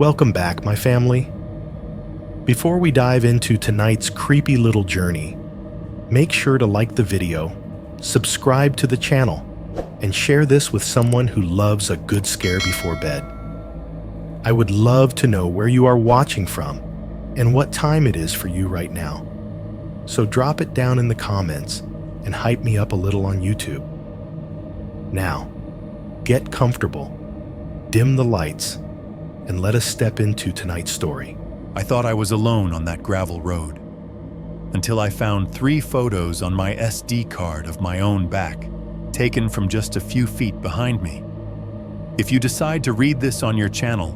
Welcome back, my family. Before we dive into tonight's creepy little journey, make sure to like the video, subscribe to the channel, and share this with someone who loves a good scare before bed. I would love to know where you are watching from and what time it is for you right now. So drop it down in the comments and hype me up a little on YouTube. Now, get comfortable, dim the lights, and let us step into tonight's story. I thought I was alone on that gravel road, until I found 3 photos on my SD card of my own back, taken from just a few feet behind me. If you decide to read this on your channel,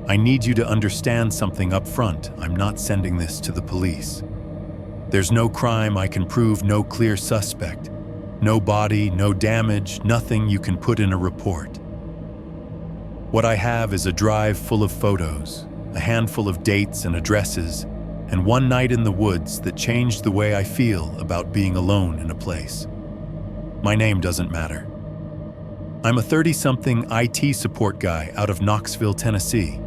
I need you to understand something up front. I'm not sending this to the police. There's no crime I can prove, no clear suspect, no body, no damage, nothing you can put in a report. What I have is a drive full of photos, a handful of dates and addresses, and one night in the woods that changed the way I feel about being alone in a place. My name doesn't matter. I'm a 30-something IT support guy out of Knoxville, Tennessee.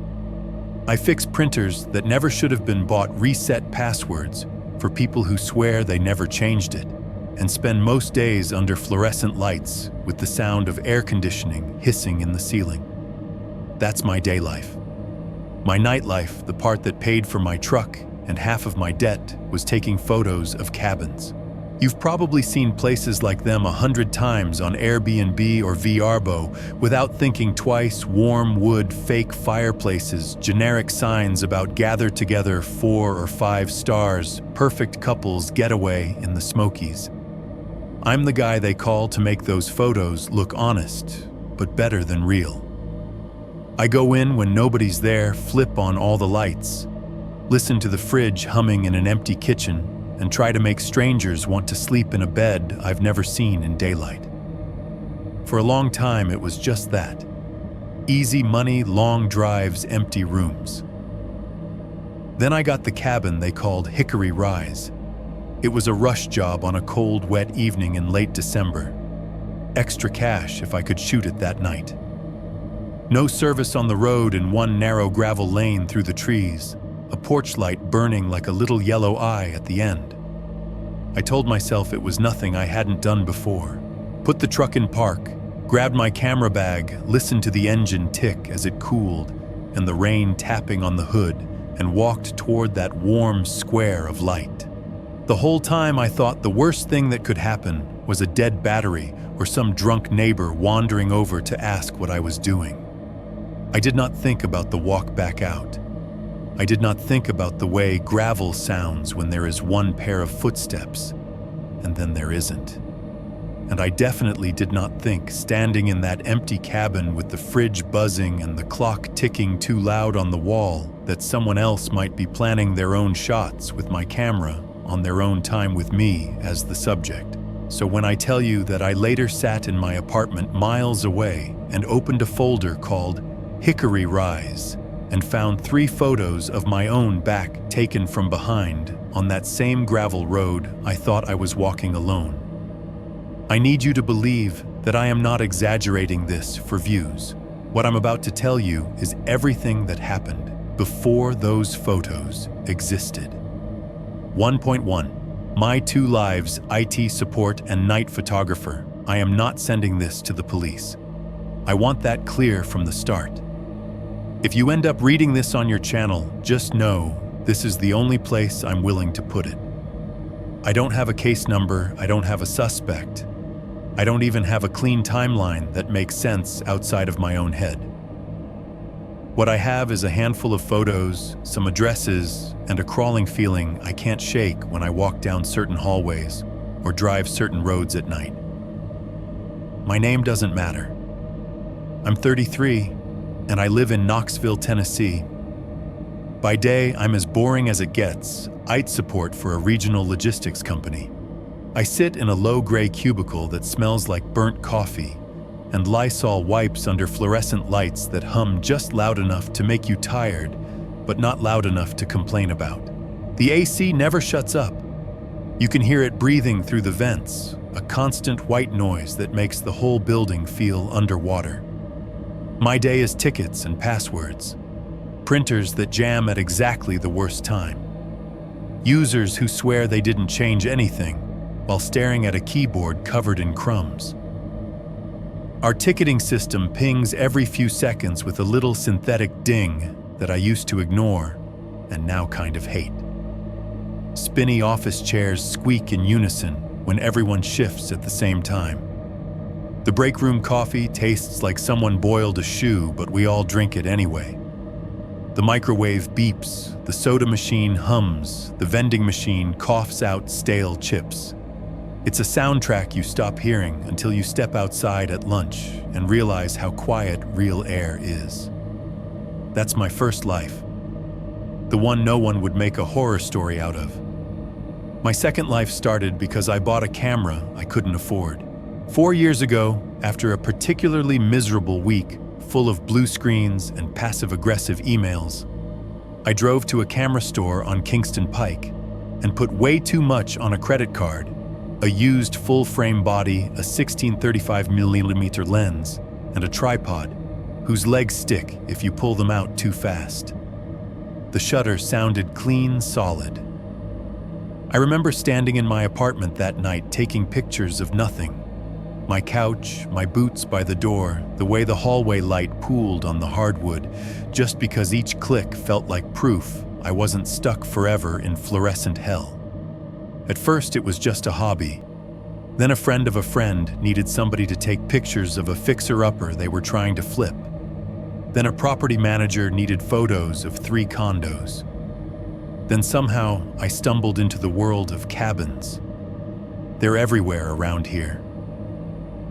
I fix printers that never should have been bought, reset passwords for people who swear they never changed it, and spend most days under fluorescent lights with the sound of air conditioning hissing in the ceiling. That's my day life. My nightlife, the part that paid for my truck and half of my debt, was taking photos of cabins. You've probably seen places like them 100 times on Airbnb or Vrbo without thinking twice. Warm wood, fake fireplaces, generic signs about gather together 4 or 5 stars, perfect couples getaway in the Smokies. I'm the guy they call to make those photos look honest, but better than real. I go in when nobody's there, flip on all the lights, listen to the fridge humming in an empty kitchen, and try to make strangers want to sleep in a bed I've never seen in daylight. For a long time, it was just that. Easy money, long drives, empty rooms. Then I got the cabin they called Hickory Rise. It was a rush job on a cold, wet evening in late December. Extra cash if I could shoot it that night. No service on the road in one narrow gravel lane through the trees, a porch light burning like a little yellow eye at the end. I told myself it was nothing I hadn't done before. Put the truck in park, grabbed my camera bag, listened to the engine tick as it cooled and the rain tapping on the hood, and walked toward that warm square of light. The whole time I thought the worst thing that could happen was a dead battery or some drunk neighbor wandering over to ask what I was doing. I did not think about the walk back out. I did not think about the way gravel sounds when there is one pair of footsteps, and then there isn't. And I definitely did not think, standing in that empty cabin with the fridge buzzing and the clock ticking too loud on the wall, that someone else might be planning their own shots with my camera on their own time with me as the subject. So when I tell you that I later sat in my apartment miles away and opened a folder called Hickory Rise, and found 3 photos of my own back taken from behind on that same gravel road, I thought I was walking alone. I need you to believe that I am not exaggerating this for views. What I'm about to tell you is everything that happened before those photos existed. 1.1. My 2 lives, IT support and night photographer. I am not sending this to the police. I want that clear from the start. If you end up reading this on your channel, just know this is the only place I'm willing to put it. I don't have a case number, I don't have a suspect. I don't even have a clean timeline that makes sense outside of my own head. What I have is a handful of photos, some addresses, and a crawling feeling I can't shake when I walk down certain hallways or drive certain roads at night. My name doesn't matter. I'm 33, and I live in Knoxville, Tennessee. By day, I'm as boring as it gets, IT support for a regional logistics company. I sit in a low-gray cubicle that smells like burnt coffee, and Lysol wipes under fluorescent lights that hum just loud enough to make you tired, but not loud enough to complain about. The AC never shuts up. You can hear it breathing through the vents, a constant white noise that makes the whole building feel underwater. My day is tickets and passwords. printers that jam at exactly the worst time. Users who swear they didn't change anything while staring at a keyboard covered in crumbs. Our ticketing system pings every few seconds with a little synthetic ding that I used to ignore and now kind of hate. Spinny office chairs squeak in unison when everyone shifts at the same time. The break room coffee tastes like someone boiled a shoe, but we all drink it anyway. The microwave beeps, the soda machine hums, the vending machine coughs out stale chips. It's a soundtrack you stop hearing until you step outside at lunch and realize how quiet real air is. That's my first life. The one no one would make a horror story out of. My second life started because I bought a camera I couldn't afford. 4 years ago, after a particularly miserable week full of blue screens and passive-aggressive emails, I drove to a camera store on Kingston Pike and put way too much on a credit card, a used full-frame body, a 16-35mm lens, and a tripod, whose legs stick if you pull them out too fast. The shutter sounded clean, solid. I remember standing in my apartment that night taking pictures of nothing. My couch, my boots by the door, the way the hallway light pooled on the hardwood, just because each click felt like proof I wasn't stuck forever in fluorescent hell. At first it was just a hobby. Then a friend of a friend needed somebody to take pictures of a fixer-upper they were trying to flip. Then a property manager needed photos of 3 condos. Then somehow I stumbled into the world of cabins. They're everywhere around here.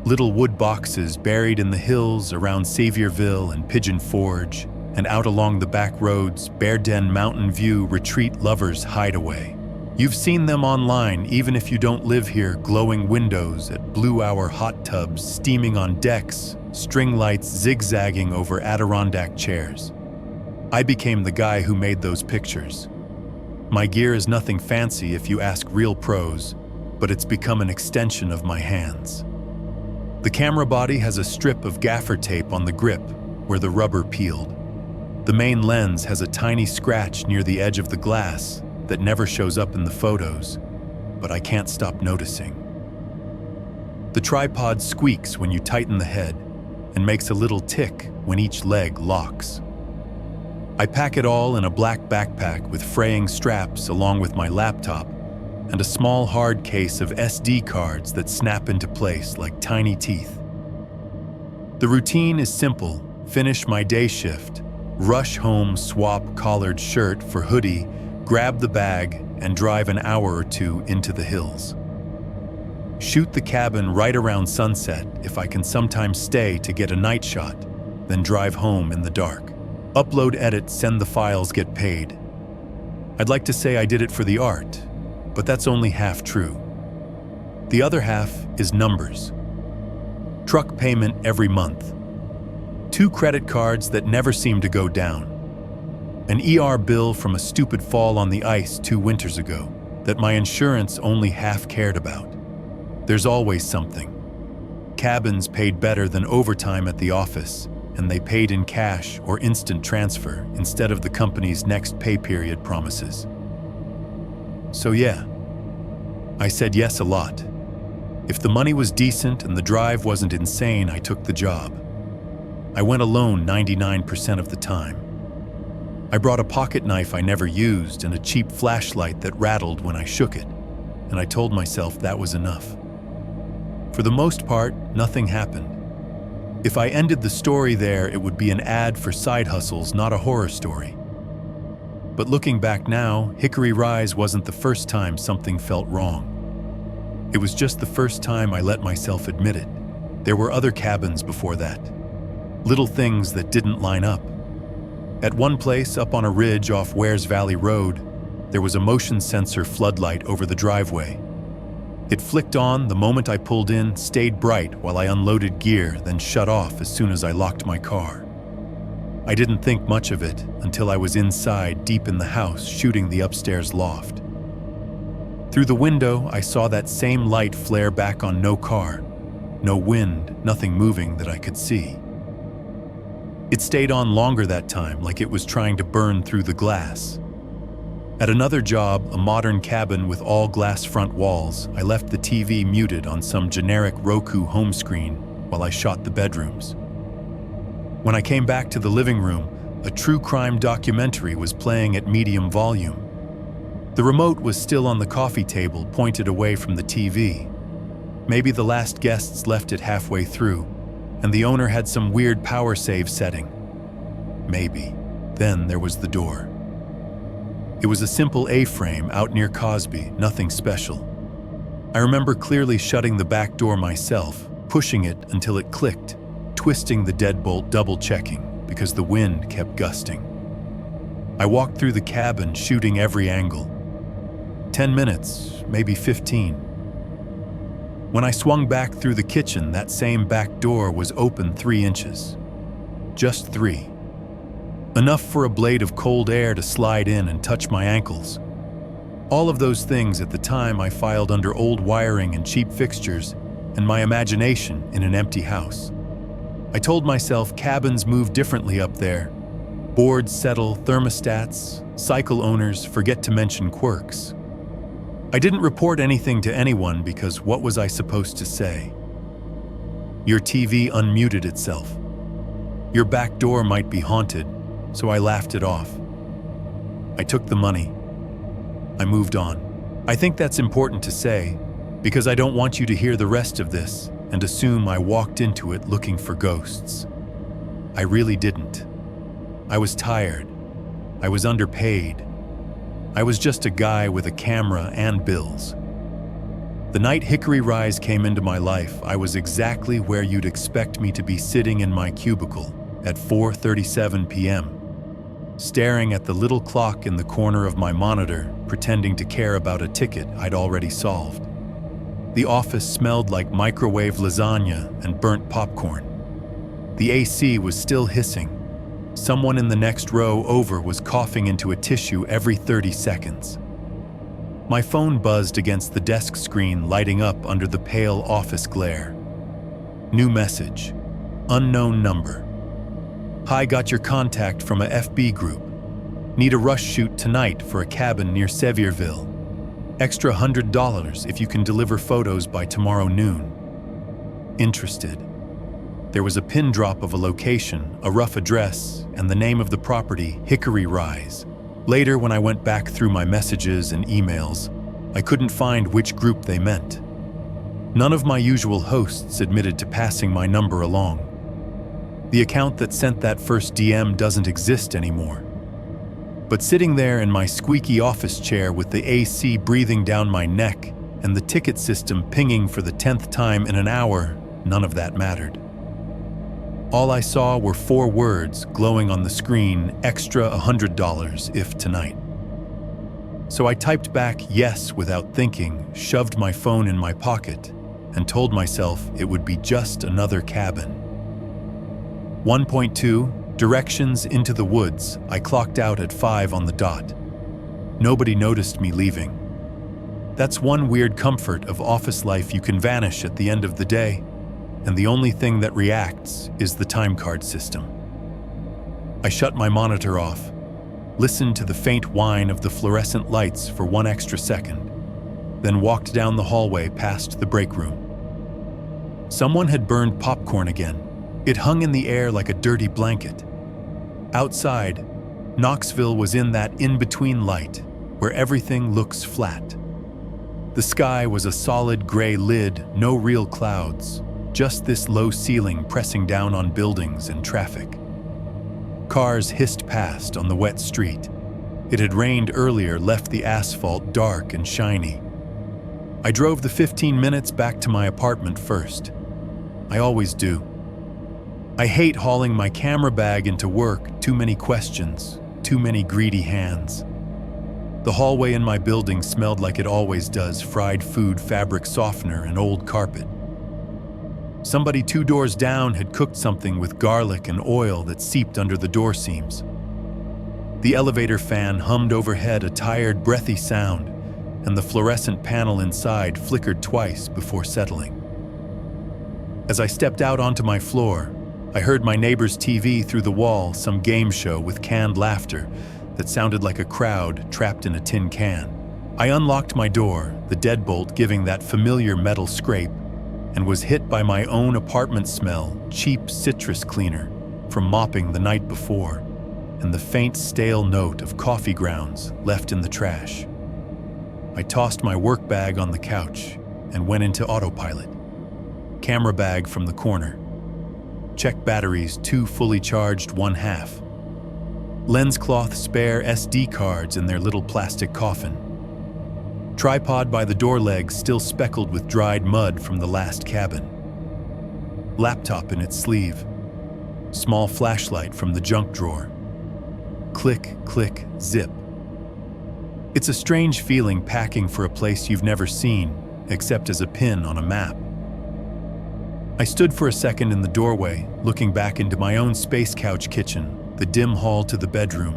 Little wood boxes buried in the hills around Saviorville and Pigeon Forge, and out along the back roads, Bear Den Mountain View Retreat Lovers Hideaway. You've seen them online even if you don't live here, glowing windows at Blue Hour hot tubs steaming on decks, string lights zigzagging over Adirondack chairs. I became the guy who made those pictures. My gear is nothing fancy if you ask real pros, but it's become an extension of my hands. The camera body has a strip of gaffer tape on the grip where the rubber peeled. The main lens has a tiny scratch near the edge of the glass that never shows up in the photos, but I can't stop noticing. The tripod squeaks when you tighten the head and makes a little tick when each leg locks. I pack it all in a black backpack with fraying straps along with my laptop and a small hard case of SD cards that snap into place like tiny teeth. The routine is simple: finish my day shift, rush home, swap collared shirt for hoodie, grab the bag, and drive an hour or 2 into the hills. Shoot the cabin right around sunset if I can sometimes stay to get a night shot, then drive home in the dark. Upload, edit, send the files, get paid. I'd like to say I did it for the art, but that's only half true. The other half is numbers. Truck payment every month. 2 credit cards that never seem to go down. An ER bill from a stupid fall on the ice 2 winters ago that my insurance only half cared about. There's always something. Cabins paid better than overtime at the office, and they paid in cash or instant transfer instead of the company's next pay period promises. So yeah, I said yes a lot. If the money was decent and the drive wasn't insane, I took the job. I went alone 99% of the time. I brought a pocket knife I never used and a cheap flashlight that rattled when I shook it, and I told myself that was enough. For the most part, nothing happened. If I ended the story there, it would be an ad for side hustles, not a horror story. But looking back now, Hickory Rise wasn't the first time something felt wrong. It was just the first time I let myself admit it. There were other cabins before that. Little things that didn't line up. At one place up on a ridge off Wares Valley Road, there was a motion sensor floodlight over the driveway. It flicked on the moment I pulled in, stayed bright while I unloaded gear, then shut off as soon as I locked my car. I didn't think much of it until I was inside, deep in the house, shooting the upstairs loft. Through the window, I saw that same light flare back on no car. No wind, nothing moving that I could see. It stayed on longer that time, like it was trying to burn through the glass. At another job, a modern cabin with all glass front walls, I left the TV muted on some generic Roku home screen while I shot the bedrooms. When I came back to the living room, a true crime documentary was playing at medium volume. The remote was still on the coffee table, pointed away from the TV. Maybe the last guests left it halfway through, and the owner had some weird power save setting. Maybe. Then there was the door. It was a simple A-frame out near Cosby, nothing special. I remember clearly shutting the back door myself, pushing it until it clicked, twisting the deadbolt, double-checking, because the wind kept gusting. I walked through the cabin, shooting every angle. 10 minutes, maybe 15. When I swung back through the kitchen, that same back door was open 3 inches. Just 3. Enough for a blade of cold air to slide in and touch my ankles. All of those things at the time I filed under old wiring and cheap fixtures and my imagination in an empty house. I told myself cabins move differently up there. Boards settle, thermostats, cycle owners forget to mention quirks. I didn't report anything to anyone because what was I supposed to say? Your TV unmuted itself. Your back door might be haunted, so I laughed it off. I took the money. I moved on. I think that's important to say because I don't want you to hear the rest of this and assume I walked into it looking for ghosts. I really didn't. I was tired. I was underpaid. I was just a guy with a camera and bills. The night Hickory Rise came into my life, I was exactly where you'd expect me to be, sitting in my cubicle at 4:37 p.m., staring at the little clock in the corner of my monitor, pretending to care about a ticket I'd already solved. The office smelled like microwave lasagna and burnt popcorn. The AC was still hissing. Someone in the next row over was coughing into a tissue every 30 seconds. My phone buzzed against the desk screen, lighting up under the pale office glare. New message. Unknown number. Hi, got your contact from a FB group. Need a rush shoot tonight for a cabin near Sevierville. Extra $100 if you can deliver photos by tomorrow noon. Interested. There was a pin drop of a location, a rough address, and the name of the property, Hickory Rise. Later, when I went back through my messages and emails, I couldn't find which group they meant. None of my usual hosts admitted to passing my number along. The account that sent that first DM doesn't exist anymore. But sitting there in my squeaky office chair with the AC breathing down my neck and the ticket system pinging for the 10th time in an hour, none of that mattered. All I saw were 4 words glowing on the screen: extra $100 if tonight. So I typed back yes without thinking, shoved my phone in my pocket, and told myself it would be just another cabin. 1.2, directions into the woods. I clocked out at 5 on the dot. Nobody noticed me leaving. That's one weird comfort of office life: you can vanish at the end of the day, and the only thing that reacts is the time card system. I shut my monitor off, listened to the faint whine of the fluorescent lights for 1 extra second, then walked down the hallway past the break room. Someone had burned popcorn again. It hung in the air like a dirty blanket. Outside, Knoxville was in that in-between light where everything looks flat. The sky was a solid gray lid, no real clouds, just this low ceiling pressing down on buildings and traffic. Cars hissed past on the wet street. It had rained earlier, left the asphalt dark and shiny. I drove the 15 minutes back to my apartment first. I always do. I hate hauling my camera bag into work. Too many questions, too many greedy hands. The hallway in my building smelled like it always does: fried food, fabric softener, and old carpet. Somebody 2 doors down had cooked something with garlic and oil that seeped under the door seams. The elevator fan hummed overhead, a tired, breathy sound, and the fluorescent panel inside flickered twice before settling. As I stepped out onto my floor, I heard my neighbor's TV through the wall, some game show with canned laughter that sounded like a crowd trapped in a tin can. I unlocked my door, the deadbolt giving that familiar metal scrape, and was hit by my own apartment smell, cheap citrus cleaner from mopping the night before, and the faint stale note of coffee grounds left in the trash. I tossed my work bag on the couch and went into autopilot. Camera bag from the corner. Check batteries, 2 fully charged, 1/2. Lens cloth spare SD cards in their little plastic coffin. Tripod by the door legs still speckled with dried mud from the last cabin. Laptop in its sleeve. Small flashlight from the junk drawer. Click, click, zip. It's a strange feeling packing for a place you've never seen, except as a pin on a map. I stood for a second in the doorway, looking back into my own space couch kitchen, the dim hall to the bedroom,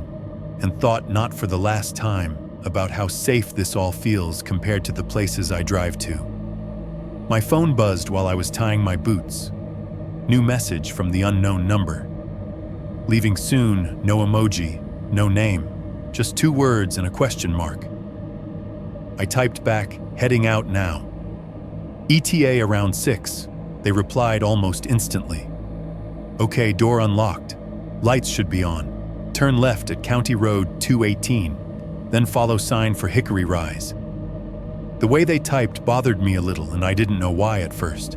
and thought not for the last time about how safe this all feels compared to the places I drive to. My phone buzzed while I was tying my boots. New message from the unknown number. Leaving soon, no emoji, no name, just 2 words and a question mark. I typed back, heading out now. ETA around 6. They replied almost instantly. Okay, door unlocked. Lights should be on. Turn left at County Road 218, then follow sign for Hickory Rise. The way they typed bothered me a little, and I didn't know why at first.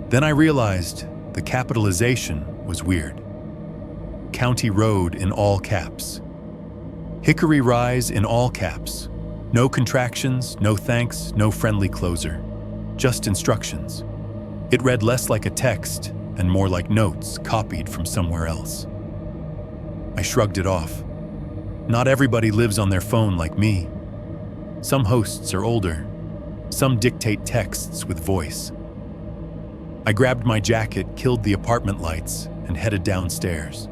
Then I realized the capitalization was weird. County Road in all caps. Hickory Rise in all caps. No contractions, no thanks, no friendly closer. Just instructions. It read less like a text and more like notes copied from somewhere else. I shrugged it off. Not everybody lives on their phone like me. Some hosts are older. Some dictate texts with voice. I grabbed my jacket, killed the apartment lights, and headed downstairs.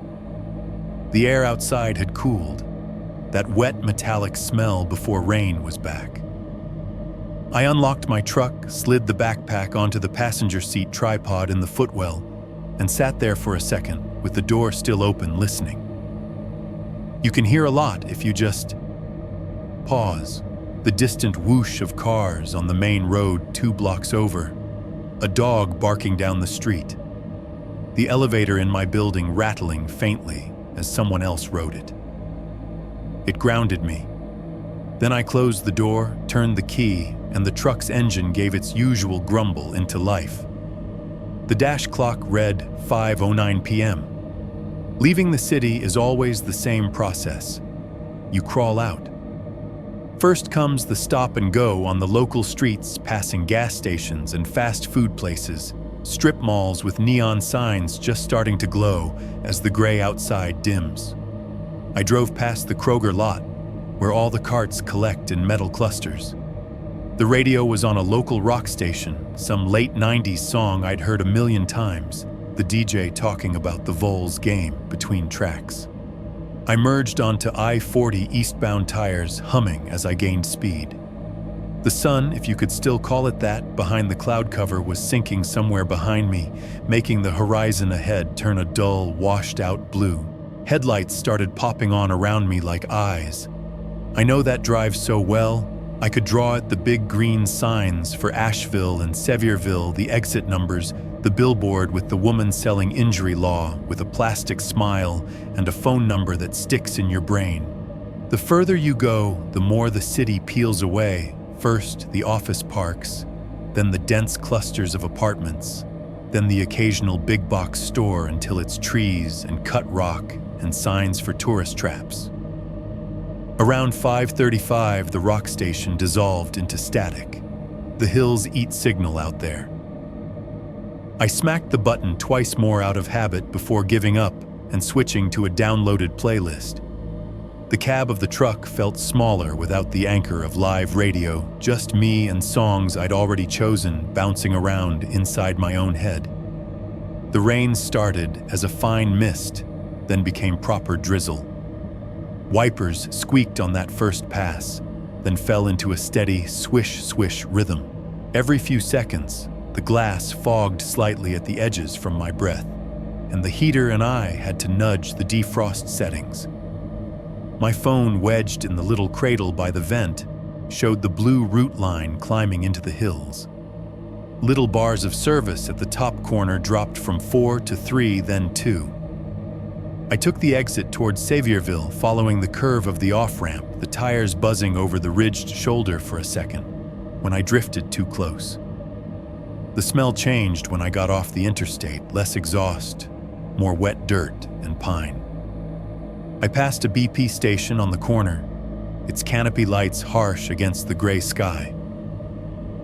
The air outside had cooled. That wet metallic smell before rain was back. I unlocked my truck, slid the backpack onto the passenger seat tripod in the footwell, and sat there for a second with the door still open, listening. You can hear a lot if you just pause. The distant whoosh of cars on the main road 2 blocks over. A dog barking down the street. The elevator in my building rattling faintly as someone else rode it. It grounded me. Then I closed the door, turned the key, and the truck's engine gave its usual grumble into life. The dash clock read 5:09 p.m. Leaving the city is always the same process. You crawl out. First comes the stop and go on the local streets, passing gas stations and fast food places, strip malls with neon signs just starting to glow as the gray outside dims. I drove past the Kroger lot, where all the carts collect in metal clusters. The radio was on a local rock station, some late 90s song I'd heard a million times, the DJ talking about the Vols game between tracks. I merged onto I-40 eastbound tires, humming as I gained speed. The sun, if you could still call it that, behind the cloud cover was sinking somewhere behind me, making the horizon ahead turn a dull, washed-out blue. Headlights started popping on around me like eyes. I know that drive so well, I could draw at the big green signs for Asheville and Sevierville, the exit numbers, the billboard with the woman selling injury law with a plastic smile and a phone number that sticks in your brain. The further you go, the more the city peels away. First, the office parks, then the dense clusters of apartments, then the occasional big box store until it's trees and cut rock and signs for tourist traps. Around 5:35, the rock station dissolved into static. The hills eat signal out there. I smacked the button twice more out of habit before giving up and switching to a downloaded playlist. The cab of the truck felt smaller without the anchor of live radio, just me and songs I'd already chosen bouncing around inside my own head. The rain started as a fine mist, then became proper drizzle. Wipers squeaked on that first pass, then fell into a steady swish-swish rhythm. Every few seconds, the glass fogged slightly at the edges from my breath. and the heater and I had to nudge the defrost settings. My phone, wedged in the little cradle by the vent, showed the blue route line climbing into the hills. Little bars of service at the top corner dropped from 4 to 3, then 2. I took the exit towards Saviourville, following the curve of the off-ramp, the tires buzzing over the ridged shoulder for a second, when I drifted too close. The smell changed when I got off the interstate, less exhaust, more wet dirt and pine. I passed a BP station on the corner, its canopy lights harsh against the gray sky.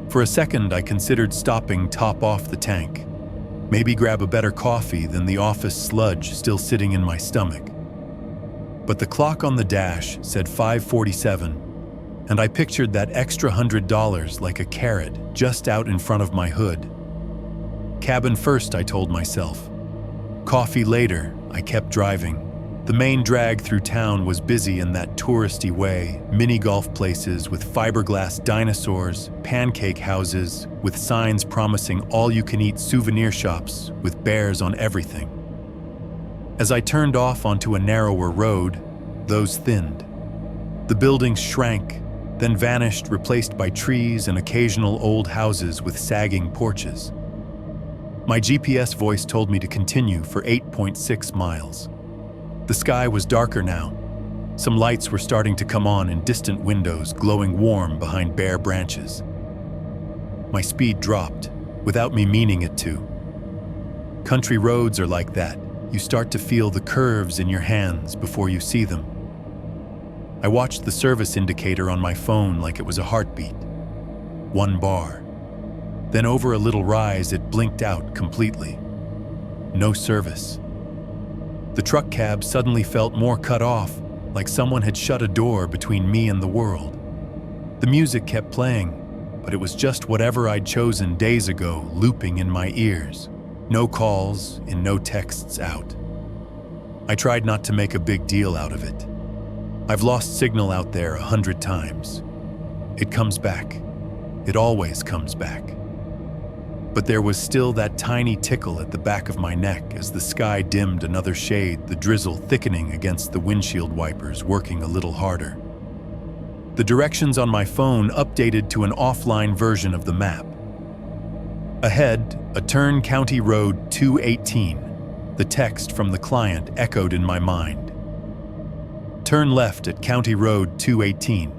For a second, I considered stopping top off the tank, maybe grab a better coffee than the office sludge still sitting in my stomach. But the clock on the dash said 5:47, and I pictured that extra $100 like a carrot just out in front of my hood. Cabin first, I told myself. Coffee later, I kept driving. The main drag through town was busy in that touristy way, mini golf places with fiberglass dinosaurs, pancake houses with signs promising all-you-can-eat souvenir shops with bears on everything. As I turned off onto a narrower road, those thinned. The buildings shrank, then vanished, replaced by trees and occasional old houses with sagging porches. My GPS voice told me to continue for 8.6 miles. The sky was darker now. Some lights were starting to come on in distant windows, glowing warm behind bare branches. My speed dropped, without me meaning it to. Country roads are like that. You start to feel the curves in your hands before you see them. I watched the service indicator on my phone like it was a heartbeat. 1 bar. Then over a little rise, it blinked out completely. No service. The truck cab suddenly felt more cut off, like someone had shut a door between me and the world. The music kept playing, but it was just whatever I'd chosen days ago, looping in my ears. No calls in, no texts out. I tried not to make a big deal out of it. I've lost signal out there 100 times. It comes back. It always comes back. But there was still that tiny tickle at the back of my neck as the sky dimmed another shade, the drizzle thickening against the windshield wipers, working a little harder. The directions on my phone updated to an offline version of the map. Ahead, a turn, County Road 218. The text from the client echoed in my mind. Turn left at County Road 218.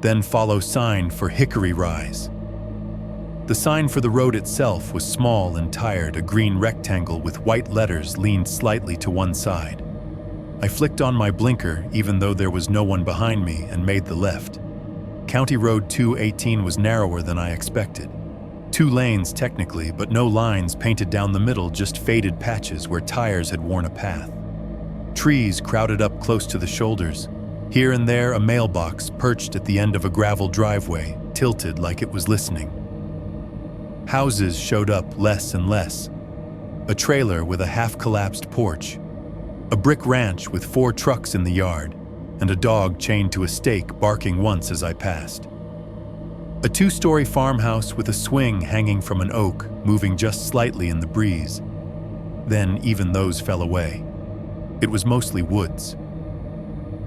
Then follow sign for Hickory Rise. The sign for the road itself was small and tired, a green rectangle with white letters leaned slightly to one side. I flicked on my blinker, even though there was no one behind me, and made the left. County Road 218 was narrower than I expected. 2 lanes technically, but no lines painted down the middle, just faded patches where tires had worn a path. Trees crowded up close to the shoulders. Here and there, a mailbox perched at the end of a gravel driveway, tilted like it was listening. Houses showed up less and less. A trailer with a half-collapsed porch. A brick ranch with 4 trucks in the yard, and a dog chained to a stake barking once as I passed. A 2-story farmhouse with a swing hanging from an oak, moving just slightly in the breeze. Then even those fell away. It was mostly woods.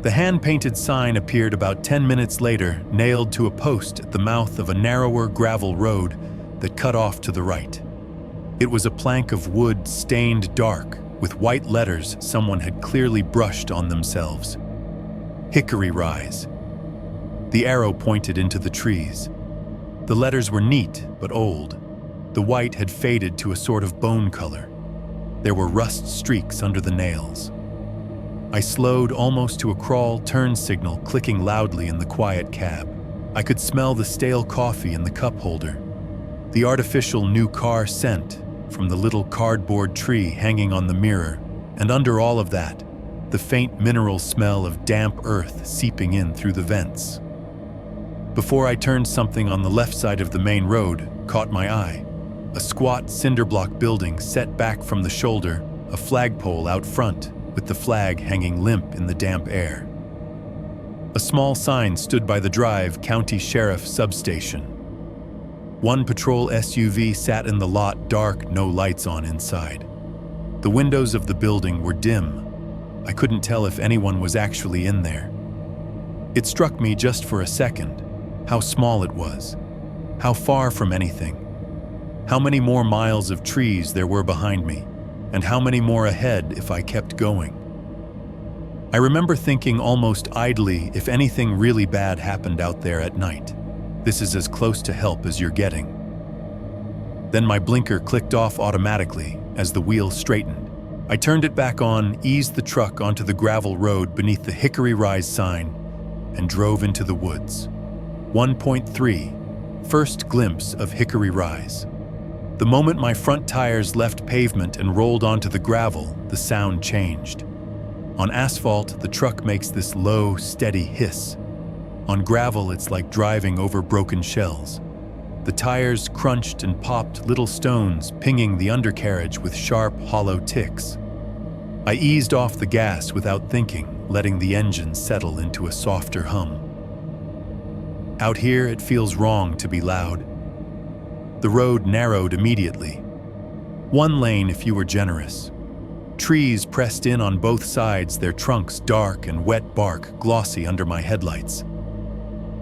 The hand-painted sign appeared about 10 minutes later, nailed to a post at the mouth of a narrower gravel road that cut off to the right. It was a plank of wood stained dark, with white letters someone had clearly brushed on themselves. Hickory Rise. The arrow pointed into the trees. The letters were neat but old. The white had faded to a sort of bone color. There were rust streaks under the nails. I slowed almost to a crawl, turn signal clicking loudly in the quiet cab. I could smell the stale coffee in the cup holder. The artificial new car scent from the little cardboard tree hanging on the mirror, and under all of that, the faint mineral smell of damp earth seeping in through the vents. Before I turned, something on the left side of the main road caught my eye. A squat cinder block building set back from the shoulder, a flagpole out front with the flag hanging limp in the damp air. A small sign stood by the drive, County Sheriff Substation. 1 patrol SUV sat in the lot, dark, no lights on inside. The windows of the building were dim. I couldn't tell if anyone was actually in there. It struck me just for a second how small it was, how far from anything, how many more miles of trees there were behind me, and how many more ahead if I kept going. I remember thinking almost idly, if anything really bad happened out there at night, this is as close to help as you're getting. Then my blinker clicked off automatically as the wheel straightened. I turned it back on, eased the truck onto the gravel road beneath the Hickory Rise sign, and drove into the woods. 1.3. First glimpse of Hickory Rise. The moment my front tires left pavement and rolled onto the gravel, the sound changed. On asphalt, the truck makes this low, steady hiss. On gravel, it's like driving over broken shells. The tires crunched and popped little stones, pinging the undercarriage with sharp, hollow ticks. I eased off the gas without thinking, letting the engine settle into a softer hum. Out here, it feels wrong to be loud. The road narrowed immediately. One lane if you were generous. Trees pressed in on both sides, their trunks dark and wet bark glossy under my headlights.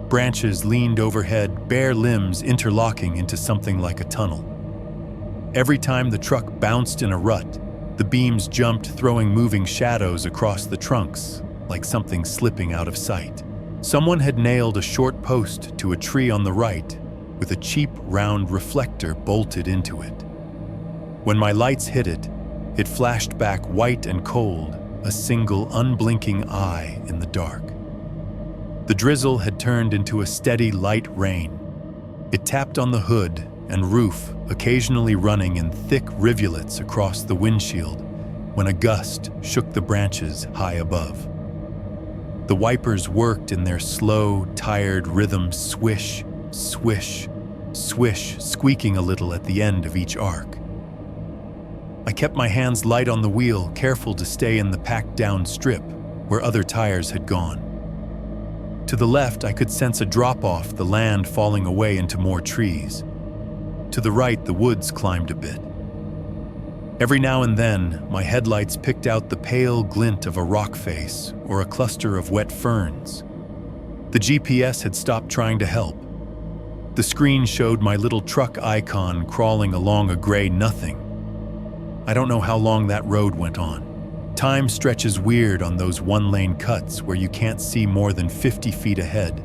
Branches leaned overhead, bare limbs interlocking into something like a tunnel. Every time the truck bounced in a rut, the beams jumped, throwing moving shadows across the trunks, like something slipping out of sight. Someone had nailed a short post to a tree on the right, with a cheap round reflector bolted into it. When my lights hit it, it flashed back white and cold, a single unblinking eye in the dark. The drizzle had turned into a steady light rain. It tapped on the hood and roof, occasionally running in thick rivulets across the windshield when a gust shook the branches high above. The wipers worked in their slow, tired rhythm, swish, swish, swish, squeaking a little at the end of each arc. I kept my hands light on the wheel, careful to stay in the packed-down strip where other tires had gone. To the left, I could sense a drop-off, the land falling away into more trees. To the right, the woods climbed a bit. Every now and then, my headlights picked out the pale glint of a rock face or a cluster of wet ferns. The GPS had stopped trying to help. The screen showed my little truck icon crawling along a gray nothing. I don't know how long that road went on. Time stretches weird on those one-lane cuts where you can't see more than 50 feet ahead,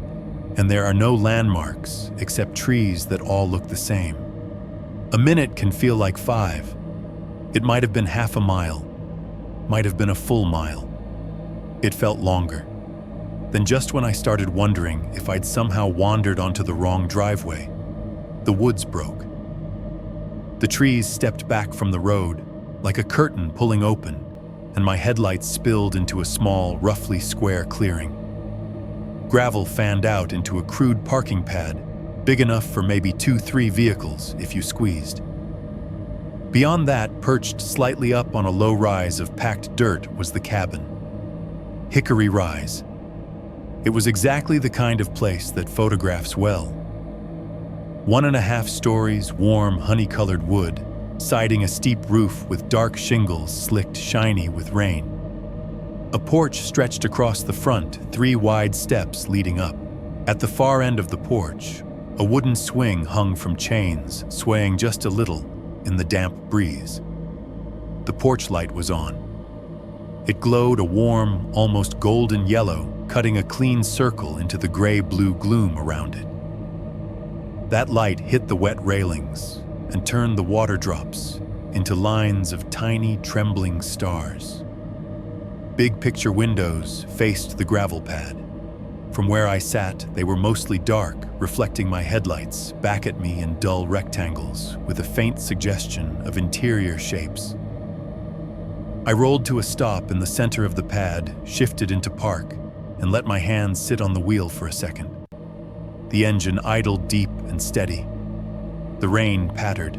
and there are no landmarks except trees that all look the same. A minute can feel like 5. It might have been half a mile, might have been a full mile. It felt longer. Then just when I started wondering if I'd somehow wandered onto the wrong driveway, the woods broke. The trees stepped back from the road, like a curtain pulling open, and my headlights spilled into a small, roughly square clearing. Gravel fanned out into a crude parking pad, big enough for maybe 2-3 vehicles if you squeezed. Beyond that, perched slightly up on a low rise of packed dirt, was the cabin. Hickory Rise. It was exactly the kind of place that photographs well. 1.5 stories, warm, honey-colored wood, siding a steep roof with dark shingles slicked shiny with rain. A porch stretched across the front, 3 wide steps leading up. At the far end of the porch, a wooden swing hung from chains, swaying just a little in the damp breeze. The porch light was on. It glowed a warm, almost golden yellow, cutting a clean circle into the gray-blue gloom around it. That light hit the wet railings and turned the water drops into lines of tiny, trembling stars. Big picture windows faced the gravel pad. From where I sat, they were mostly dark, reflecting my headlights back at me in dull rectangles with a faint suggestion of interior shapes. I rolled to a stop in the center of the pad, shifted into park, and let my hands sit on the wheel for a second. The engine idled deep and steady. The rain pattered.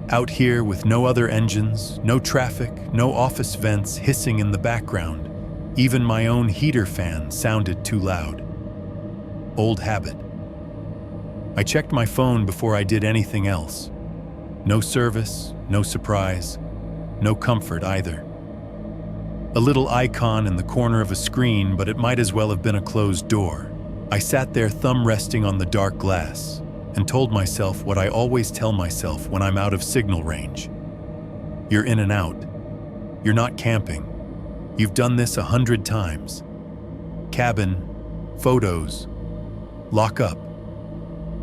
Out here, with no other engines, no traffic, no office vents hissing in the background, even my own heater fan sounded too loud. Old habit. I checked my phone before I did anything else. No service, no surprise. no comfort either. A little icon in the corner of a screen, but it might as well have been a closed door. I sat there, thumb resting on the dark glass, and told myself what I always tell myself when I'm out of signal range. You're in and out. You're not camping. You've done this 100 times. Cabin, photos, lock up.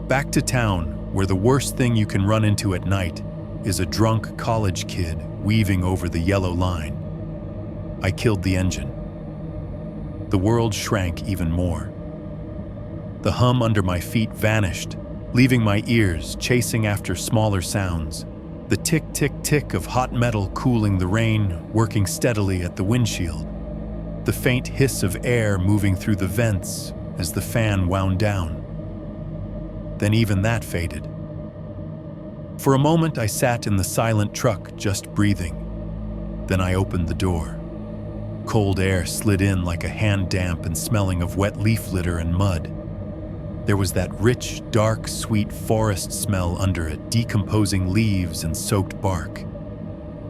Back to town, where the worst thing you can run into at night is a drunk college kid weaving over the yellow line. I killed the engine. The world shrank even more. The hum under my feet vanished, leaving my ears chasing after smaller sounds. The tick-tick-tick of hot metal cooling the rain, working steadily at the windshield. The faint hiss of air moving through the vents as the fan wound down. Then even that faded. For a moment I sat in the silent truck, just breathing. Then I opened the door. Cold air slid in like a hand damp and smelling of wet leaf litter and mud. There was that rich, dark, sweet forest smell under it, decomposing leaves and soaked bark.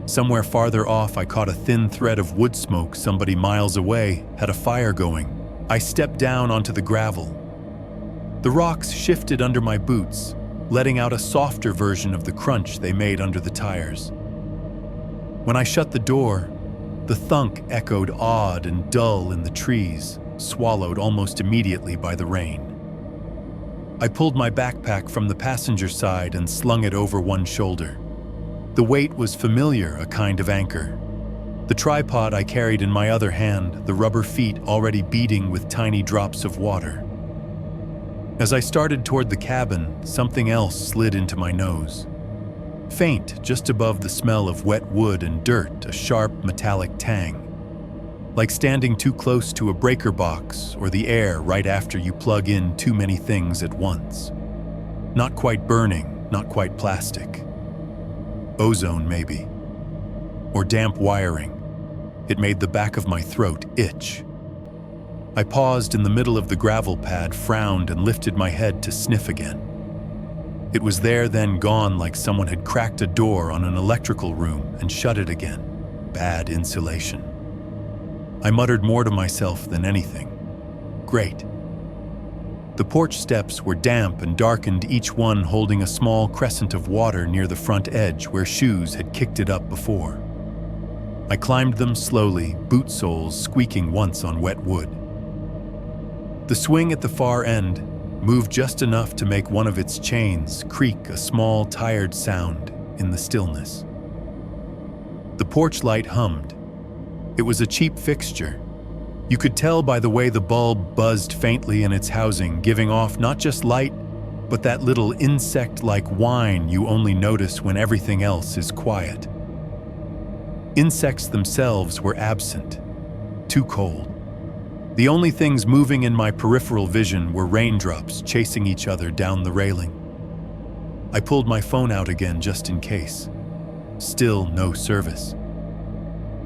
Somewhere farther off, I caught a thin thread of wood smoke. Somebody miles away had a fire going. I stepped down onto the gravel. The rocks shifted under my boots, letting out a softer version of the crunch they made under the tires. When I shut the door, the thunk echoed odd and dull in the trees, swallowed almost immediately by the rain. I pulled my backpack from the passenger side and slung it over one shoulder. The weight was familiar, a kind of anchor. The tripod I carried in my other hand, the rubber feet already beating with tiny drops of water. As I started toward the cabin, something else slid into my nose. Faint, just above the smell of wet wood and dirt, a sharp metallic tang. Like standing too close to a breaker box or the air right after you plug in too many things at once. Not quite burning, not quite plastic. Ozone, maybe. Or damp wiring. It made the back of my throat itch. I paused in the middle of the gravel pad, frowned, and lifted my head to sniff again. It was there, then gone, like someone had cracked a door on an electrical room and shut it again. Bad insulation. I muttered more to myself than anything. Great. The porch steps were damp and darkened, each one holding a small crescent of water near the front edge where shoes had kicked it up before. I climbed them slowly, boot soles squeaking once on wet wood. The swing at the far end moved just enough to make one of its chains creak, a small, tired sound in the stillness. The porch light hummed. It was a cheap fixture. You could tell by the way the bulb buzzed faintly in its housing, giving off not just light, but that little insect-like whine you only notice when everything else is quiet. Insects themselves were absent, too cold. The only things moving in my peripheral vision were raindrops chasing each other down the railing. I pulled my phone out again just in case. Still no service.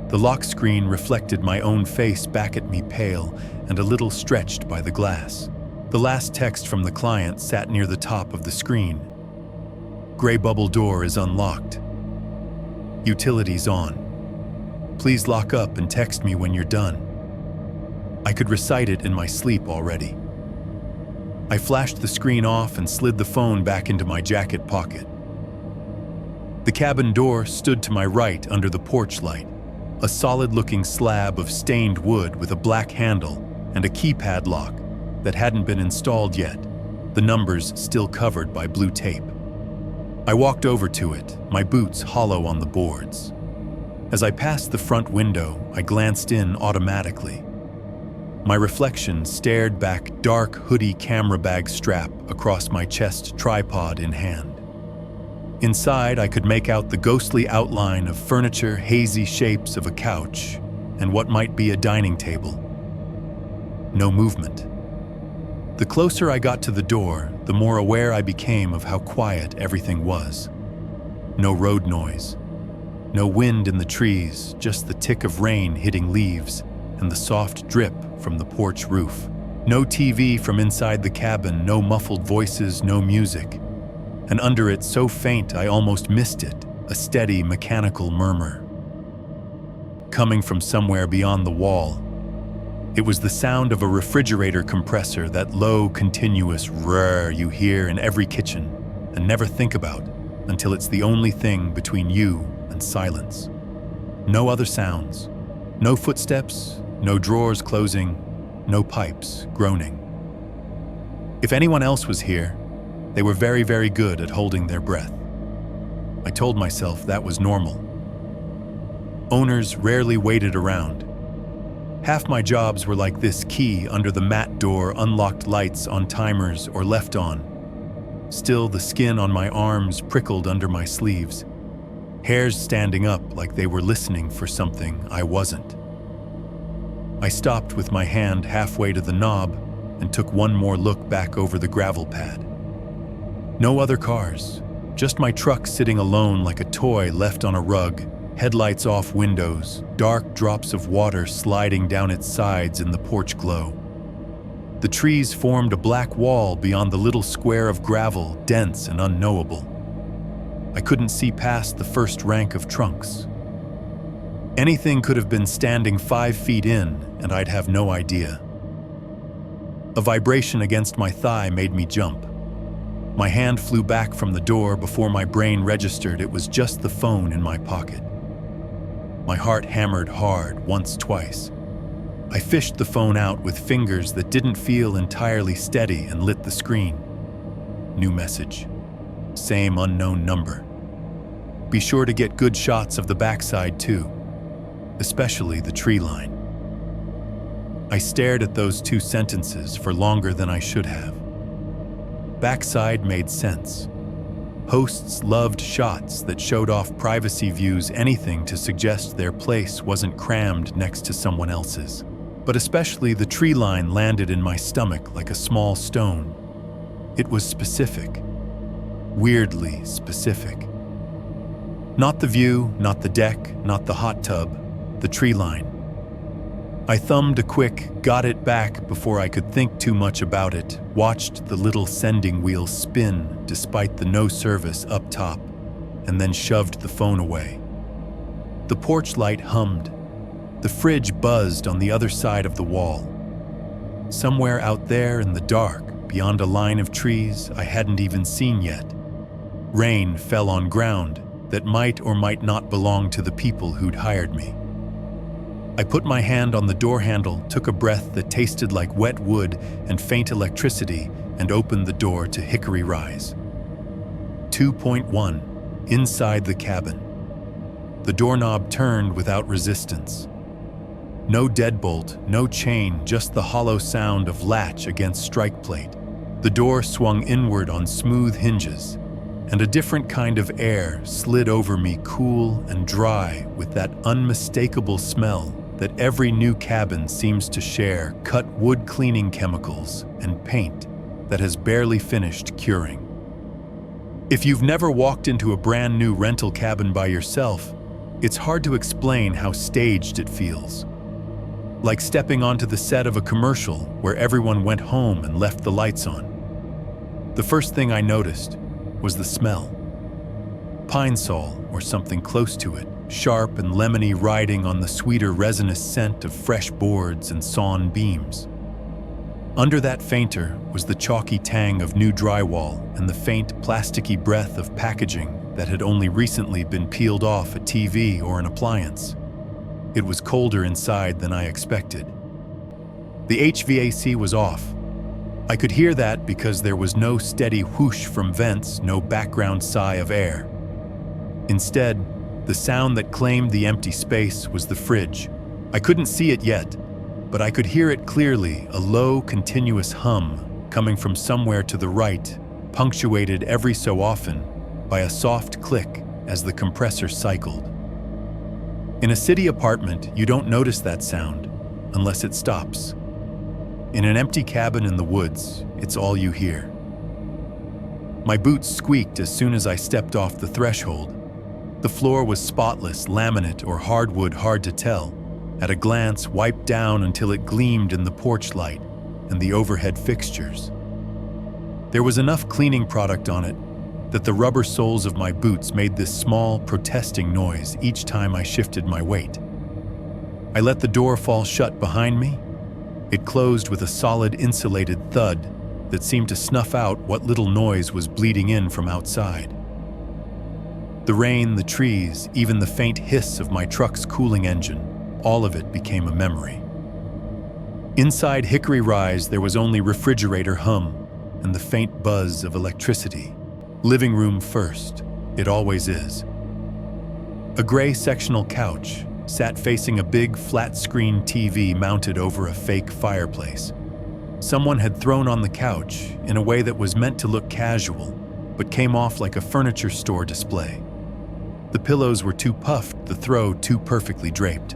The lock screen reflected my own face back at me, pale and a little stretched by the glass. The last text from the client sat near the top of the screen. Gray bubble door is unlocked. Utilities on. Please lock up and text me when you're done. I could recite it in my sleep already. I flashed the screen off and slid the phone back into my jacket pocket. The cabin door stood to my right under the porch light. A solid-looking slab of stained wood with a black handle and a keypad lock that hadn't been installed yet, the numbers still covered by blue tape. I walked over to it, my boots hollow on the boards. As I passed the front window, I glanced in automatically. My reflection stared back, dark hoodie camera bag strap across my chest, tripod in hand. Inside, I could make out the ghostly outline of furniture, hazy shapes of a couch, and what might be a dining table. No movement. The closer I got to the door, the more aware I became of how quiet everything was. No road noise. No wind in the trees, just the tick of rain hitting leaves and the soft drip from the porch roof. No TV from inside the cabin, no muffled voices, no music. And under it, so faint I almost missed it, a steady mechanical murmur. coming from somewhere beyond the wall. It was the sound of a refrigerator compressor, that low, continuous roar you hear in every kitchen and never think about until it's the only thing between you and silence. No other sounds, no footsteps, no drawers closing, no pipes groaning. If anyone else was here, they were very, very good at holding their breath. I told myself that was normal. Owners rarely waited around. Half my jobs were like this: key under the mat door, unlocked lights on timers or left on. Still, the skin on my arms prickled under my sleeves, hairs standing up like they were listening for something I wasn't. I stopped with my hand halfway to the knob and took one more look back over the gravel pad. No other cars, just my truck sitting alone like a toy left on a rug, headlights off, windows, dark drops of water sliding down its sides in the porch glow. The trees formed a black wall beyond the little square of gravel, dense and unknowable. I couldn't see past the first rank of trunks. Anything could have been standing 5 feet in, and I'd have no idea. A vibration against my thigh made me jump. My hand flew back from the door before my brain registered it was just the phone in my pocket. My heart hammered hard once, twice. I fished the phone out with fingers that didn't feel entirely steady and lit the screen. New message. Same unknown number. Be sure to get good shots of the backside too, especially the tree line. I stared at those 2 sentences for longer than I should have. Backside made sense. Hosts loved shots that showed off privacy views, anything to suggest their place wasn't crammed next to someone else's. But especially the tree line landed in my stomach like a small stone. It was specific. Weirdly specific. Not the view, not the deck, not the hot tub, the tree line. I thumbed a quick, got it back before I could think too much about it, watched the little sending wheel spin despite the no service up top, and then shoved the phone away. The porch light hummed. The fridge buzzed on the other side of the wall. Somewhere out there in the dark, beyond a line of trees I hadn't even seen yet, rain fell on ground that might or might not belong to the people who'd hired me. I put my hand on the door handle, took a breath that tasted like wet wood and faint electricity, and opened the door to Hickory Rise. 2.1. Inside the cabin. The doorknob turned without resistance. No deadbolt, no chain, just the hollow sound of latch against strike plate. The door swung inward on smooth hinges, and a different kind of air slid over me, cool and dry, with that unmistakable smell that every new cabin seems to share: cut wood cleaning chemicals and paint that has barely finished curing. If you've never walked into a brand new rental cabin by yourself, it's hard to explain how staged it feels. Like stepping onto the set of a commercial where everyone went home and left the lights on. The first thing I noticed was the smell. Pine sol, or something close to it, sharp and lemony, riding on the sweeter resinous scent of fresh boards and sawn beams. Under that fainter was the chalky tang of new drywall and the faint plasticky breath of packaging that had only recently been peeled off a TV or an appliance. It was colder inside than I expected. The HVAC was off. I could hear that because there was no steady whoosh from vents, no background sigh of air. Instead, the sound that claimed the empty space was the fridge. I couldn't see it yet, but I could hear it clearly, a low, continuous hum coming from somewhere to the right, punctuated every so often by a soft click as the compressor cycled. In a city apartment, you don't notice that sound unless it stops. In an empty cabin in the woods, it's all you hear. My boots squeaked as soon as I stepped off the threshold. The floor was spotless, laminate or hardwood, hard to tell. At a glance, wiped down until it gleamed in the porch light and the overhead fixtures. There was enough cleaning product on it that the rubber soles of my boots made this small, protesting noise each time I shifted my weight. I let the door fall shut behind me. It closed with a solid insulated thud that seemed to snuff out what little noise was bleeding in from outside. The rain, the trees, even the faint hiss of my truck's cooling engine, all of it became a memory. Inside Hickory Rise, there was only refrigerator hum and the faint buzz of electricity. Living room first, it always is. A gray sectional couch sat facing a big flat-screen TV mounted over a fake fireplace. Someone had thrown on the couch in a way that was meant to look casual, but came off like a furniture store display. The pillows were too puffed, the throw too perfectly draped.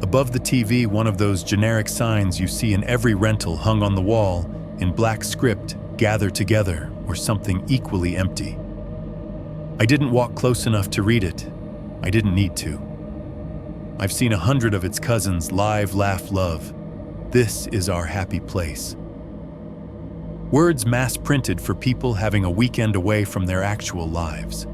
Above the TV, one of those generic signs you see in every rental hung on the wall in black script, "Gather together," or something equally empty. I didn't walk close enough to read it. I didn't need to. I've seen 100 of its cousins live, laugh, love. This is our happy place. Words mass-printed for people having a weekend away from their actual lives.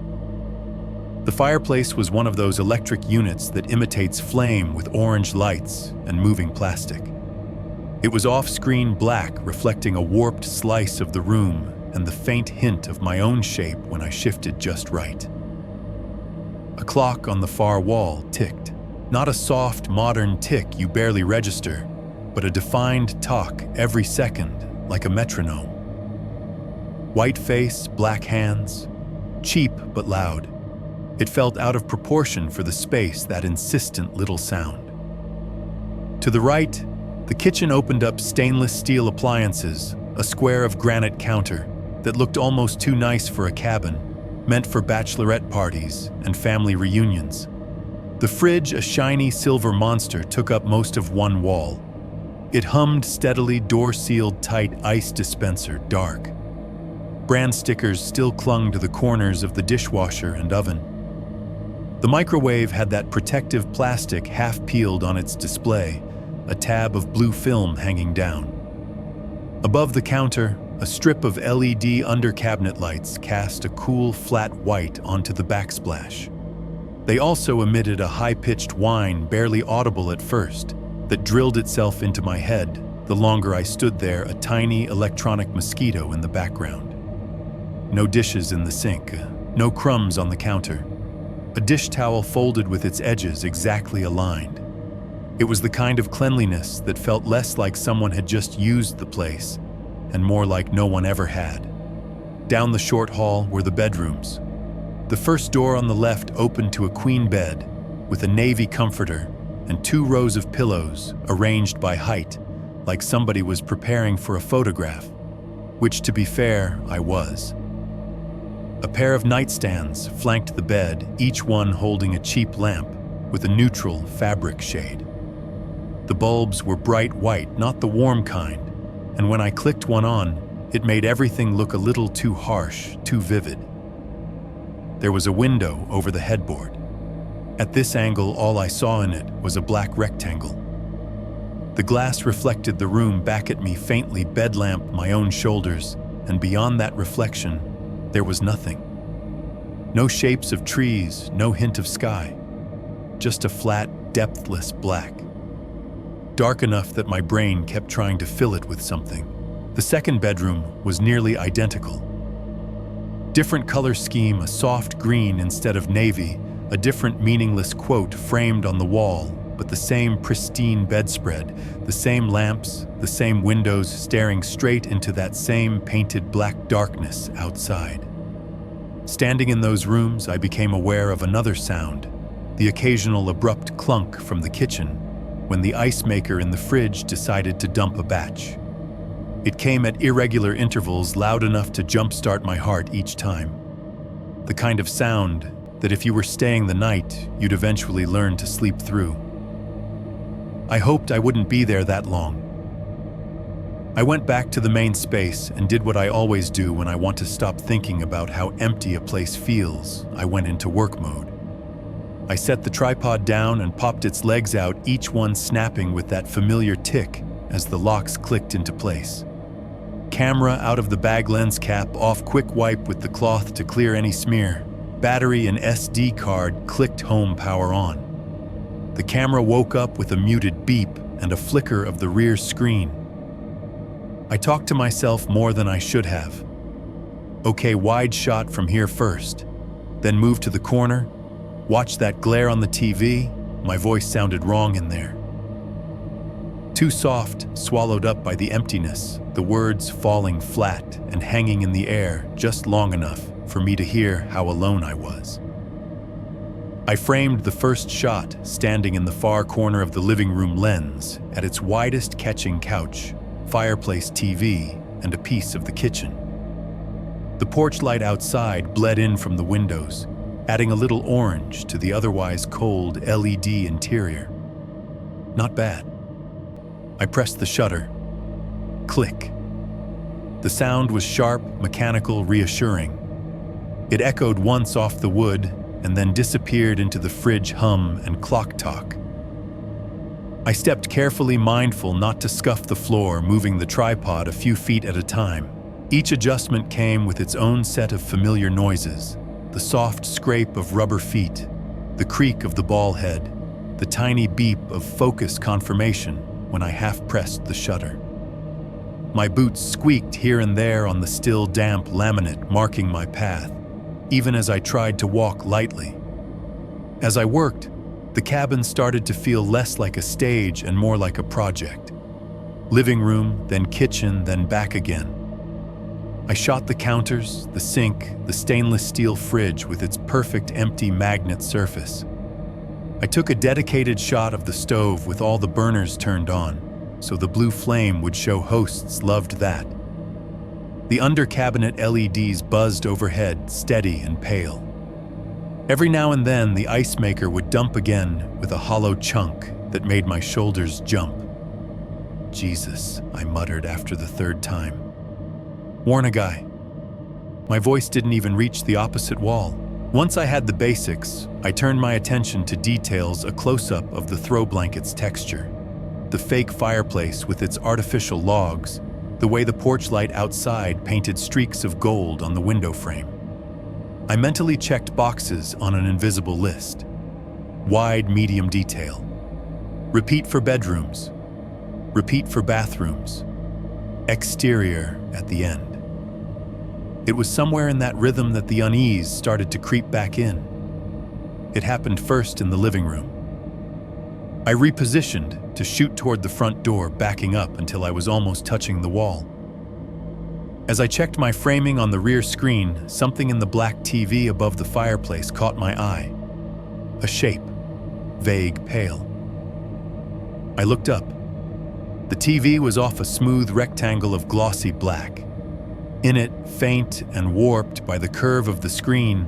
The fireplace was one of those electric units that imitates flame with orange lights and moving plastic. It was off-screen black, reflecting a warped slice of the room and the faint hint of my own shape when I shifted just right. A clock on the far wall ticked. Not a soft, modern tick you barely register, but a defined tock every second, like a metronome. White face, black hands, cheap but loud. It felt out of proportion for the space, that insistent little sound. To the right, the kitchen opened up stainless steel appliances, a square of granite counter that looked almost too nice for a cabin, meant for bachelorette parties and family reunions. The fridge, a shiny silver monster, took up most of one wall. It hummed steadily, door-sealed tight, ice dispenser, dark. Brand stickers still clung to the corners of the dishwasher and oven. The microwave had that protective plastic half-peeled on its display, a tab of blue film hanging down. Above the counter, a strip of LED under-cabinet lights cast a cool, flat white onto the backsplash. They also emitted a high-pitched whine, barely audible at first, that drilled itself into my head the longer I stood there, a tiny electronic mosquito in the background. No dishes in the sink, no crumbs on the counter. A dish towel folded with its edges exactly aligned. It was the kind of cleanliness that felt less like someone had just used the place and more like no one ever had. Down the short hall were the bedrooms. The first door on the left opened to a queen bed with a navy comforter and 2 rows of pillows arranged by height, like somebody was preparing for a photograph, which, to be fair, I was. A pair of nightstands flanked the bed, each one holding a cheap lamp with a neutral fabric shade. The bulbs were bright white, not the warm kind, and when I clicked one on, it made everything look a little too harsh, too vivid. There was a window over the headboard. At this angle, all I saw in it was a black rectangle. The glass reflected the room back at me faintly, bed lamp, my own shoulders, and beyond that reflection, there was nothing. No shapes of trees, no hint of sky. Just a flat, depthless black. Dark enough that my brain kept trying to fill it with something. The second bedroom was nearly identical. Different color scheme, a soft green instead of navy, a different meaningless quote framed on the wall, but the same pristine bedspread, the same lamps, the same windows staring straight into that same painted black darkness outside. Standing in those rooms, I became aware of another sound, the occasional abrupt clunk from the kitchen, when the ice maker in the fridge decided to dump a batch. It came at irregular intervals, loud enough to jumpstart my heart each time. The kind of sound that if you were staying the night, you'd eventually learn to sleep through. I hoped I wouldn't be there that long. I went back to the main space and did what I always do when I want to stop thinking about how empty a place feels. I went into work mode. I set the tripod down and popped its legs out, each one snapping with that familiar tick as the locks clicked into place. Camera out of the bag, lens cap off, quick wipe with the cloth to clear any smear. Battery and SD card clicked, home power on. The camera woke up with a muted beep and a flicker of the rear screen. I talked to myself more than I should have. Okay, wide shot from here first, then move to the corner, watch that glare on the TV. My voice sounded wrong in there. Too soft, swallowed up by the emptiness, the words falling flat and hanging in the air just long enough for me to hear how alone I was. I framed the first shot standing in the far corner of the living room lens at its widest, catching couch, fireplace TV, and a piece of the kitchen. The porch light outside bled in from the windows, adding a little orange to the otherwise cold LED interior. Not bad. I pressed the shutter. Click. The sound was sharp, mechanical, reassuring. It echoed once off the wood and then disappeared into the fridge hum and clock talk. I stepped carefully, mindful not to scuff the floor, moving the tripod a few feet at a time. Each adjustment came with its own set of familiar noises: the soft scrape of rubber feet, the creak of the ball head, the tiny beep of focus confirmation when I half-pressed the shutter. My boots squeaked here and there on the still damp laminate marking my path, even as I tried to walk lightly. As I worked, the cabin started to feel less like a stage and more like a project. Living room, then kitchen, then back again. I shot the counters, the sink, the stainless steel fridge with its perfect empty magnet surface. I took a dedicated shot of the stove with all the burners turned on, so the blue flame would show hosts loved that. The under-cabinet LEDs buzzed overhead, steady and pale. Every now and then, the ice maker would dump again with a hollow chunk that made my shoulders jump. Jesus, I muttered after the third time. Warn a guy. My voice didn't even reach the opposite wall. Once I had the basics, I turned my attention to details: a close-up of the throw blanket's texture, the fake fireplace with its artificial logs, the way the porch light outside painted streaks of gold on the window frame. I mentally checked boxes on an invisible list. Wide, medium detail. Repeat for bedrooms. Repeat for bathrooms. Exterior at the end. It was somewhere in that rhythm that the unease started to creep back in. It happened first in the living room. I repositioned to shoot toward the front door, backing up until I was almost touching the wall. As I checked my framing on the rear screen, something in the black TV above the fireplace caught my eye. A shape, vague, pale. I looked up. The TV was off a smooth rectangle of glossy black. In it, faint and warped by the curve of the screen,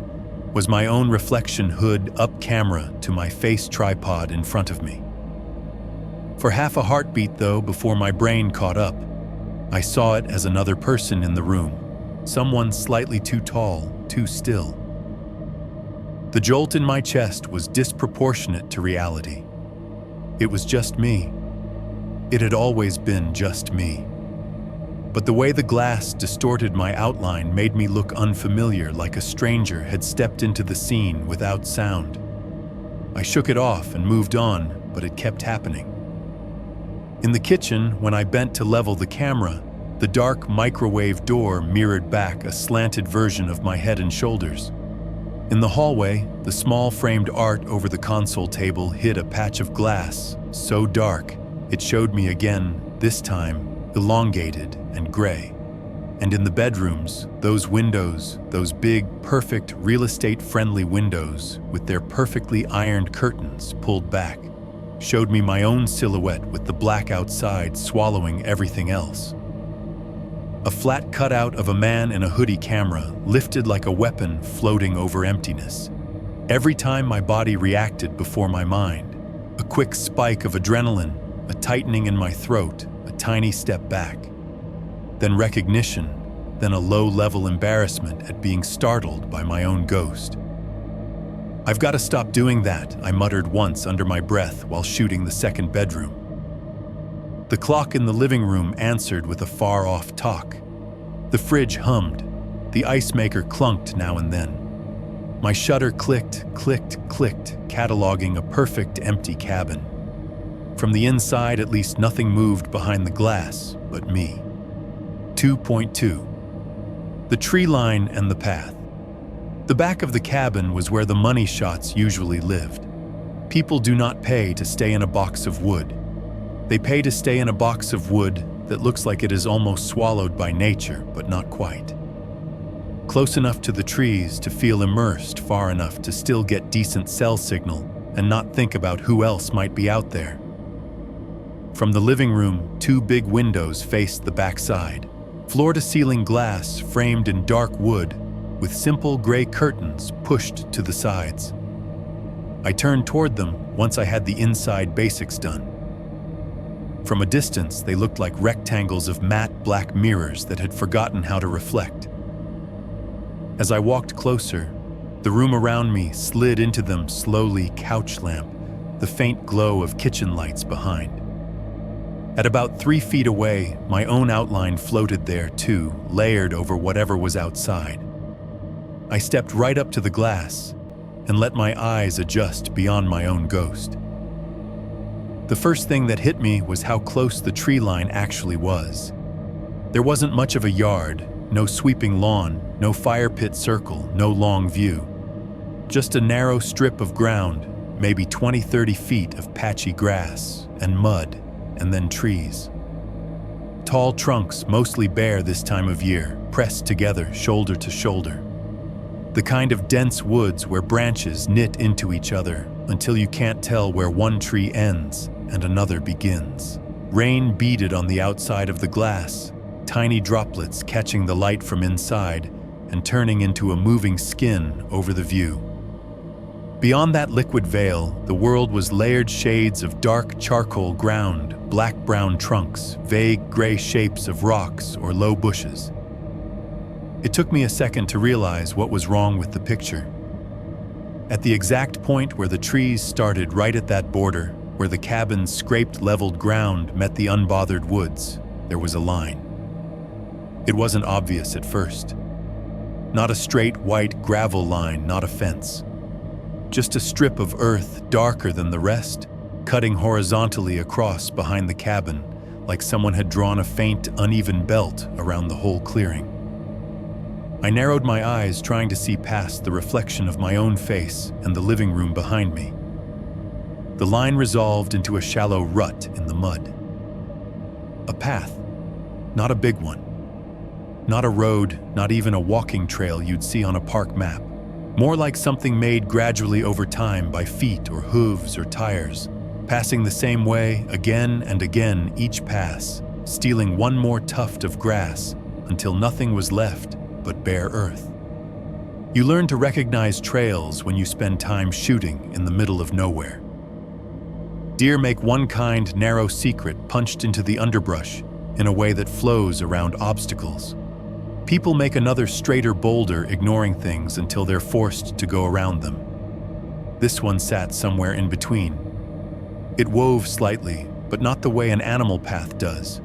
was my own reflection, hood up camera to my face tripod in front of me. For half a heartbeat, though, before my brain caught up, I saw it as another person in the room, someone slightly too tall, too still. The jolt in my chest was disproportionate to reality. It was just me. It had always been just me. But the way the glass distorted my outline made me look unfamiliar, like a stranger had stepped into the scene without sound. I shook it off and moved on, but it kept happening. In the kitchen, when I bent to level the camera, the dark microwave door mirrored back a slanted version of my head and shoulders. In the hallway, the small framed art over the console table hid a patch of glass, so dark it showed me again, this time elongated and gray. And in the bedrooms, those windows, those big, perfect, real estate-friendly windows with their perfectly ironed curtains pulled back, showed me my own silhouette with the black outside swallowing everything else. A flat cutout of a man in a hoodie, camera lifted like a weapon floating over emptiness. Every time my body reacted before my mind, a quick spike of adrenaline, a tightening in my throat, a tiny step back. Then recognition, then a low-level embarrassment at being startled by my own ghost. "I've got to stop doing that," I muttered once under my breath while shooting the second bedroom. The clock in the living room answered with a far-off talk. The fridge hummed. The ice maker clunked now and then. My shutter clicked, clicked, clicked, cataloging a perfect empty cabin. From the inside, at least nothing moved behind the glass but me. 2.2. The tree line and the path. The back of the cabin was where the money shots usually lived. People do not pay to stay in a box of wood. They pay to stay in a box of wood that looks like it is almost swallowed by nature, but not quite. Close enough to the trees to feel immersed far enough to still get decent cell signal and not think about who else might be out there. From the living room, 2 big windows faced the backside, floor-to-ceiling glass framed in dark wood with simple gray curtains pushed to the sides. I turned toward them once I had the inside basics done. From a distance, they looked like rectangles of matte black mirrors that had forgotten how to reflect. As I walked closer, the room around me slid into them slowly, couch lamp, the faint glow of kitchen lights behind. At about 3 feet away, my own outline floated there too, layered over whatever was outside. I stepped right up to the glass and let my eyes adjust beyond my own ghost. The first thing that hit me was how close the tree line actually was. There wasn't much of a yard, no sweeping lawn, no fire pit circle, no long view. Just a narrow strip of ground, maybe 20-30 feet of patchy grass and mud, and then trees. Tall trunks, mostly bare this time of year, pressed together shoulder to shoulder. The kind of dense woods where branches knit into each other until you can't tell where one tree ends and another begins. Rain beaded on the outside of the glass, tiny droplets catching the light from inside and turning into a moving skin over the view. Beyond that liquid veil, the world was layered shades of dark charcoal ground, black-brown trunks, vague gray shapes of rocks or low bushes. It took me a second to realize what was wrong with the picture. At the exact point where the trees started, right at that border, where the cabin's scraped leveled ground met the unbothered woods, there was a line. It wasn't obvious at first. Not a straight white gravel line, not a fence. Just a strip of earth darker than the rest, cutting horizontally across behind the cabin, like someone had drawn a faint, uneven belt around the whole clearing. I narrowed my eyes, trying to see past the reflection of my own face and the living room behind me. The line resolved into a shallow rut in the mud. A path, not a big one. Not a road, not even a walking trail you'd see on a park map. More like something made gradually over time by feet or hooves or tires, passing the same way again and again each pass, stealing one more tuft of grass until nothing was left but bare earth. You learn to recognize trails when you spend time shooting in the middle of nowhere. Deer make one kind narrow secret punched into the underbrush in a way that flows around obstacles. People make another straighter boulder, ignoring things until they're forced to go around them. This one sat somewhere in between. It wove slightly, but not the way an animal path does.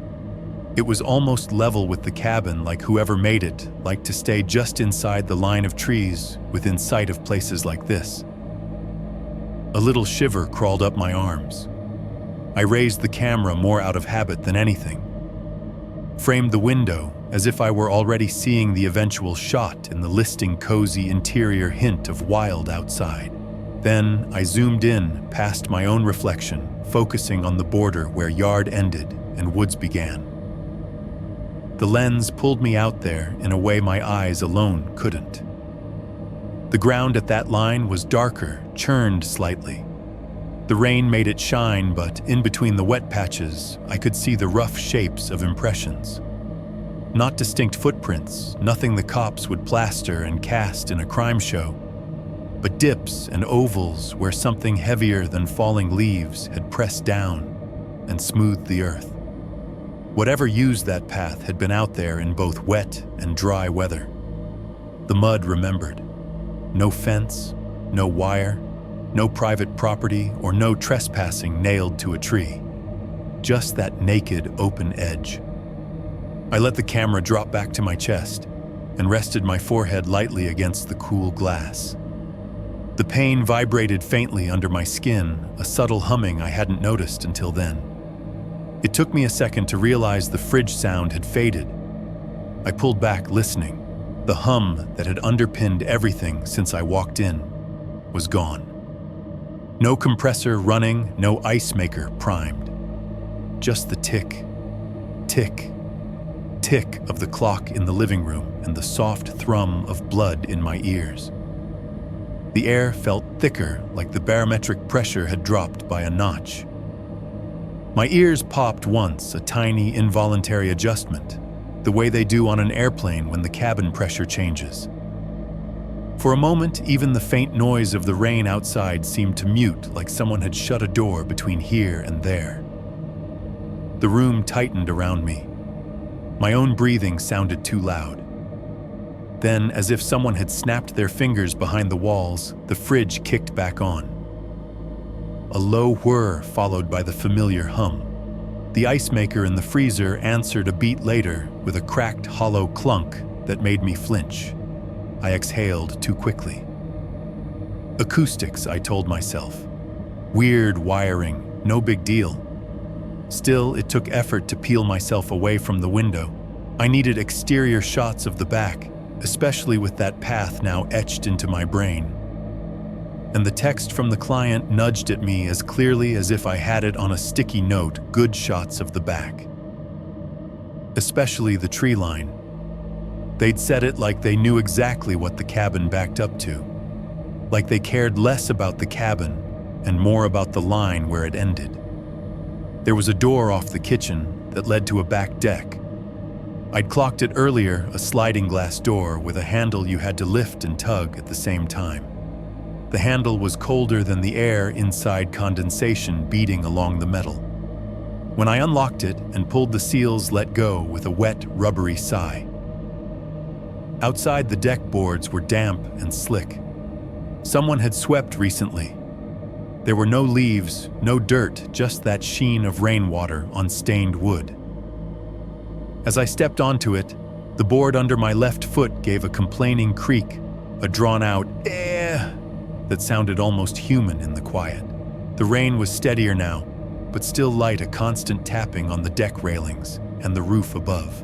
It was almost level with the cabin, like whoever made it liked to stay just inside the line of trees within sight of places like this. A little shiver crawled up my arms. I raised the camera more out of habit than anything. Framed the window as if I were already seeing the eventual shot in the listing cozy interior hint of wild outside. Then I zoomed in past my own reflection, focusing on the border where yard ended and woods began. The lens pulled me out there in a way my eyes alone couldn't. The ground at that line was darker, churned slightly. The rain made it shine, but in between the wet patches, I could see the rough shapes of impressions. Not distinct footprints, nothing the cops would plaster and cast in a crime show, but dips and ovals where something heavier than falling leaves had pressed down and smoothed the earth. Whatever used that path had been out there in both wet and dry weather. The mud remembered. No fence, no wire, no private property, or no trespassing nailed to a tree. Just that naked, open edge. I let the camera drop back to my chest and rested my forehead lightly against the cool glass. The pain vibrated faintly under my skin, a subtle humming I hadn't noticed until then. It took me a second to realize the fridge sound had faded. I pulled back, listening. The hum that had underpinned everything since I walked in was gone. No compressor running, no ice maker primed. Just the tick, tick, tick of the clock in the living room and the soft thrum of blood in my ears. The air felt thicker, like the barometric pressure had dropped by a notch. My ears popped once, a tiny, involuntary adjustment, the way they do on an airplane when the cabin pressure changes. For a moment, even the faint noise of the rain outside seemed to mute, like someone had shut a door between here and there. The room tightened around me. My own breathing sounded too loud. Then, as if someone had snapped their fingers behind the walls, the fridge kicked back on. A low whir followed by the familiar hum. The ice maker in the freezer answered a beat later with a cracked, hollow clunk that made me flinch. I exhaled too quickly. Acoustics, I told myself. Weird wiring, no big deal. Still, it took effort to peel myself away from the window. I needed exterior shots of the back, especially with that path now etched into my brain. And the text from the client nudged at me as clearly as if I had it on a sticky note, good shots of the back. Especially the tree line. They'd said it like they knew exactly what the cabin backed up to. Like they cared less about the cabin and more about the line where it ended. There was a door off the kitchen that led to a back deck. I'd clocked it earlier, a sliding glass door with a handle you had to lift and tug at the same time. The handle was colder than the air inside, condensation beating along the metal. When I unlocked it and pulled the seals, let go with a wet, rubbery sigh. Outside, the deck boards were damp and slick. Someone had swept recently. There were no leaves, no dirt, just that sheen of rainwater on stained wood. As I stepped onto it, the board under my left foot gave a complaining creak, a drawn-out "eh" that sounded almost human in the quiet. The rain was steadier now, but still light, a constant tapping on the deck railings and the roof above.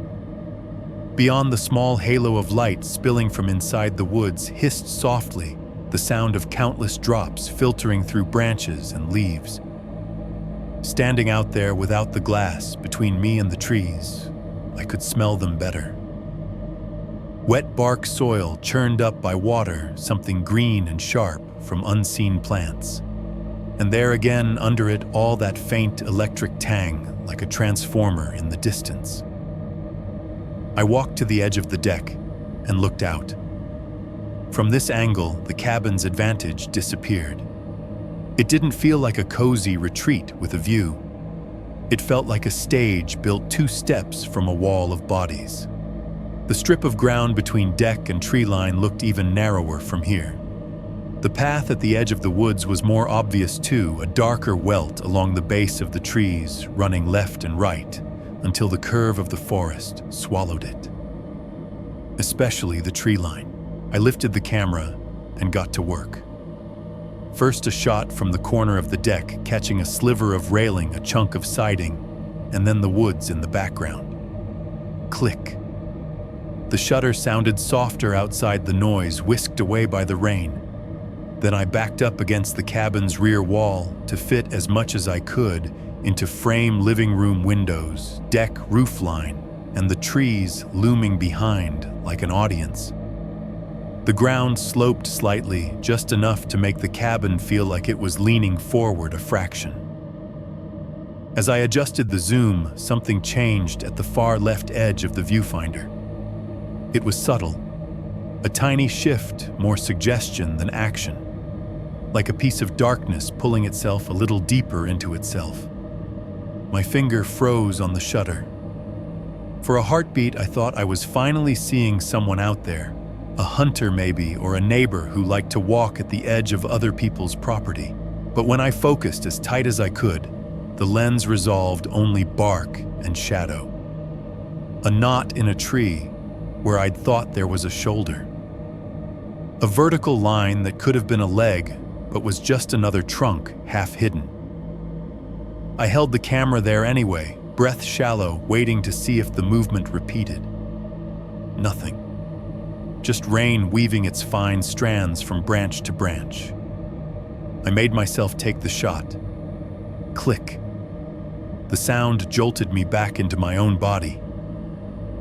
Beyond, the small halo of light spilling from inside the woods hissed softly, the sound of countless drops filtering through branches and leaves. Standing out there without the glass between me and the trees, I could smell them better. Wet bark soil churned up by water, something green and sharp from unseen plants. And there again, under it, all that faint electric tang, like a transformer in the distance. I walked to the edge of the deck and looked out. From this angle, the cabin's advantage disappeared. It didn't feel like a cozy retreat with a view. It felt like a stage built 2 steps from a wall of bodies. The strip of ground between deck and tree line looked even narrower from here. The path at the edge of the woods was more obvious too, a darker welt along the base of the trees, running left and right, until the curve of the forest swallowed it. Especially the tree line. I lifted the camera and got to work. First, a shot from the corner of the deck, catching a sliver of railing, a chunk of siding, and then the woods in the background. Click. The shutter sounded softer outside, the noise whisked away by the rain. Then I backed up against the cabin's rear wall to fit as much as I could into frame living room windows, deck roofline, and the trees looming behind like an audience. The ground sloped slightly, just enough to make the cabin feel like it was leaning forward a fraction. As I adjusted the zoom, something changed at the far left edge of the viewfinder. It was subtle, a tiny shift, more suggestion than action, like a piece of darkness pulling itself a little deeper into itself. My finger froze on the shutter. For a heartbeat, I thought I was finally seeing someone out there. A hunter maybe, or a neighbor who liked to walk at the edge of other people's property. But when I focused as tight as I could, the lens resolved only bark and shadow. A knot in a tree where I'd thought there was a shoulder. A vertical line that could have been a leg, but was just another trunk, half hidden. I held the camera there anyway, breath shallow, waiting to see if the movement repeated. Nothing. Just rain weaving its fine strands from branch to branch. I made myself take the shot. Click. The sound jolted me back into my own body.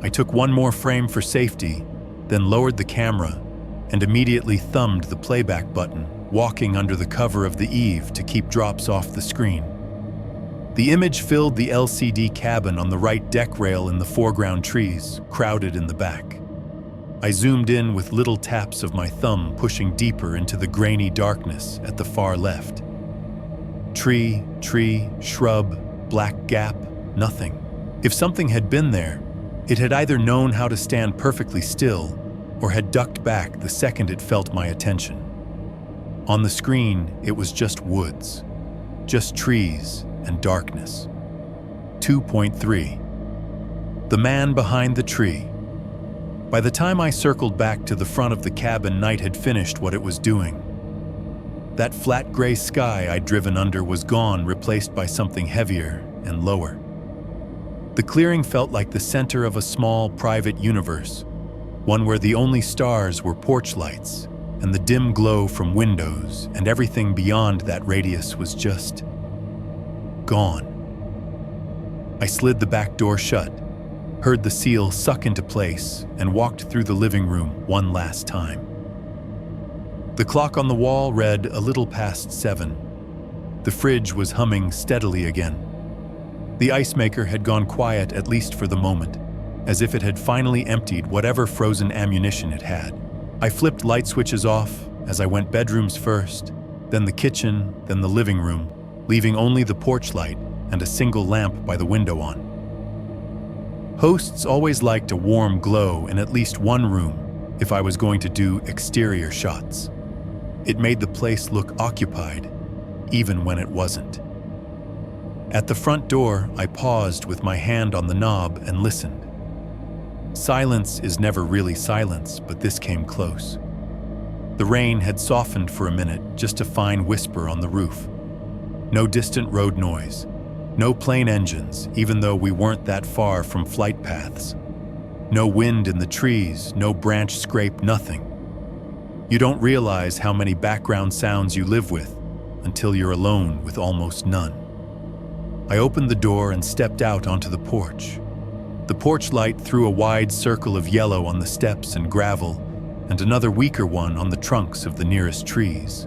I took one more frame for safety, then lowered the camera and immediately thumbed the playback button, walking under the cover of the eave to keep drops off the screen. The image filled the LCD cabin on the right deck rail in the foreground trees, crowded in the back. I zoomed in with little taps of my thumb pushing deeper into the grainy darkness at the far left. Tree, shrub, black gap, nothing. If something had been there, it had either known how to stand perfectly still or had ducked back the second it felt my attention. On the screen, it was just woods, just trees and darkness. 2.3. The man behind the tree. By the time I circled back to the front of the cabin, night had finished what it was doing. That flat gray sky I'd driven under was gone, replaced by something heavier and lower. The clearing felt like the center of a small, private universe, one where the only stars were porch lights and the dim glow from windows, and everything beyond that radius was just gone. I slid the back door shut, heard the seal suck into place, and walked through the living room one last time. The clock on the wall read a little past 7. The fridge was humming steadily again. The ice maker had gone quiet, at least for the moment, as if it had finally emptied whatever frozen ammunition it had. I flipped light switches off as I went bedrooms first, then the kitchen, then the living room, leaving only the porch light and a single lamp by the window on. Hosts always liked a warm glow in at least one room if I was going to do exterior shots. It made the place look occupied, even when it wasn't. At the front door, I paused with my hand on the knob and listened. Silence is never really silence, but this came close. The rain had softened for a minute, just a fine whisper on the roof. No distant road noise, no plane engines, even though we weren't that far from flight paths. No wind in the trees, no branch scrape, nothing. You don't realize how many background sounds you live with until you're alone with almost none. I opened the door and stepped out onto the porch. The porch light threw a wide circle of yellow on the steps and gravel, and another weaker one on the trunks of the nearest trees.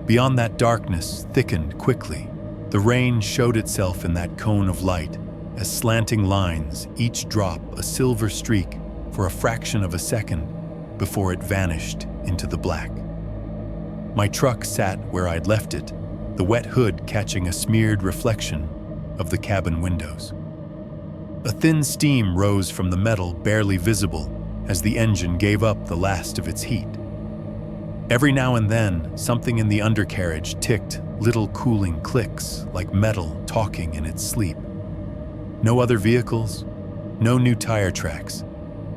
Beyond that, darkness thickened quickly. The rain showed itself in that cone of light as slanting lines, each drop a silver streak for a fraction of a second before it vanished into the black. My truck sat where I'd left it, the wet hood catching a smeared reflection of the cabin windows. A thin steam rose from the metal, barely visible, as the engine gave up the last of its heat. Every now and then, something in the undercarriage ticked little cooling clicks, like metal talking in its sleep. No other vehicles, no new tire tracks,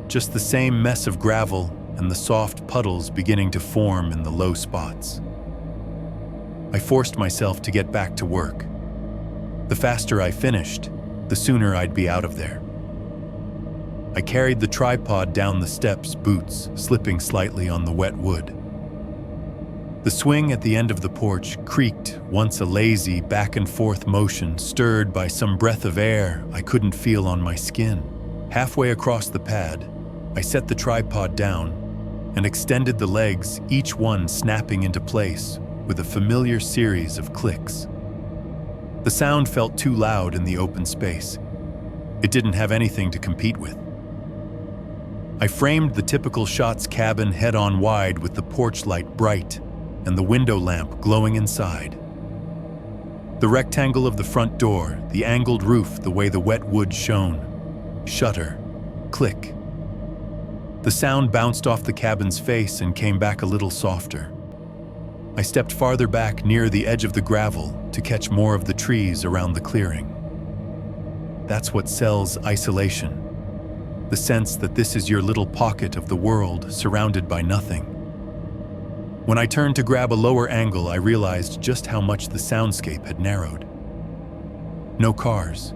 just the same mess of gravel and the soft puddles beginning to form in the low spots. I forced myself to get back to work. The faster I finished, the sooner I'd be out of there. I carried the tripod down the steps, boots slipping slightly on the wet wood. The swing at the end of the porch creaked, once a lazy back and forth motion stirred by some breath of air I couldn't feel on my skin. Halfway across the pad, I set the tripod down and extended the legs, each one snapping into place with a familiar series of clicks. The sound felt too loud in the open space. It didn't have anything to compete with. I framed the typical shots cabin head-on wide with the porch light bright and the window lamp glowing inside. The rectangle of the front door, the angled roof, the way the wet wood shone. Shutter. Click. The sound bounced off the cabin's face and came back a little softer. I stepped farther back near the edge of the gravel to catch more of the trees around the clearing. That's what sells isolation. The sense that this is your little pocket of the world surrounded by nothing. When I turned to grab a lower angle, I realized just how much the soundscape had narrowed. No cars.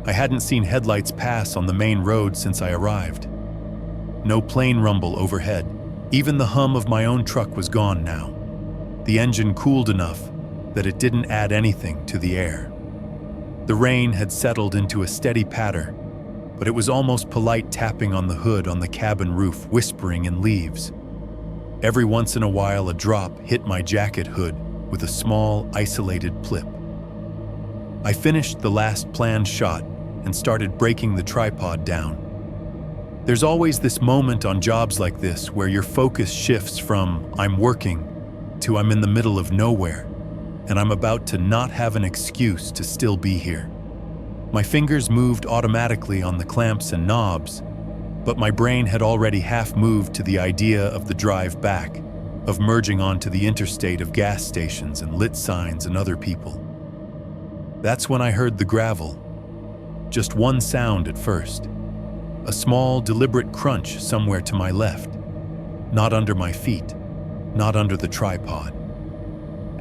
I hadn't seen headlights pass on the main road since I arrived. No plane rumble overhead. Even the hum of my own truck was gone now. The engine cooled enough that it didn't add anything to the air. The rain had settled into a steady patter, but it was almost polite tapping on the hood on the cabin roof, whispering in leaves. Every once in a while, a drop hit my jacket hood with a small, isolated plip. I finished the last planned shot and started breaking the tripod down. There's always this moment on jobs like this where your focus shifts from "I'm working" to "I'm in the middle of nowhere, and I'm about to not have an excuse to still be here." My fingers moved automatically on the clamps and knobs, but my brain had already half moved to the idea of the drive back, of merging onto the interstate of gas stations and lit signs and other people. That's when I heard the gravel. Just one sound at first. A small, deliberate crunch somewhere to my left. Not under my feet, not under the tripod.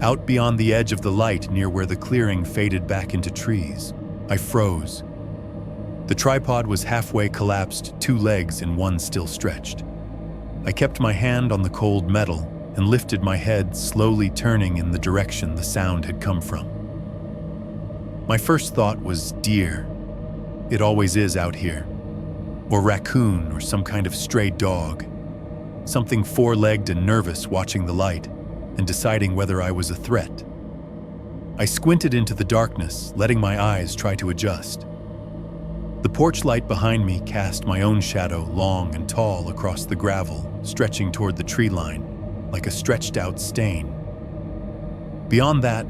Out beyond the edge of the light near where the clearing faded back into trees, I froze. The tripod was halfway collapsed, two legs and one still stretched. I kept my hand on the cold metal and lifted my head, slowly turning in the direction the sound had come from. My first thought was deer. It always is out here. Or raccoon or some kind of stray dog. Something four-legged and nervous watching the light and deciding whether I was a threat. I squinted into the darkness, letting my eyes try to adjust. The porch light behind me cast my own shadow long and tall across the gravel, stretching toward the tree line, like a stretched-out stain. Beyond that,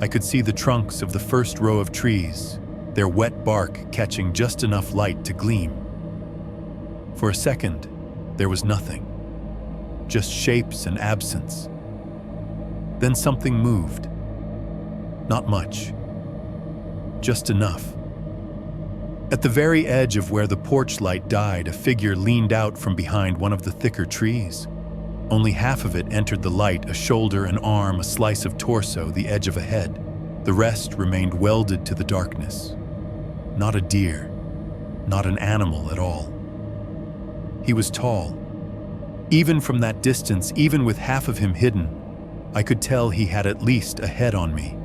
I could see the trunks of the first row of trees, their wet bark catching just enough light to gleam. For a second, there was nothing. Just shapes and absence. Then something moved. Not much. Just enough. At the very edge of where the porch light died, a figure leaned out from behind one of the thicker trees. Only half of it entered the light, a shoulder, an arm, a slice of torso, the edge of a head. The rest remained welded to the darkness. Not a deer. Not an animal at all. He was tall. Even from that distance, even with half of him hidden, I could tell he had at least a head on me.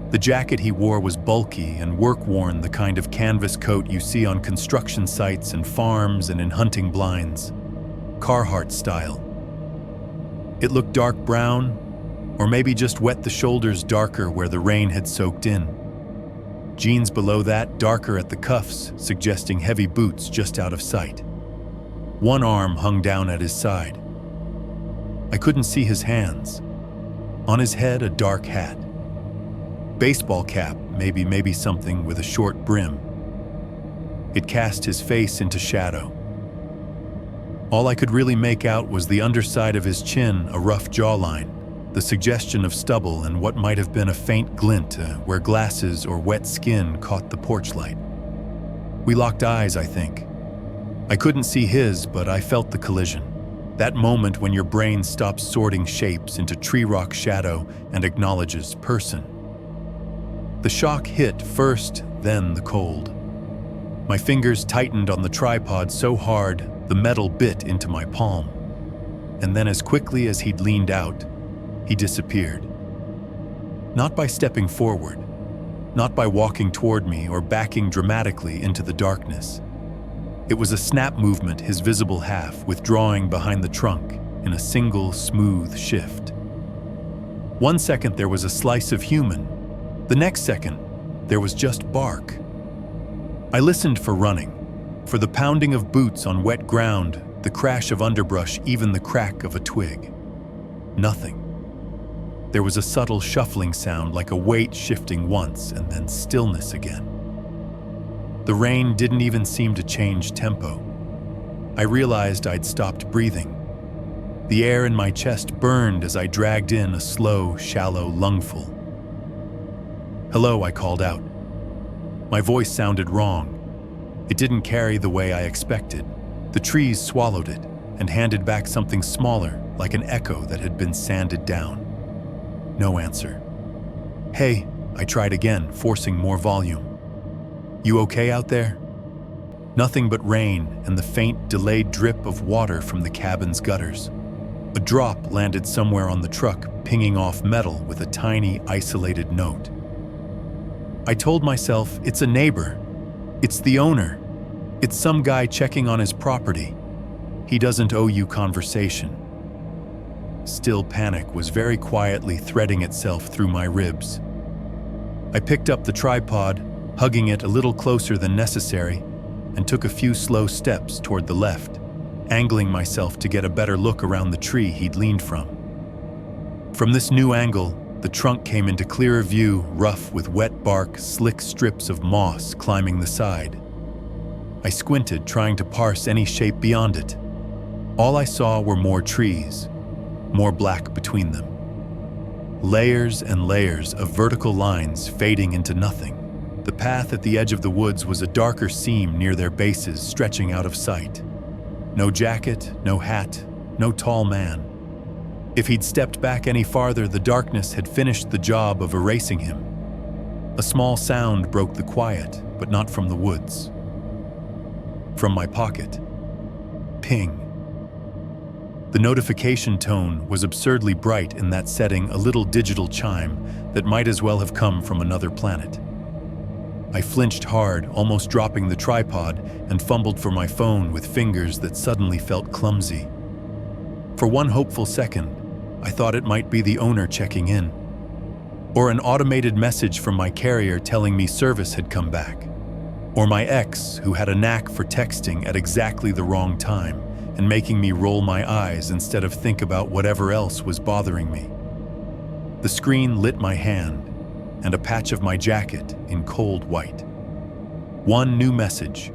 The jacket he wore was bulky and work-worn, the kind of canvas coat you see on construction sites and farms and in hunting blinds. Carhartt style. It looked dark brown, or maybe just wet the shoulders darker where the rain had soaked in. Jeans below that, darker at the cuffs, suggesting heavy boots just out of sight. One arm hung down at his side. I couldn't see his hands. On his head, a dark hat. Baseball cap, maybe something with a short brim. It cast his face into shadow. All I could really make out was the underside of his chin, a rough jawline, the suggestion of stubble and what might have been a faint glint where glasses or wet skin caught the porch light. We locked eyes, I think. I couldn't see his, but I felt the collision. That moment when your brain stops sorting shapes into tree rock shadow and acknowledges person. The shock hit first, then the cold. My fingers tightened on the tripod so hard, the metal bit into my palm. And then as quickly as he'd leaned out, he disappeared. Not by stepping forward, not by walking toward me or backing dramatically into the darkness. It was a snap movement, his visible half withdrawing behind the trunk in a single smooth shift. 1 second there was a slice of human. The next second, there was just bark. I listened for running, for the pounding of boots on wet ground, the crash of underbrush, even the crack of a twig. Nothing. There was a subtle shuffling sound, like a weight shifting once and then stillness again. The rain didn't even seem to change tempo. I realized I'd stopped breathing. The air in my chest burned as I dragged in a slow, shallow lungful. "Hello," I called out. My voice sounded wrong. It didn't carry the way I expected. The trees swallowed it and handed back something smaller, like an echo that had been sanded down. No answer. "Hey," I tried again, forcing more volume. "You okay out there?" Nothing but rain and the faint, delayed drip of water from the cabin's gutters. A drop landed somewhere on the truck, pinging off metal with a tiny, isolated note. I told myself, it's a neighbor. It's the owner. It's some guy checking on his property. He doesn't owe you conversation. Still, panic was very quietly threading itself through my ribs. I picked up the tripod, hugging it a little closer than necessary, and took a few slow steps toward the left, angling myself to get a better look around the tree he'd leaned from. From this new angle, the trunk came into clearer view, rough with wet bark, slick strips of moss climbing the side. I squinted, trying to parse any shape beyond it. All I saw were more trees, more black between them. Layers and layers of vertical lines fading into nothing. The path at the edge of the woods was a darker seam near their bases, stretching out of sight. No jacket, no hat, no tall man. If he'd stepped back any farther, the darkness had finished the job of erasing him. A small sound broke the quiet, but not from the woods. From my pocket. Ping. The notification tone was absurdly bright in that setting, a little digital chime that might as well have come from another planet. I flinched hard, almost dropping the tripod, and fumbled for my phone with fingers that suddenly felt clumsy. For one hopeful second, I thought it might be the owner checking in, or an automated message from my carrier telling me service had come back, or my ex who had a knack for texting at exactly the wrong time and making me roll my eyes instead of think about whatever else was bothering me. The screen lit my hand and a patch of my jacket in cold white. One new message.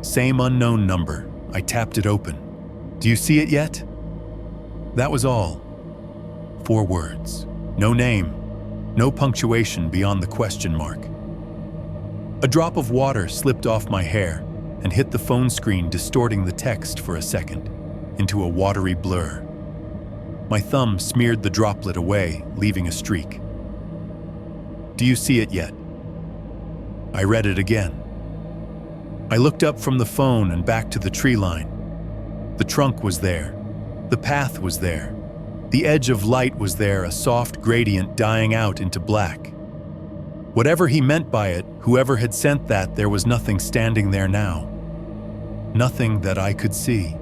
Same unknown number. I tapped it open. "Do you see it yet?" That was all. 4 words. No name. No punctuation beyond the question mark. A drop of water slipped off my hair and hit the phone screen, distorting the text for a second into a watery blur. My thumb smeared the droplet away, leaving a streak. "Do you see it yet?" I read it again. I looked up from the phone and back to the tree line. The trunk was there. The path was there. The edge of light was there, a soft gradient dying out into black. Whatever he meant by it, whoever had sent that, there was nothing standing there now. Nothing that I could see.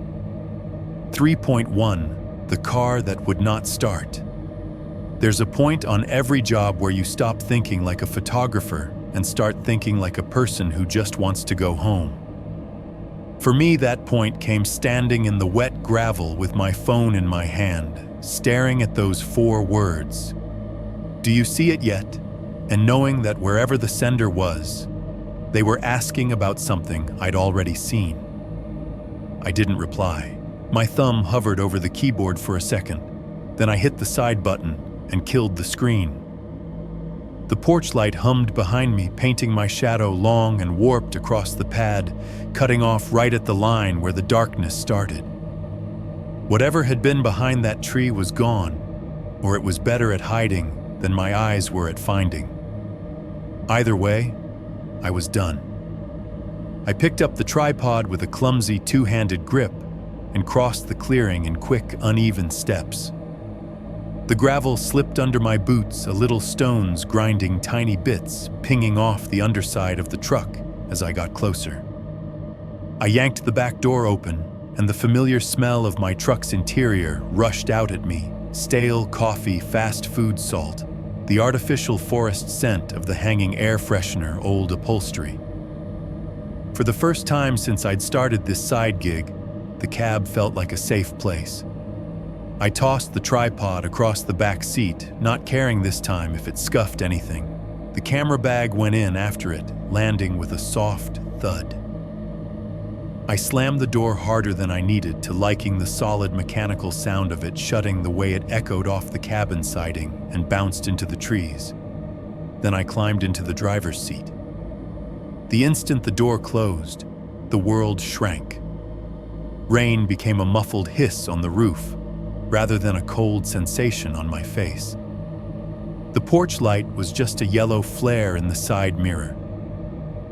3.1, the car that would not start. There's a point on every job where you stop thinking like a photographer and start thinking like a person who just wants to go home. For me, that point came standing in the wet gravel with my phone in my hand, staring at those 4 words. "Do you see it yet?" And knowing that wherever the sender was, they were asking about something I'd already seen. I didn't reply. My thumb hovered over the keyboard for a second. Then I hit the side button and killed the screen. The porch light hummed behind me, painting my shadow long and warped across the pad, cutting off right at the line where the darkness started. Whatever had been behind that tree was gone, or it was better at hiding than my eyes were at finding. Either way, I was done. I picked up the tripod with a clumsy 2-handed grip and crossed the clearing in quick, uneven steps. The gravel slipped under my boots, a little stones grinding tiny bits, pinging off the underside of the truck as I got closer. I yanked the back door open, and the familiar smell of my truck's interior rushed out at me. Stale coffee, fast food salt, the artificial forest scent of the hanging air freshener, old upholstery. For the first time since I'd started this side gig, the cab felt like a safe place. I tossed the tripod across the back seat, not caring this time if it scuffed anything. The camera bag went in after it, landing with a soft thud. I slammed the door harder than I needed to, liking the solid mechanical sound of it shutting the way it echoed off the cabin siding and bounced into the trees. Then I climbed into the driver's seat. The instant the door closed, the world shrank. Rain became a muffled hiss on the roof, rather than a cold sensation on my face. The porch light was just a yellow flare in the side mirror.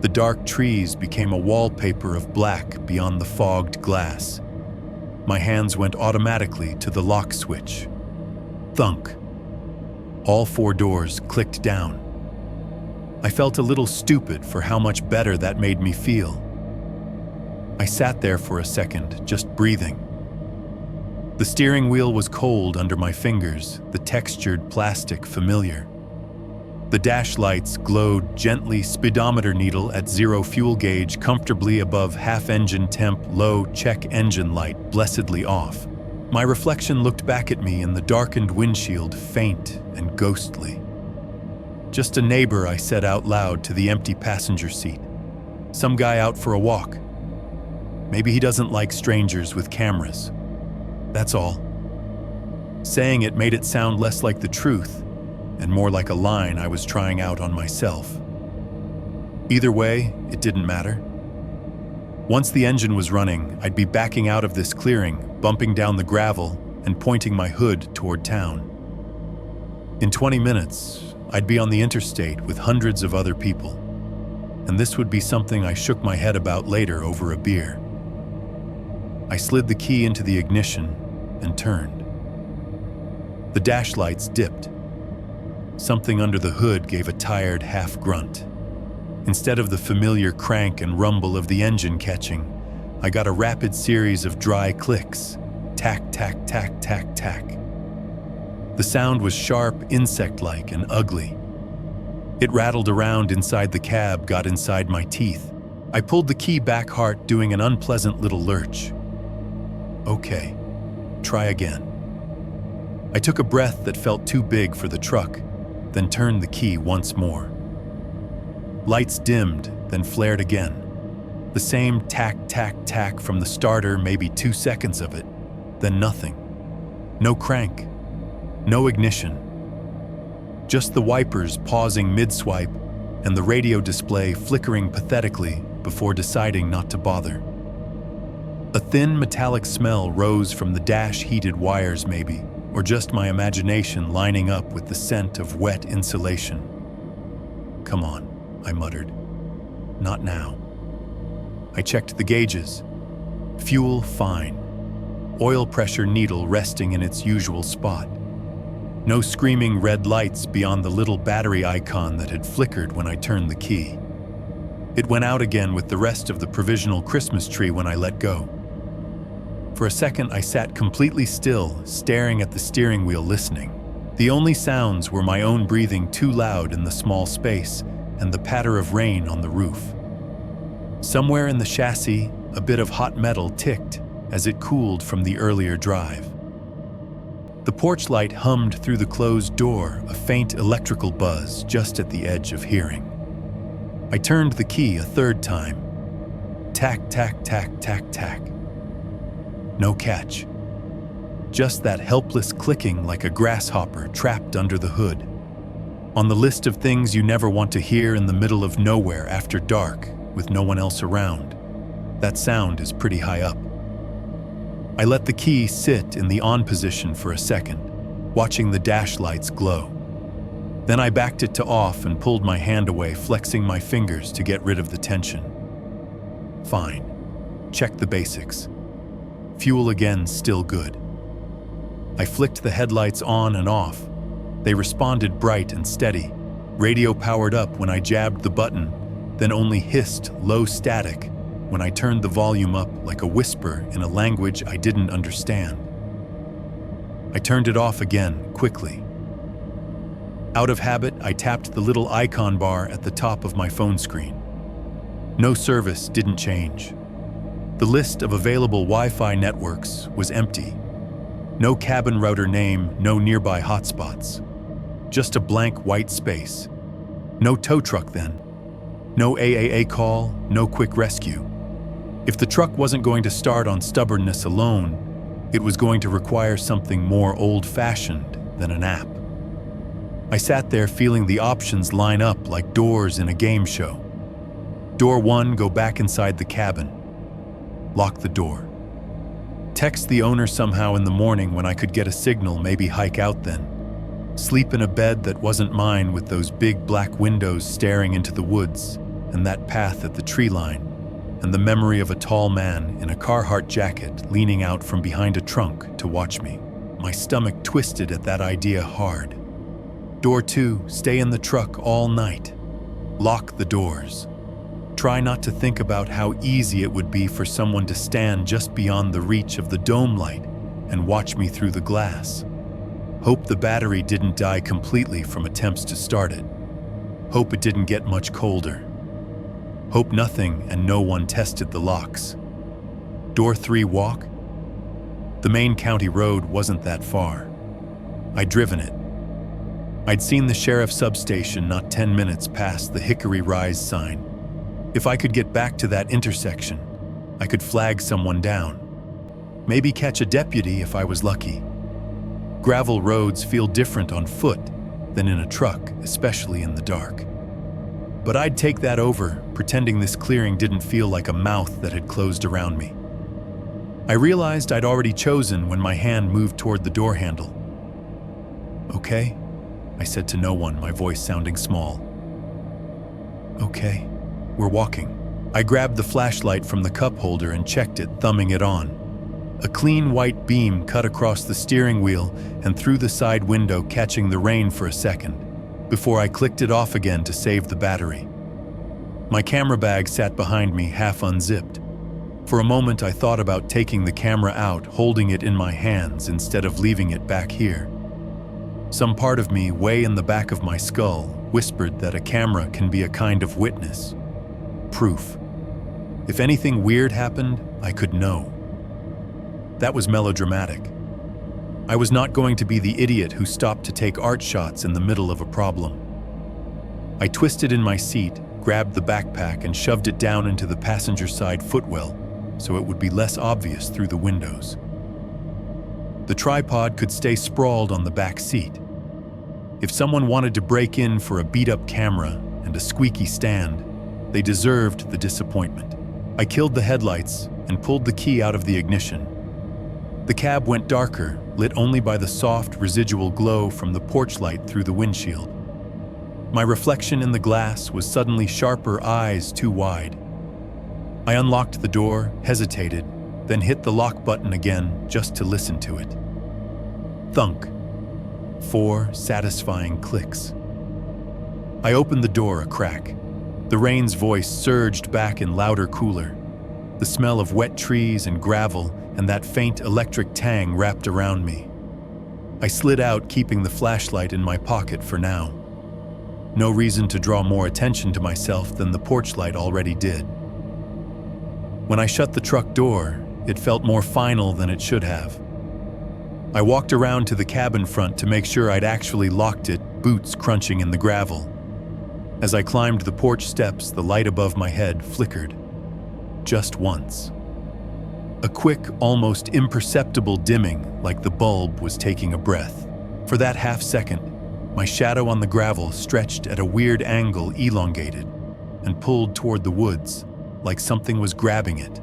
The dark trees became a wallpaper of black beyond the fogged glass. My hands went automatically to the lock switch. Thunk. All 4 doors clicked down. I felt a little stupid for how much better that made me feel. I sat there for a second, just breathing. The steering wheel was cold under my fingers, the textured plastic familiar. The dash lights glowed gently, speedometer needle at 0 fuel gauge comfortably above half-engine temp, low check engine light blessedly off. My reflection looked back at me in the darkened windshield, faint and ghostly. Just a neighbor, I said out loud to the empty passenger seat. Some guy out for a walk. Maybe he doesn't like strangers with cameras. That's all. Saying it made it sound less like the truth and more like a line I was trying out on myself. Either way, it didn't matter. Once the engine was running, I'd be backing out of this clearing, bumping down the gravel and pointing my hood toward town. In 20 minutes, I'd be on the interstate with hundreds of other people, and this would be something I shook my head about later over a beer. I slid the key into the ignition and turned. The dash lights dipped. Something under the hood gave a tired half grunt. Instead of the familiar crank and rumble of the engine catching, I got a rapid series of dry clicks. Tack, tack, tack, tack, tack. The sound was sharp, insect-like, and ugly. It rattled around inside the cab, got inside my teeth. I pulled the key back hard, doing an unpleasant little lurch. Okay, try again. I took a breath that felt too big for the truck, then turned the key once more. Lights dimmed, then flared again. The same tack, tack, tack from the starter, maybe 2 seconds of it, then nothing. No crank, no ignition. Just the wipers pausing mid-swipe and the radio display flickering pathetically before deciding not to bother. A thin metallic smell rose from the dash-heated wires maybe, or just my imagination lining up with the scent of wet insulation. Come on, I muttered. Not now. I checked the gauges. Fuel fine. Oil pressure needle resting in its usual spot. No screaming red lights beyond the little battery icon that had flickered when I turned the key. It went out again with the rest of the provisional Christmas tree when I let go. For a second, I sat completely still, staring at the steering wheel, listening. The only sounds were my own breathing too loud in the small space and the patter of rain on the roof. Somewhere in the chassis, a bit of hot metal ticked as it cooled from the earlier drive. The porch light hummed through the closed door, a faint electrical buzz just at the edge of hearing. I turned the key a 3rd time. Tack, tack, tack, tack, tack. No catch. Just that helpless clicking like a grasshopper trapped under the hood. On the list of things you never want to hear in the middle of nowhere after dark with no one else around, that sound is pretty high up. I let the key sit in the on position for a second, watching the dash lights glow. Then I backed it to off and pulled my hand away, flexing my fingers to get rid of the tension. Fine. Check the basics. Fuel again, still good. I flicked the headlights on and off. They responded bright and steady. Radio powered up when I jabbed the button, then only hissed low static when I turned the volume up like a whisper in a language I didn't understand. I turned it off again, quickly. Out of habit, I tapped the little icon bar at the top of my phone screen. No service didn't change. The list of available Wi-Fi networks was empty. No cabin router name, no nearby hotspots. Just a blank white space. No tow truck then. No AAA call, no quick rescue. If the truck wasn't going to start on stubbornness alone, it was going to require something more old-fashioned than an app. I sat there feeling the options line up like doors in a game show. Door 1, go back inside the cabin. Lock the door. Text the owner somehow in the morning when I could get a signal, maybe hike out then. Sleep in a bed that wasn't mine with those big black windows staring into the woods and that path at the tree line, and the memory of a tall man in a Carhartt jacket leaning out from behind a trunk to watch me. My stomach twisted at that idea hard. Door 2, stay in the truck all night. Lock the doors. Try not to think about how easy it would be for someone to stand just beyond the reach of the dome light and watch me through the glass. Hope the battery didn't die completely from attempts to start it. Hope it didn't get much colder. Hope nothing and no one tested the locks. Door 3, walk. The main county road wasn't that far. I'd driven it. I'd seen the sheriff's substation not 10 minutes past the Hickory Rise sign. If I could get back to that intersection, I could flag someone down. Maybe catch a deputy if I was lucky. Gravel roads feel different on foot than in a truck, especially in the dark. But I'd take that over, pretending this clearing didn't feel like a mouth that had closed around me. I realized I'd already chosen when my hand moved toward the door handle. "Okay," I said to no one, my voice sounding small. "Okay, we're walking." I grabbed the flashlight from the cup holder and checked it, thumbing it on. A clean white beam cut across the steering wheel and through the side window, catching the rain for a second, before I clicked it off again to save the battery. My camera bag sat behind me, half unzipped. For a moment I thought about taking the camera out, holding it in my hands instead of leaving it back here. Some part of me, way in the back of my skull, whispered that a camera can be a kind of witness. Proof. If anything weird happened, I could know. That was melodramatic. I was not going to be the idiot who stopped to take art shots in the middle of a problem. I twisted in my seat, grabbed the backpack and shoved it down into the passenger side footwell so it would be less obvious through the windows. The tripod could stay sprawled on the back seat. If someone wanted to break in for a beat-up camera and a squeaky stand, they deserved the disappointment. I killed the headlights and pulled the key out of the ignition. The cab went darker, lit only by the soft residual glow from the porch light through the windshield. My reflection in the glass was suddenly sharper, eyes too wide. I unlocked the door, hesitated, then hit the lock button again just to listen to it. Thunk. 4 satisfying clicks. I opened the door a crack. The rain's voice surged back in louder, cooler. The smell of wet trees and gravel and that faint electric tang wrapped around me. I slid out, keeping the flashlight in my pocket for now. No reason to draw more attention to myself than the porch light already did. When I shut the truck door, it felt more final than it should have. I walked around to the cabin front to make sure I'd actually locked it, boots crunching in the gravel. As I climbed the porch steps, the light above my head flickered. Just once. A quick, almost imperceptible dimming, like the bulb was taking a breath. For that half second, my shadow on the gravel stretched at a weird angle, elongated, and pulled toward the woods, like something was grabbing it.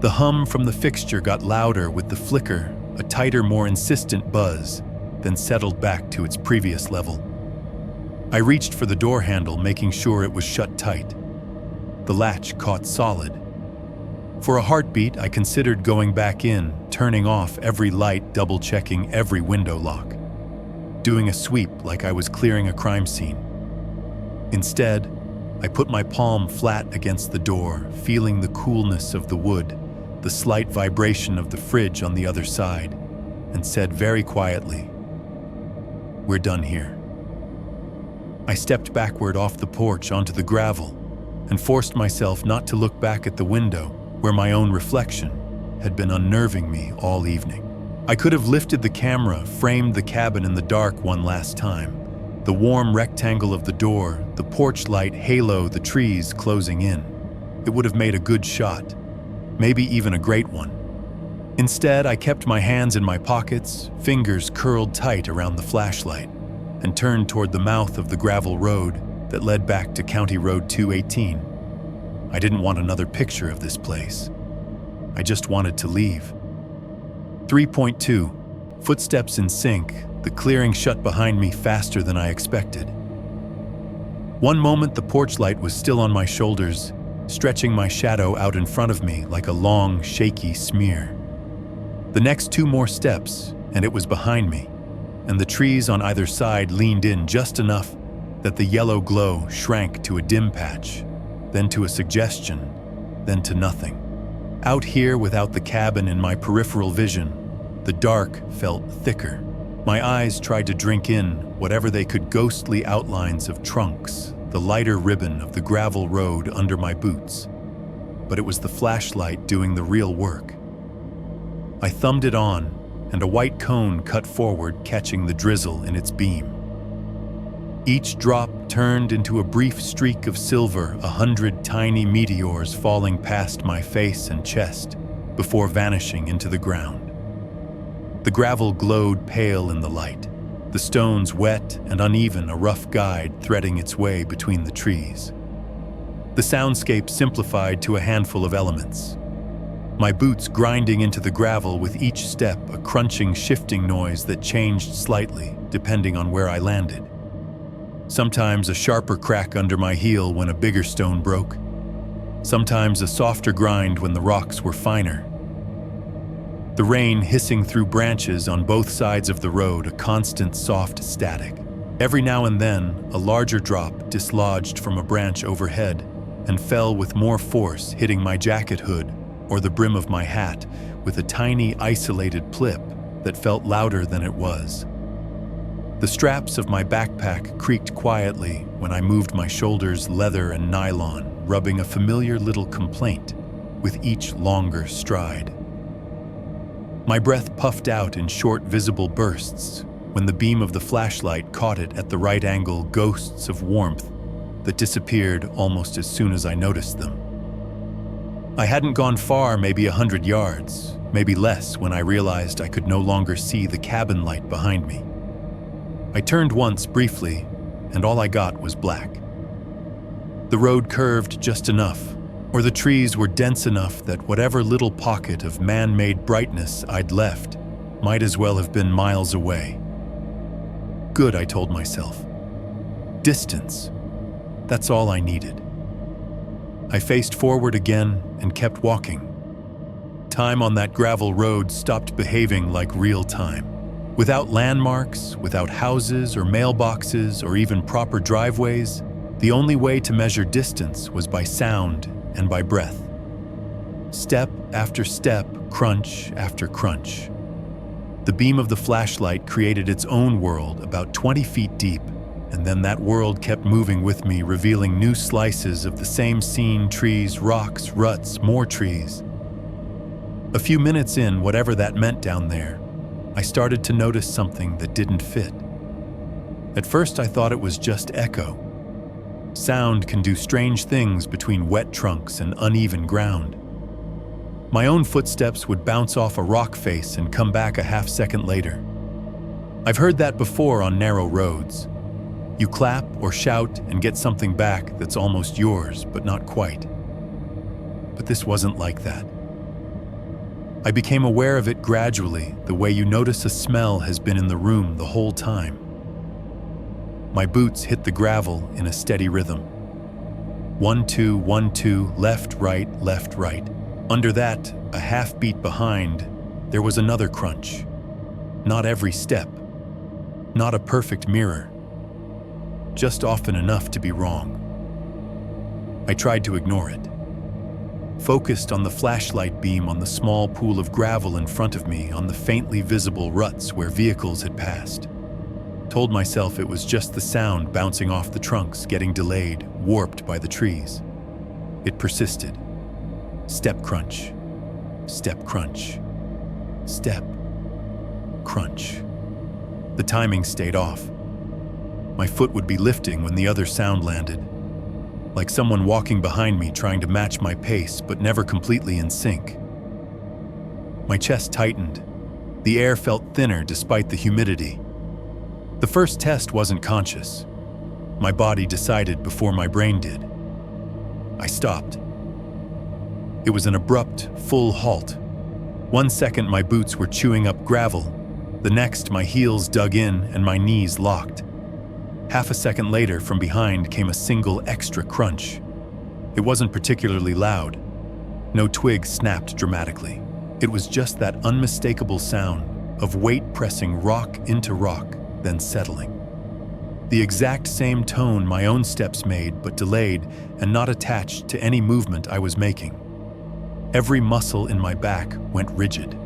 The hum from the fixture got louder with the flicker, a tighter, more insistent buzz, then settled back to its previous level. I reached for the door handle, making sure it was shut tight. The latch caught solid. For a heartbeat, I considered going back in, turning off every light, double-checking every window lock, doing a sweep like I was clearing a crime scene. Instead, I put my palm flat against the door, feeling the coolness of the wood, the slight vibration of the fridge on the other side, and said very quietly, "We're done here." I stepped backward off the porch onto the gravel and forced myself not to look back at the window where my own reflection had been unnerving me all evening. I could have lifted the camera, framed the cabin in the dark one last time, the warm rectangle of the door, the porch light halo, the trees closing in. It would have made a good shot, maybe even a great one. Instead, I kept my hands in my pockets, fingers curled tight around the flashlight, and turned toward the mouth of the gravel road that led back to County Road 218. I didn't want another picture of this place. I just wanted to leave. 3.2. Footsteps in sync, the clearing shut behind me faster than I expected. One moment the porch light was still on my shoulders, stretching my shadow out in front of me like a long, shaky smear. The next 2 more steps, and it was behind me, and the trees on either side leaned in just enough that the yellow glow shrank to a dim patch, then to a suggestion, then to nothing. Out here without the cabin in my peripheral vision, the dark felt thicker. My eyes tried to drink in whatever they could ghostly outlines of trunks, the lighter ribbon of the gravel road under my boots. But it was the flashlight doing the real work. I thumbed it on, and a white cone cut forward, catching the drizzle in its beam. Each drop turned into a brief streak of silver, 100 tiny meteors falling past my face and chest before vanishing into the ground. The gravel glowed pale in the light, the stones wet and uneven, a rough guide threading its way between the trees. The soundscape simplified to a handful of elements. My boots grinding into the gravel with each step, a crunching, shifting noise that changed slightly depending on where I landed. Sometimes a sharper crack under my heel when a bigger stone broke. Sometimes a softer grind when the rocks were finer. The rain hissing through branches on both sides of the road, a constant soft static. Every now and then, a larger drop dislodged from a branch overhead and fell with more force, hitting my jacket hood or the brim of my hat with a tiny, isolated plip that felt louder than it was. The straps of my backpack creaked quietly when I moved my shoulders, leather and nylon, rubbing a familiar little complaint with each longer stride. My breath puffed out in short, visible bursts when the beam of the flashlight caught it at the right angle, ghosts of warmth that disappeared almost as soon as I noticed them. I hadn't gone far, maybe 100 yards, maybe less, when I realized I could no longer see the cabin light behind me. I turned once briefly, and all I got was black. The road curved just enough, or the trees were dense enough that whatever little pocket of man-made brightness I'd left might as well have been miles away. Good, I told myself. Distance. That's all I needed. I faced forward again and kept walking. Time on that gravel road stopped behaving like real time. Without landmarks, without houses or mailboxes or even proper driveways, the only way to measure distance was by sound and by breath. Step after step, crunch after crunch. The beam of the flashlight created its own world about 20 feet deep, and then that world kept moving with me, revealing new slices of the same scene: trees, rocks, ruts, more trees. A few minutes in, whatever that meant down there, I started to notice something that didn't fit. At first I thought it was just echo. Sound can do strange things between wet trunks and uneven ground. My own footsteps would bounce off a rock face and come back a half second later. I've heard that before on narrow roads. You clap or shout and get something back that's almost yours, but not quite. But this wasn't like that. I became aware of it gradually, the way you notice a smell has been in the room the whole time. My boots hit the gravel in a steady rhythm. 1, 2, 1, 2, left, right, left, right. Under that, a half beat behind, there was another crunch. Not every step. Not a perfect mirror. Just often enough to be wrong. I tried to ignore it. Focused on the flashlight beam on the small pool of gravel in front of me, on the faintly visible ruts where vehicles had passed. Told myself it was just the sound bouncing off the trunks, getting delayed, warped by the trees. It persisted. Step crunch. Step crunch. Step crunch. The timing stayed off. My foot would be lifting when the other sound landed, like someone walking behind me trying to match my pace but never completely in sync. My chest tightened. The air felt thinner despite the humidity. The first test wasn't conscious. My body decided before my brain did. I stopped. It was an abrupt, full halt. One second my boots were chewing up gravel. The next my heels dug in and my knees locked. Half a second later, from behind came a single extra crunch. It wasn't particularly loud. No twig snapped dramatically. It was just that unmistakable sound of weight pressing rock into rock, then settling. The exact same tone my own steps made, but delayed and not attached to any movement I was making. Every muscle in my back went rigid.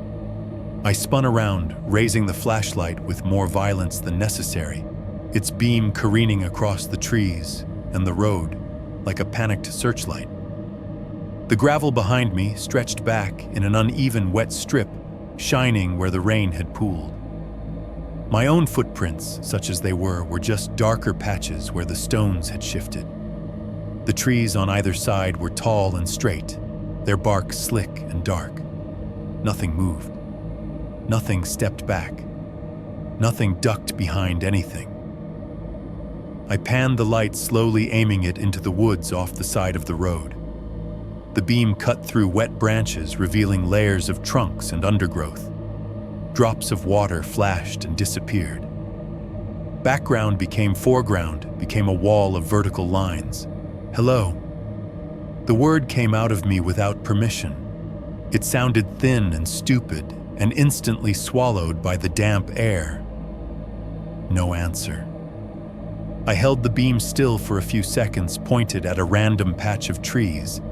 I spun around, raising the flashlight with more violence than necessary, its beam careening across the trees and the road like a panicked searchlight. The gravel behind me stretched back in an uneven wet strip, shining where the rain had pooled. My own footprints, such as they were just darker patches where the stones had shifted. The trees on either side were tall and straight, their bark slick and dark. Nothing moved. Nothing stepped back. Nothing ducked behind anything. I panned the light, slowly aiming it into the woods off the side of the road. The beam cut through wet branches, revealing layers of trunks and undergrowth. Drops of water flashed and disappeared. Background became foreground, became a wall of vertical lines. Hello. The word came out of me without permission. It sounded thin and stupid, and instantly swallowed by the damp air. No answer. I held the beam still for a few seconds, pointed at a random patch of trees.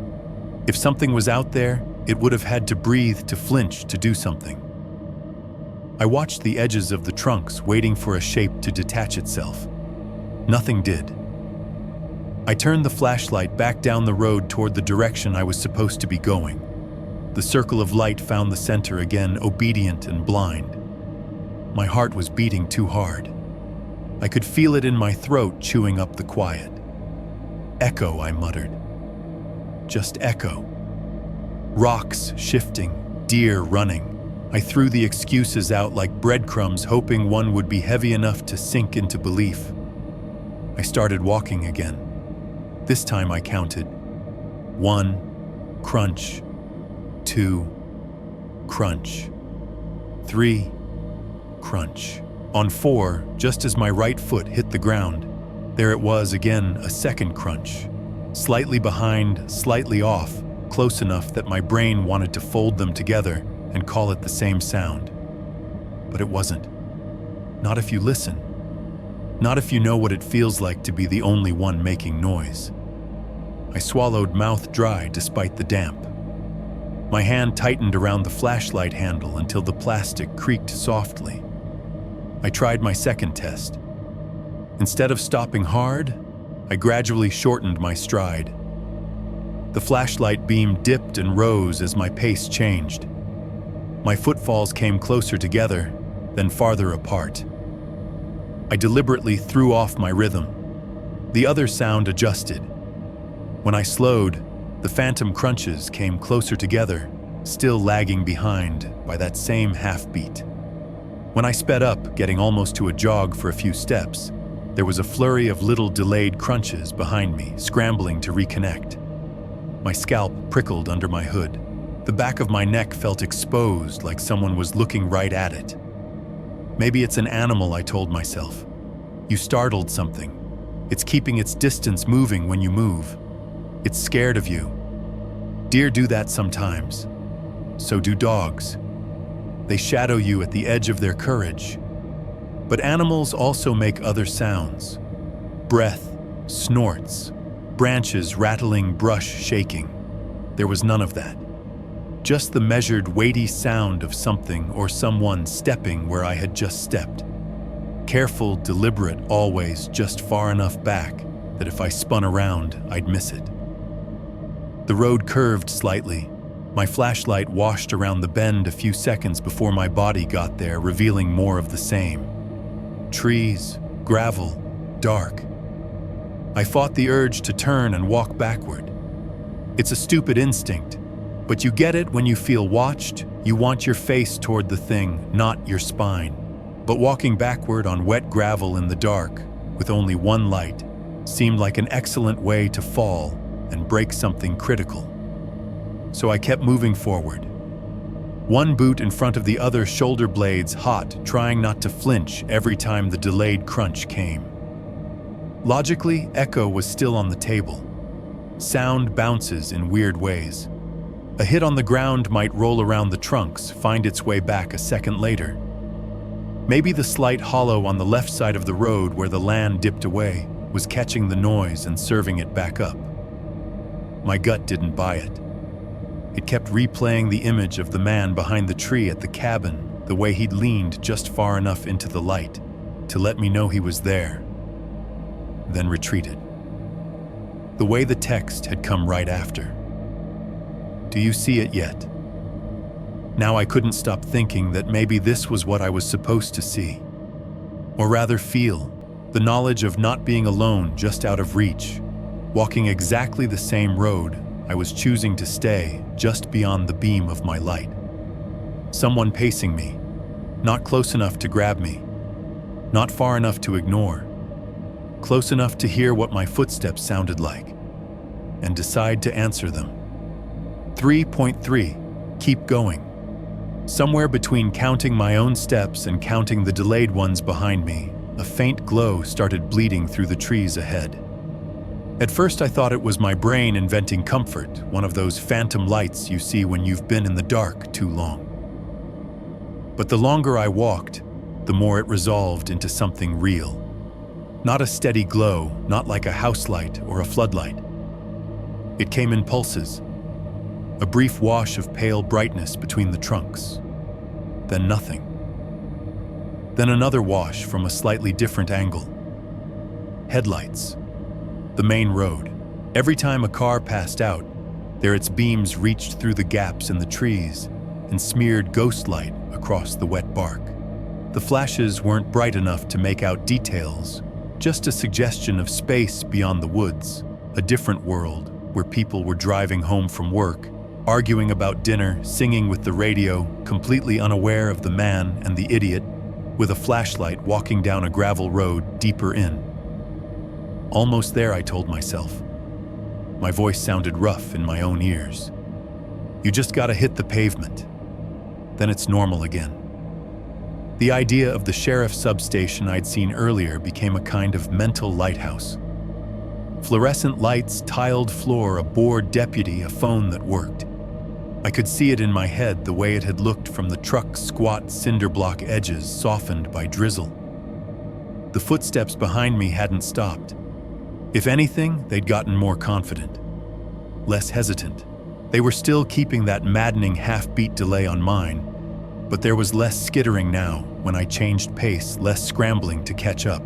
If something was out there, it would have had to breathe, to flinch, to do something. I watched the edges of the trunks, waiting for a shape to detach itself. Nothing did. I turned the flashlight back down the road toward the direction I was supposed to be going. The circle of light found the center again, obedient and blind. My heart was beating too hard. I could feel it in my throat, chewing up the quiet. Echo, I muttered. Just echo. Rocks shifting, deer running. I threw the excuses out like breadcrumbs, hoping one would be heavy enough to sink into belief. I started walking again. This time I counted. 1, crunch. 2, crunch. 3, crunch. On 4, just as my right foot hit the ground, there it was again, a second crunch. Slightly behind, slightly off, close enough that my brain wanted to fold them together and call it the same sound. But it wasn't. Not if you listen. Not if you know what it feels like to be the only one making noise. I swallowed, mouth dry despite the damp. My hand tightened around the flashlight handle until the plastic creaked softly. I tried my second test. Instead of stopping hard, I gradually shortened my stride. The flashlight beam dipped and rose as my pace changed. My footfalls came closer together, then farther apart. I deliberately threw off my rhythm. The other sound adjusted. When I slowed, the phantom crunches came closer together, still lagging behind by that same half beat. When I sped up, getting almost to a jog for a few steps, there was a flurry of little delayed crunches behind me, scrambling to reconnect. My scalp prickled under my hood. The back of my neck felt exposed, like someone was looking right at it. Maybe it's an animal, I told myself. You startled something. It's keeping its distance, moving when you move. It's scared of you. Deer do that sometimes. So do dogs. They shadow you at the edge of their courage. But animals also make other sounds. Breath, snorts, branches rattling, brush shaking. There was none of that. Just the measured, weighty sound of something or someone stepping where I had just stepped. Careful, deliberate, always just far enough back that if I spun around, I'd miss it. The road curved slightly. My flashlight washed around the bend a few seconds before my body got there, revealing more of the same. Trees, gravel, dark. I fought the urge to turn and walk backward. It's a stupid instinct, but you get it when you feel watched. You want your face toward the thing, not your spine. But walking backward on wet gravel in the dark, with only one light, seemed like an excellent way to fall and break something critical. So I kept moving forward. One boot in front of the other, shoulder blades hot, trying not to flinch every time the delayed crunch came. Logically, echo was still on the table. Sound bounces in weird ways. A hit on the ground might roll around the trunks, find its way back a second later. Maybe the slight hollow on the left side of the road where the land dipped away was catching the noise and serving it back up. My gut didn't buy it. It kept replaying the image of the man behind the tree at the cabin, the way he'd leaned just far enough into the light to let me know he was there, then retreated. The way the text had come right after. Do you see it yet? Now I couldn't stop thinking that maybe this was what I was supposed to see. Or rather feel, the knowledge of not being alone just out of reach, walking exactly the same road I was choosing to stay just beyond the beam of my light. Someone pacing me, not close enough to grab me, not far enough to ignore, close enough to hear what my footsteps sounded like, and decide to answer them. 3.3, keep going. Somewhere between counting my own steps and counting the delayed ones behind me, a faint glow started bleeding through the trees ahead. At first I thought it was my brain inventing comfort, one of those phantom lights you see when you've been in the dark too long. But the longer I walked, the more it resolved into something real. Not a steady glow, not like a house light or a floodlight. It came in pulses, a brief wash of pale brightness between the trunks, then nothing. Then another wash from a slightly different angle. Headlights. The main road. Every time a car passed out, there its beams reached through the gaps in the trees and smeared ghost light across the wet bark. The flashes weren't bright enough to make out details, just a suggestion of space beyond the woods, a different world where people were driving home from work, arguing about dinner, singing with the radio, completely unaware of the man and the idiot, with a flashlight walking down a gravel road deeper in. Almost there, I told myself. My voice sounded rough in my own ears. You just gotta hit the pavement. Then it's normal again. The idea of the sheriff's substation I'd seen earlier became a kind of mental lighthouse. Fluorescent lights, tiled floor, a bored deputy, a phone that worked. I could see it in my head the way it had looked from the truck's squat cinder block edges softened by drizzle. The footsteps behind me hadn't stopped. If anything, they'd gotten more confident, less hesitant. They were still keeping that maddening half-beat delay on mine, but there was less skittering now when I changed pace, less scrambling to catch up.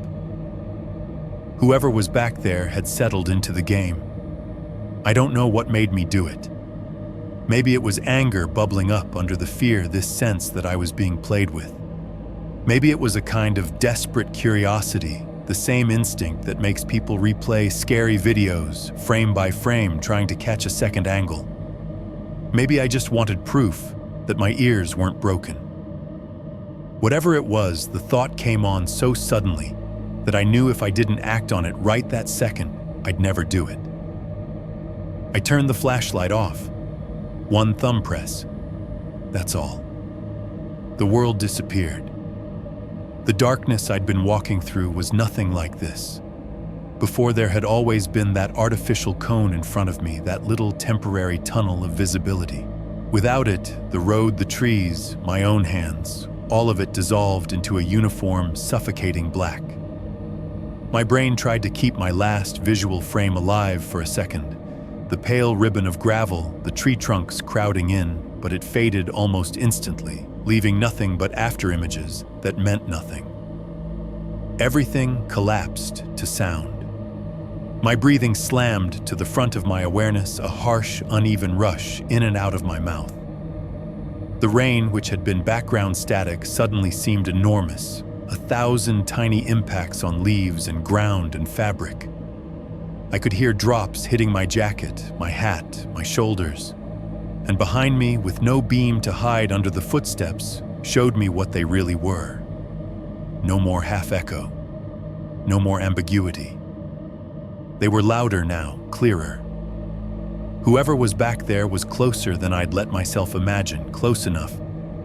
Whoever was back there had settled into the game. I don't know what made me do it. Maybe it was anger bubbling up under the fear, this sense that I was being played with. Maybe it was a kind of desperate curiosity, the same instinct that makes people replay scary videos, frame by frame, trying to catch a second angle. Maybe I just wanted proof that my ears weren't broken. Whatever it was, the thought came on so suddenly that I knew if I didn't act on it right that second, I'd never do it. I turned the flashlight off. One thumb press. That's all. The world disappeared. The darkness I'd been walking through was nothing like this. Before, there had always been that artificial cone in front of me, that little temporary tunnel of visibility. Without it, the road, the trees, my own hands, all of it dissolved into a uniform, suffocating black. My brain tried to keep my last visual frame alive for a second. The pale ribbon of gravel, the tree trunks crowding in, but it faded almost instantly, leaving nothing but after-images that meant nothing. Everything collapsed to sound. My breathing slammed to the front of my awareness, a harsh, uneven rush in and out of my mouth. The rain, which had been background static, suddenly seemed enormous, 1,000 tiny impacts on leaves and ground and fabric. I could hear drops hitting my jacket, my hat, my shoulders, and behind me, with no beam to hide under the footsteps, showed me what they really were. No more half-echo. No more ambiguity. They were louder now, clearer. Whoever was back there was closer than I'd let myself imagine, close enough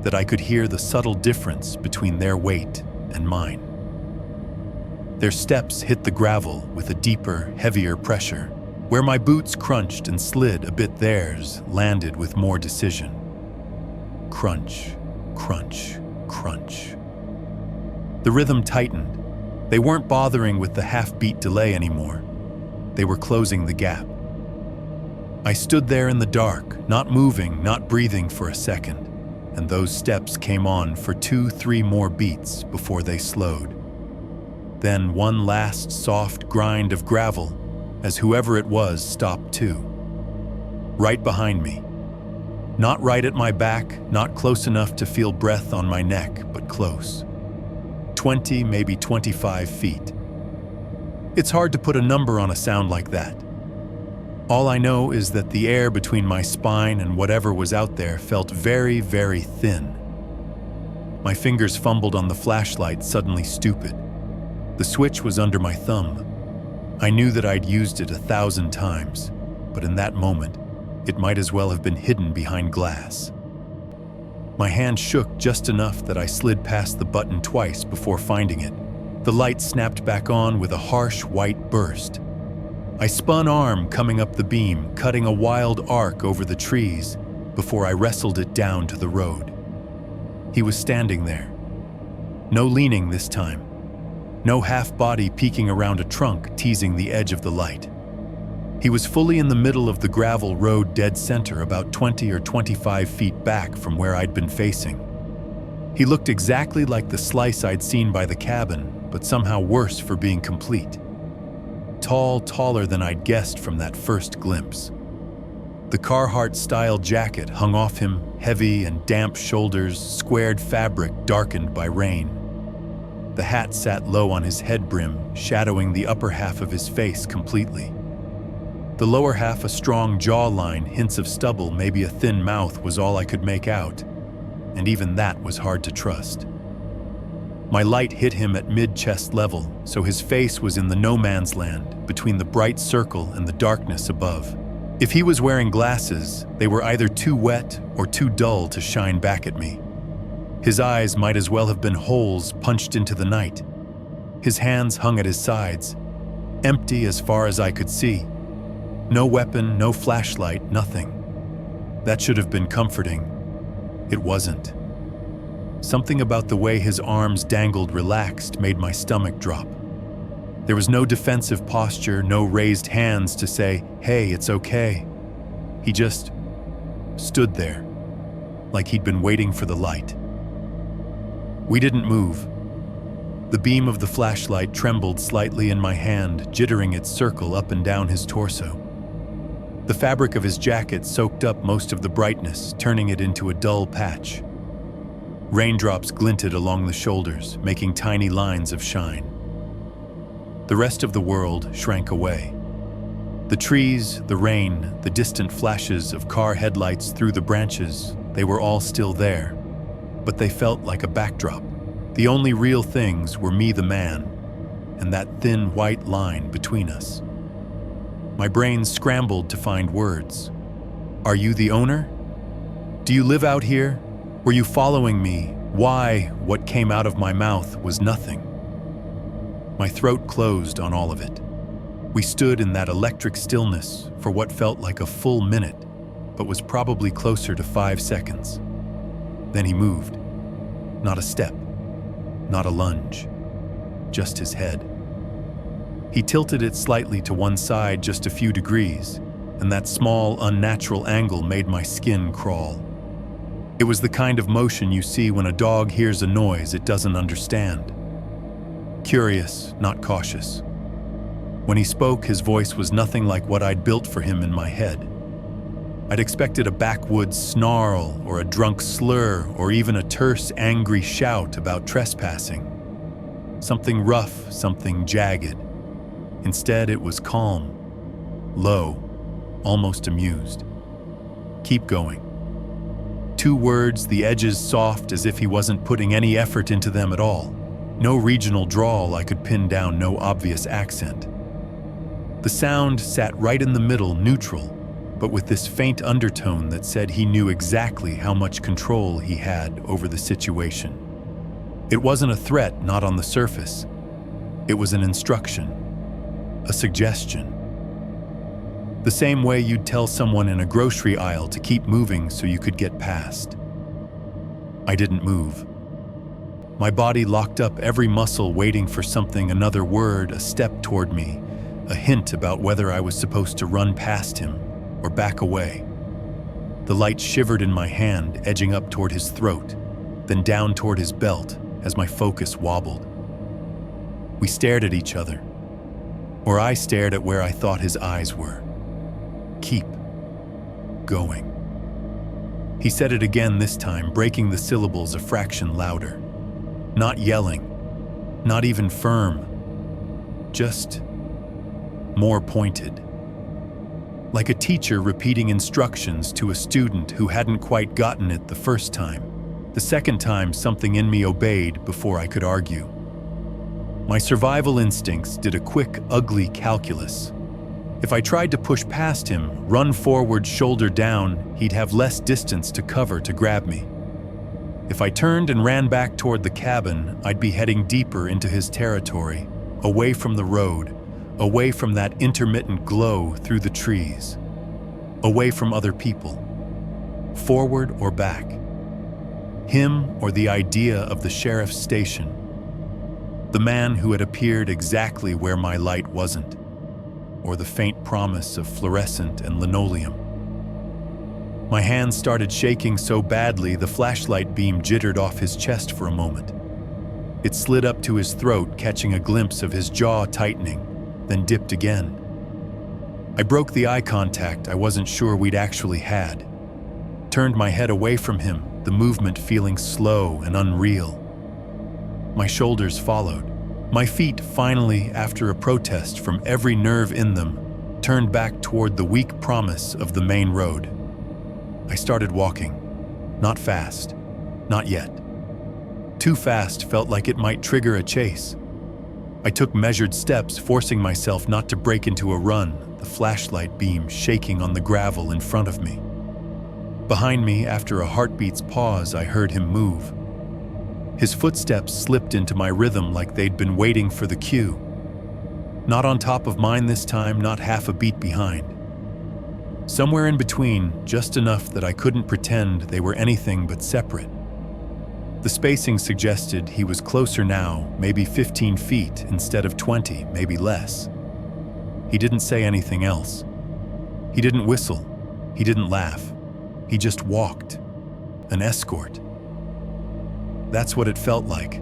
that I could hear the subtle difference between their weight and mine. Their steps hit the gravel with a deeper, heavier pressure. Where my boots crunched and slid a bit, theirs landed with more decision. Crunch, crunch, crunch. The rhythm tightened. They weren't bothering with the half-beat delay anymore. They were closing the gap. I stood there in the dark, not moving, not breathing for a second, and those steps came on for 2-3 more beats before they slowed. Then one last soft grind of gravel as whoever it was stopped too. Right behind me. Not right at my back, not close enough to feel breath on my neck, but close. 20, maybe 25 feet. It's hard to put a number on a sound like that. All I know is that the air between my spine and whatever was out there felt very, very thin. My fingers fumbled on the flashlight, suddenly stupid. The switch was under my thumb. I knew that I'd used it 1,000 times, but in that moment, it might as well have been hidden behind glass. My hand shook just enough that I slid past the button twice before finding it. The light snapped back on with a harsh white burst. I spun arm coming up the beam, cutting a wild arc over the trees before I wrestled it down to the road. He was standing there. No leaning this time. No half-body peeking around a trunk teasing the edge of the light. He was fully in the middle of the gravel road, dead center, about 20 or 25 feet back from where I'd been facing. He looked exactly like the slice I'd seen by the cabin, but somehow worse for being complete. Tall, taller than I'd guessed from that first glimpse. The Carhartt-style jacket hung off him, heavy and damp shoulders, squared fabric darkened by rain. The hat sat low on his head brim, shadowing the upper half of his face completely. The lower half, a strong jawline, hints of stubble, maybe a thin mouth, was all I could make out, and even that was hard to trust. My light hit him at mid-chest level, so his face was in the no-man's land between the bright circle and the darkness above. If he was wearing glasses, they were either too wet or too dull to shine back at me. His eyes might as well have been holes punched into the night. His hands hung at his sides, empty as far as I could see. No weapon, no flashlight, nothing. That should have been comforting. It wasn't. Something about the way his arms dangled relaxed made my stomach drop. There was no defensive posture, no raised hands to say, "Hey, it's okay." He just stood there, like he'd been waiting for the light. We didn't move. The beam of the flashlight trembled slightly in my hand, jittering its circle up and down his torso. The fabric of his jacket soaked up most of the brightness, turning it into a dull patch. Raindrops glinted along the shoulders, making tiny lines of shine. The rest of the world shrank away. The trees, the rain, the distant flashes of car headlights through the branches, they were all still there, but they felt like a backdrop. The only real things were me, the man, and that thin white line between us. My brain scrambled to find words. Are you the owner? Do you live out here? Were you following me? Why, what came out of my mouth was nothing. My throat closed on all of it. We stood in that electric stillness for what felt like a full minute, but was probably closer to 5 seconds. Then he moved. Not a step, not a lunge, just his head. He tilted it slightly to one side just a few degrees, and that small, unnatural angle made my skin crawl. It was the kind of motion you see when a dog hears a noise it doesn't understand. Curious, not cautious. When he spoke, his voice was nothing like what I'd built for him in my head. I'd expected a backwoods snarl or a drunk slur or even a terse, angry shout about trespassing. Something rough, something jagged. Instead, it was calm, low, almost amused. Keep going. 2 words, the edges soft as if he wasn't putting any effort into them at all. No regional drawl I could pin down, no obvious accent. The sound sat right in the middle, neutral, but with this faint undertone that said he knew exactly how much control he had over the situation. It wasn't a threat, not on the surface. It was an instruction, a suggestion. The same way you'd tell someone in a grocery aisle to keep moving so you could get past. I didn't move. My body locked up, every muscle waiting for something, another word, a step toward me, a hint about whether I was supposed to run past him or back away. The light shivered in my hand, edging up toward his throat, then down toward his belt as my focus wobbled. We stared at each other, or I stared at where I thought his eyes were. Keep going. He said it again, this time breaking the syllables a fraction louder. Not yelling, not even firm, just more pointed. Like a teacher repeating instructions to a student who hadn't quite gotten it the first time. The second time, something in me obeyed before I could argue. My survival instincts did a quick, ugly calculus. If I tried to push past him, run forward shoulder down, he'd have less distance to cover to grab me. If I turned and ran back toward the cabin, I'd be heading deeper into his territory, away from the road, away from that intermittent glow through the trees, away from other people, forward or back, him or the idea of the sheriff's station, the man who had appeared exactly where my light wasn't, or the faint promise of fluorescent and linoleum. My hands started shaking so badly the flashlight beam jittered off his chest for a moment. It slid up to his throat, catching a glimpse of his jaw tightening, then dipped again. I broke the eye contact I wasn't sure we'd actually had. Turned my head away from him, the movement feeling slow and unreal. My shoulders followed. My feet finally, after a protest from every nerve in them, turned back toward the weak promise of the main road. I started walking. Not fast. Not yet. Too fast felt like it might trigger a chase. I took measured steps, forcing myself not to break into a run, the flashlight beam shaking on the gravel in front of me. Behind me, after a heartbeat's pause, I heard him move. His footsteps slipped into my rhythm like they'd been waiting for the cue. Not on top of mine this time, not half a beat behind. Somewhere in between, just enough that I couldn't pretend they were anything but separate. The spacing suggested he was closer now, maybe 15 feet instead of 20, maybe less. He didn't say anything else. He didn't whistle. He didn't laugh. He just walked. An escort. That's what it felt like.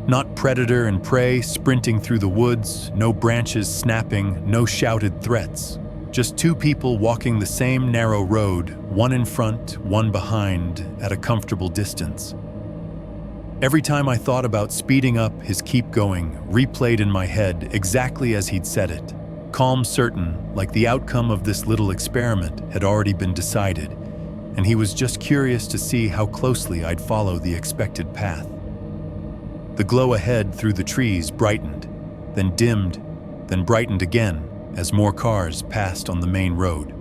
Not predator and prey sprinting through the woods, no branches snapping, no shouted threats. Just two people walking the same narrow road, one in front, one behind, at a comfortable distance. Every time I thought about speeding up, his keep going replayed in my head exactly as he'd said it. Calm, certain, like the outcome of this little experiment had already been decided, and he was just curious to see how closely I'd follow the expected path. The glow ahead through the trees brightened, then dimmed, then brightened again as more cars passed on the main road.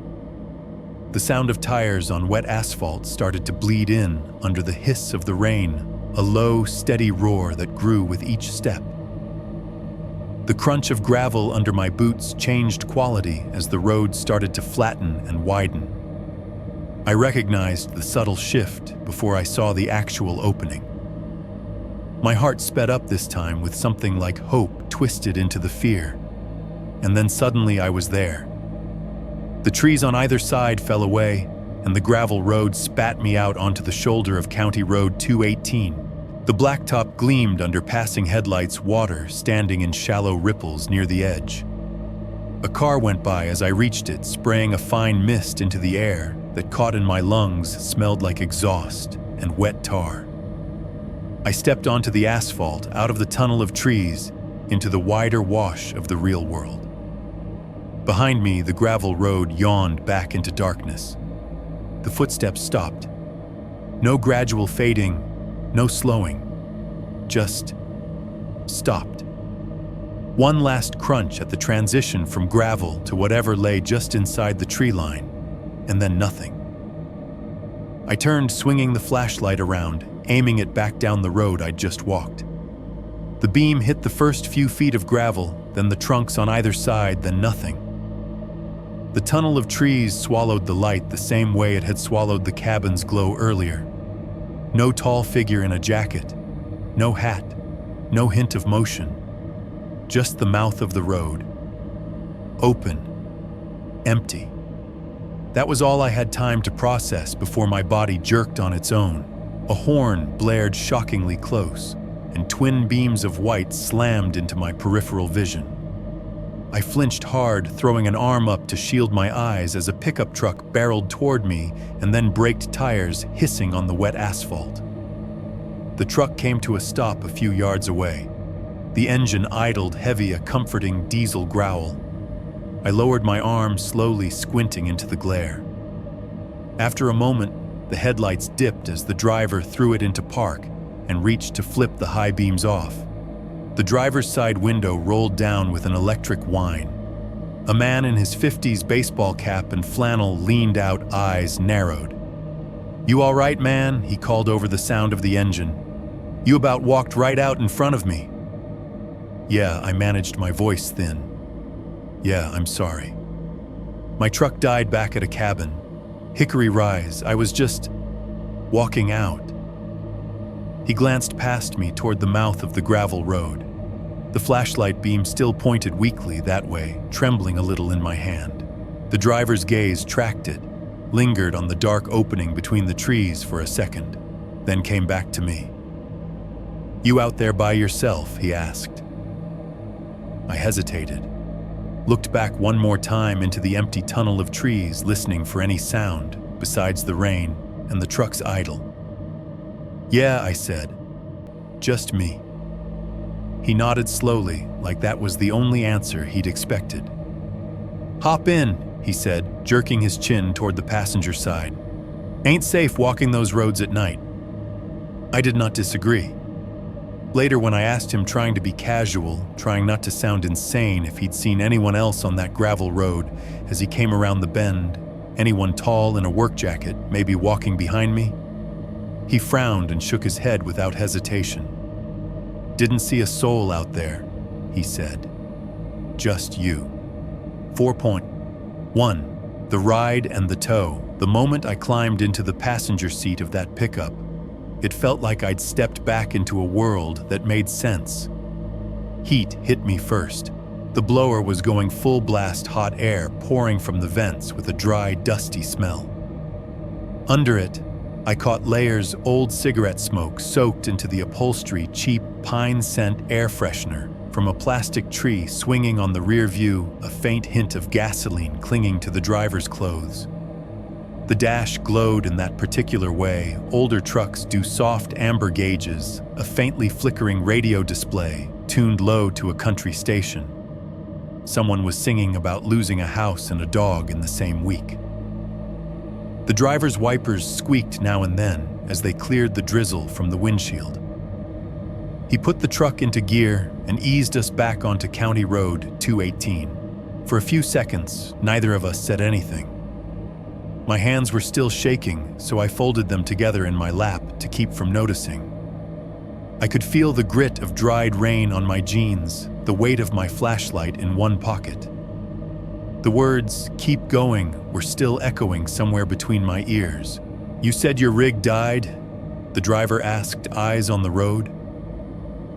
The sound of tires on wet asphalt started to bleed in under the hiss of the rain, a low, steady roar that grew with each step. The crunch of gravel under my boots changed quality as the road started to flatten and widen. I recognized the subtle shift before I saw the actual opening. My heart sped up this time with something like hope twisted into the fear. And then suddenly I was there. The trees on either side fell away, and the gravel road spat me out onto the shoulder of County Road 218. The blacktop gleamed under passing headlights, water standing in shallow ripples near the edge. A car went by as I reached it, spraying a fine mist into the air that caught in my lungs, smelled like exhaust and wet tar. I stepped onto the asphalt, out of the tunnel of trees, into the wider wash of the real world. Behind me, the gravel road yawned back into darkness. The footsteps stopped. No gradual fading, no slowing. Just stopped. One last crunch at the transition from gravel to whatever lay just inside the tree line, and then nothing. I turned, swinging the flashlight around, aiming it back down the road I'd just walked. The beam hit the first few feet of gravel, then the trunks on either side, then nothing. The tunnel of trees swallowed the light the same way it had swallowed the cabin's glow earlier. No tall figure in a jacket, no hat, no hint of motion. Just the mouth of the road. Open. Empty. That was all I had time to process before my body jerked on its own. A horn blared shockingly close, and twin beams of white slammed into my peripheral vision. I flinched hard, throwing an arm up to shield my eyes as a pickup truck barreled toward me and then braked tires, hissing on the wet asphalt. The truck came to a stop a few yards away. The engine idled, heavy, a comforting diesel growl. I lowered my arm, slowly squinting into the glare. After a moment, the headlights dipped as the driver threw it into park and reached to flip the high beams off. The driver's side window rolled down with an electric whine. A man in his 50s baseball cap and flannel leaned out, eyes narrowed. "You all right, man?" he called over the sound of the engine. "You about walked right out in front of me." "Yeah," I managed, my voice thin. "Yeah, I'm sorry." My truck died back at a cabin. Hickory Rise. I was just walking out. He glanced past me toward the mouth of the gravel road. The flashlight beam still pointed weakly that way, trembling a little in my hand. The driver's gaze tracked it, lingered on the dark opening between the trees for a second, then came back to me. "You out there by yourself?" he asked. I hesitated, looked back one more time into the empty tunnel of trees, listening for any sound besides the rain and the truck's idle. "Yeah," I said. "Just me." He nodded slowly, like that was the only answer he'd expected. "Hop in," he said, jerking his chin toward the passenger side. "Ain't safe walking those roads at night." I did not disagree. Later, when I asked him, trying to be casual, trying not to sound insane, if he'd seen anyone else on that gravel road as he came around the bend, anyone tall in a work jacket, maybe walking behind me, he frowned and shook his head without hesitation. "Didn't see a soul out there," he said. "Just you." 4.1. The ride and the tow. The moment I climbed into the passenger seat of that pickup, it felt like I'd stepped back into a world that made sense. Heat hit me first. The blower was going full blast, hot air pouring from the vents with a dry, dusty smell. Under it, I caught layers old cigarette smoke soaked into the upholstery, cheap pine scent air freshener from a plastic tree swinging on the rear view, a faint hint of gasoline clinging to the driver's clothes. The dash glowed in that particular way. Older trucks do soft amber gauges, a faintly flickering radio display tuned low to a country station. Someone was singing about losing a house and a dog in the same week. The driver's wipers squeaked now and then as they cleared the drizzle from the windshield. He put the truck into gear and eased us back onto County Road 218. For a few seconds, neither of us said anything. My hands were still shaking, so I folded them together in my lap to keep from noticing. I could feel the grit of dried rain on my jeans, the weight of my flashlight in one pocket. The words, "keep going," were still echoing somewhere between my ears. "You said your rig died?" the driver asked, eyes on the road.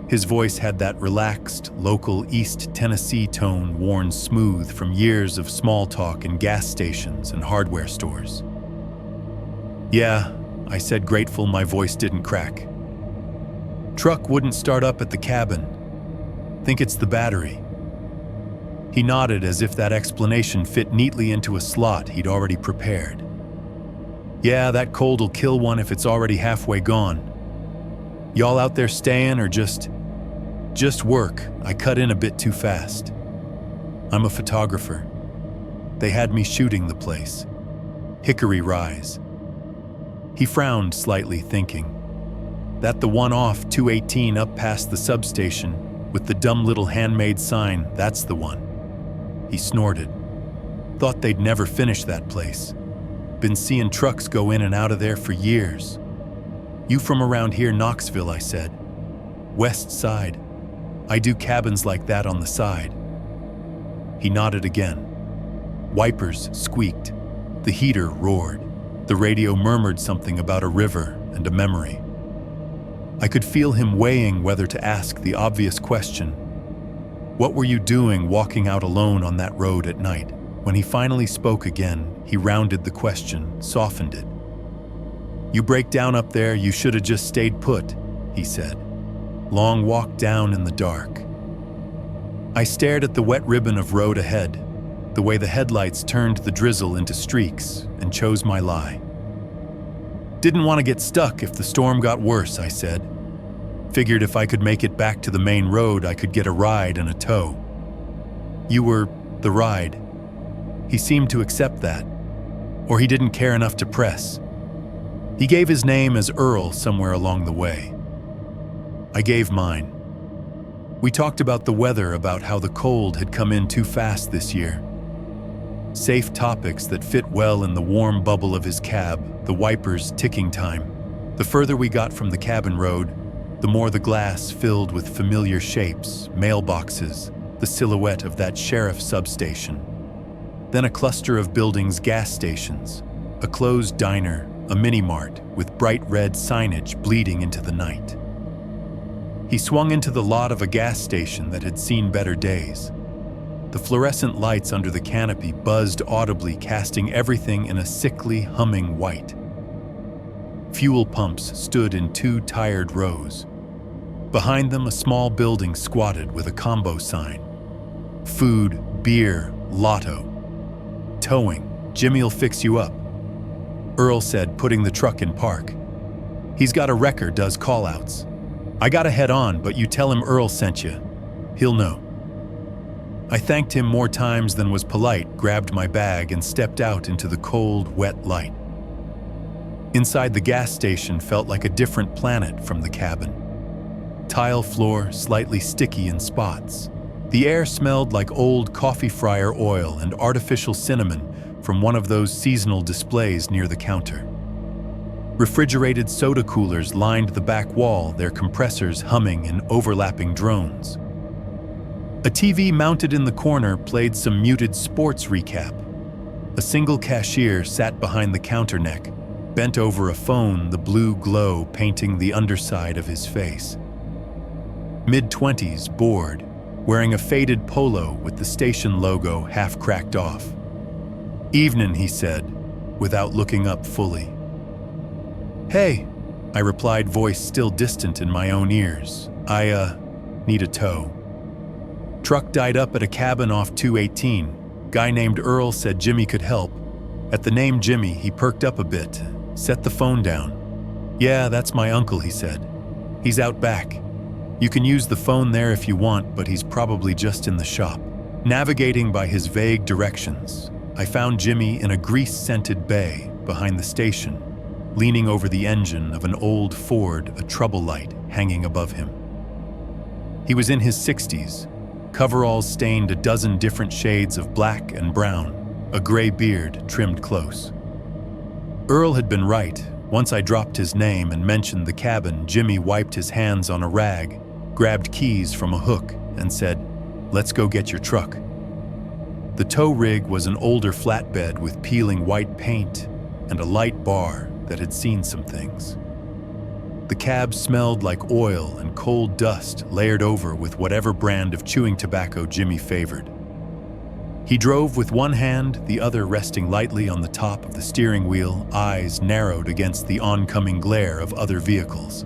His voice had that relaxed, local East Tennessee tone worn smooth from years of small talk in gas stations and hardware stores. "Yeah," I said, grateful my voice didn't crack. "Truck wouldn't start up at the cabin. Think it's the battery." He nodded as if that explanation fit neatly into a slot he'd already prepared. "Yeah, that cold'll kill one if it's already halfway gone. Y'all out there staying or just work?" I cut in a bit too fast. "I'm a photographer. They had me shooting the place. Hickory Rise." He frowned slightly, thinking, "That the one off 218 up past the substation with the dumb little handmade sign, that's the one." He snorted. "Thought they'd never finish that place." Been seeing trucks go in and out of there for years. You from around here, Knoxville, I said. West Side. I do cabins like that on the side. He nodded again. Wipers squeaked. The heater roared. The radio murmured something about a river and a memory. I could feel him weighing whether to ask the obvious question. What were you doing walking out alone on that road at night? When he finally spoke again, he rounded the question, softened it. You break down up there, you should have just stayed put, he said. Long walk down in the dark. I stared at the wet ribbon of road ahead, the way the headlights turned the drizzle into streaks, and chose my lie. Didn't want to get stuck if the storm got worse, I said. Figured if I could make it back to the main road, I could get a ride and a tow. You were the ride. He seemed to accept that, or he didn't care enough to press. He gave his name as Earl somewhere along the way. I gave mine. We talked about the weather, about how the cold had come in too fast this year. Safe topics that fit well in the warm bubble of his cab, the wipers ticking time. The further we got from the cabin road, the more the glass filled with familiar shapes, mailboxes, the silhouette of that sheriff substation. Then a cluster of buildings, gas stations, a closed diner, a mini-mart with bright red signage bleeding into the night. He swung into the lot of a gas station that had seen better days. The fluorescent lights under the canopy buzzed audibly, casting everything in a sickly, humming white. Fuel pumps stood in two tired rows. Behind them, a small building squatted with a combo sign. Food, beer, lotto. Towing, Jimmy'll fix you up, Earl said, putting the truck in park. He's got a wrecker, does call-outs. I gotta head on, but you tell him Earl sent you. He'll know. I thanked him more times than was polite, grabbed my bag, and stepped out into the cold, wet light. Inside the gas station felt like a different planet from the cabin. Tile floor, slightly sticky in spots. The air smelled like old coffee fryer oil and artificial cinnamon from one of those seasonal displays near the counter. Refrigerated soda coolers lined the back wall, their compressors humming in overlapping drones. A TV mounted in the corner played some muted sports recap. A single cashier sat behind the counter neck, bent over a phone, the blue glow painting the underside of his face. Mid-20s, bored, wearing a faded polo with the station logo half cracked off. Evening, he said, without looking up fully. Hey, I replied, voice still distant in my own ears. I need a tow. Truck died up at a cabin off 218. Guy named Earl said Jimmy could help. At the name Jimmy, he perked up a bit, set the phone down. Yeah, that's my uncle, he said. He's out back. You can use the phone there if you want, but he's probably just in the shop. Navigating by his vague directions, I found Jimmy in a grease-scented bay behind the station, leaning over the engine of an old Ford, a trouble light hanging above him. He was in his 60s, coveralls stained a dozen different shades of black and brown, a gray beard trimmed close. Earl had been right. Once I dropped his name and mentioned the cabin, Jimmy wiped his hands on a rag, grabbed keys from a hook, and said, "Let's go get your truck." The tow rig was an older flatbed with peeling white paint and a light bar that had seen some things. The cab smelled like oil and cold dust layered over with whatever brand of chewing tobacco Jimmy favored. He drove with one hand, the other resting lightly on the top of the steering wheel, eyes narrowed against the oncoming glare of other vehicles.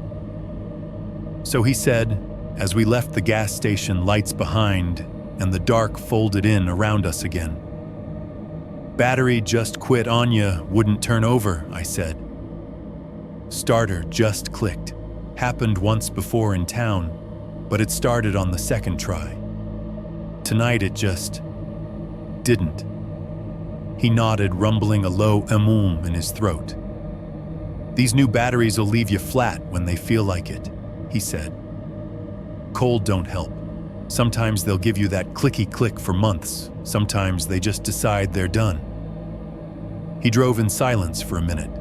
So he said, as we left the gas station lights behind and the dark folded in around us again. "Battery just quit on ya, wouldn't turn over," I said. Starter just clicked. Happened once before in town, but it started on the second try. Tonight it just didn't. He nodded, rumbling a low in his throat. "These new batteries will leave you flat when they feel like it," he said. "Cold don't help. Sometimes they'll give you that clicky click for months. Sometimes they just decide they're done." He drove in silence for a minute.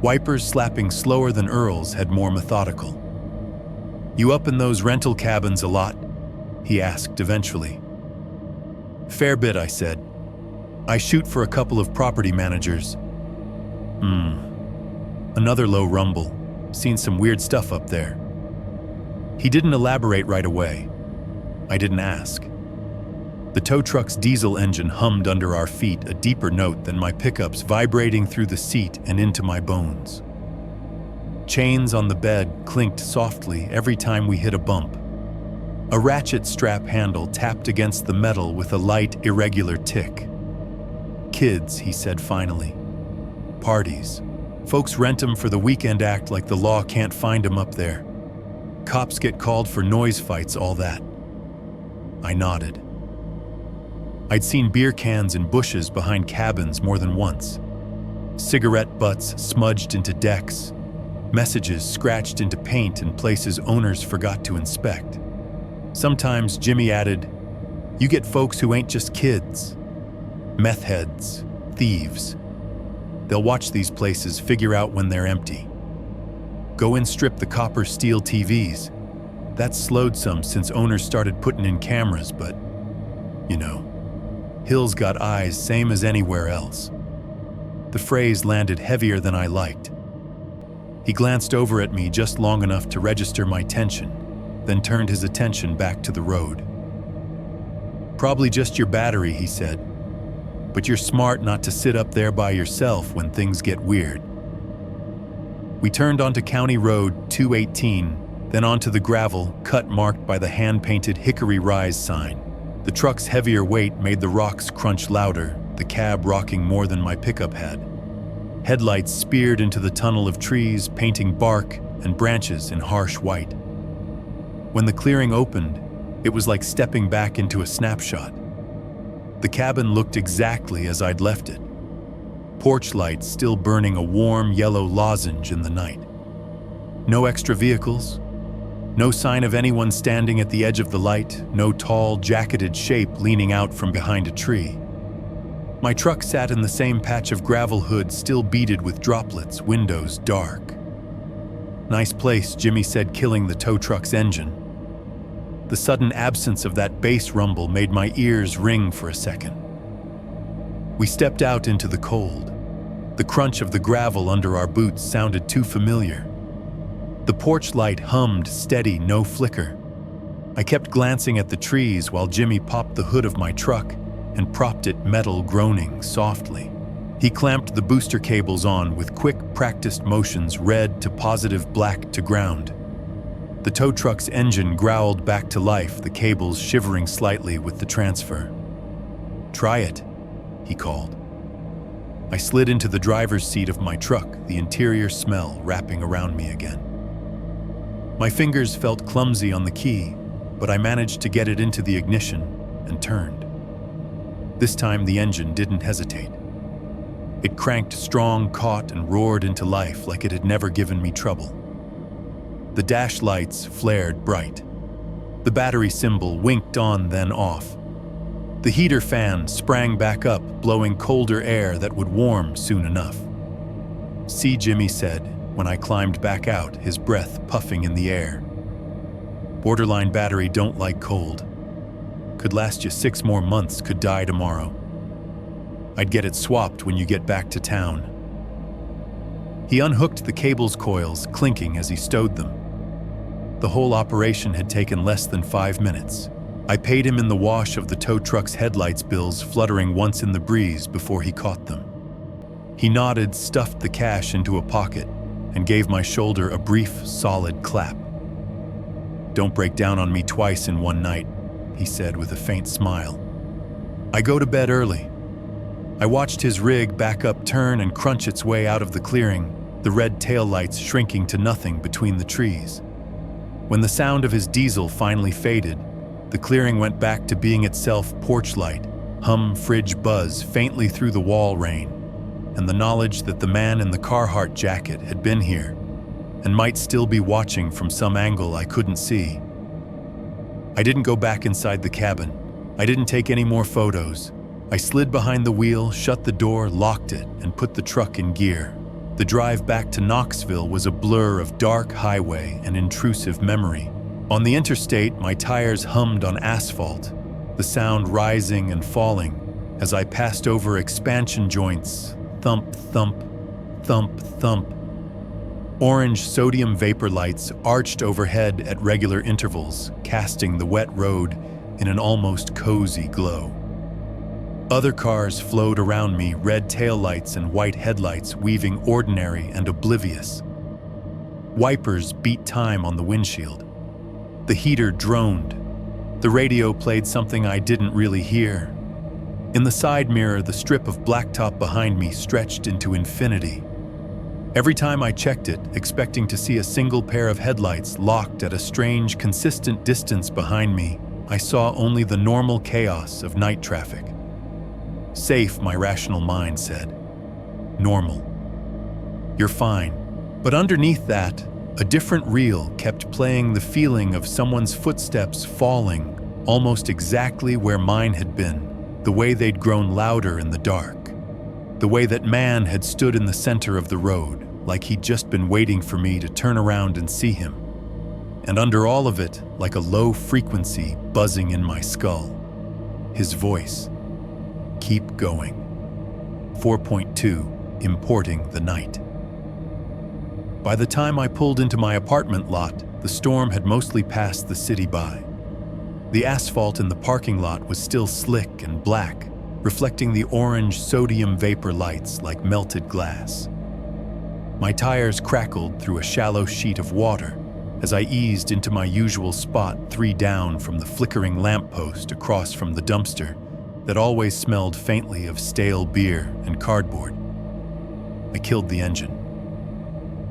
Wipers slapping slower than Earl's had more methodical. "You up in those rental cabins a lot?" he asked eventually. "Fair bit," I said. "I shoot for a couple of property managers." Another low rumble. "Seen some weird stuff up there." He didn't elaborate right away. I didn't ask. The tow truck's diesel engine hummed under our feet, a deeper note than my pickups vibrating through the seat and into my bones. Chains on the bed clinked softly every time we hit a bump. A ratchet strap handle tapped against the metal with a light, irregular tick. "Kids," he said finally. "Parties. Folks rent 'em for the weekend, act like the law can't find 'em up there. Cops get called for noise fights, all that." I nodded. I'd seen beer cans in bushes behind cabins more than once. Cigarette butts smudged into decks. Messages scratched into paint in places owners forgot to inspect. Sometimes Jimmy added, "You get folks who ain't just kids. Meth heads, thieves. They'll watch these places, figure out when they're empty. Go and strip the copper steel TVs. That's slowed some since owners started putting in cameras, but, you know, Hill's got eyes same as anywhere else." The phrase landed heavier than I liked. He glanced over at me just long enough to register my tension, then turned his attention back to the road. "Probably just your battery," he said. "But you're smart not to sit up there by yourself when things get weird." We turned onto County Road 218, then onto the gravel cut marked by the hand-painted Hickory Rise sign. The truck's heavier weight made the rocks crunch louder, the cab rocking more than my pickup had. Headlights speared into the tunnel of trees, painting bark and branches in harsh white. When the clearing opened, it was like stepping back into a snapshot. The cabin looked exactly as I'd left it. Porch lights still burning a warm yellow lozenge in the night. No extra vehicles. No sign of anyone standing at the edge of the light, no tall, jacketed shape leaning out from behind a tree. My truck sat in the same patch of gravel hood still beaded with droplets, windows dark. "Nice place," Jimmy said, killing the tow truck's engine. The sudden absence of that bass rumble made my ears ring for a second. We stepped out into the cold. The crunch of the gravel under our boots sounded too familiar. The porch light hummed steady, no flicker. I kept glancing at the trees while Jimmy popped the hood of my truck and propped it metal, groaning softly. He clamped the booster cables on with quick, practiced motions, red to positive, black to ground. The tow truck's engine growled back to life, the cables shivering slightly with the transfer. "Try it," he called. I slid into the driver's seat of my truck, the interior smell wrapping around me again. My fingers felt clumsy on the key, but I managed to get it into the ignition and turned. This time the engine didn't hesitate. It cranked strong, caught, and roared into life like it had never given me trouble. The dash lights flared bright. The battery symbol winked on, then off. The heater fan sprang back up, blowing colder air that would warm soon enough. "See," Jimmy said, when I climbed back out, his breath puffing in the air. "Borderline battery don't like cold. Could last you 6 more months, could die tomorrow. I'd get it swapped when you get back to town." He unhooked the cable's coils, clinking as he stowed them. The whole operation had taken less than 5 minutes. I paid him in the wash of the tow truck's headlights bills fluttering once in the breeze before he caught them. He nodded, stuffed the cash into a pocket, and gave my shoulder a brief, solid clap. "Don't break down on me twice in one night," he said with a faint smile. "I go to bed early." I watched his rig back up, turn, and crunch its way out of the clearing, the red taillights shrinking to nothing between the trees. When the sound of his diesel finally faded, the clearing went back to being itself porch light, hum, fridge buzz faintly through the wall rain, and the knowledge that the man in the Carhartt jacket had been here and might still be watching from some angle I couldn't see. I didn't go back inside the cabin. I didn't take any more photos. I slid behind the wheel, shut the door, locked it, and put the truck in gear. The drive back to Knoxville was a blur of dark highway and intrusive memory. On the interstate, my tires hummed on asphalt, the sound rising and falling as I passed over expansion joints. Thump, thump, thump, thump. Orange sodium vapor lights arched overhead at regular intervals, casting the wet road in an almost cozy glow. Other cars flowed around me, red taillights and white headlights weaving ordinary and oblivious. Wipers beat time on the windshield. The heater droned. The radio played something I didn't really hear. In the side mirror, the strip of blacktop behind me stretched into infinity. Every time I checked it, expecting to see a single pair of headlights locked at a strange, consistent distance behind me, I saw only the normal chaos of night traffic. Safe, my rational mind said. Normal. You're fine. But underneath that, a different reel kept playing the feeling of someone's footsteps falling almost exactly where mine had been, the way they'd grown louder in the dark, the way that man had stood in the center of the road, like he'd just been waiting for me to turn around and see him. And under all of it, like a low frequency buzzing in my skull, his voice. Keep going. 4.2, importing the night. By the time I pulled into my apartment lot, the storm had mostly passed the city by. The asphalt in the parking lot was still slick and black, reflecting the orange sodium vapor lights like melted glass. My tires crackled through a shallow sheet of water as I eased into my usual spot 3 down from the flickering lamppost across from the dumpster that always smelled faintly of stale beer and cardboard. I killed the engine.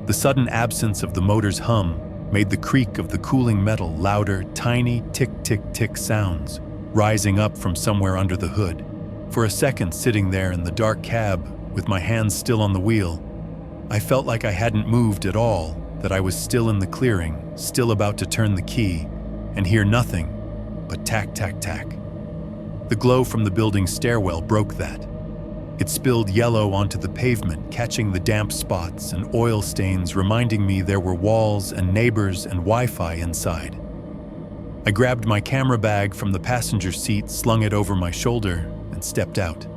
The sudden absence of the motor's hum made the creak of the cooling metal louder, tiny tick-tick-tick sounds rising up from somewhere under the hood. For a second, sitting there in the dark cab with my hands still on the wheel, I felt like I hadn't moved at all, that I was still in the clearing, still about to turn the key, and hear nothing but tack-tack-tack. The glow from the building's stairwell broke that. It spilled yellow onto the pavement, catching the damp spots and oil stains, reminding me there were walls and neighbors and Wi-Fi inside. I grabbed my camera bag from the passenger seat, slung it over my shoulder, and stepped out.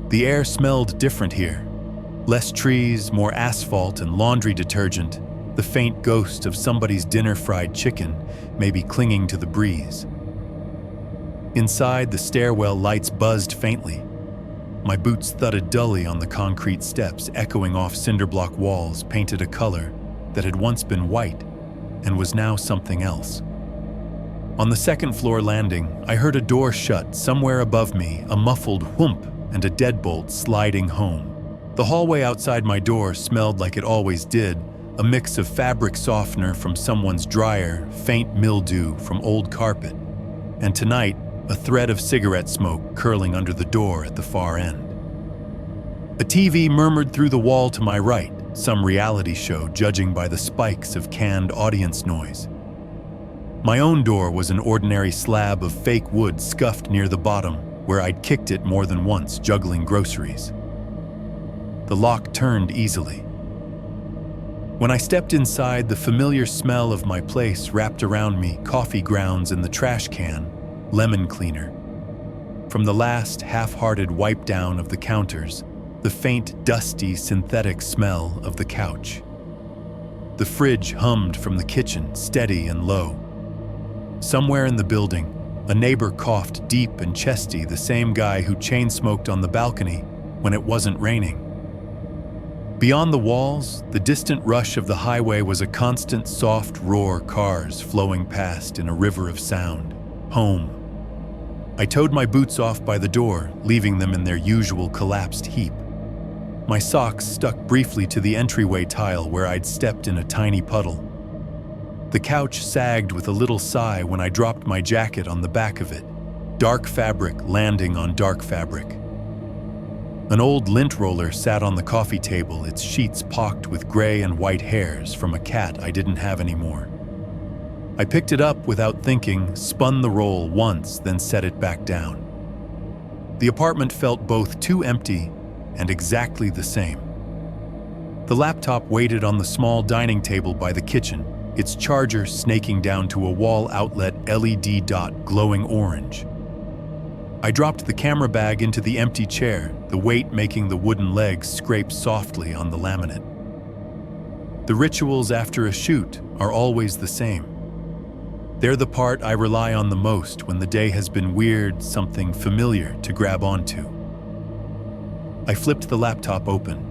The air smelled different here. Less trees, more asphalt and laundry detergent, the faint ghost of somebody's dinner fried chicken maybe clinging to the breeze. Inside, the stairwell lights buzzed faintly. My boots thudded dully on the concrete steps, echoing off cinder-block walls painted a color that had once been white and was now something else. On the second-floor landing, I heard a door shut somewhere above me, a muffled whoomp and a deadbolt sliding home. The hallway outside my door smelled like it always did, a mix of fabric softener from someone's dryer, faint mildew from old carpet, and tonight, a thread of cigarette smoke curling under the door at the far end. A TV murmured through the wall to my right, some reality show judging by the spikes of canned audience noise. My own door was an ordinary slab of fake wood scuffed near the bottom, where I'd kicked it more than once juggling groceries. The lock turned easily. When I stepped inside, the familiar smell of my place wrapped around me, coffee grounds in the trash can, lemon cleaner. From the last half-hearted wipe down of the counters, the faint, dusty, synthetic smell of the couch. The fridge hummed from the kitchen, steady and low. Somewhere in the building, a neighbor coughed deep and chesty, the same guy who chain-smoked on the balcony when it wasn't raining. Beyond the walls, the distant rush of the highway was a constant soft roar, cars flowing past in a river of sound. Home. I towed my boots off by the door, leaving them in their usual collapsed heap. My socks stuck briefly to the entryway tile where I'd stepped in a tiny puddle. The couch sagged with a little sigh when I dropped my jacket on the back of it, dark fabric landing on dark fabric. An old lint roller sat on the coffee table, its sheets pocked with gray and white hairs from a cat I didn't have anymore. I picked it up without thinking, spun the roll once, then set it back down. The apartment felt both too empty and exactly the same. The laptop waited on the small dining table by the kitchen, its charger snaking down to a wall outlet LED dot glowing orange. I dropped the camera bag into the empty chair, the weight making the wooden legs scrape softly on the laminate. The rituals after a shoot are always the same. They're the part I rely on the most when the day has been weird, something familiar to grab onto. I flipped the laptop open.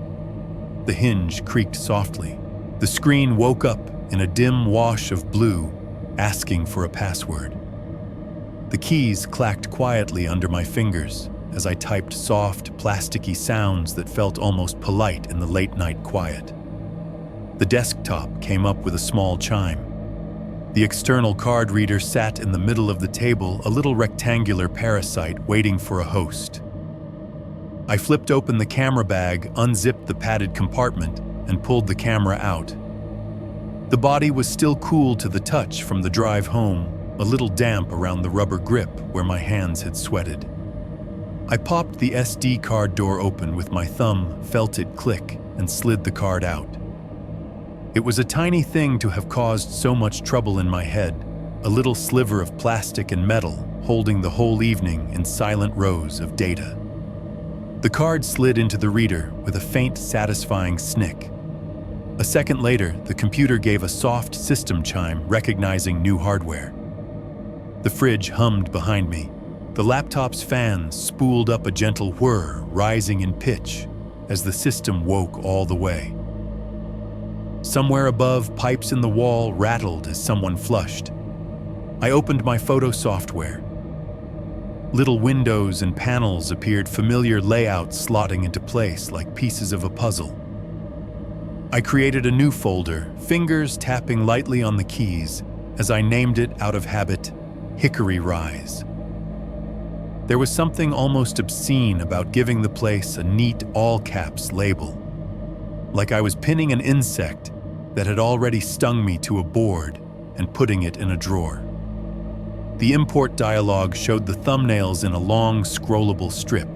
The hinge creaked softly. The screen woke up in a dim wash of blue, asking for a password. The keys clacked quietly under my fingers as I typed soft, plasticky sounds that felt almost polite in the late-night quiet. The desktop came up with a small chime. The external card reader sat in the middle of the table, a little rectangular parasite waiting for a host. I flipped open the camera bag, unzipped the padded compartment, and pulled the camera out. The body was still cool to the touch from the drive home, a little damp around the rubber grip where my hands had sweated. I popped the SD card door open with my thumb, felt it click, and slid the card out. It was a tiny thing to have caused so much trouble in my head, a little sliver of plastic and metal holding the whole evening in silent rows of data. The card slid into the reader with a faint, satisfying snick. A second later, the computer gave a soft system chime recognizing new hardware. The fridge hummed behind me. The laptop's fan spooled up a gentle whir, rising in pitch as the system woke all the way. Somewhere above, pipes in the wall rattled as someone flushed. I opened my photo software. Little windows and panels appeared, familiar layouts slotting into place like pieces of a puzzle. I created a new folder, fingers tapping lightly on the keys as I named it out of habit, Hickory Rise. There was something almost obscene about giving the place a neat all-caps label, like I was pinning an insect that had already stung me to a board and putting it in a drawer. The import dialogue showed the thumbnails in a long, scrollable strip,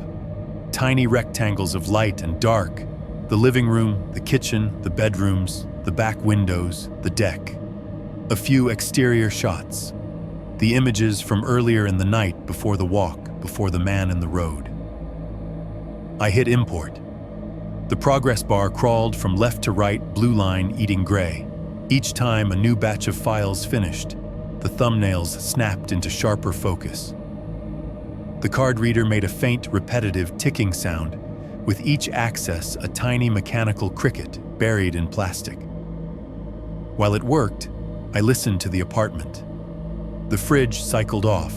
tiny rectangles of light and dark, the living room, the kitchen, the bedrooms, the back windows, the deck. A few exterior shots, the images from earlier in the night before the walk, before the man in the road. I hit import. The progress bar crawled from left to right, blue line eating gray. Each time a new batch of files finished, the thumbnails snapped into sharper focus. The card reader made a faint, repetitive ticking sound, with each access a tiny mechanical cricket buried in plastic. While it worked, I listened to the apartment. The fridge cycled off,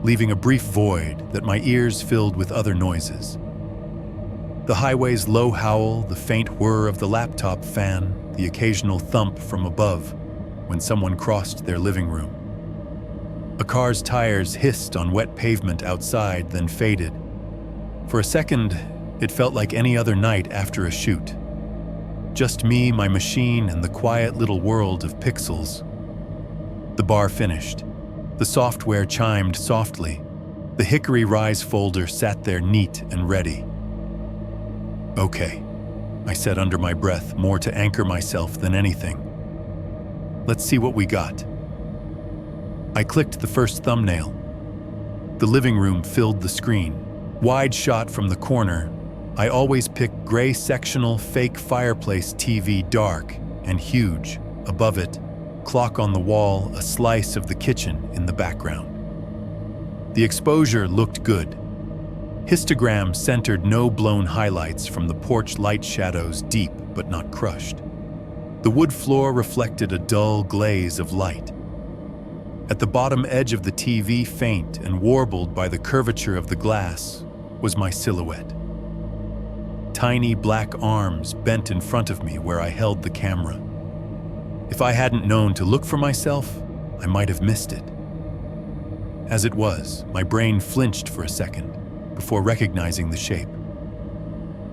leaving a brief void that my ears filled with other noises. The highway's low howl, the faint whir of the laptop fan, the occasional thump from above when someone crossed their living room. A car's tires hissed on wet pavement outside, then faded. For a second, it felt like any other night after a shoot. Just me, my machine, and the quiet little world of pixels. The bar finished. The software chimed softly. The Hickory Rise folder sat there neat and ready. Okay, I said under my breath, more to anchor myself than anything. Let's see what we got. I clicked the first thumbnail. The living room filled the screen. Wide shot from the corner, I always pick gray sectional fake fireplace TV, dark and huge. Above it, clock on the wall, a slice of the kitchen in the background. The exposure looked good. Histogram centered no blown highlights from the porch light shadows, deep but not crushed. The wood floor reflected a dull glaze of light. At the bottom edge of the TV, faint and warbled by the curvature of the glass, was my silhouette. Tiny black arms bent in front of me where I held the camera. If I hadn't known to look for myself, I might have missed it. As it was, my brain flinched for a second before recognizing the shape.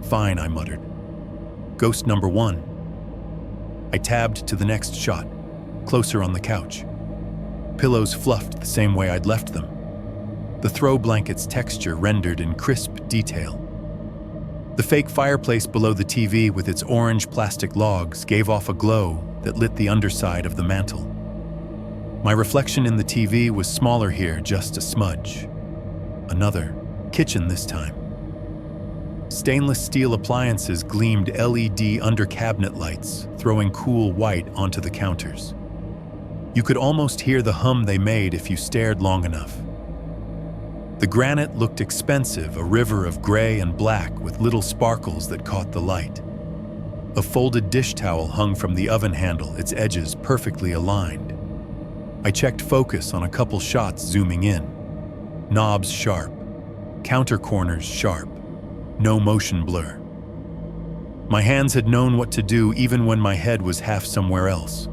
Fine, I muttered. Ghost number 1. I tabbed to the next shot, closer on the couch. Pillows fluffed the same way I'd left them. the throw blanket's texture rendered in crisp detail. The fake fireplace below the TV with its orange plastic logs gave off a glow that lit the underside of the mantel. My reflection in the TV was smaller here, just a smudge. Another kitchen this time. Stainless steel appliances gleamed LED under-cabinet lights, throwing cool white onto the counters. You could almost hear the hum they made if you stared long enough. The granite looked expensive, a river of gray and black with little sparkles that caught the light. A folded dish towel hung from the oven handle, its edges perfectly aligned. I checked focus on a couple shots zooming in. Knobs sharp, counter corners sharp, no motion blur. My hands had known what to do even when my head was half somewhere else.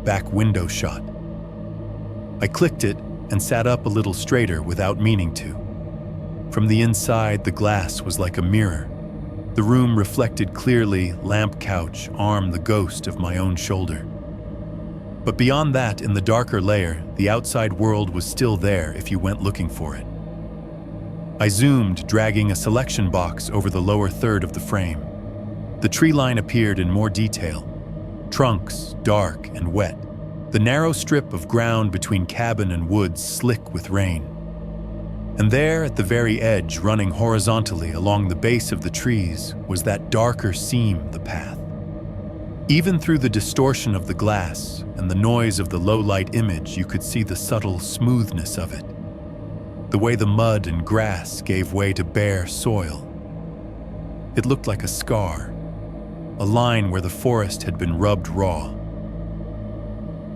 Back window shot. I clicked it and sat up a little straighter without meaning to. From the inside, the glass was like a mirror. The room reflected clearly, lamp couch, arm the ghost of my own shoulder. But beyond that, in the darker layer, the outside world was still there if you went looking for it. I zoomed, dragging a selection box over the lower third of the frame. The tree line appeared in more detail. Trunks, dark and wet. The narrow strip of ground between cabin and woods slick with rain. And there, at the very edge, running horizontally along the base of the trees, was that darker seam, the path. Even through the distortion of the glass and the noise of the low-light image, you could see the subtle smoothness of it. The way the mud and grass gave way to bare soil. It looked like a scar, a line where the forest had been rubbed raw.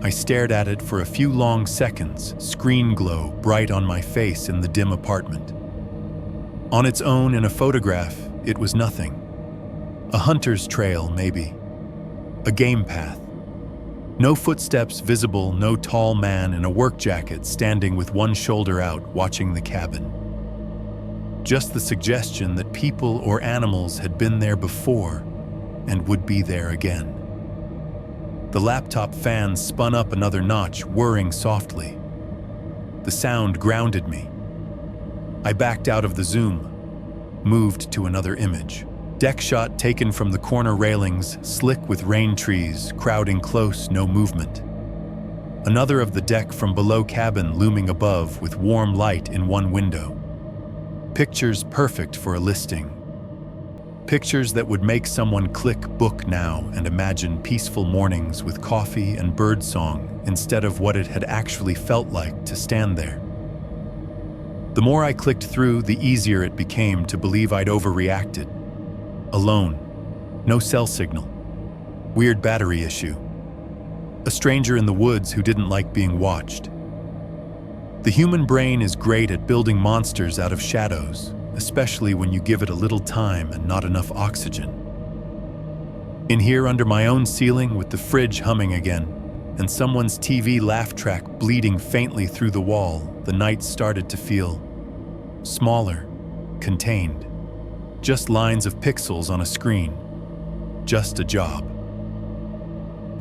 I stared at it for a few long seconds, screen glow bright on my face in the dim apartment. On its own, in a photograph, it was nothing. A hunter's trail, maybe. A game path. No footsteps visible, no tall man in a work jacket standing with one shoulder out watching the cabin. Just the suggestion that people or animals had been there before and would be there again. The laptop fan spun up another notch, whirring softly. The sound grounded me. I backed out of the zoom, moved to another image. Deck shot taken from the corner railings, slick with rain trees, crowding close, no movement. Another of the deck from below cabin looming above with warm light in one window. Pictures perfect for a listing. Pictures that would make someone click book now and imagine peaceful mornings with coffee and birdsong instead of what it had actually felt like to stand there. The more I clicked through, the easier it became to believe I'd overreacted. Alone. No cell signal. Weird battery issue. A stranger in the woods who didn't like being watched. The human brain is great at building monsters out of shadows, especially when you give it a little time and not enough oxygen. In here under my own ceiling with the fridge humming again, and someone's TV laugh track bleeding faintly through the wall, the night started to feel smaller, contained. Just lines of pixels on a screen. Just a job.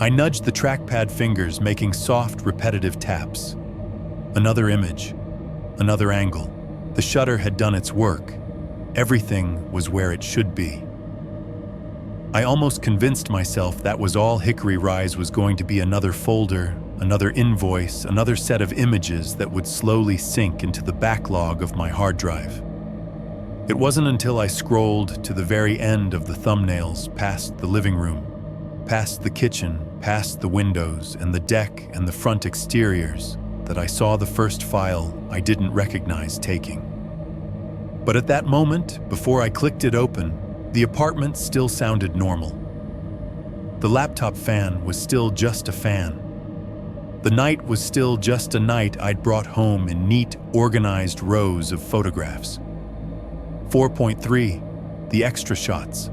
I nudged the trackpad fingers, making soft, repetitive taps. Another image. Another angle. The shutter had done its work. Everything was where it should be. I almost convinced myself that was all Hickory Rise was going to be, another folder, another invoice, another set of images that would slowly sink into the backlog of my hard drive. It wasn't until I scrolled to the very end of the thumbnails, past the living room, past the kitchen, past the windows and the deck and the front exteriors, that I saw the first file I didn't recognize taking. But at that moment, before I clicked it open, the apartment still sounded normal. The laptop fan was still just a fan. The night was still just a night I'd brought home in neat, organized rows of photographs. 4.3, the extra shots.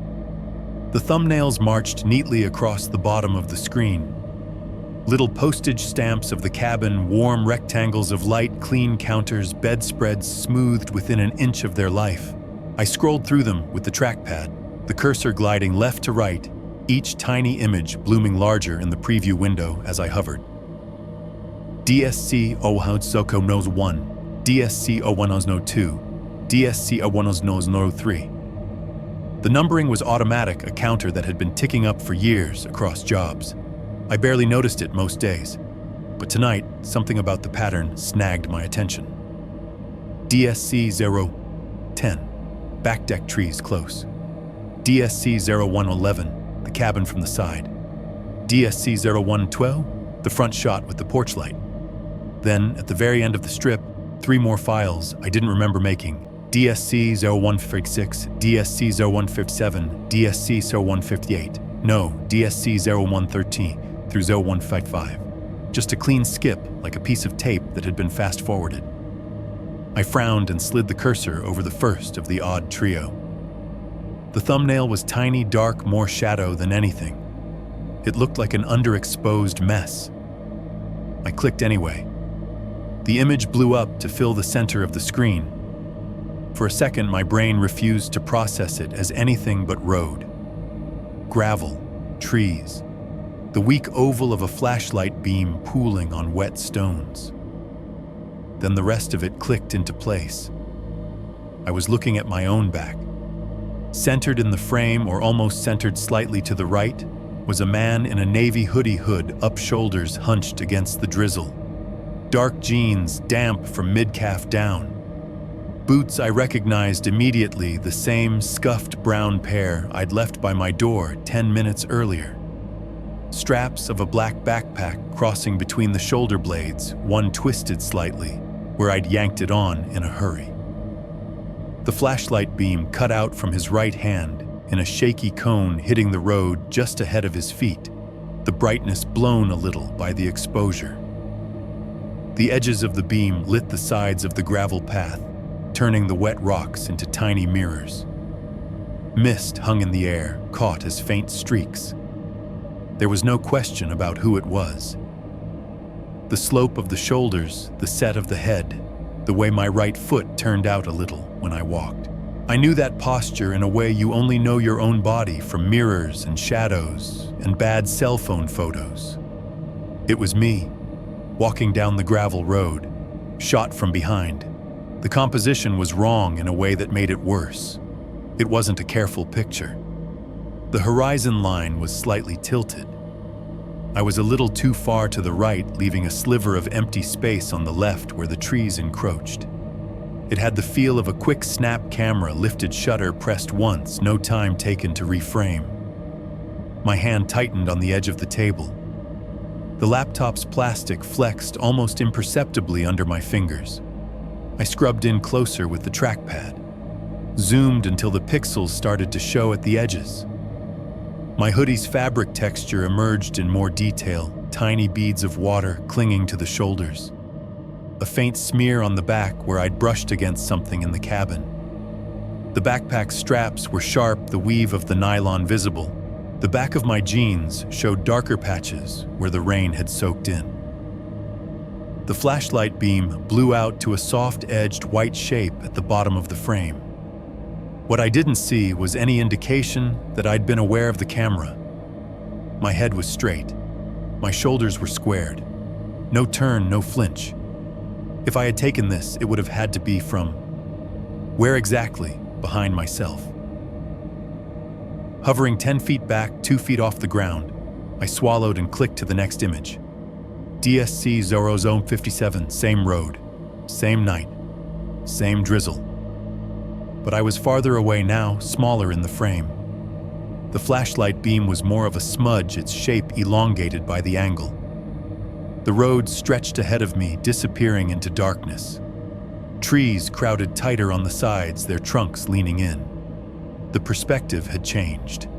The thumbnails marched neatly across the bottom of the screen. Little postage stamps of the cabin, warm rectangles of light, clean counters, bedspreads smoothed within an inch of their life. I scrolled through them with the trackpad, the cursor gliding left to right, each tiny image blooming larger in the preview window as I hovered. DSC Ohoud Soko Knows 1. DSC-0102, DSC-0103. The numbering was automatic, a counter that had been ticking up for years across jobs. I barely noticed it most days, but tonight, something about the pattern snagged my attention. DSC-010, back deck trees close. DSC-0111, the cabin from the side. DSC-0112, the front shot with the porch light. Then, at the very end of the strip, 3 more files I didn't remember making. DSC-0156, DSC-0157, DSC-0158. No, DSC-0113 through 0155. Just a clean skip, like a piece of tape that had been fast-forwarded. I frowned and slid the cursor over the first of the odd trio. The thumbnail was tiny, dark, more shadow than anything. It looked like an underexposed mess. I clicked anyway. The image blew up to fill the center of the screen. For a second, my brain refused to process it as anything but road. Gravel, trees, the weak oval of a flashlight beam pooling on wet stones. Then the rest of it clicked into place. I was looking at my own back. Centered in the frame, or almost centered slightly to the right, was a man in a navy hood, up shoulders hunched against the drizzle. Dark jeans, damp from mid-calf down. Boots I recognized immediately, the same scuffed brown pair I'd left by my door 10 minutes earlier. Straps of a black backpack crossing between the shoulder blades, one twisted slightly, where I'd yanked it on in a hurry. The flashlight beam cut out from his right hand in a shaky cone hitting the road just ahead of his feet, the brightness blown a little by the exposure. The edges of the beam lit the sides of the gravel path, turning the wet rocks into tiny mirrors. Mist hung in the air, caught as faint streaks. There was no question about who it was. The slope of the shoulders, the set of the head, the way my right foot turned out a little when I walked. I knew that posture in a way you only know your own body from mirrors and shadows and bad cell phone photos. It was me, walking down the gravel road, shot from behind. The composition was wrong in a way that made it worse. It wasn't a careful picture. The horizon line was slightly tilted. I was a little too far to the right, leaving a sliver of empty space on the left where the trees encroached. It had the feel of a quick snap camera, lifted shutter pressed once, no time taken to reframe. My hand tightened on the edge of the table. The laptop's plastic flexed almost imperceptibly under my fingers. I scrubbed in closer with the trackpad, zoomed until the pixels started to show at the edges. My hoodie's fabric texture emerged in more detail, tiny beads of water clinging to the shoulders. A faint smear on the back where I'd brushed against something in the cabin. The backpack straps were sharp, the weave of the nylon visible. The back of my jeans showed darker patches where the rain had soaked in. The flashlight beam blew out to a soft-edged white shape at the bottom of the frame. What I didn't see was any indication that I'd been aware of the camera. My head was straight. My shoulders were squared. No turn, no flinch. If I had taken this, it would have had to be from where exactly? Behind myself. Hovering 10 feet back, 2 feet off the ground, I swallowed and clicked to the next image. DSC 0057, same road, same night, same drizzle. But I was farther away now, smaller in the frame. The flashlight beam was more of a smudge, its shape elongated by the angle. The road stretched ahead of me, disappearing into darkness. Trees crowded tighter on the sides, their trunks leaning in. The perspective had changed.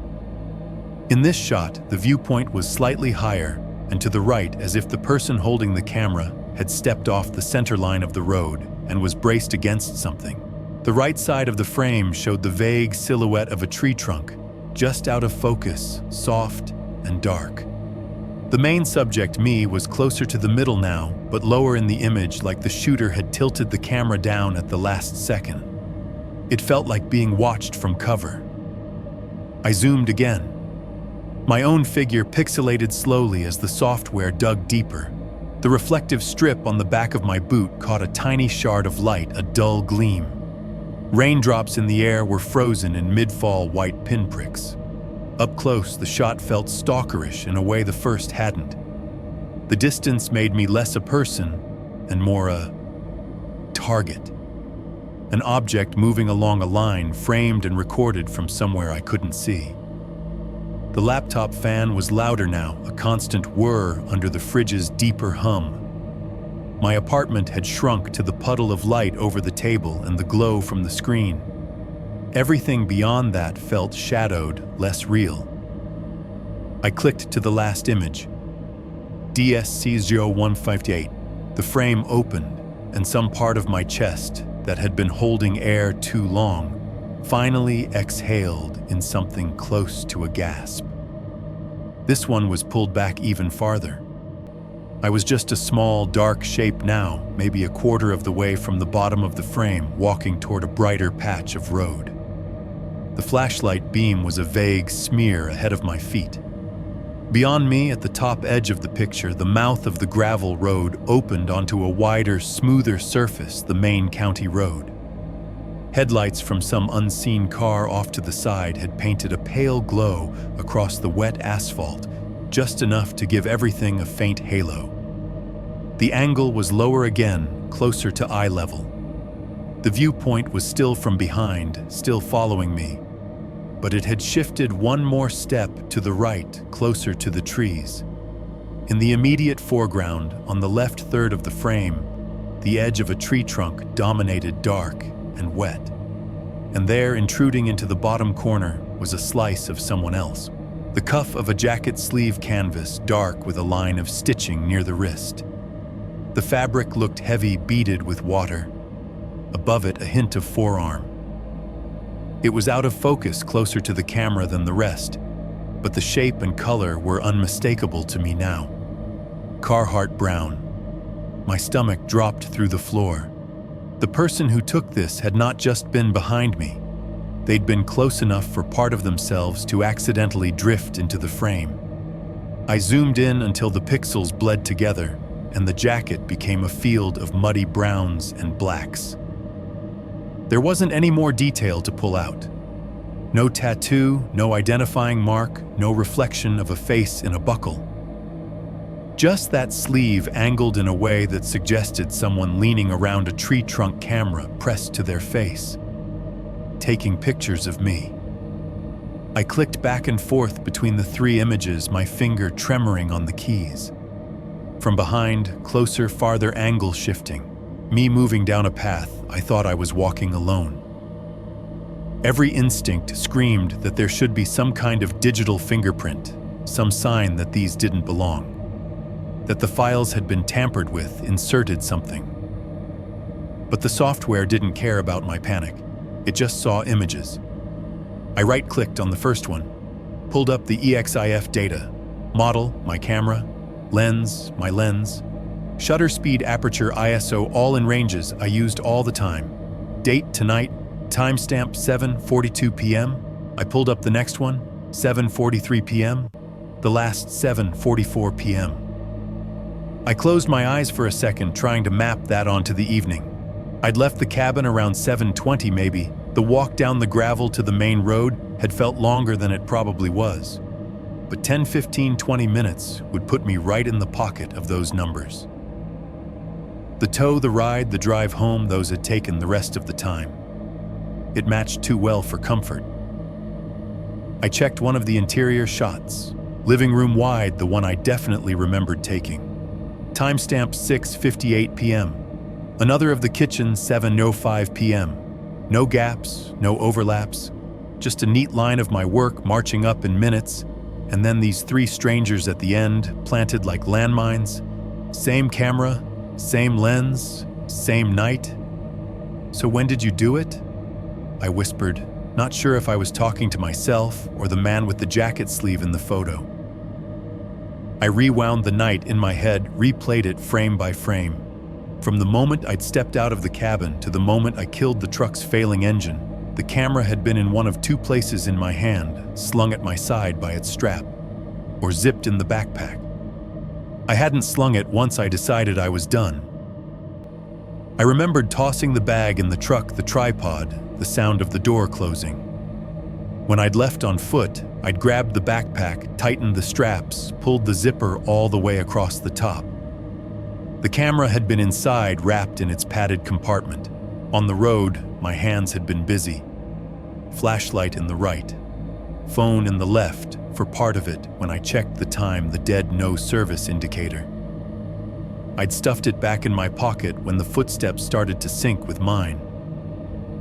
In this shot, the viewpoint was slightly higher and to the right, as if the person holding the camera had stepped off the center line of the road and was braced against something. The right side of the frame showed the vague silhouette of a tree trunk, just out of focus, soft and dark. The main subject, me, was closer to the middle now, but lower in the image, like the shooter had tilted the camera down at the last second. It felt like being watched from cover. I zoomed again. My own figure pixelated slowly as the software dug deeper. The reflective strip on the back of my boot caught a tiny shard of light, a dull gleam. Raindrops in the air were frozen in mid-fall white pinpricks. Up close, the shot felt stalkerish in a way the first hadn't. The distance made me less a person and more a target. An object moving along a line framed and recorded from somewhere I couldn't see. The laptop fan was louder now, a constant whir under the fridge's deeper hum. My apartment had shrunk to the puddle of light over the table and the glow from the screen. Everything beyond that felt shadowed, less real. I clicked to the last image. DSC0158. The frame opened, and some part of my chest that had been holding air too long finally exhaled in something close to a gasp. This one was pulled back even farther. I was just a small, dark shape now, maybe a quarter of the way from the bottom of the frame, walking toward a brighter patch of road. The flashlight beam was a vague smear ahead of my feet. Beyond me, at the top edge of the picture, the mouth of the gravel road opened onto a wider, smoother surface, the main county road. Headlights from some unseen car off to the side had painted a pale glow across the wet asphalt, just enough to give everything a faint halo. The angle was lower again, closer to eye level. The viewpoint was still from behind, still following me, but it had shifted one more step to the right, closer to the trees. In the immediate foreground, on the left third of the frame, the edge of a tree trunk dominated dark and wet. And there, intruding into the bottom corner, was a slice of someone else. The cuff of a jacket sleeve canvas, dark with a line of stitching near the wrist. The fabric looked heavy, beaded with water. Above it, a hint of forearm. It was out of focus, closer to the camera than the rest, but the shape and color were unmistakable to me now. Carhartt brown. My stomach dropped through the floor. The person who took this had not just been behind me. They'd been close enough for part of themselves to accidentally drift into the frame. I zoomed in until the pixels bled together, and the jacket became a field of muddy browns and blacks. There wasn't any more detail to pull out. No tattoo, no identifying mark, no reflection of a face in a buckle. Just that sleeve angled in a way that suggested someone leaning around a tree trunk camera pressed to their face, taking pictures of me. I clicked back and forth between the three images, my finger tremoring on the keys. From behind, closer, farther angle shifting, me moving down a path I thought I was walking alone. Every instinct screamed that there should be some kind of digital fingerprint, some sign that these didn't belong, that the files had been tampered with, inserted something. But the software didn't care about my panic. It just saw images. I right-clicked on the first one, pulled up the EXIF data, model, my camera, lens, my lens, shutter speed, aperture, ISO, all in ranges I used all the time. Date, tonight, timestamp 7:42 p.m. I pulled up the next one, 7:43 p.m., the last 7:44 p.m. I closed my eyes for a second, trying to map that onto the evening. I'd left the cabin around 7:20 maybe. The walk down the gravel to the main road had felt longer than it probably was. But 10, 15, 20 minutes would put me right in the pocket of those numbers. The tow, the ride, the drive home, those had taken the rest of the time. It matched too well for comfort. I checked one of the interior shots, living room wide, the one I definitely remembered taking. Timestamp 6:58 p.m. Another of the kitchen, 7:05 p.m. No gaps, no overlaps, just a neat line of my work marching up in minutes, and then these three strangers at the end, planted like landmines. Same camera, same lens, same night. So when did you do it? I whispered, not sure if I was talking to myself or the man with the jacket sleeve in the photo. I rewound the night in my head, replayed it frame by frame. From the moment I'd stepped out of the cabin to the moment I killed the truck's failing engine, the camera had been in one of two places in my hand, slung at my side by its strap, or zipped in the backpack. I hadn't slung it once I decided I was done. I remembered tossing the bag in the truck, the tripod, the sound of the door closing. When I'd left on foot, I'd grabbed the backpack, tightened the straps, pulled the zipper all the way across the top. The camera had been inside, wrapped in its padded compartment. On the road, my hands had been busy. Flashlight in the right, phone in the left, for part of it when I checked the time, the dead no service indicator. I'd stuffed it back in my pocket when the footsteps started to sync with mine.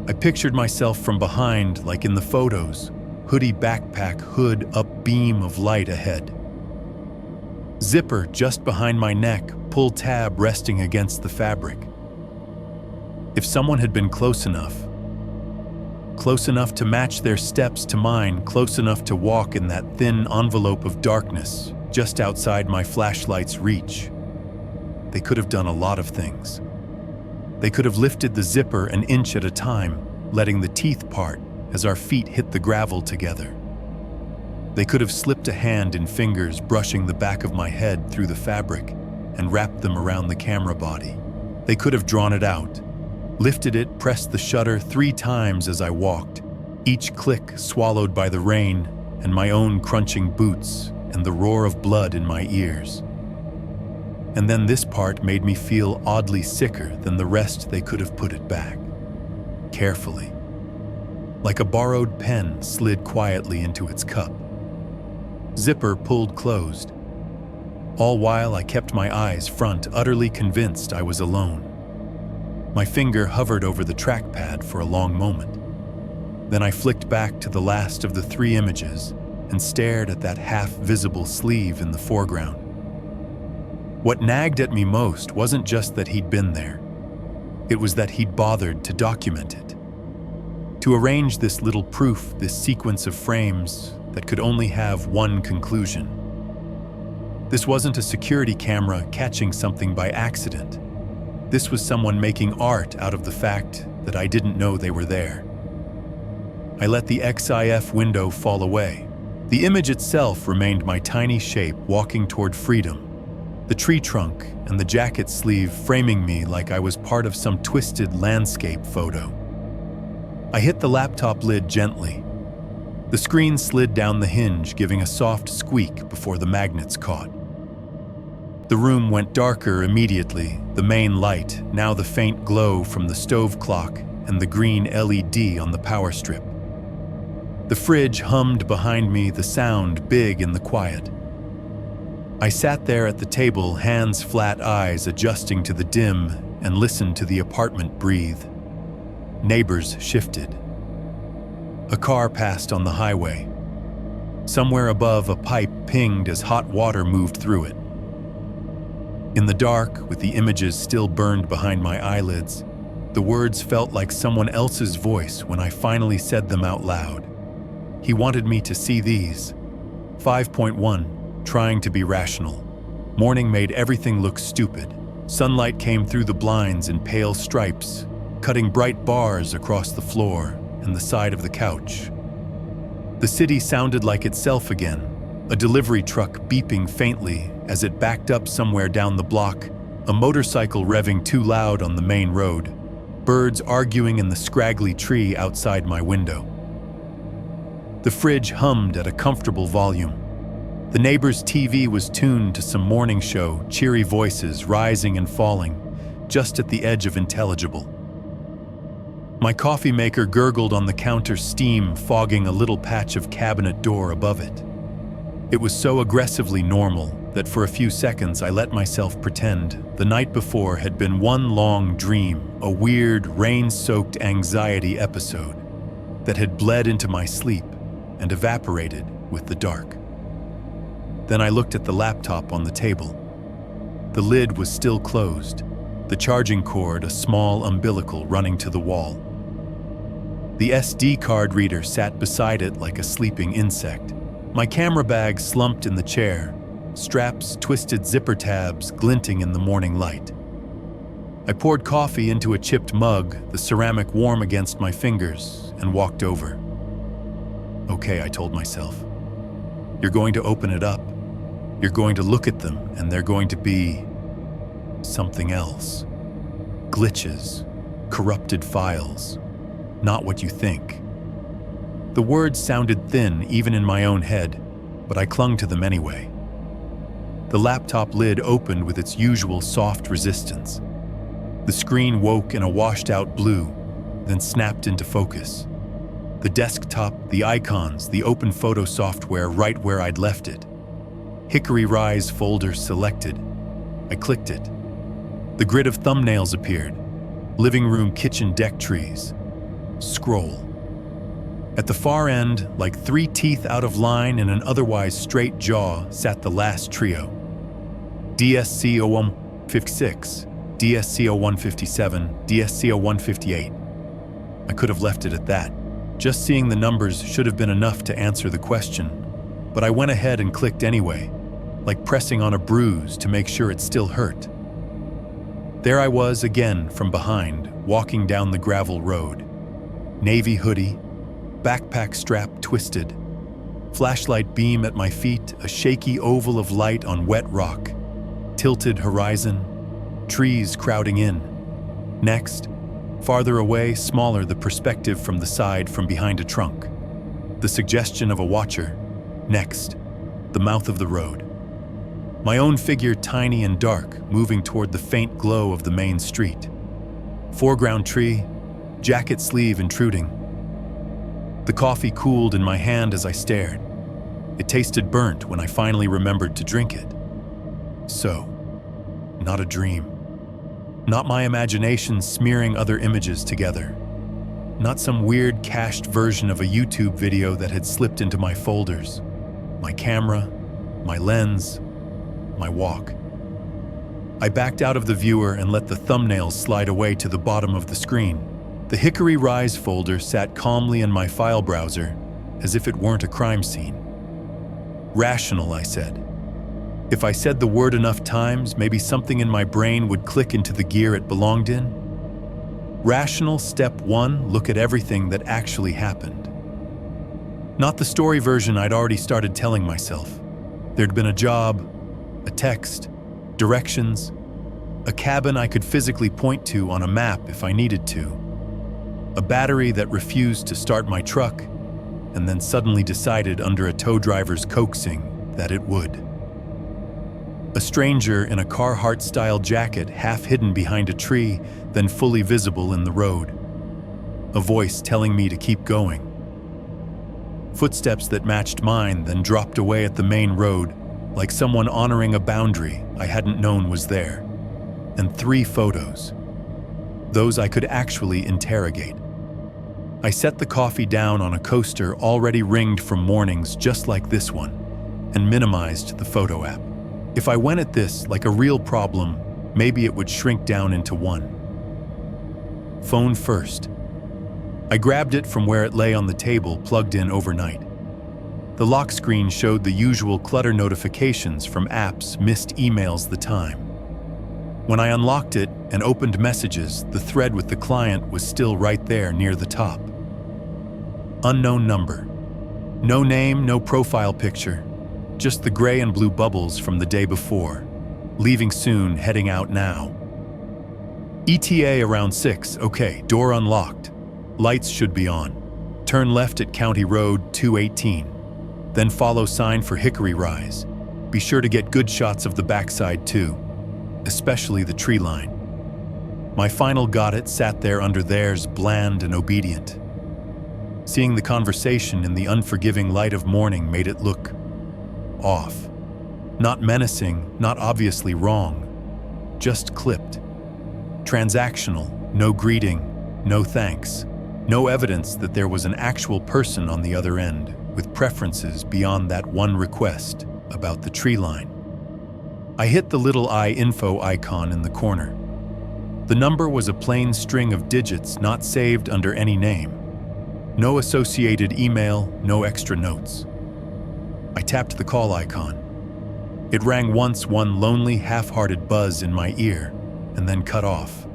I pictured myself from behind, like in the photos, hoodie, backpack, hood up, beam of light ahead. Zipper just behind my neck, pull tab resting against the fabric. If someone had been close enough to match their steps to mine, close enough to walk in that thin envelope of darkness just outside my flashlight's reach, they could have done a lot of things. They could have lifted the zipper an inch at a time, letting the teeth part as our feet hit the gravel together. They could have slipped a hand in fingers brushing the back of my head through the fabric and wrapped them around the camera body. They could have drawn it out, lifted it, pressed the shutter 3 times as I walked, each click swallowed by the rain and my own crunching boots and the roar of blood in my ears. And then this part made me feel oddly sicker than the rest. They could have put it back, carefully, like a borrowed pen slid quietly into its cup. Zipper pulled closed. All while I kept my eyes front, utterly convinced I was alone. My finger hovered over the trackpad for a long moment. Then I flicked back to the last of the 3 images and stared at that half-visible sleeve in the foreground. What nagged at me most wasn't just that he'd been there. It was that he'd bothered to document it. To arrange this little proof, this sequence of frames that could only have one conclusion. This wasn't a security camera catching something by accident. This was someone making art out of the fact that I didn't know they were there. I let the XIF window fall away. The image itself remained my tiny shape walking toward freedom, the tree trunk and the jacket sleeve framing me like I was part of some twisted landscape photo. I hit the laptop lid gently. The screen slid down the hinge, giving a soft squeak before the magnets caught. The room went darker immediately, the main light, now the faint glow from the stove clock and the green LED on the power strip. The fridge hummed behind me, the sound big in the quiet. I sat there at the table, hands flat, eyes adjusting to the dim, and listened to the apartment breathe. Neighbors shifted. A car passed on the highway. Somewhere above, a pipe pinged as hot water moved through it. In the dark, with the images still burned behind my eyelids, the words felt like someone else's voice when I finally said them out loud. He wanted me to see these. 5.1, trying to be rational. Morning made everything look stupid. Sunlight came through the blinds in pale stripes, cutting bright bars across the floor and the side of the couch. The city sounded like itself again, a delivery truck beeping faintly as it backed up somewhere down the block, a motorcycle revving too loud on the main road, birds arguing in the scraggly tree outside my window. The fridge hummed at a comfortable volume. The neighbor's TV was tuned to some morning show, cheery voices rising and falling, just at the edge of intelligible. My coffee maker gurgled on the counter, steam fogging a little patch of cabinet door above it. It was so aggressively normal that for a few seconds I let myself pretend the night before had been one long dream, a weird, rain-soaked anxiety episode that had bled into my sleep and evaporated with the dark. Then I looked at the laptop on the table. The lid was still closed, the charging cord a small umbilical running to the wall. The SD card reader sat beside it like a sleeping insect. My camera bag slumped in the chair, straps, twisted zipper tabs glinting in the morning light. I poured coffee into a chipped mug, the ceramic warm against my fingers, and walked over. Okay, I told myself. You're going to open it up. You're going to look at them and they're going to be something else. Glitches, corrupted files, not what you think. The words sounded thin even in my own head, but I clung to them anyway. The laptop lid opened with its usual soft resistance. The screen woke in a washed-out blue, then snapped into focus. The desktop, the icons, the open photo software right where I'd left it. Hickory Rise folder selected. I clicked it. The grid of thumbnails appeared. Living room, kitchen, deck trees. Scroll. At the far end, like 3 teeth out of line in an otherwise straight jaw, sat the last trio. DSC-0156, DSC-0157, DSC-0158. I could have left it at that. Just seeing the numbers should have been enough to answer the question, but I went ahead and clicked anyway, like pressing on a bruise to make sure it still hurt. There I was again from behind, walking down the gravel road. Navy hoodie, backpack strap twisted, flashlight beam at my feet, a shaky oval of light on wet rock, tilted horizon, trees crowding in. Next, farther away, smaller, the perspective from the side from behind a trunk. The suggestion of a watcher. Next, the mouth of the road. My own figure tiny and dark, moving toward the faint glow of the main street. Foreground tree, jacket sleeve intruding. The coffee cooled in my hand as I stared. It tasted burnt when I finally remembered to drink it. So, not a dream. Not my imagination smearing other images together. Not some weird cached version of a YouTube video that had slipped into my folders. My camera, my lens, my walk. I backed out of the viewer and let the thumbnails slide away to the bottom of the screen. The Hickory Rise folder sat calmly in my file browser, as if it weren't a crime scene. Rational, I said. If I said the word enough times, maybe something in my brain would click into the gear it belonged in. Rational step 1, look at everything that actually happened. Not the story version I'd already started telling myself. There'd been a job, a text, directions, a cabin I could physically point to on a map if I needed to, a battery that refused to start my truck, and then suddenly decided under a tow driver's coaxing that it would. A stranger in a Carhartt-style jacket half hidden behind a tree, then fully visible in the road. A voice telling me to keep going. Footsteps that matched mine, then dropped away at the main road, like someone honoring a boundary I hadn't known was there. And 3 photos. Those I could actually interrogate. I set the coffee down on a coaster already ringed from mornings just like this one, and minimized the photo app. If I went at this like a real problem, maybe it would shrink down into 1. Phone first. I grabbed it from where it lay on the table, plugged in overnight. The lock screen showed the usual clutter notifications from apps, missed emails, the time. When I unlocked it and opened messages, the thread with the client was still right there near the top. Unknown number. No name, no profile picture. Just the gray and blue bubbles from the day before. Leaving soon, heading out now. ETA around 6, okay, door unlocked. Lights should be on. Turn left at County Road 218. Then follow sign for Hickory Rise. Be sure to get good shots of the backside too, especially the tree line. My final got it sat there under theirs, bland and obedient. Seeing the conversation in the unforgiving light of morning made it look off. Not menacing, not obviously wrong, just clipped. Transactional, no greeting, no thanks, no evidence that there was an actual person on the other end with preferences beyond that one request about the tree line. I hit the little I info icon in the corner. The number was a plain string of digits not saved under any name. No associated email, no extra notes. I tapped the call icon. It rang once, one lonely, half-hearted buzz in my ear, and then cut off.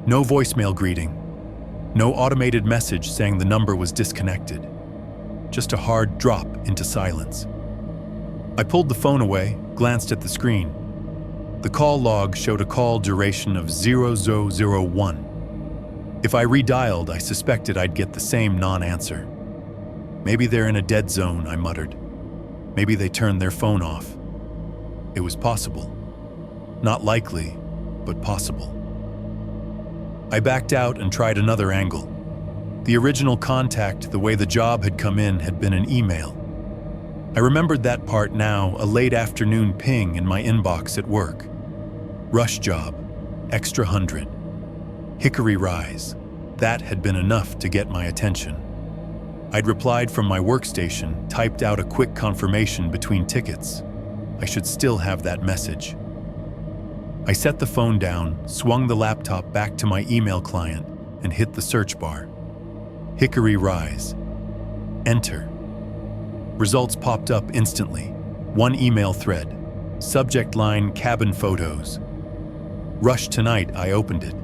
No voicemail greeting. No automated message saying the number was disconnected. Just a hard drop into silence. I pulled the phone away, glanced at the screen. The call log showed a call duration of 0001. If I redialed, I suspected I'd get the same non-answer. Maybe they're in a dead zone, I muttered. Maybe they turned their phone off. It was possible. Not likely, but possible. I backed out and tried another angle. The original contact, the way the job had come in, had been an email. I remembered that part now, a late afternoon ping in my inbox at work. Rush job, extra 100. Hickory Rise. That had been enough to get my attention. I'd replied from my workstation, typed out a quick confirmation between tickets. I should still have that message. I set the phone down, swung the laptop back to my email client, and hit the search bar. Hickory Rise. Enter. Results popped up instantly. One email thread. Subject line, cabin photos. Rush tonight, I opened it.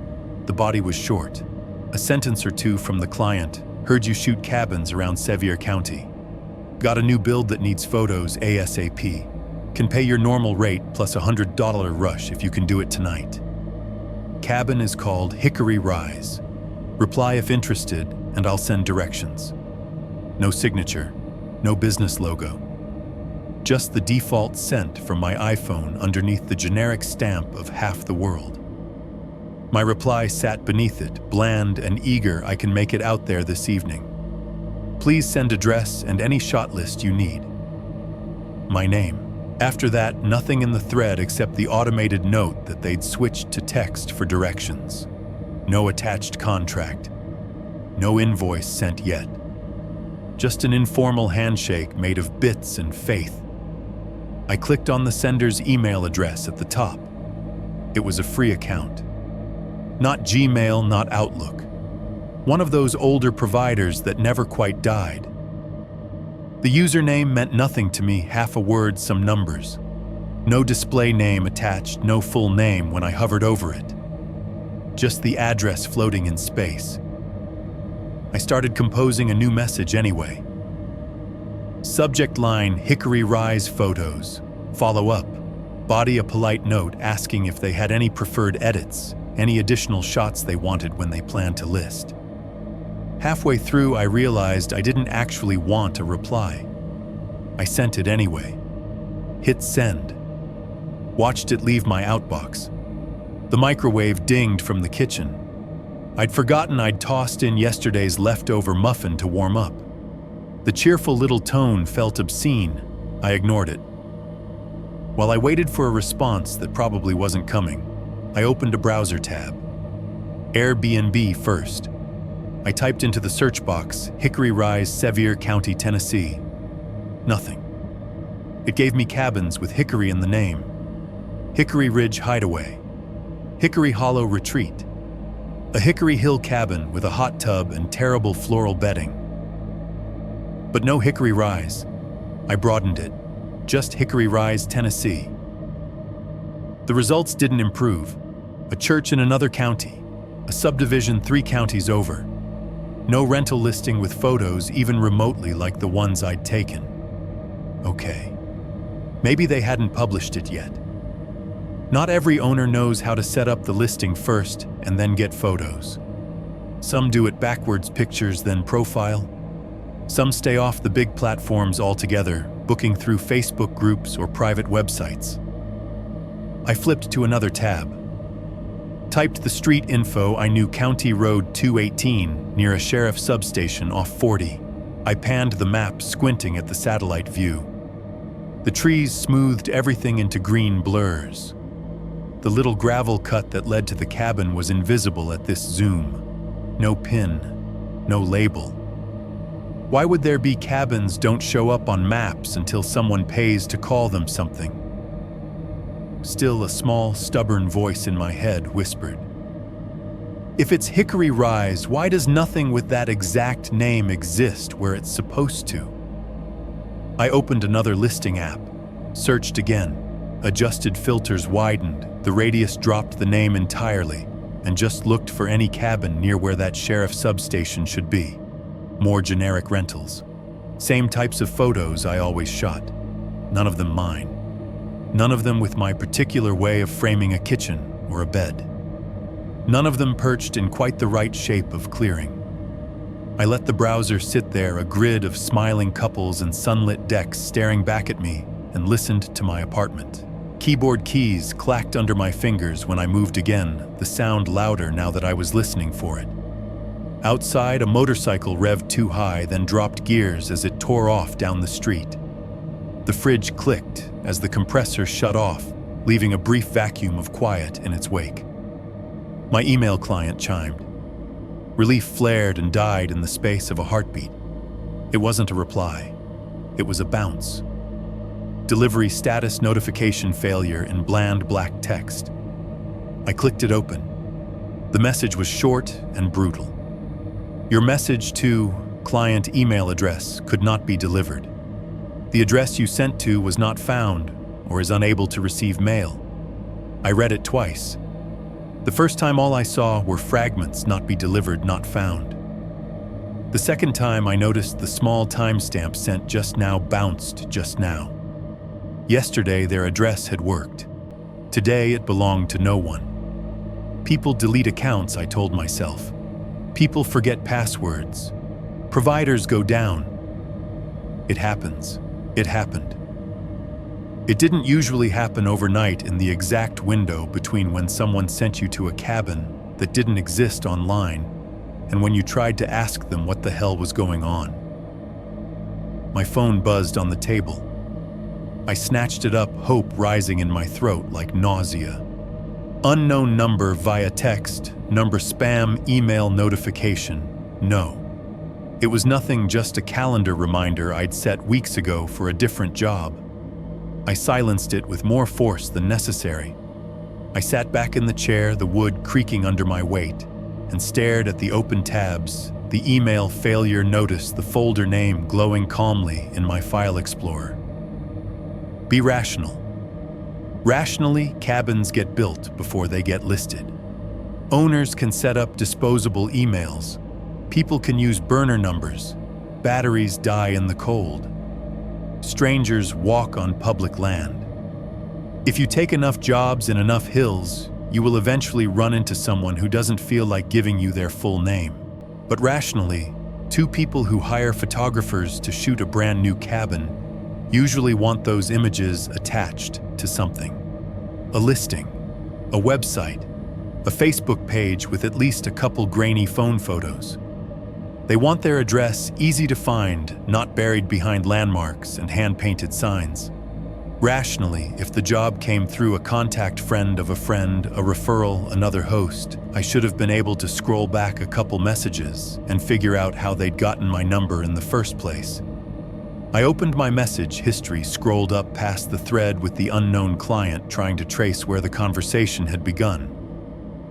The body was short. A sentence or two from the client. Heard you shoot cabins around Sevier County. Got a new build that needs photos ASAP. Can pay your normal rate plus $100 rush if you can do it tonight. Cabin is called Hickory Rise. Reply if interested, and I'll send directions. No signature, no business logo. Just the default scent from my iPhone underneath the generic stamp of half the world. My reply sat beneath it, bland and eager. I can make it out there this evening. Please send address and any shot list you need. My name. After that, nothing in the thread except the automated note that they'd switched to text for directions. No attached contract. No invoice sent yet. Just an informal handshake made of bits and faith. I clicked on the sender's email address at the top. It was a free account. Not Gmail, not Outlook. One of those older providers that never quite died. The username meant nothing to me, half a word, some numbers. No display name attached, no full name when I hovered over it. Just the address floating in space. I started composing a new message anyway. Subject line, Hickory Rise photos. Follow up. Body a polite note asking if they had any preferred edits, any additional shots they wanted when they planned to list. Halfway through, I realized I didn't actually want a reply. I sent it anyway. Hit send. Watched it leave my outbox. The microwave dinged from the kitchen. I'd forgotten I'd tossed in yesterday's leftover muffin to warm up. The cheerful little tone felt obscene. I ignored it. While I waited for a response that probably wasn't coming, I opened a browser tab. Airbnb first. I typed into the search box, Hickory Rise, Sevier County, Tennessee. Nothing. It gave me cabins with Hickory in the name. Hickory Ridge Hideaway. Hickory Hollow Retreat. A Hickory Hill cabin with a hot tub and terrible floral bedding. But no Hickory Rise. I broadened it. Just Hickory Rise, Tennessee. The results didn't improve. A church in another county. A subdivision 3 counties over. No rental listing with photos even remotely like the ones I'd taken. Okay. Maybe they hadn't published it yet. Not every owner knows how to set up the listing first and then get photos. Some do it backwards, pictures then profile. Some stay off the big platforms altogether, booking through Facebook groups or private websites. I flipped to another tab. Typed the street info. I knew County Road 218 near a sheriff substation off 40. I panned the map, squinting at the satellite view. The trees smoothed everything into green blurs. The little gravel cut that led to the cabin was invisible at this zoom. No pin, no label. Why would there be cabins don't show up on maps until someone pays to call them something? Still, a small, stubborn voice in my head whispered, "If it's Hickory Rise, why does nothing with that exact name exist where it's supposed to?" I opened another listing app, searched again, adjusted filters widened, the radius dropped the name entirely, and just looked for any cabin near where that sheriff substation should be. More generic rentals. Same types of photos I always shot. none of them mine. None of them with my particular way of framing a kitchen or a bed. None of them perched in quite the right shape of clearing. I let the browser sit there, a grid of smiling couples and sunlit decks staring back at me, and listened to my apartment. Keyboard keys clacked under my fingers when I moved again, the sound louder now that I was listening for it. Outside, a motorcycle revved too high, then dropped gears as it tore off down the street. The fridge clicked as the compressor shut off, leaving a brief vacuum of quiet in its wake. My email client chimed. Relief flared and died in the space of a heartbeat. It wasn't a reply. It was a bounce. Delivery status notification failure in bland black text. I clicked it open. The message was short and brutal. Your message to client email address could not be delivered. The address you sent to was not found or is unable to receive mail. I read it twice. The first time all I saw were fragments, not be delivered, not found. The second time I noticed the small timestamp sent just now bounced just now. Yesterday their address had worked. Today it belonged to no one. People delete accounts, I told myself. People forget passwords. Providers go down. It happens. It happened. It didn't usually happen overnight in the exact window between when someone sent you to a cabin that didn't exist online and when you tried to ask them what the hell was going on. My phone buzzed on the table. I snatched it up, hope rising in my throat like nausea. Unknown number via text, number spam, email notification. No. It was nothing, just a calendar reminder I'd set weeks ago for a different job. I silenced it with more force than necessary. I sat back in the chair, the wood creaking under my weight, and stared at the open tabs, the email failure notice, the folder name glowing calmly in my file explorer. Be rational. Rationally, cabins get built before they get listed. Owners can set up disposable emails. People can use burner numbers. Batteries die in the cold. Strangers walk on public land. If you take enough jobs in enough hills, you will eventually run into someone who doesn't feel like giving you their full name. But rationally, two people who hire photographers to shoot a brand new cabin usually want those images attached to something. A listing, a website, a Facebook page with at least a couple grainy phone photos. They want their address easy to find, not buried behind landmarks and hand-painted signs. Rationally, if the job came through a contact friend of a friend, a referral, another host, I should have been able to scroll back a couple messages and figure out how they'd gotten my number in the first place. I opened my message history, scrolled up past the thread with the unknown client, trying to trace where the conversation had begun.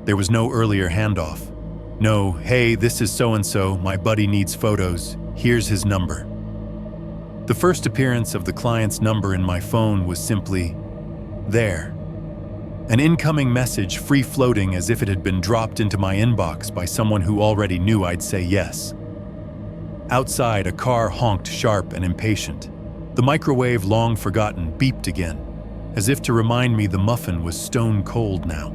There was no earlier handoff. No, hey, this is so-and-so, my buddy needs photos, here's his number. The first appearance of the client's number in my phone was simply, there. An incoming message free-floating as if it had been dropped into my inbox by someone who already knew I'd say yes. Outside, a car honked sharp and impatient. The microwave, long forgotten, beeped again, as if to remind me the muffin was stone cold now.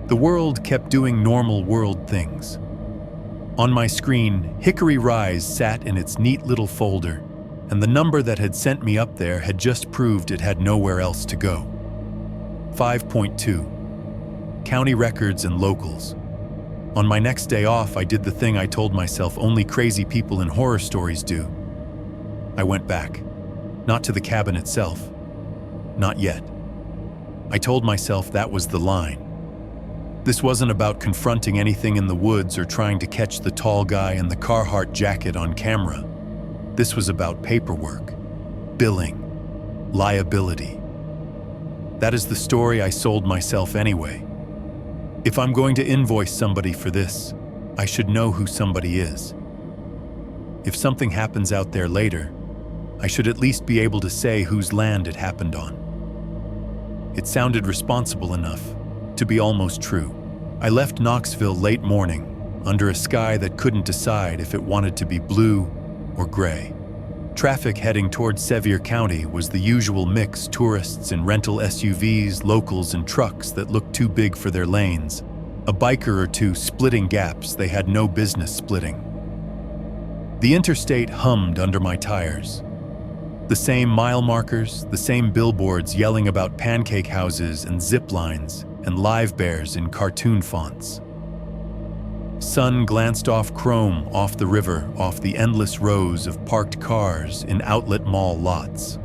The world kept doing normal world things. On my screen, Hickory Rise sat in its neat little folder, and the number that had sent me up there had just proved it had nowhere else to go. 5.2. County records and locals. On my next day off, I did the thing I told myself only crazy people in horror stories do. I went back. Not to the cabin itself. Not yet. I told myself that was the line. This wasn't about confronting anything in the woods or trying to catch the tall guy in the Carhartt jacket on camera. This was about paperwork, billing, liability. That is the story I sold myself anyway. If I'm going to invoice somebody for this, I should know who somebody is. If something happens out there later, I should at least be able to say whose land it happened on. It sounded responsible enough to be almost true. I left Knoxville late morning, under a sky that couldn't decide if it wanted to be blue or gray. Traffic heading towards Sevier County was the usual mix: tourists in rental SUVs, locals in trucks that looked too big for their lanes, a biker or two splitting gaps they had no business splitting. The interstate hummed under my tires. The same mile markers, the same billboards yelling about pancake houses and zip lines and live bears in cartoon fonts. Sun glanced off chrome off the river, off the endless rows of parked cars in outlet mall lots.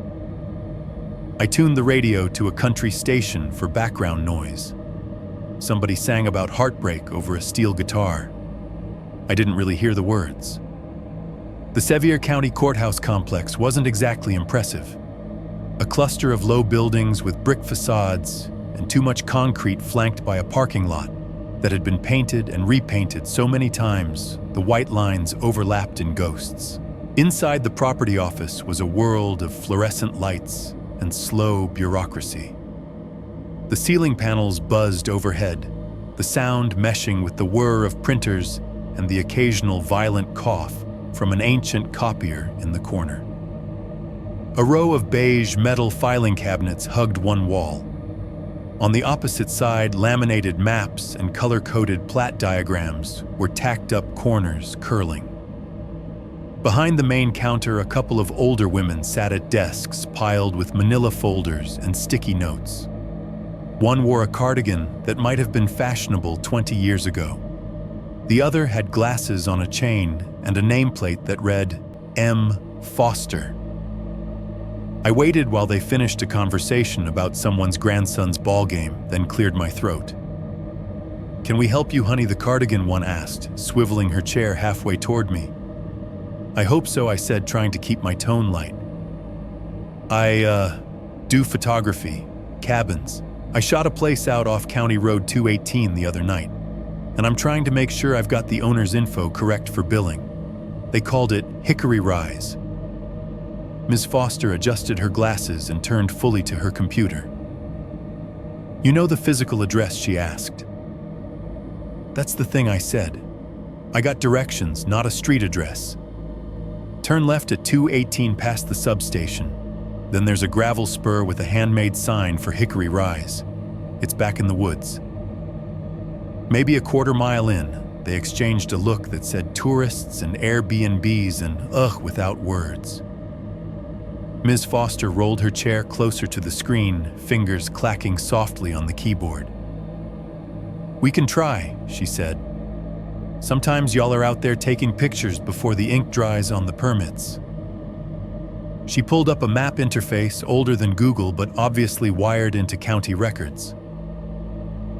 I tuned the radio to a country station for background noise. Somebody sang about heartbreak over a steel guitar. I didn't really hear the words. The Sevier County Courthouse complex wasn't exactly impressive. A cluster of low buildings with brick facades and too much concrete flanked by a parking lot that had been painted and repainted so many times the white lines overlapped in ghosts. Inside the property office was a world of fluorescent lights and slow bureaucracy. The ceiling panels buzzed overhead, the sound meshing with the whir of printers and the occasional violent cough from an ancient copier in the corner. A row of beige metal filing cabinets hugged one wall. On the opposite side, laminated maps and color-coded plat diagrams were tacked up corners, curling. Behind the main counter, a couple of older women sat at desks piled with manila folders and sticky notes. One wore a cardigan that might have been fashionable 20 years ago. The other had glasses on a chain and a nameplate that read, M. Foster. I waited while they finished a conversation about someone's grandson's ball game, then cleared my throat. "Can we help you, honey?" the cardigan one asked, swiveling her chair halfway toward me. "I hope so," I said, trying to keep my tone light. I do photography, cabins. I shot a place out off County Road 218 the other night, and I'm trying to make sure I've got the owner's info correct for billing. They called it Hickory Rise." Ms. Foster adjusted her glasses and turned fully to her computer. "You know the physical address?" she asked. "That's the thing," I said. "I got directions, not a street address. Turn left at 218 past the substation. Then there's a gravel spur with a handmade sign for Hickory Rise. It's back in the woods." Maybe a quarter mile in, they exchanged a look that said tourists and Airbnbs and ugh without words. Ms. Foster rolled her chair closer to the screen, fingers clacking softly on the keyboard. "We can try," she said. "Sometimes y'all are out there taking pictures before the ink dries on the permits." She pulled up a map interface older than Google but obviously wired into county records.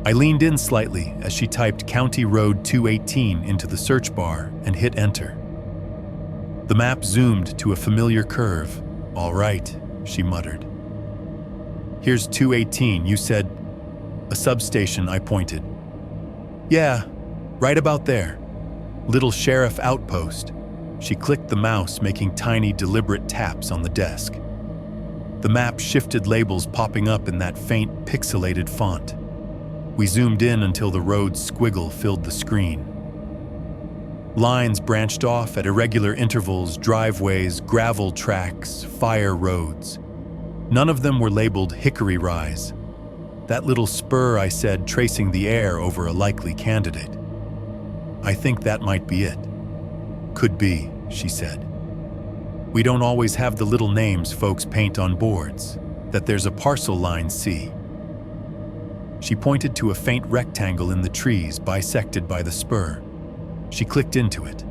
I leaned in slightly as she typed County Road 218 into the search bar and hit enter. The map zoomed to a familiar curve. "All right," she muttered. "Here's 218, you said." "A substation," I pointed. "Yeah, right about there. Little sheriff outpost." She clicked the mouse, making tiny, deliberate taps on the desk. The map shifted, labels popping up in that faint, pixelated font. We zoomed in until the road's squiggle filled the screen. Lines branched off at irregular intervals: driveways, gravel tracks, fire roads. None of them were labeled Hickory Rise. "That little spur," I said, tracing the air over a likely candidate. "I think that might be it." "Could be," she said. "We don't always have the little names folks paint on boards. That there's a parcel line, see?" She pointed to a faint rectangle in the trees bisected by the spur. She clicked into it.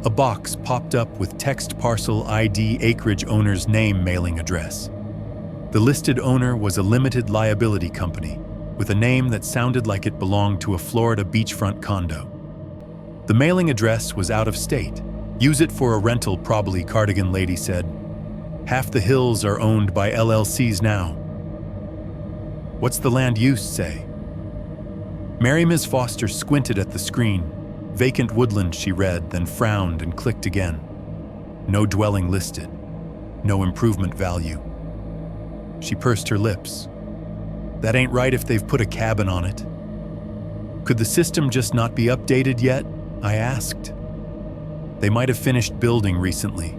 A box popped up with text: parcel ID, acreage owner's name, mailing address. The listed owner was a limited liability company with a name that sounded like it belonged to a Florida beachfront condo. The mailing address was out of state. "Use it for a rental probably," cardigan lady said. "Half the hills are owned by LLCs now." "What's the land use say?" Mary Ms. Foster squinted at the screen. "Vacant woodland," she read, then frowned and clicked again. "No dwelling listed. No improvement value." She pursed her lips. "That ain't right if they've put a cabin on it." "Could the system just not be updated yet?" I asked. "They might have finished building recently."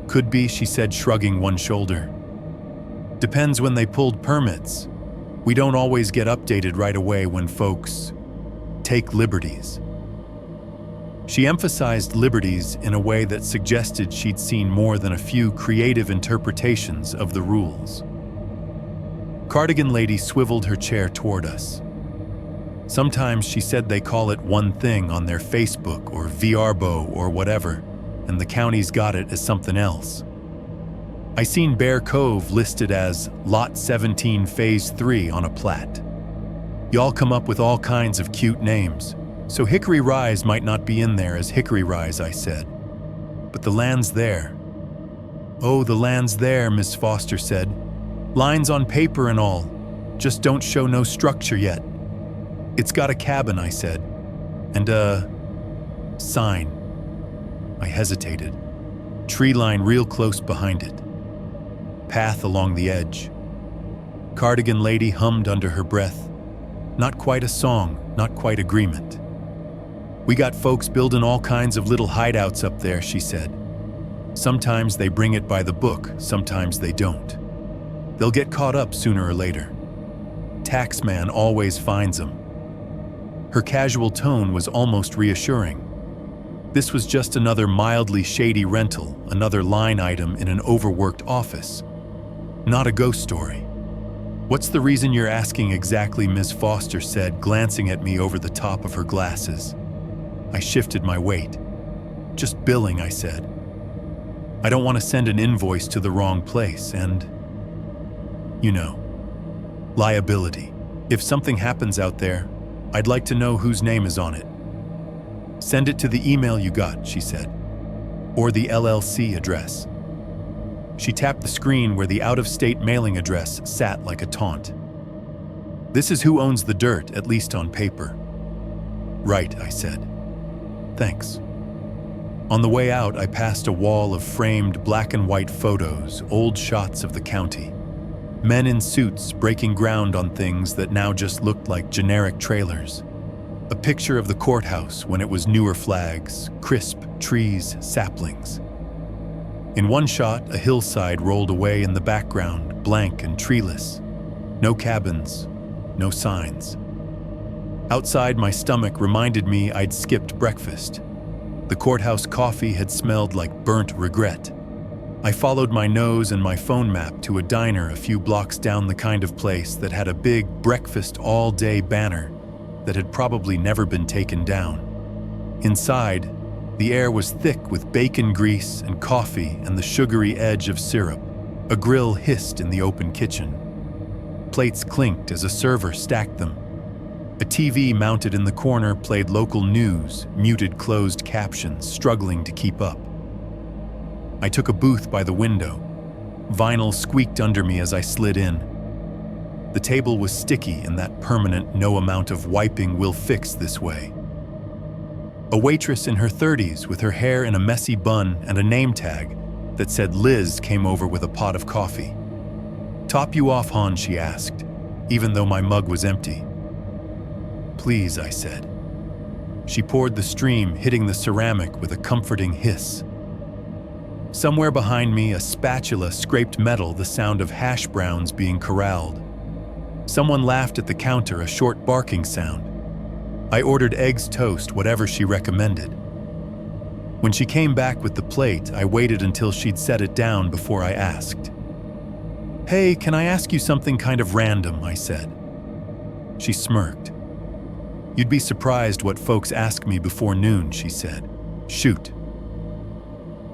Could be, she said, shrugging one shoulder. Depends when they pulled permits. We don't always get updated right away when folks take liberties. She emphasized liberties in a way that suggested she'd seen more than a few creative interpretations of the rules. Cardigan Lady swiveled her chair toward us. Sometimes she said they call it one thing on their Facebook or VRBO or whatever, and the county's got it as something else. I seen Bear Cove listed as Lot 17 Phase 3 on a plat. Y'all come up with all kinds of cute names, so Hickory Rise might not be in there as Hickory Rise, I said. But the land's there. Oh, the land's there, Miss Foster said. Lines on paper and all, just don't show no structure yet. It's got a cabin, I said, and a sign. I hesitated. Tree line real close behind it. Path along the edge. Cardigan Lady hummed under her breath. Not quite a song, not quite agreement. We got folks building all kinds of little hideouts up there, she said. Sometimes they bring it by the book, sometimes they don't. They'll get caught up sooner or later. Taxman always finds them. Her casual tone was almost reassuring. This was just another mildly shady rental, another line item in an overworked office. Not a ghost story. What's the reason you're asking exactly, Miss Foster said, glancing at me over the top of her glasses. I shifted my weight. Just billing, I said. I don't want to send an invoice to the wrong place and, you know, liability. If something happens out there, I'd like to know whose name is on it. Send it to the email you got, she said, or the LLC address. She tapped the screen where the out-of-state mailing address sat like a taunt. This is who owns the dirt, at least on paper. Right, I said. Thanks. On the way out, I passed a wall of framed black and white photos, old shots of the county. Men in suits breaking ground on things that now just looked like generic trailers. A picture of the courthouse when it was newer flags, crisp trees, saplings. In one shot, a hillside rolled away in the background, blank and treeless. No cabins, no signs. Outside, my stomach reminded me I'd skipped breakfast. The courthouse coffee had smelled like burnt regret. I followed my nose and my phone map to a diner a few blocks down, the kind of place that had a big breakfast all-day banner that had probably never been taken down. Inside, the air was thick with bacon grease and coffee and the sugary edge of syrup. A grill hissed in the open kitchen. Plates clinked as a server stacked them. A TV mounted in the corner played local news, muted closed captions, struggling to keep up. I took a booth by the window. Vinyl squeaked under me as I slid in. The table was sticky in that permanent no amount of wiping will fix this way. A waitress in her 30s with her hair in a messy bun and a name tag that said Liz came over with a pot of coffee. "Top you off, hon?" she asked, even though my mug was empty. "Please," I said. She poured the stream, hitting the ceramic with a comforting hiss. Somewhere behind me, a spatula scraped metal, the sound of hash browns being corralled. Someone laughed at the counter, a short barking sound. I ordered eggs toast, whatever she recommended. When she came back with the plate, I waited until she'd set it down before I asked. "Hey, can I ask you something kind of random?" I said. She smirked. "You'd be surprised what folks ask me before noon," she said. "Shoot."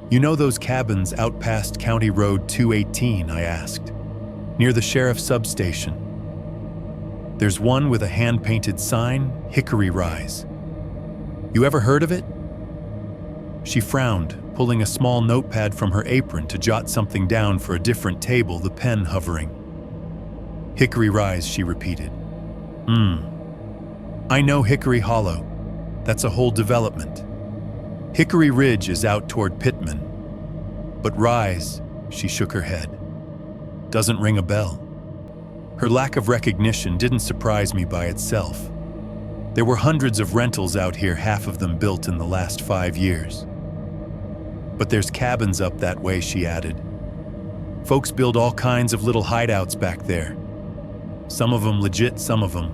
"You know those cabins out past County Road 218, I asked. "Near the sheriff's substation. There's one with a hand-painted sign, Hickory Rise. You ever heard of it?" She frowned, pulling a small notepad from her apron to jot something down for a different table, the pen hovering. "Hickory Rise," she repeated. I know Hickory Hollow. That's a whole development. Hickory Ridge is out toward Pittman. But Rise," she shook her head, "doesn't ring a bell." Her lack of recognition didn't surprise me by itself. There were hundreds of rentals out here, half of them built in the last 5 years. But there's cabins up that way, she added. Folks build all kinds of little hideouts back there. Some of them legit, some of them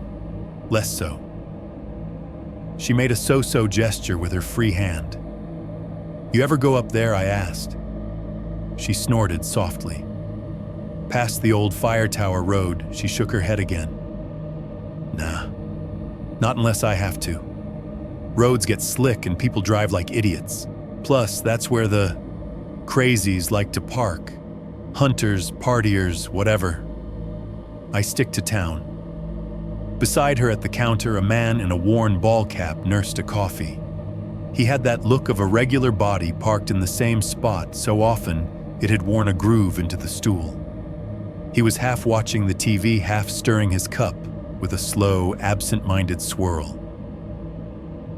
less so. She made a so-so gesture with her free hand. You ever go up there, I asked. She snorted softly. Past the old fire tower road, she shook her head again. Nah, not unless I have to. Roads get slick and people drive like idiots. Plus, that's where the crazies like to park. Hunters, partiers, whatever. I stick to town. Beside her at the counter, a man in a worn ball cap nursed a coffee. He had that look of a regular body parked in the same spot so often it had worn a groove into the stool. He was half watching the TV, half stirring his cup with a slow, absent-minded swirl.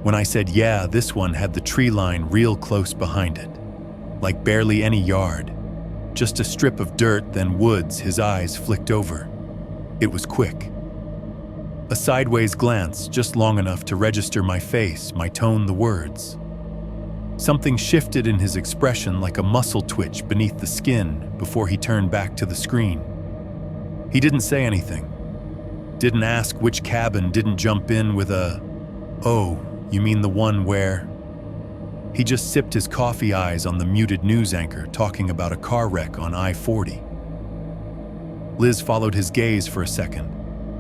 When I said yeah, this one had the tree line real close behind it, like barely any yard. Just a strip of dirt, then woods. His eyes flicked over. It was quick. A sideways glance, just long enough to register my face, my tone, the words. Something shifted in his expression like a muscle twitch beneath the skin before he turned back to the screen. He didn't say anything. Didn't ask which cabin, didn't jump in with a, "Oh, you mean the one where?" He just sipped his coffee, eyes on the muted news anchor talking about a car wreck on I-40. Liz followed his gaze for a second,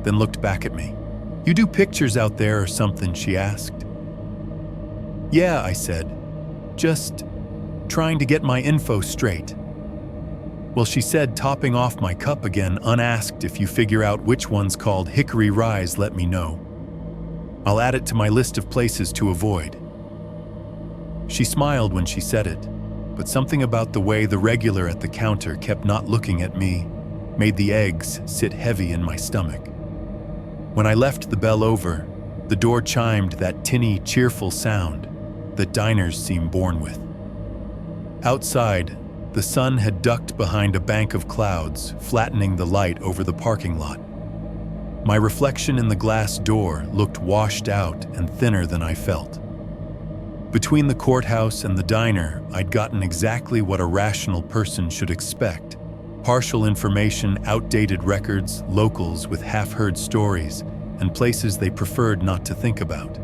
then looked back at me. You do pictures out there or something, she asked. Yeah, I said. Just trying to get my info straight. Well, she said, topping off my cup again, unasked, if you figure out which one's called Hickory Rise, let me know. I'll add it to my list of places to avoid. She smiled when she said it, but something about the way the regular at the counter kept not looking at me made the eggs sit heavy in my stomach. When I left the bell over, the door chimed that tinny, cheerful sound that diners seem born with. Outside, the sun had ducked behind a bank of clouds, flattening the light over the parking lot. My reflection in the glass door looked washed out and thinner than I felt. Between the courthouse and the diner, I'd gotten exactly what a rational person should expect. Partial information, outdated records, locals with half-heard stories, and places they preferred not to think about.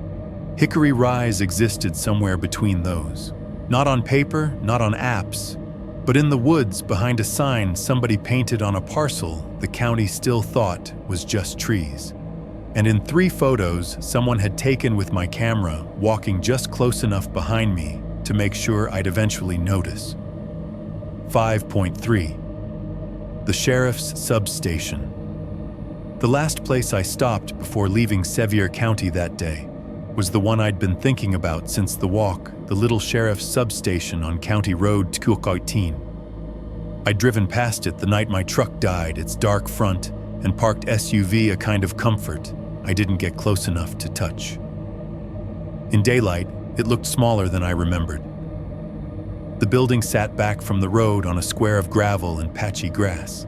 Hickory Rise existed somewhere between those. Not on paper, not on apps, but in the woods behind a sign somebody painted on a parcel the county still thought was just trees. And in 3 photos someone had taken with my camera, walking just close enough behind me to make sure I'd eventually notice. 5.3. The Sheriff's Substation. The last place I stopped before leaving Sevier County that day was the one I'd been thinking about since the walk, the little Sheriff's Substation on County Road 218. I'd driven past it the night my truck died, its dark front and parked SUV a kind of comfort I didn't get close enough to touch. In daylight, it looked smaller than I remembered. The building sat back from the road on a square of gravel and patchy grass.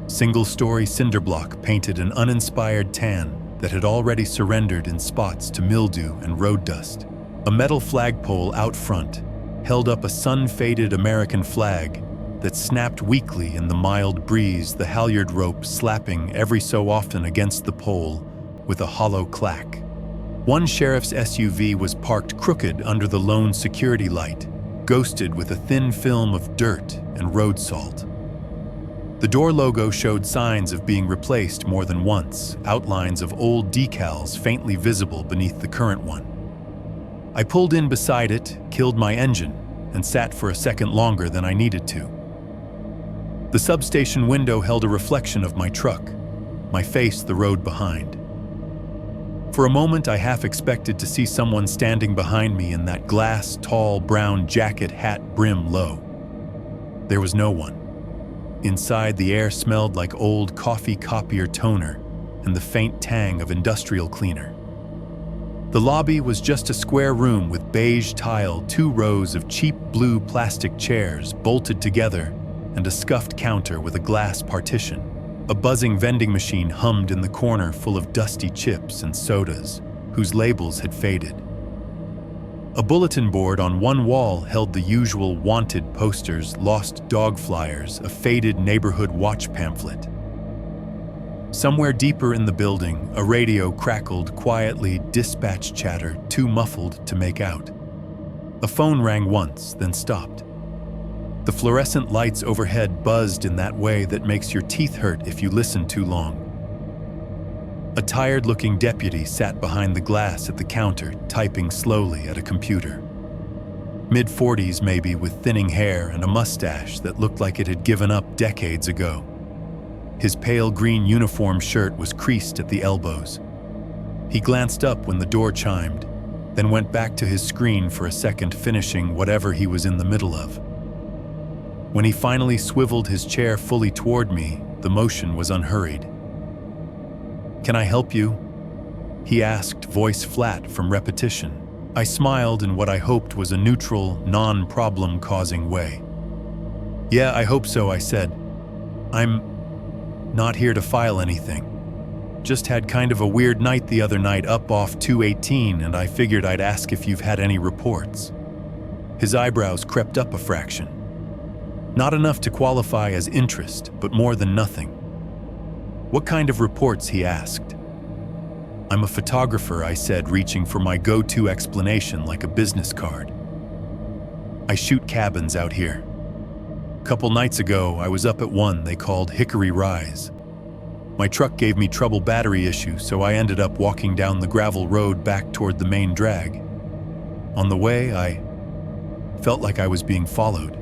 Single-story cinder block painted an uninspired tan that had already surrendered in spots to mildew and road dust. A metal flagpole out front held up a sun-faded American flag that snapped weakly in the mild breeze, the halyard rope slapping every so often against the pole with a hollow clack. One sheriff's SUV was parked crooked under the lone security light, ghosted with a thin film of dirt and road salt. The door logo showed signs of being replaced more than once, outlines of old decals faintly visible beneath the current one. I pulled in beside it, killed my engine, and sat for a second longer than I needed to. The substation window held a reflection of my truck, my face the road behind. For a moment, I half expected to see someone standing behind me in that glass, tall, brown jacket, hat brim low. There was no one. Inside, the air smelled like old coffee copier toner and the faint tang of industrial cleaner. The lobby was just a square room with beige tile, 2 rows of cheap blue plastic chairs bolted together, and a scuffed counter with a glass partition. A buzzing vending machine hummed in the corner full of dusty chips and sodas, whose labels had faded. A bulletin board on one wall held the usual wanted posters, lost dog flyers, a faded neighborhood watch pamphlet. Somewhere deeper in the building, a radio crackled quietly, dispatch chatter too muffled to make out. A phone rang once, then stopped. The fluorescent lights overhead buzzed in that way that makes your teeth hurt if you listen too long. A tired-looking deputy sat behind the glass at the counter, typing slowly at a computer. Mid-40s maybe, with thinning hair and a mustache that looked like it had given up decades ago. His pale green uniform shirt was creased at the elbows. He glanced up when the door chimed, then went back to his screen for a second, finishing whatever he was in the middle of. When he finally swiveled his chair fully toward me, the motion was unhurried. "Can I help you?" he asked, voice flat from repetition. I smiled in what I hoped was a neutral, non-problem-causing way. "Yeah, I hope so," I said. "I'm not here to file anything. Just had kind of a weird night the other night up off 218, and I figured I'd ask if you've had any reports." His eyebrows crept up a fraction. Not enough to qualify as interest, but more than nothing. "What kind of reports?" he asked. "I'm a photographer," I said, reaching for my go-to explanation like a business card. "I shoot cabins out here. Couple nights ago, I was up at one they called Hickory Rise. My truck gave me trouble battery issue, so I ended up walking down the gravel road back toward the main drag. On the way, I felt like I was being followed.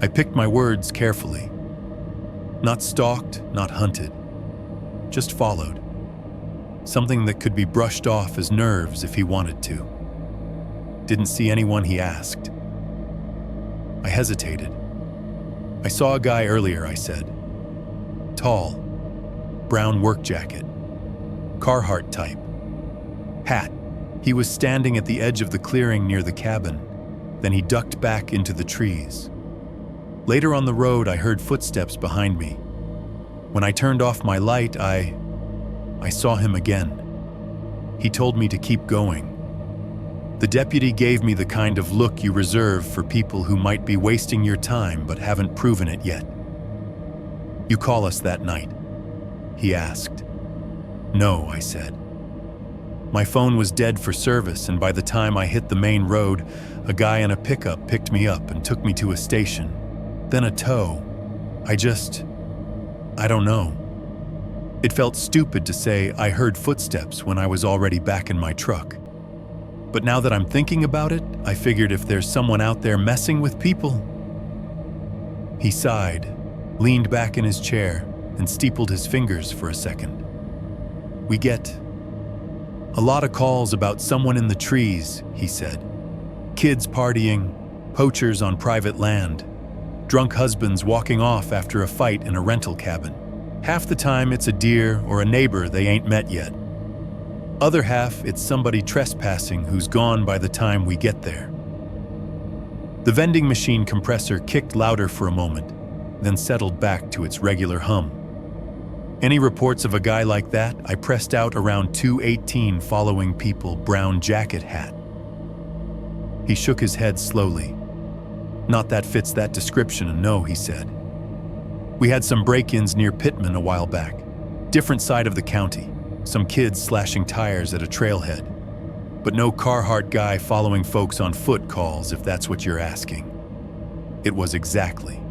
I picked my words carefully. Not stalked, not hunted. Just followed. Something that could be brushed off as nerves if he wanted to. Didn't see anyone?" he asked. I hesitated. "I saw a guy earlier," I said. "Tall, brown work jacket, Carhartt type, hat. He was standing at the edge of the clearing near the cabin. Then he ducked back into the trees. Later on the road, I heard footsteps behind me. When I turned off my light, I saw him again. He told me to keep going. The deputy gave me the kind of look you reserve for people who might be wasting your time but haven't proven it yet. "You call us that night?" he asked. "No," I said. My phone was dead for service, and by the time I hit the main road, a guy in a pickup picked me up and took me to a station. Then a tow. I don't know. It felt stupid to say I heard footsteps when I was already back in my truck. But now that I'm thinking about it, I figured if there's someone out there messing with people. He sighed, leaned back in his chair, and steepled his fingers for a second. "We get a lot of calls about someone in the trees," he said. "Kids partying, poachers on private land, drunk husbands walking off after a fight in a rental cabin. Half the time it's a deer or a neighbor they ain't met yet. Other half, it's somebody trespassing who's gone by the time we get there." The vending machine compressor kicked louder for a moment, then settled back to its regular hum. "Any reports of a guy like that?" I pressed out around 218 following people, brown jacket, hat. He shook his head slowly. "Not that fits that description, no," he said. "We had some break-ins near Pittman a while back. Different side of the county. Some kids slashing tires at a trailhead. But no Carhartt guy following folks on foot calls, if that's what you're asking." It was exactly.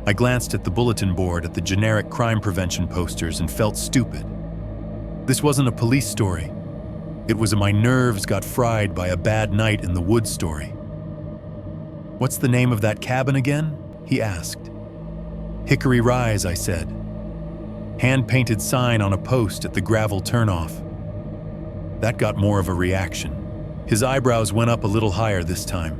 I glanced at the bulletin board at the generic crime prevention posters and felt stupid. This wasn't a police story. It was a my nerves got fried by a bad night in the woods story. "What's the name of that cabin again?" he asked. "Hickory Rise," I said. Hand-painted sign on a post at the gravel turnoff. That got more of a reaction. His eyebrows went up a little higher this time.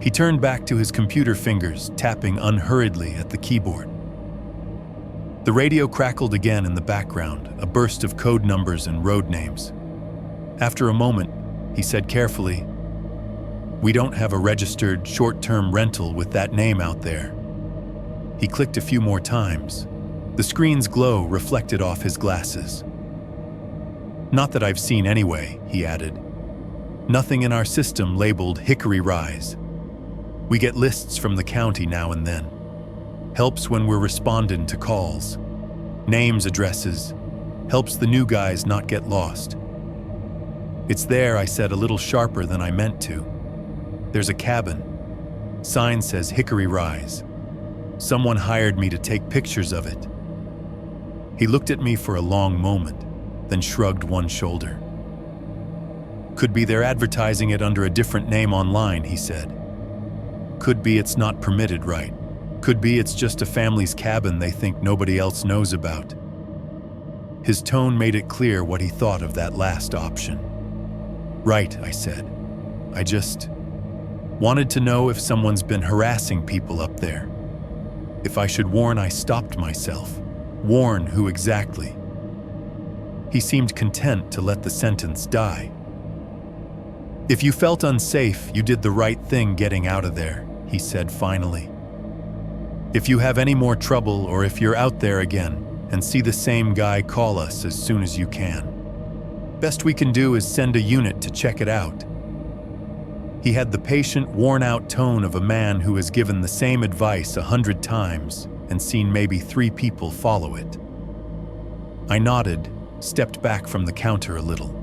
He turned back to his computer fingers, tapping unhurriedly at the keyboard. The radio crackled again in the background, a burst of code numbers and road names. After a moment, he said carefully, "We don't have a registered short-term rental with that name out there." He clicked a few more times. The screen's glow reflected off his glasses. "Not that I've seen anyway," he added. Nothing in our system labeled Hickory Rise. We get lists from the county now and then. Helps when we're responding to calls. Names, addresses. Helps the new guys not get lost. It's there, I said a little sharper than I meant to. There's a cabin. Sign says Hickory Rise. Someone hired me to take pictures of it. He looked at me for a long moment, then shrugged one shoulder. Could be they're advertising it under a different name online, he said. Could be it's not permitted, right? Could be it's just a family's cabin they think nobody else knows about. His tone made it clear what he thought of that last option. Right, I said. I just wanted to know if someone's been harassing people up there. If I should warn, I stopped myself. Warn who exactly? He seemed content to let the sentence die. If you felt unsafe, you did the right thing getting out of there, he said finally. If you have any more trouble or if you're out there again and see the same guy, call us as soon as you can. Best we can do is send a unit to check it out. He had the patient, worn-out tone of a man who has given the same advice 100 times and seen maybe 3 people follow it. I nodded, stepped back from the counter a little.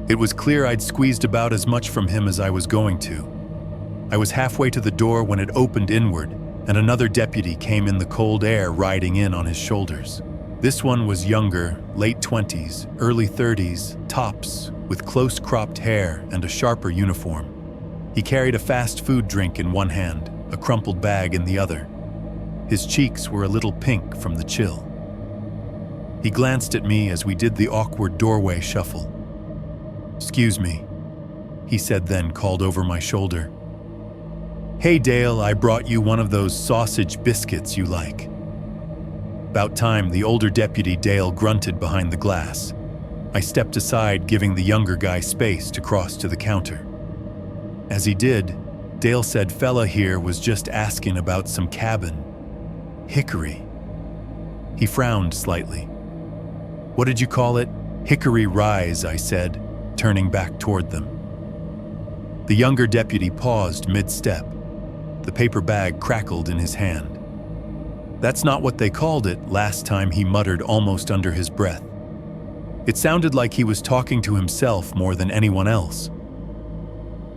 It was clear I'd squeezed about as much from him as I was going to. I was halfway to the door when it opened inward, and another deputy came in the cold air riding in on his shoulders. This one was younger, late 20s, early 30s, tops, with close-cropped hair and a sharper uniform. He carried a fast food drink in one hand, a crumpled bag in the other. His cheeks were a little pink from the chill. He glanced at me as we did the awkward doorway shuffle. "Excuse me," he said, then called over my shoulder. "Hey Dale, I brought you one of those sausage biscuits you like." About time, the older deputy Dale grunted behind the glass. I stepped aside, giving the younger guy space to cross to the counter. As he did, Dale said, "Fella here was just asking about some cabin. Hickory." He frowned slightly. "What did you call it?" "Hickory Rise," I said, turning back toward them. The younger deputy paused mid-step. The paper bag crackled in his hand. "That's not what they called it last time," he muttered almost under his breath. It sounded like he was talking to himself more than anyone else.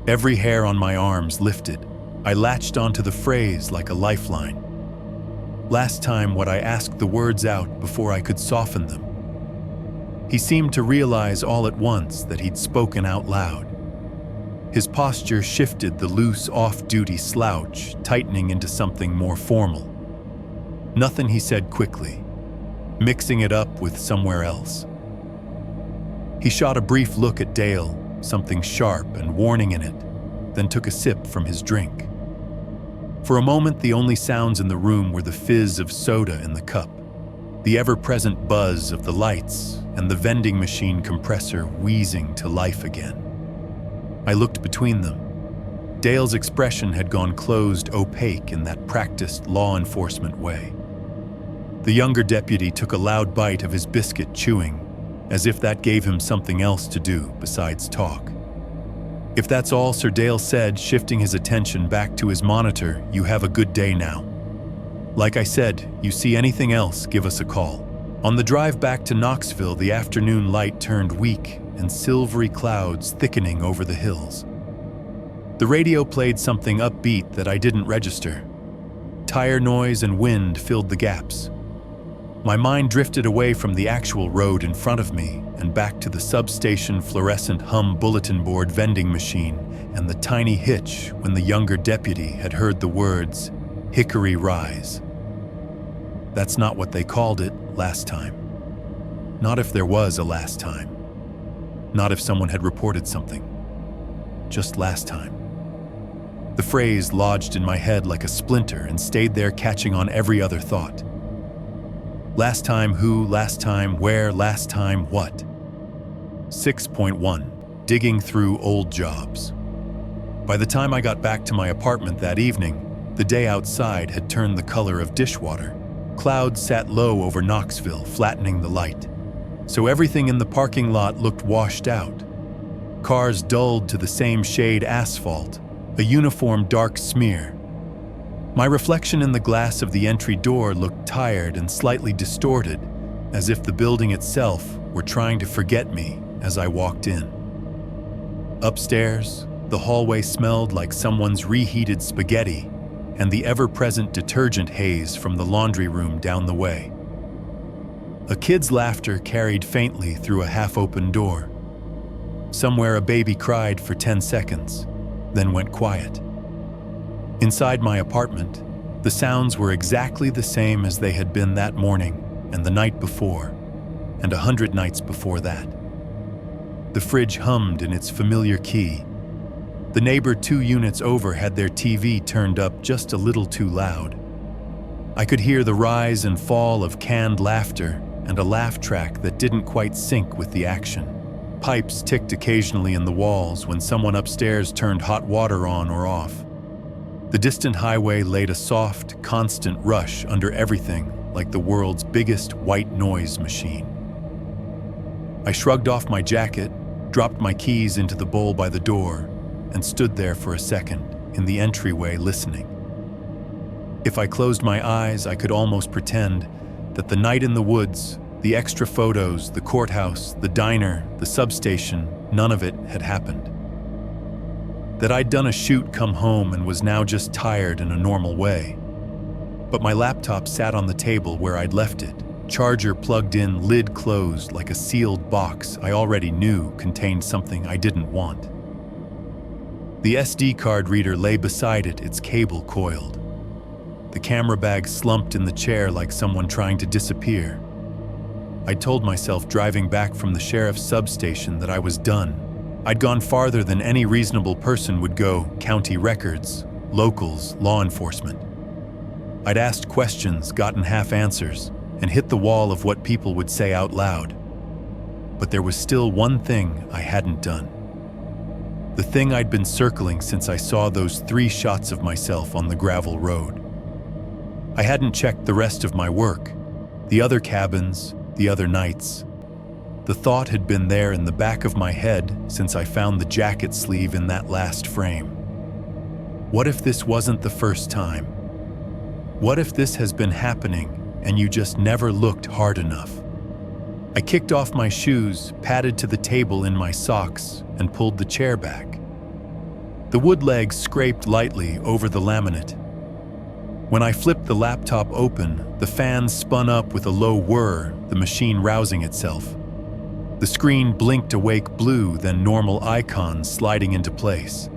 Every hair on my arms lifted. I latched onto the phrase like a lifeline. Last time, what I asked the words out before I could soften them. He seemed to realize all at once that he'd spoken out loud. His posture shifted, the loose, off-duty slouch tightening into something more formal. Nothing, he said quickly, mixing it up with somewhere else. He shot a brief look at Dale, something sharp and warning in it, then took a sip from his drink. For a moment, the only sounds in the room were the fizz of soda in the cup, the ever-present buzz of the lights, and the vending machine compressor wheezing to life again. I looked between them. Dale's expression had gone closed, opaque in that practiced law enforcement way. The younger deputy took a loud bite of his biscuit, chewing, as if that gave him something else to do besides talk. "If that's all," Sir Dale said, shifting his attention back to his monitor, "you have a good day now. Like I said, you see anything else, give us a call." On the drive back to Knoxville, the afternoon light turned weak and silvery clouds thickening over the hills. The radio played something upbeat that I didn't register. Tire noise and wind filled the gaps. My mind drifted away from the actual road in front of me and back to the substation fluorescent hum bulletin board vending machine and the tiny hitch when the younger deputy had heard the words, "Hickory Rise." That's not what they called it last time. Not if there was a last time. Not if someone had reported something. Just last time. The phrase lodged in my head like a splinter and stayed there, catching on every other thought. Last time who, last time where, last time what? 6.1. Digging through old jobs. By the time I got back to my apartment that evening, the day outside had turned the color of dishwater. Clouds sat low over Knoxville, flattening the light. So everything in the parking lot looked washed out. Cars dulled to the same shade asphalt, a uniform dark smear. My reflection in the glass of the entry door looked tired and slightly distorted, as if the building itself were trying to forget me as I walked in. Upstairs, the hallway smelled like someone's reheated spaghetti and the ever-present detergent haze from the laundry room down the way. A kid's laughter carried faintly through a half-open door. Somewhere a baby cried for 10 seconds, then went quiet. Inside my apartment, the sounds were exactly the same as they had been that morning and the night before, and 100 nights before that. The fridge hummed in its familiar key. The neighbor 2 units over had their TV turned up just a little too loud. I could hear the rise and fall of canned laughter and a laugh track that didn't quite sync with the action. Pipes ticked occasionally in the walls when someone upstairs turned hot water on or off. The distant highway laid a soft, constant rush under everything, like the world's biggest white noise machine. I shrugged off my jacket, dropped my keys into the bowl by the door, and stood there for a second in the entryway listening. If I closed my eyes, I could almost pretend that the night in the woods, the extra photos, the courthouse, the diner, the substation, none of it had happened. That I'd done a shoot, come home, and was now just tired in a normal way. But my laptop sat on the table where I'd left it, charger plugged in, lid closed, like a sealed box I already knew contained something I didn't want. The SD card reader lay beside it, its cable coiled. The camera bag slumped in the chair like someone trying to disappear. I told myself driving back from the sheriff's substation that I was done. I'd gone farther than any reasonable person would go: county records, locals, law enforcement. I'd asked questions, gotten half answers, and hit the wall of what people would say out loud. But there was still one thing I hadn't done. The thing I'd been circling since I saw those 3 shots of myself on the gravel road. I hadn't checked the rest of my work, the other cabins, the other nights. The thought had been there in the back of my head since I found the jacket sleeve in that last frame. What if this wasn't the first time? What if this has been happening and you just never looked hard enough? I kicked off my shoes, padded to the table in my socks, and pulled the chair back. The wood legs scraped lightly over the laminate. When I flipped the laptop open, the fan spun up with a low whir, the machine rousing itself. The screen blinked awake blue, then normal icons sliding into place.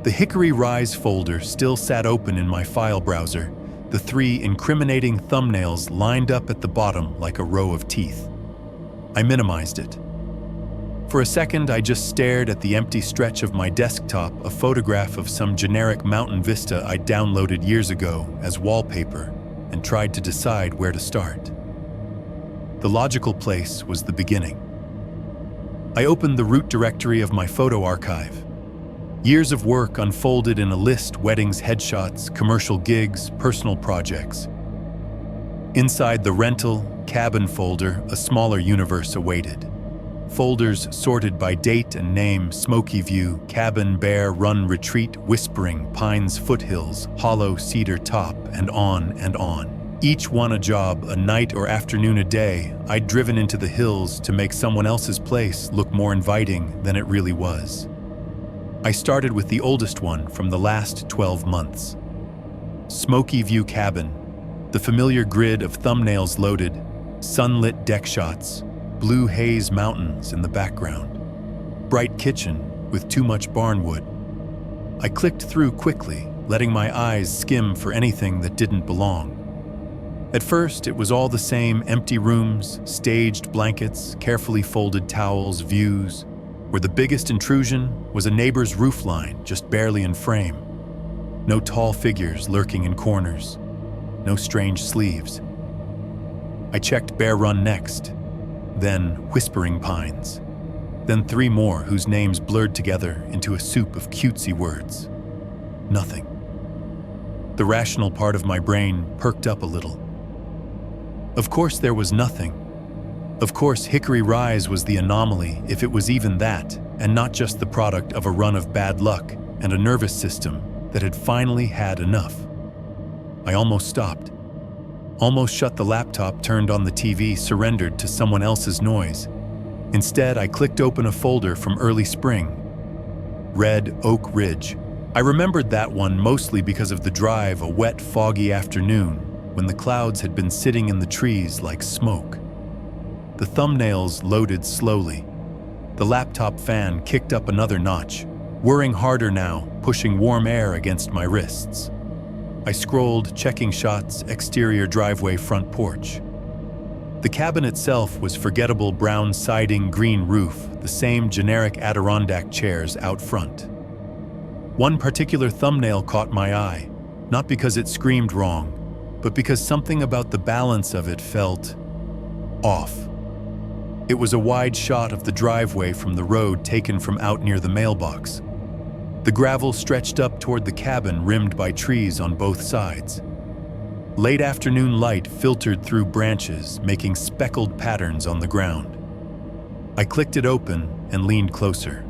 The Hickory Rise folder still sat open in my file browser, the 3 incriminating thumbnails lined up at the bottom like a row of teeth. I minimized it. For a second, I just stared at the empty stretch of my desktop, a photograph of some generic mountain vista I'd downloaded years ago as wallpaper, and tried to decide where to start. The logical place was the beginning. I opened the root directory of my photo archive. Years of work unfolded in a list: weddings, headshots, commercial gigs, personal projects. Inside the rental, cabin folder, a smaller universe awaited. Folders sorted by date and name: Smoky View, Cabin, Bear Run Retreat, Whispering Pines Foothills, Hollow Cedar Top, and on and on. Each one a job, a night or afternoon a day, I'd driven into the hills to make someone else's place look more inviting than it really was. I started with the oldest one from the last 12 months. Smoky View Cabin, the familiar grid of thumbnails loaded, sunlit deck shots, blue haze mountains in the background. Bright kitchen with too much barnwood. I clicked through quickly, letting my eyes skim for anything that didn't belong. At first, it was all the same: empty rooms, staged blankets, carefully folded towels, views, where the biggest intrusion was a neighbor's roofline just barely in frame. No tall figures lurking in corners. No strange sleeves. I checked Bear Run next, then Whispering Pines, then 3 more whose names blurred together into a soup of cutesy words. Nothing. The rational part of my brain perked up a little. Of course there was nothing. Of course Hickory Rise was the anomaly, if it was even that. and not just the product of a run of bad luck and a nervous system that had finally had enough. I almost stopped. Almost shut the laptop, turned on the TV, surrendered to someone else's noise. Instead, I clicked open a folder from early spring. Red Oak Ridge. I remembered that one mostly because of the drive, a wet, foggy afternoon when the clouds had been sitting in the trees like smoke. The thumbnails loaded slowly. The laptop fan kicked up another notch, whirring harder now, pushing warm air against my wrists. I scrolled, checking shots, exterior driveway, front porch. The cabin itself was forgettable brown siding, green roof, the same generic Adirondack chairs out front. One particular thumbnail caught my eye, not because it screamed wrong, but because something about the balance of it felt off. It was a wide shot of the driveway from the road taken from out near the mailbox. The gravel stretched up toward the cabin, rimmed by trees on both sides. Late afternoon light filtered through branches, making speckled patterns on the ground. I clicked it open and leaned closer.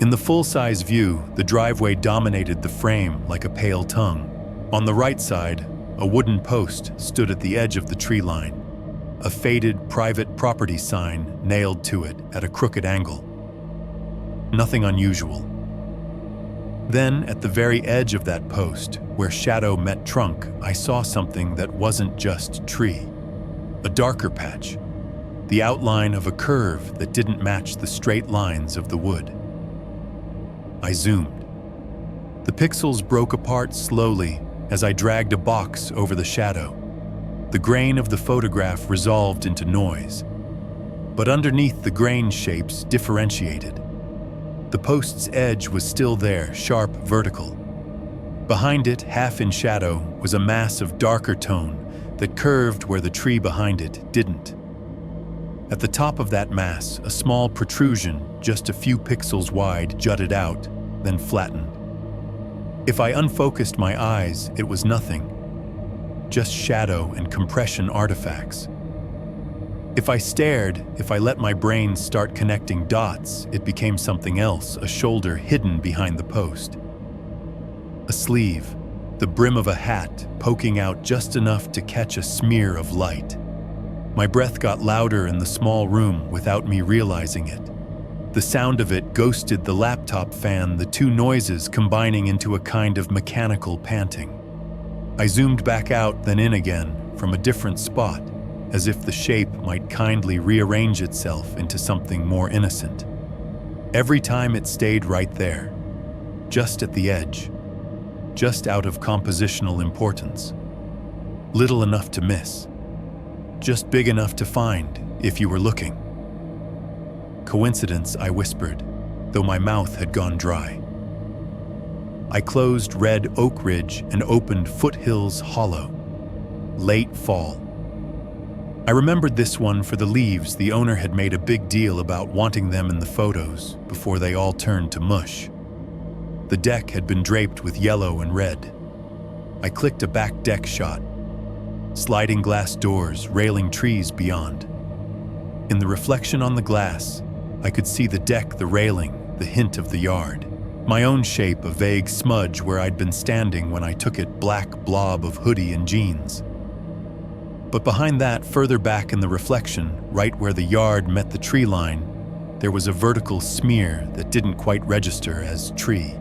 In the full-size view, the driveway dominated the frame like a pale tongue. On the right side, a wooden post stood at the edge of the tree line, a faded private property sign nailed to it at a crooked angle. Nothing unusual. Then, at the very edge of that post, where shadow met trunk, I saw something that wasn't just tree. A darker patch, the outline of a curve that didn't match the straight lines of the wood. I zoomed. The pixels broke apart slowly as I dragged a box over the shadow. The grain of the photograph resolved into noise, but underneath the grain shapes differentiated. The post's edge was still there, sharp, vertical. Behind it, half in shadow, was a mass of darker tone that curved where the tree behind it didn't. At the top of that mass, a small protrusion, just a few pixels wide, jutted out, then flattened. If I unfocused my eyes, it was nothing. Just shadow and compression artifacts. If I stared, if I let my brain start connecting dots, it became something else, a shoulder hidden behind the post. A sleeve, the brim of a hat, poking out just enough to catch a smear of light. My breath got louder in the small room without me realizing it. The sound of it ghosted the laptop fan, the two noises combining into a kind of mechanical panting. I zoomed back out, then in again, from a different spot, as if the shape might kindly rearrange itself into something more innocent. Every time it stayed right there, just at the edge, just out of compositional importance. Little enough to miss, just big enough to find if you were looking. Coincidence, I whispered, though my mouth had gone dry. I closed Red Oak Ridge and opened Foothills Hollow. Late fall. I remembered this one for the leaves. The owner had made a big deal about wanting them in the photos before they all turned to mush. The deck had been draped with yellow and red. I clicked a back deck shot. Sliding glass doors, railing trees beyond. In the reflection on the glass, I could see the deck, the railing, the hint of the yard. My own shape, a vague smudge where I'd been standing when I took it, black blob of hoodie and jeans. But behind that, further back in the reflection, right where the yard met the tree line, there was a vertical smear that didn't quite register as tree.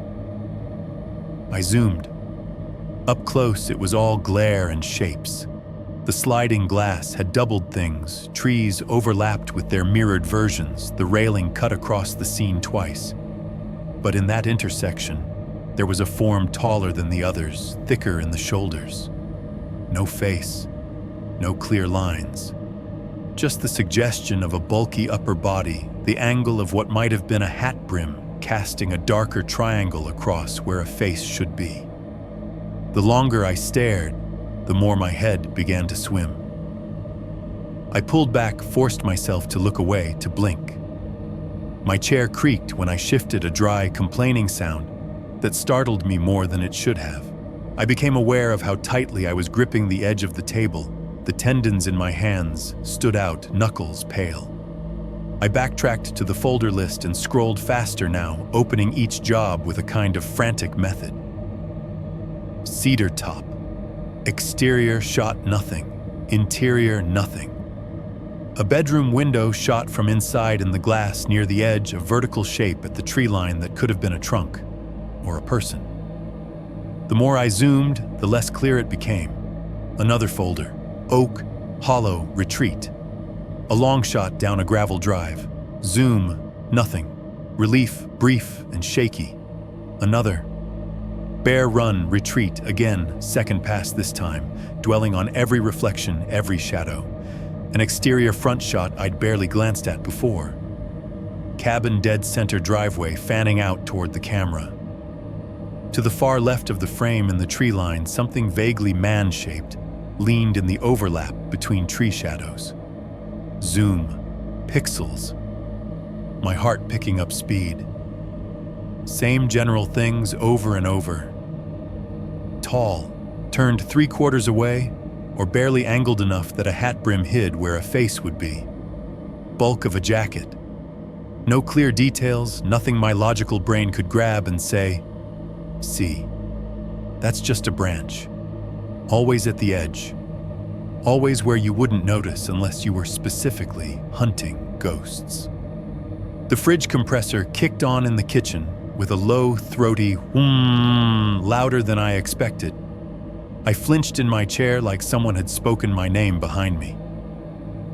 I zoomed. Up close, it was all glare and shapes. The sliding glass had doubled things, trees overlapped with their mirrored versions, the railing cut across the scene twice. But in that intersection, there was a form taller than the others, thicker in the shoulders. No face. No clear lines. Just the suggestion of a bulky upper body, the angle of what might have been a hat brim, casting a darker triangle across where a face should be. The longer I stared, the more my head began to swim. I pulled back, forced myself to look away, to blink. My chair creaked when I shifted, a dry, complaining sound that startled me more than it should have. I became aware of how tightly I was gripping the edge of the table. The tendons in my hands stood out, knuckles pale. I backtracked to the folder list and scrolled faster now, opening each job with a kind of frantic method. Cedar top. Exterior shot nothing. Interior nothing. A bedroom window shot from inside in the glass near the edge, a vertical shape at the tree line that could have been a trunk or a person. The more I zoomed, the less clear it became. Another folder. Oak, hollow, retreat. A long shot down a gravel drive. Zoom, nothing. Relief, brief and shaky. Another. Bear run, retreat, again, second pass this time, dwelling on every reflection, every shadow. An exterior front shot I'd barely glanced at before. Cabin dead center driveway fanning out toward the camera. To the far left of the frame in the tree line, something vaguely man-shaped leaned in the overlap between tree shadows. Zoom, pixels. My heart picking up speed. Same general things over and over. Tall, turned 3/4 away, or barely angled enough that a hat brim hid where a face would be. Bulk of a jacket. No clear details, nothing my logical brain could grab and say, see, that's just a branch. Always at the edge. Always where you wouldn't notice unless you were specifically hunting ghosts. The fridge compressor kicked on in the kitchen with a low, throaty whoom, louder than I expected. I flinched in my chair like someone had spoken my name behind me.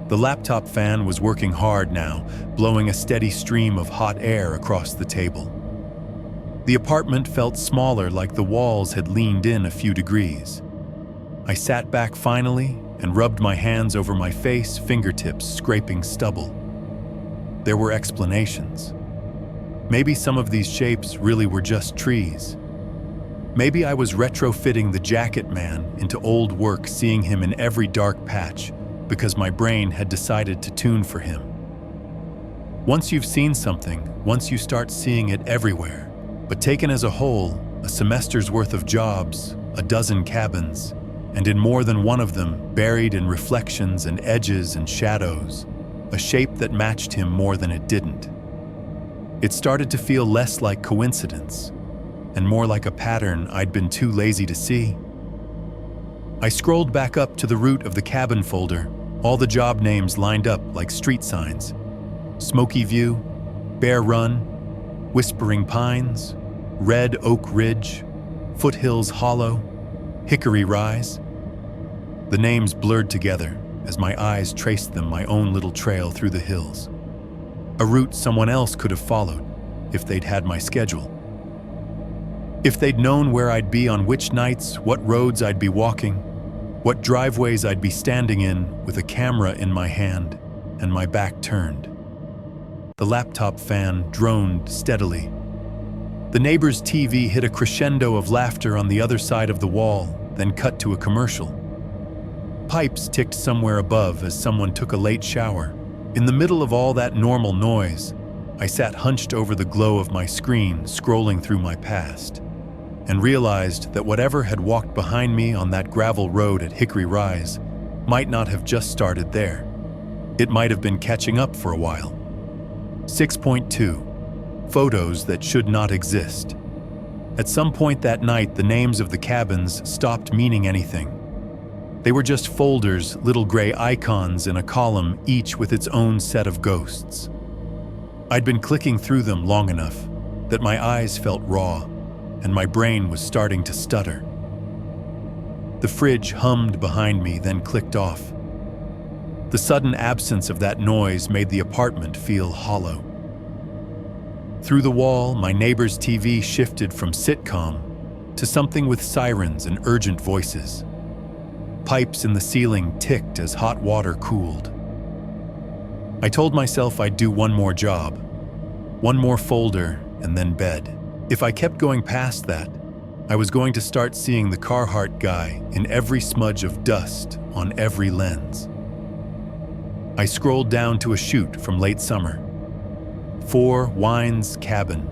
The laptop fan was working hard now, blowing a steady stream of hot air across the table. The apartment felt smaller, like the walls had leaned in a few degrees. I sat back finally and rubbed my hands over my face, fingertips scraping stubble. There were explanations. Maybe some of these shapes really were just trees. Maybe I was retrofitting the jacket man into old work, seeing him in every dark patch because my brain had decided to tune for him. Once you've seen something, once you start seeing it everywhere, but taken as a whole, a semester's worth of jobs, a dozen cabins, and in more than one of them, buried in reflections and edges and shadows, a shape that matched him more than it didn't. It started to feel less like coincidence and more like a pattern I'd been too lazy to see. I scrolled back up to the root of the cabin folder, all the job names lined up like street signs. Smoky View, Bear Run, Whispering Pines, Red Oak Ridge, Foothills Hollow, Hickory Rise. The names blurred together as my eyes traced them, my own little trail through the hills. A route someone else could have followed if they'd had my schedule. If they'd known where I'd be on which nights, what roads I'd be walking, what driveways I'd be standing in with a camera in my hand and my back turned. The laptop fan droned steadily. The neighbor's TV hit a crescendo of laughter on the other side of the wall, then cut to a commercial. Pipes ticked somewhere above as someone took a late shower. In the middle of all that normal noise, I sat hunched over the glow of my screen, scrolling through my past, and realized that whatever had walked behind me on that gravel road at Hickory Rise might not have just started there. It might have been catching up for a while. 6.2. Photos that should not exist. At some point that night, the names of the cabins stopped meaning anything. They were just folders, little gray icons in a column, each with its own set of ghosts. I'd been clicking through them long enough that my eyes felt raw, and my brain was starting to stutter. The fridge hummed behind me, then clicked off. The sudden absence of that noise made the apartment feel hollow. Through the wall, my neighbor's TV shifted from sitcom to something with sirens and urgent voices. Pipes in the ceiling ticked as hot water cooled. I told myself I'd do one more job, one more folder, and then bed. If I kept going past that, I was going to start seeing the Carhartt guy in every smudge of dust on every lens. I scrolled down to a shoot from late summer. 4 Wines Cabin.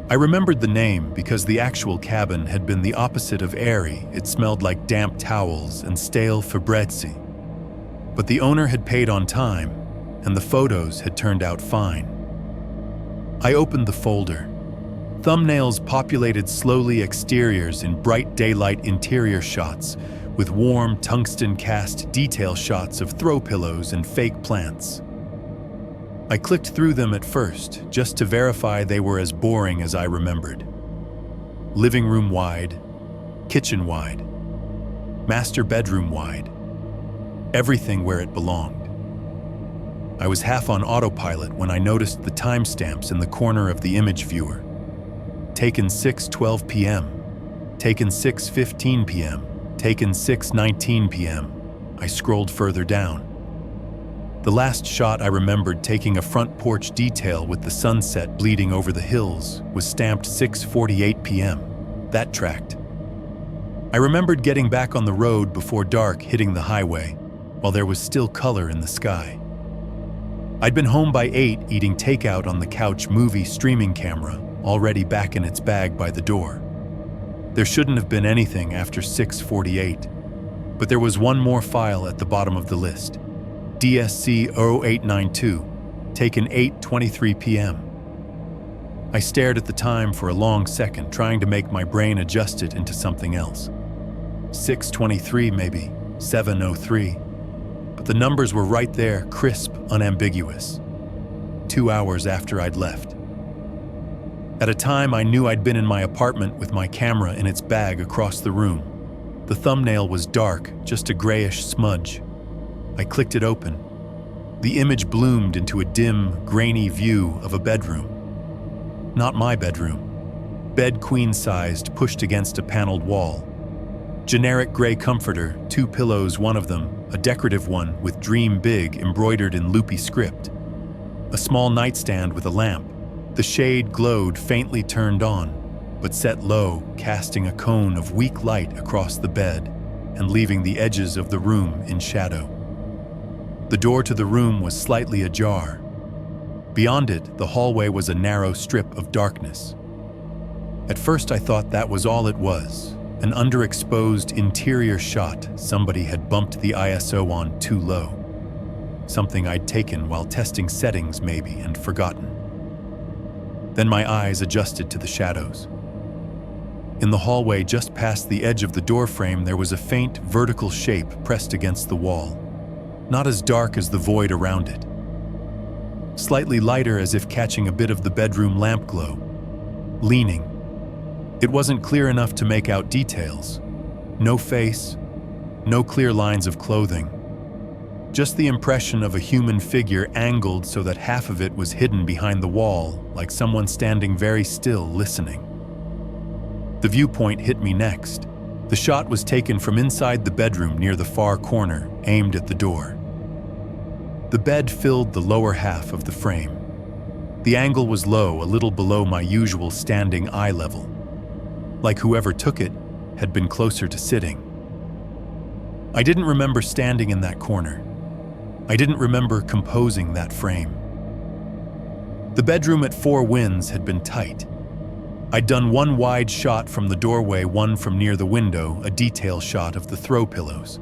I remembered the name because the actual cabin had been the opposite of airy. It smelled like damp towels and stale Fabrezzi. But the owner had paid on time, and the photos had turned out fine. I opened the folder. Thumbnails populated slowly exteriors in bright daylight interior shots, with warm tungsten-cast detail shots of throw pillows and fake plants. I clicked through them at first, just to verify they were as boring as I remembered. Living room wide, kitchen wide, master bedroom wide, everything where it belonged. I was half on autopilot when I noticed the timestamps in the corner of the image viewer. Taken 6:12 p.m., taken 6:15 p.m., taken 6:19 p.m. I scrolled further down. The last shot I remembered taking a front porch detail with the sunset bleeding over the hills was stamped 6:48 p.m. That tracked. I remembered getting back on the road before dark, hitting the highway, while there was still color in the sky. I'd been home by 8, eating takeout on the couch, movie streaming camera already back in its bag by the door. There shouldn't have been anything after 6:48, but there was one more file at the bottom of the list. DSC 0892, taken 8:23 p.m. I stared at the time for a long second, trying to make my brain adjust it into something else. 6:23 maybe, 7:03. But the numbers were right there, crisp, unambiguous. 2 hours after I'd left. At a time I knew I'd been in my apartment with my camera in its bag across the room. The thumbnail was dark, just a grayish smudge. I clicked it open. The image bloomed into a dim, grainy view of a bedroom. Not my bedroom. Bed queen-sized, pushed against a paneled wall. Generic gray comforter, 2 pillows, one of them, a decorative one with Dream Big embroidered in loopy script. A small nightstand with a lamp. The shade glowed, faintly turned on, but set low, casting a cone of weak light across the bed and leaving the edges of the room in shadow. The door to the room was slightly ajar. Beyond it, the hallway was a narrow strip of darkness. At first I thought that was all it was, an underexposed interior shot somebody had bumped the ISO on too low. Something I'd taken while testing settings maybe and forgotten. Then my eyes adjusted to the shadows. In the hallway just past the edge of the doorframe there was a faint vertical shape pressed against the wall. Not as dark as the void around it. Slightly lighter, as if catching a bit of the bedroom lamp glow. Leaning. It wasn't clear enough to make out details. No face, no clear lines of clothing. Just the impression of a human figure angled so that half of it was hidden behind the wall, like someone standing very still, listening. The viewpoint hit me next. The shot was taken from inside the bedroom near the far corner, aimed at the door. The bed filled the lower half of the frame. The angle was low, a little below my usual standing eye level. Like whoever took it had been closer to sitting. I didn't remember standing in that corner. I didn't remember composing that frame. The bedroom at Four Winds had been tight. I'd done one wide shot from the doorway, one from near the window, a detail shot of the throw pillows.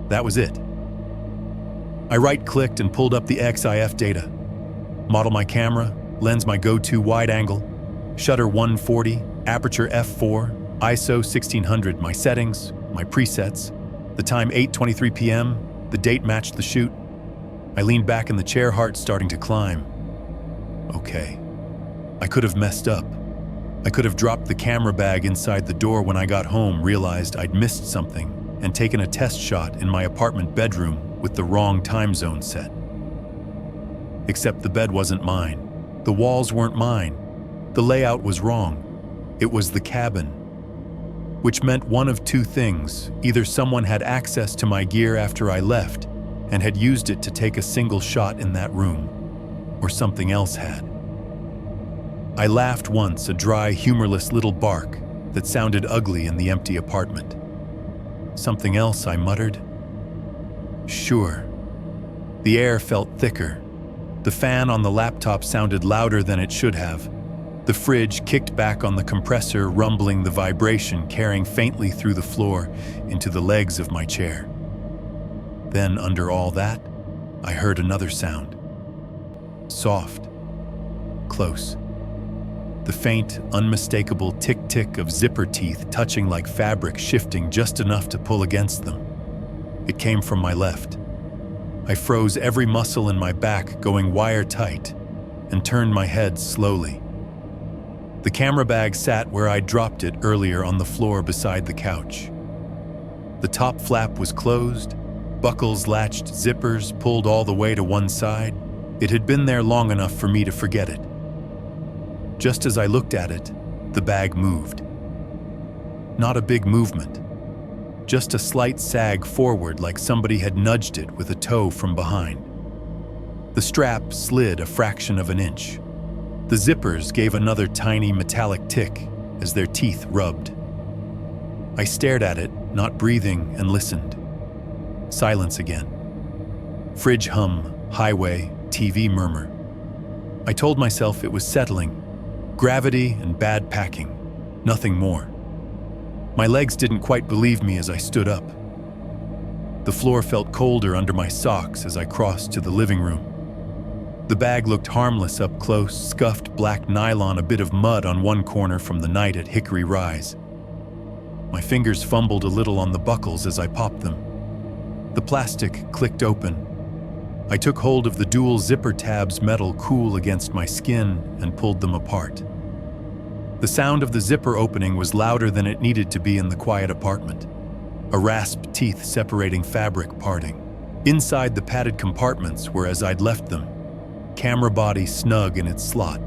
That was it. I right-clicked and pulled up the XIF data. Model my camera, lens my go-to wide angle, shutter 140, aperture f4, ISO 1600, my settings, my presets, the time 8:23 p.m., the date matched the shoot. I leaned back in the chair, heart starting to climb. Okay. I could have messed up. I could have dropped the camera bag inside the door when I got home, realized I'd missed something, and taken a test shot in my apartment bedroom with the wrong time zone set. Except the bed wasn't mine. The walls weren't mine. The layout was wrong. It was the cabin. Which meant one of two things. Either someone had access to my gear after I left and had used it to take a single shot in that room, or something else had. I laughed once, a dry, humorless little bark that sounded ugly in the empty apartment. Something else, I muttered. Sure. The air felt thicker. The fan on the laptop sounded louder than it should have. The fridge kicked back on the compressor, rumbling the vibration, carrying faintly through the floor into the legs of my chair. Then, under all that, I heard another sound. Soft. Close. The faint, unmistakable tick-tick of zipper teeth touching like fabric, shifting just enough to pull against them. It came from my left. I froze every muscle in my back, going wire-tight, and turned my head slowly. The camera bag sat where I'd dropped it earlier on the floor beside the couch. The top flap was closed, buckles latched, zippers pulled all the way to one side. It had been there long enough for me to forget it. Just as I looked at it, the bag moved. Not a big movement, just a slight sag forward like somebody had nudged it with a toe from behind. The strap slid a fraction of an inch. The zippers gave another tiny metallic tick as their teeth rubbed. I stared at it, not breathing, and listened. Silence again. Fridge hum, highway, TV murmur. I told myself it was settling. Gravity and bad packing. Nothing more. My legs didn't quite believe me as I stood up. The floor felt colder under my socks as I crossed to the living room. The bag looked harmless up close, scuffed black nylon, a bit of mud on one corner from the night at Hickory Rise. My fingers fumbled a little on the buckles as I popped them. The plastic clicked open. I took hold of the dual zipper tabs, metal cool against my skin, and pulled them apart. The sound of the zipper opening was louder than it needed to be in the quiet apartment. A rasp, teeth separating fabric parting. Inside, the padded compartments were as I'd left them. Camera body snug in its slot.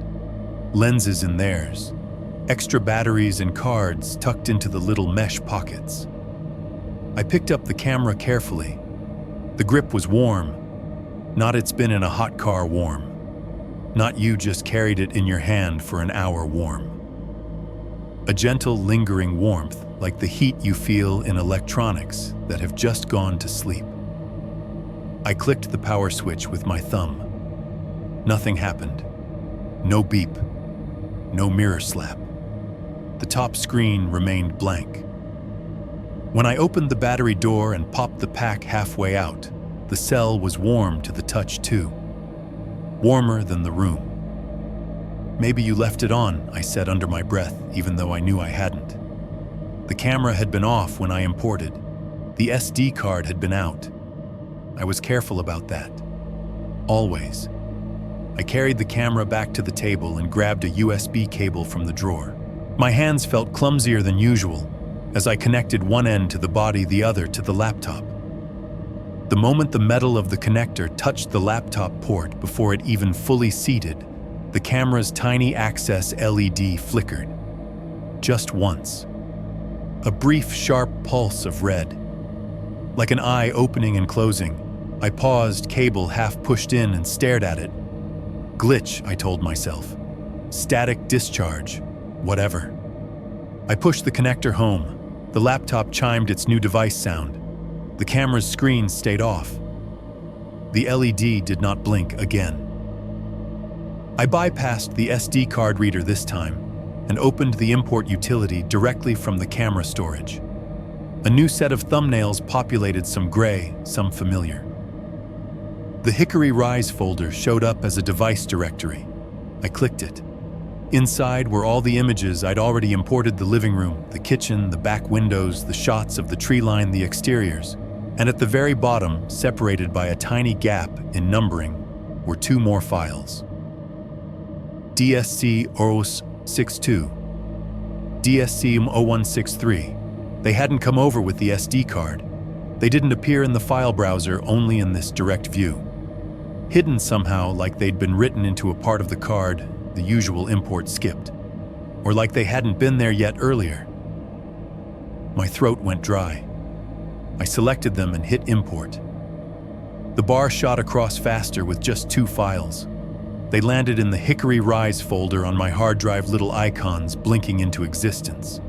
Lenses in theirs. Extra batteries and cards tucked into the little mesh pockets. I picked up the camera carefully. The grip was warm. Not it's been in a hot car warm. Not you just carried it in your hand for an hour warm. A gentle, lingering warmth, like the heat you feel in electronics that have just gone to sleep. I clicked the power switch with my thumb. Nothing happened. No beep. No mirror slap. The top screen remained blank. When I opened the battery door and popped the pack halfway out, the cell was warm to the touch too. Warmer than the room. "Maybe you left it on," I said under my breath, even though I knew I hadn't. The camera had been off when I imported. The SD card had been out. I was careful about that. Always. I carried the camera back to the table and grabbed a USB cable from the drawer. My hands felt clumsier than usual as I connected one end to the body, the other to the laptop. The moment the metal of the connector touched the laptop port, before it even fully seated, the camera's tiny access LED flickered. Just once. A brief, sharp pulse of red. Like an eye opening and closing, I paused, cable half pushed in, and stared at it. Glitch, I told myself. Static discharge. Whatever. I pushed the connector home. The laptop chimed its new device sound. The camera's screen stayed off. The LED did not blink again. I bypassed the SD card reader this time and opened the import utility directly from the camera storage. A new set of thumbnails populated, some gray, some familiar. The Hickory Rise folder showed up as a device directory. I clicked it. Inside were all the images I'd already imported: the living room, the kitchen, the back windows, the shots of the tree line, the exteriors. And at the very bottom, separated by a tiny gap in numbering, were two more files. DSC 062, DSC 0163. They hadn't come over with the SD card. They didn't appear in the file browser, only in this direct view. Hidden somehow, like they'd been written into a part of the card the usual import skipped. Or like they hadn't been there yet earlier. My throat went dry. I selected them and hit import. The bar shot across faster with just two files. They landed in the Hickory Rise folder on my hard drive, little icons blinking into existence.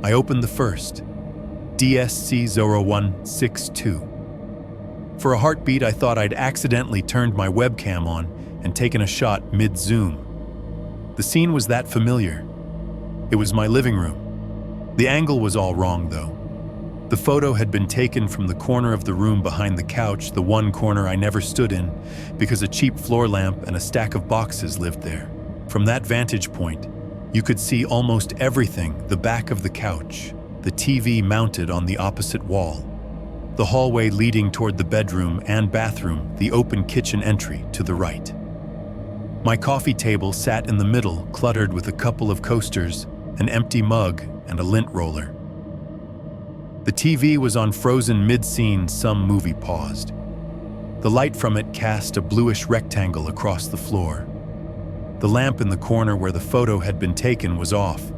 I opened the first, DSC 0162. For a heartbeat, I thought I'd accidentally turned my webcam on and taken a shot mid-zoom. The scene was that familiar. It was my living room. The angle was all wrong, though. The photo had been taken from the corner of the room behind the couch, the one corner I never stood in, because a cheap floor lamp and a stack of boxes lived there. From that vantage point, you could see almost everything: the back of the couch, the TV mounted on the opposite wall, the hallway leading toward the bedroom and bathroom, the open kitchen entry to the right. My coffee table sat in the middle, cluttered with a couple of coasters, an empty mug, and a lint roller. The TV was on frozen mid-scene, some movie paused. The light from it cast a bluish rectangle across the floor. The lamp in the corner where the photo had been taken was off.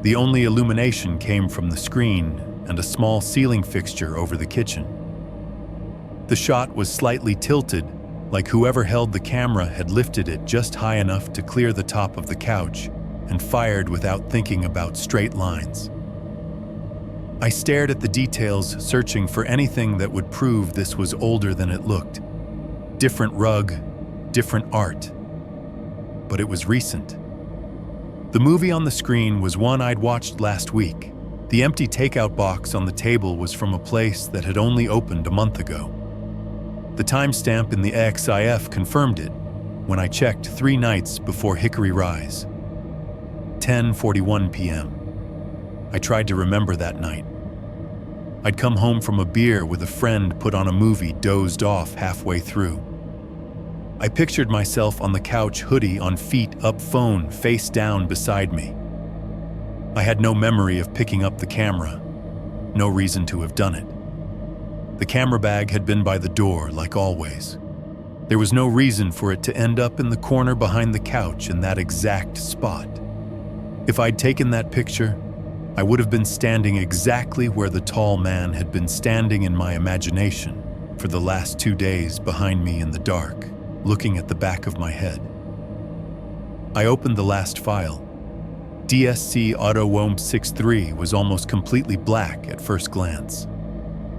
The only illumination came from the screen and a small ceiling fixture over the kitchen. The shot was slightly tilted, like whoever held the camera had lifted it just high enough to clear the top of the couch and fired without thinking about straight lines. I stared at the details, searching for anything that would prove this was older than it looked. Different rug, different art. But it was recent. The movie on the screen was one I'd watched last week. The empty takeout box on the table was from a place that had only opened a month ago. The timestamp in the AXIF confirmed it when I checked 3 nights before Hickory Rise. 10:41 p.m. I tried to remember that night. I'd come home from a beer with a friend, put on a movie, dozed off halfway through. I pictured myself on the couch, hoodie on, feet up, phone face down beside me. I had no memory of picking up the camera, no reason to have done it. The camera bag had been by the door, like always. There was no reason for it to end up in the corner behind the couch in that exact spot. If I'd taken that picture, I would have been standing exactly where the tall man had been standing in my imagination for the last 2 days, behind me in the dark, looking at the back of my head. I opened the last file. DSC Auto WOMP 63 was almost completely black at first glance.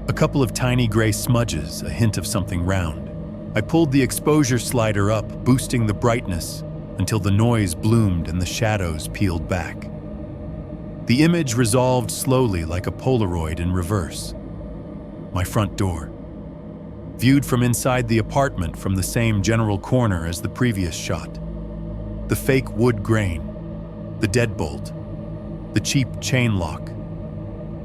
A couple of tiny gray smudges, a hint of something round. I pulled the exposure slider up, boosting the brightness until the noise bloomed and the shadows peeled back. The image resolved slowly like a Polaroid in reverse. My front door. Viewed from inside the apartment from the same general corner as the previous shot. The fake wood grain. The deadbolt. The cheap chain lock.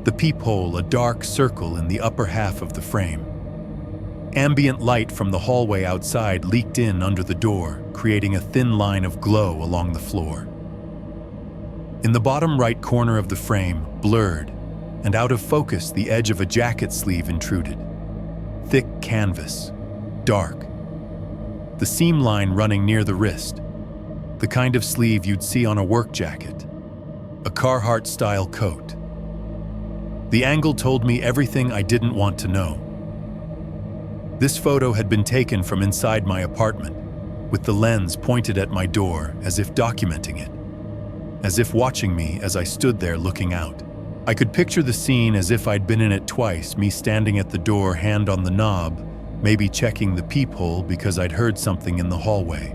The peephole, a dark circle in the upper half of the frame. Ambient light from the hallway outside leaked in under the door, creating a thin line of glow along the floor. In the bottom right corner of the frame, blurred and out of focus, the edge of a jacket sleeve intruded. Thick canvas, dark. The seam line running near the wrist. The kind of sleeve you'd see on a work jacket. A Carhartt-style coat. The angle told me everything I didn't want to know. This photo had been taken from inside my apartment, with the lens pointed at my door as if documenting it. As if watching me as I stood there looking out. I could picture the scene as if I'd been in it twice, me standing at the door, hand on the knob, maybe checking the peephole because I'd heard something in the hallway.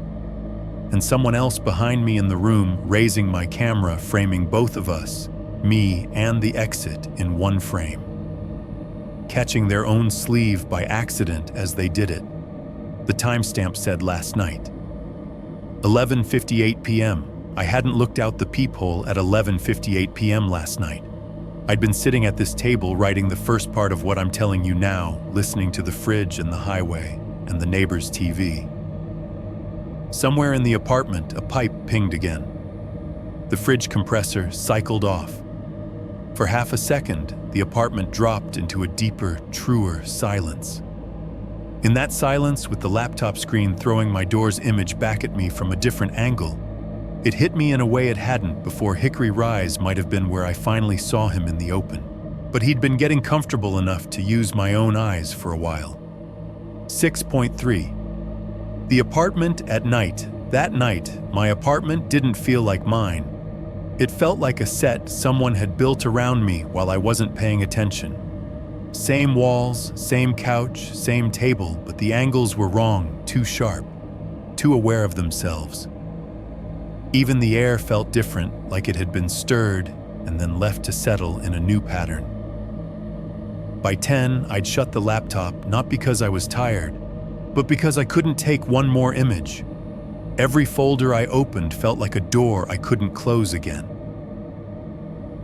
And someone else behind me in the room, raising my camera, framing both of us, me and the exit, in one frame. Catching their own sleeve by accident as they did it. The timestamp said last night. 11:58 p.m. I hadn't looked out the peephole at 11:58 p.m. last night. I'd been sitting at this table writing the first part of what I'm telling you now, listening to the fridge and the highway and the neighbor's TV. Somewhere in the apartment, a pipe pinged again. The fridge compressor cycled off. For half a second, the apartment dropped into a deeper, truer silence. In that silence, with the laptop screen throwing my door's image back at me from a different angle, it hit me in a way it hadn't before. Hickory Rise might have been where I finally saw him in the open. But he'd been getting comfortable enough to use my own eyes for a while. 6.3. The apartment at night. That night, my apartment didn't feel like mine. It felt like a set someone had built around me while I wasn't paying attention. Same walls, same couch, same table, but the angles were wrong, too sharp, too aware of themselves. Even the air felt different, like it had been stirred and then left to settle in a new pattern. By 10, I'd shut the laptop not because I was tired, but because I couldn't take one more image. Every folder I opened felt like a door I couldn't close again.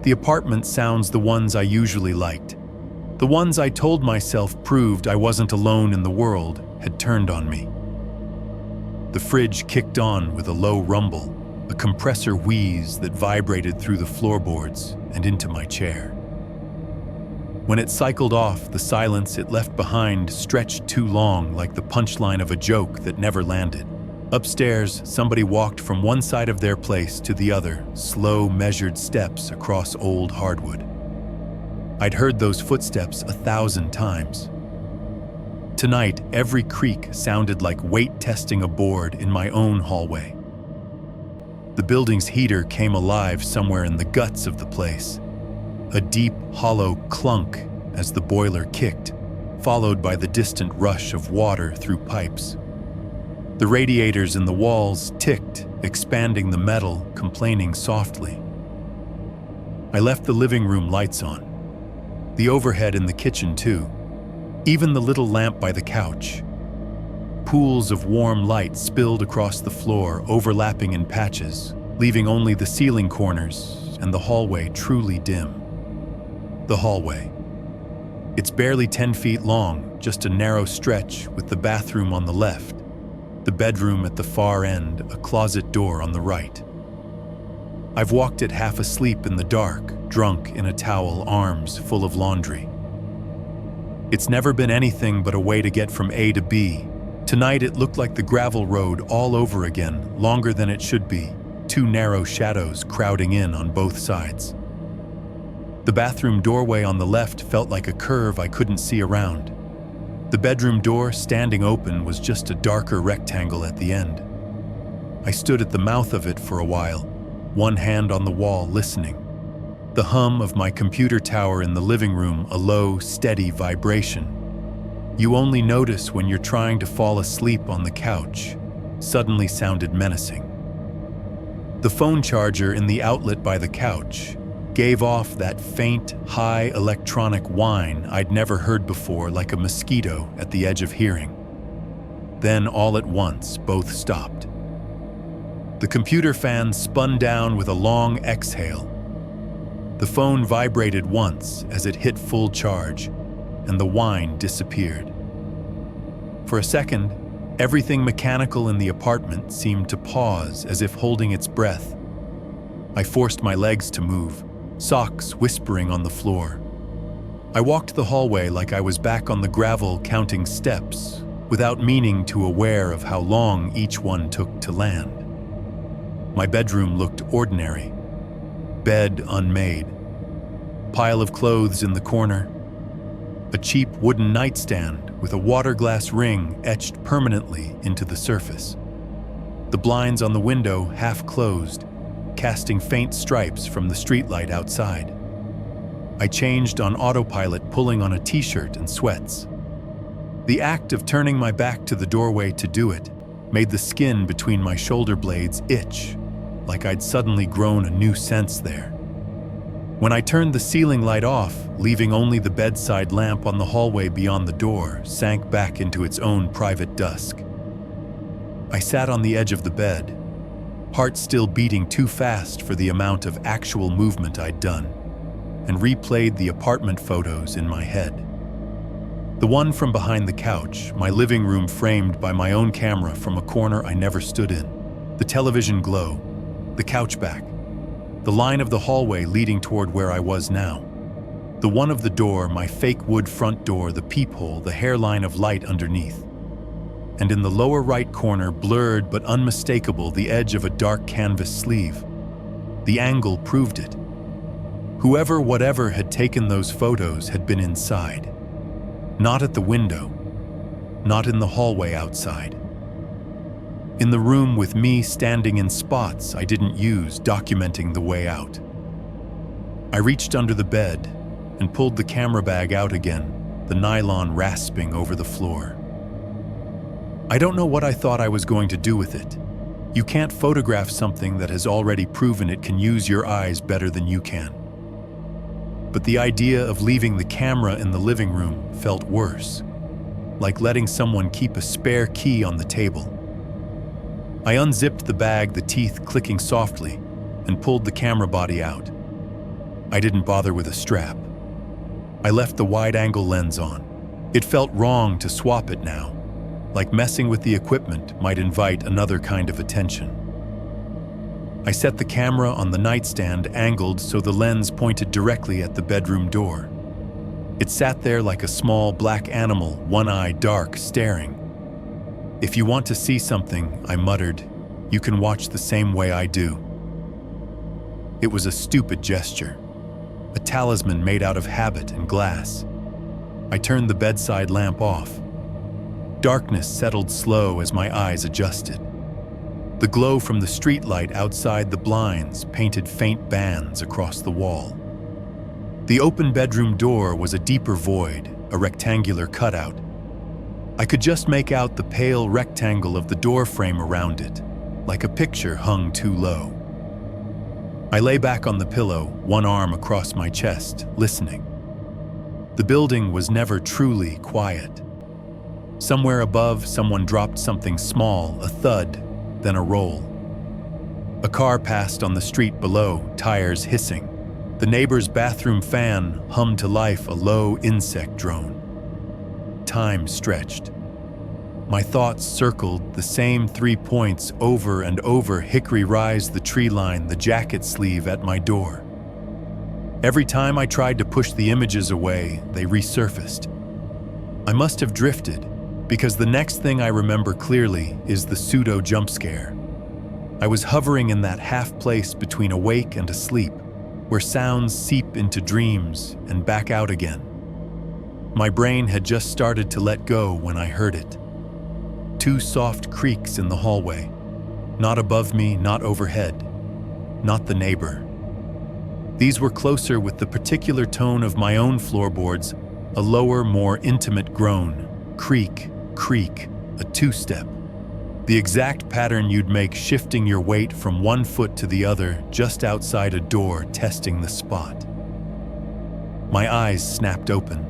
The apartment sounds the ones I usually liked. The ones I told myself proved I wasn't alone in the world had turned on me. The fridge kicked on with a low rumble, a compressor wheeze that vibrated through the floorboards and into my chair. When it cycled off, the silence it left behind stretched too long, like the punchline of a joke that never landed. Upstairs, somebody walked from one side of their place to the other, slow, measured steps across old hardwood. I'd heard those footsteps 1,000 times. Tonight, every creak sounded like weight testing a board in my own hallway. The building's heater came alive somewhere in the guts of the place. A deep, hollow clunk as the boiler kicked, followed by the distant rush of water through pipes. The radiators in the walls ticked, expanding the metal, complaining softly. I left the living room lights on. The overhead in the kitchen, too. Even the little lamp by the couch. Pools of warm light spilled across the floor, overlapping in patches, leaving only the ceiling corners and the hallway truly dim. The hallway. It's barely 10 feet long, just a narrow stretch with the bathroom on the left, the bedroom at the far end, a closet door on the right. I've walked it half asleep in the dark, drunk in a towel, arms full of laundry. It's never been anything but a way to get from A to B. Tonight it looked like the gravel road all over again, longer than it should be, 2 narrow shadows crowding in on both sides. The bathroom doorway on the left felt like a curve I couldn't see around. The bedroom door, standing open, was just a darker rectangle at the end. I stood at the mouth of it for a while, one hand on the wall, listening. The hum of my computer tower in the living room, a low, steady vibration. You only notice when you're trying to fall asleep on the couch, suddenly sounded menacing. The phone charger in the outlet by the couch gave off that faint, high electronic whine I'd never heard before, like a mosquito at the edge of hearing. Then, all at once, both stopped. The computer fan spun down with a long exhale. The phone vibrated once as it hit full charge, and the whine disappeared. For a second, everything mechanical in the apartment seemed to pause, as if holding its breath. I forced my legs to move, socks whispering on the floor. I walked the hallway like I was back on the gravel, counting steps, without meaning to aware of how long each one took to land. My bedroom looked ordinary. Bed unmade. Pile of clothes in the corner. A cheap wooden nightstand with a water glass ring etched permanently into the surface. The blinds on the window half closed, casting faint stripes from the streetlight outside. I changed on autopilot, pulling on a t-shirt and sweats. The act of turning my back to the doorway to do it made the skin between my shoulder blades itch, like I'd suddenly grown a new sense there. When I turned the ceiling light off, leaving only the bedside lamp on the hallway beyond the door, sank back into its own private dusk. I sat on the edge of the bed, heart still beating too fast for the amount of actual movement I'd done, and replayed the apartment photos in my head. The one from behind the couch, my living room framed by my own camera from a corner I never stood in, the television glow, the couch back, the line of the hallway leading toward where I was now, the one of the door, my fake wood front door, the peephole, the hairline of light underneath. And in the lower right corner, blurred but unmistakable, the edge of a dark canvas sleeve. The angle proved it. Whoever, whatever had taken those photos had been inside. Not at the window. Not in the hallway outside. In the room with me standing in spots I didn't use, documenting the way out. I reached under the bed and pulled the camera bag out again, the nylon rasping over the floor. I don't know what I thought I was going to do with it. You can't photograph something that has already proven it can use your eyes better than you can. But the idea of leaving the camera in the living room felt worse, like letting someone keep a spare key on the table. I unzipped the bag, the teeth clicking softly, and pulled the camera body out. I didn't bother with a strap. I left the wide-angle lens on. It felt wrong to swap it now, like messing with the equipment might invite another kind of attention. I set the camera on the nightstand angled so the lens pointed directly at the bedroom door. It sat there like a small black animal, one eye dark, staring. "If you want to see something," I muttered, "you can watch the same way I do." It was a stupid gesture, a talisman made out of habit and glass. I turned the bedside lamp off. Darkness settled slow as my eyes adjusted. The glow from the streetlight outside the blinds painted faint bands across the wall. The open bedroom door was a deeper void, a rectangular cutout. I could just make out the pale rectangle of the door frame around it, like a picture hung too low. I lay back on the pillow, one arm across my chest, listening. The building was never truly quiet. Somewhere above, someone dropped something small, a thud, then a roll. A car passed on the street below, tires hissing. The neighbor's bathroom fan hummed to life, a low insect drone. Time stretched. My thoughts circled the same 3 points over and over: hickory rise, the tree line, the jacket sleeve at my door. Every time I tried to push the images away, they resurfaced. I must have drifted, because the next thing I remember clearly is the pseudo jump scare. I was hovering in that half place between awake and asleep, where sounds seep into dreams and back out again. My brain had just started to let go when I heard it. 2 soft creaks in the hallway, not above me, not overhead, not the neighbor. These were closer with the particular tone of my own floorboards, a lower, more intimate groan, creak, creak, a 2-step. The exact pattern you'd make shifting your weight from one foot to the other just outside a door, testing the spot. My eyes snapped open.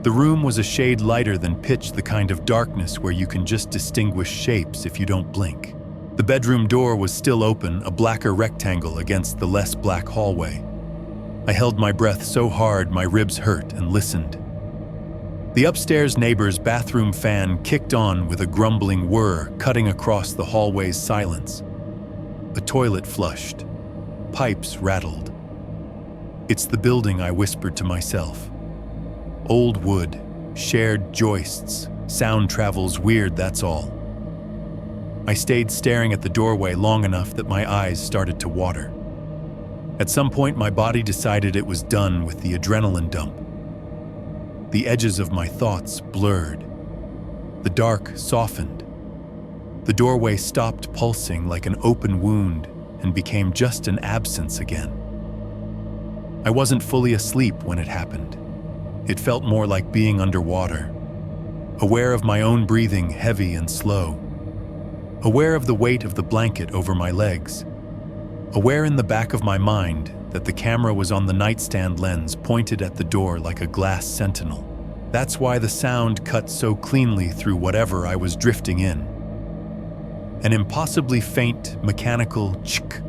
The room was a shade lighter than pitch, the kind of darkness where you can just distinguish shapes if you don't blink. The bedroom door was still open, a blacker rectangle against the less black hallway. I held my breath so hard my ribs hurt and listened. The upstairs neighbor's bathroom fan kicked on with a grumbling whir, cutting across the hallway's silence. The toilet flushed. Pipes rattled. "It's the building," I whispered to myself. "Old wood, shared joists, sound travels weird, that's all." I stayed staring at the doorway long enough that my eyes started to water. At some point, my body decided it was done with the adrenaline dump. The edges of my thoughts blurred. The dark softened. The doorway stopped pulsing like an open wound and became just an absence again. I wasn't fully asleep when it happened. It felt more like being underwater, aware of my own breathing, heavy and slow, aware of the weight of the blanket over my legs, aware in the back of my mind that the camera was on the nightstand lens pointed at the door like a glass sentinel. That's why the sound cut so cleanly through whatever I was drifting in. An impossibly faint, mechanical tsk,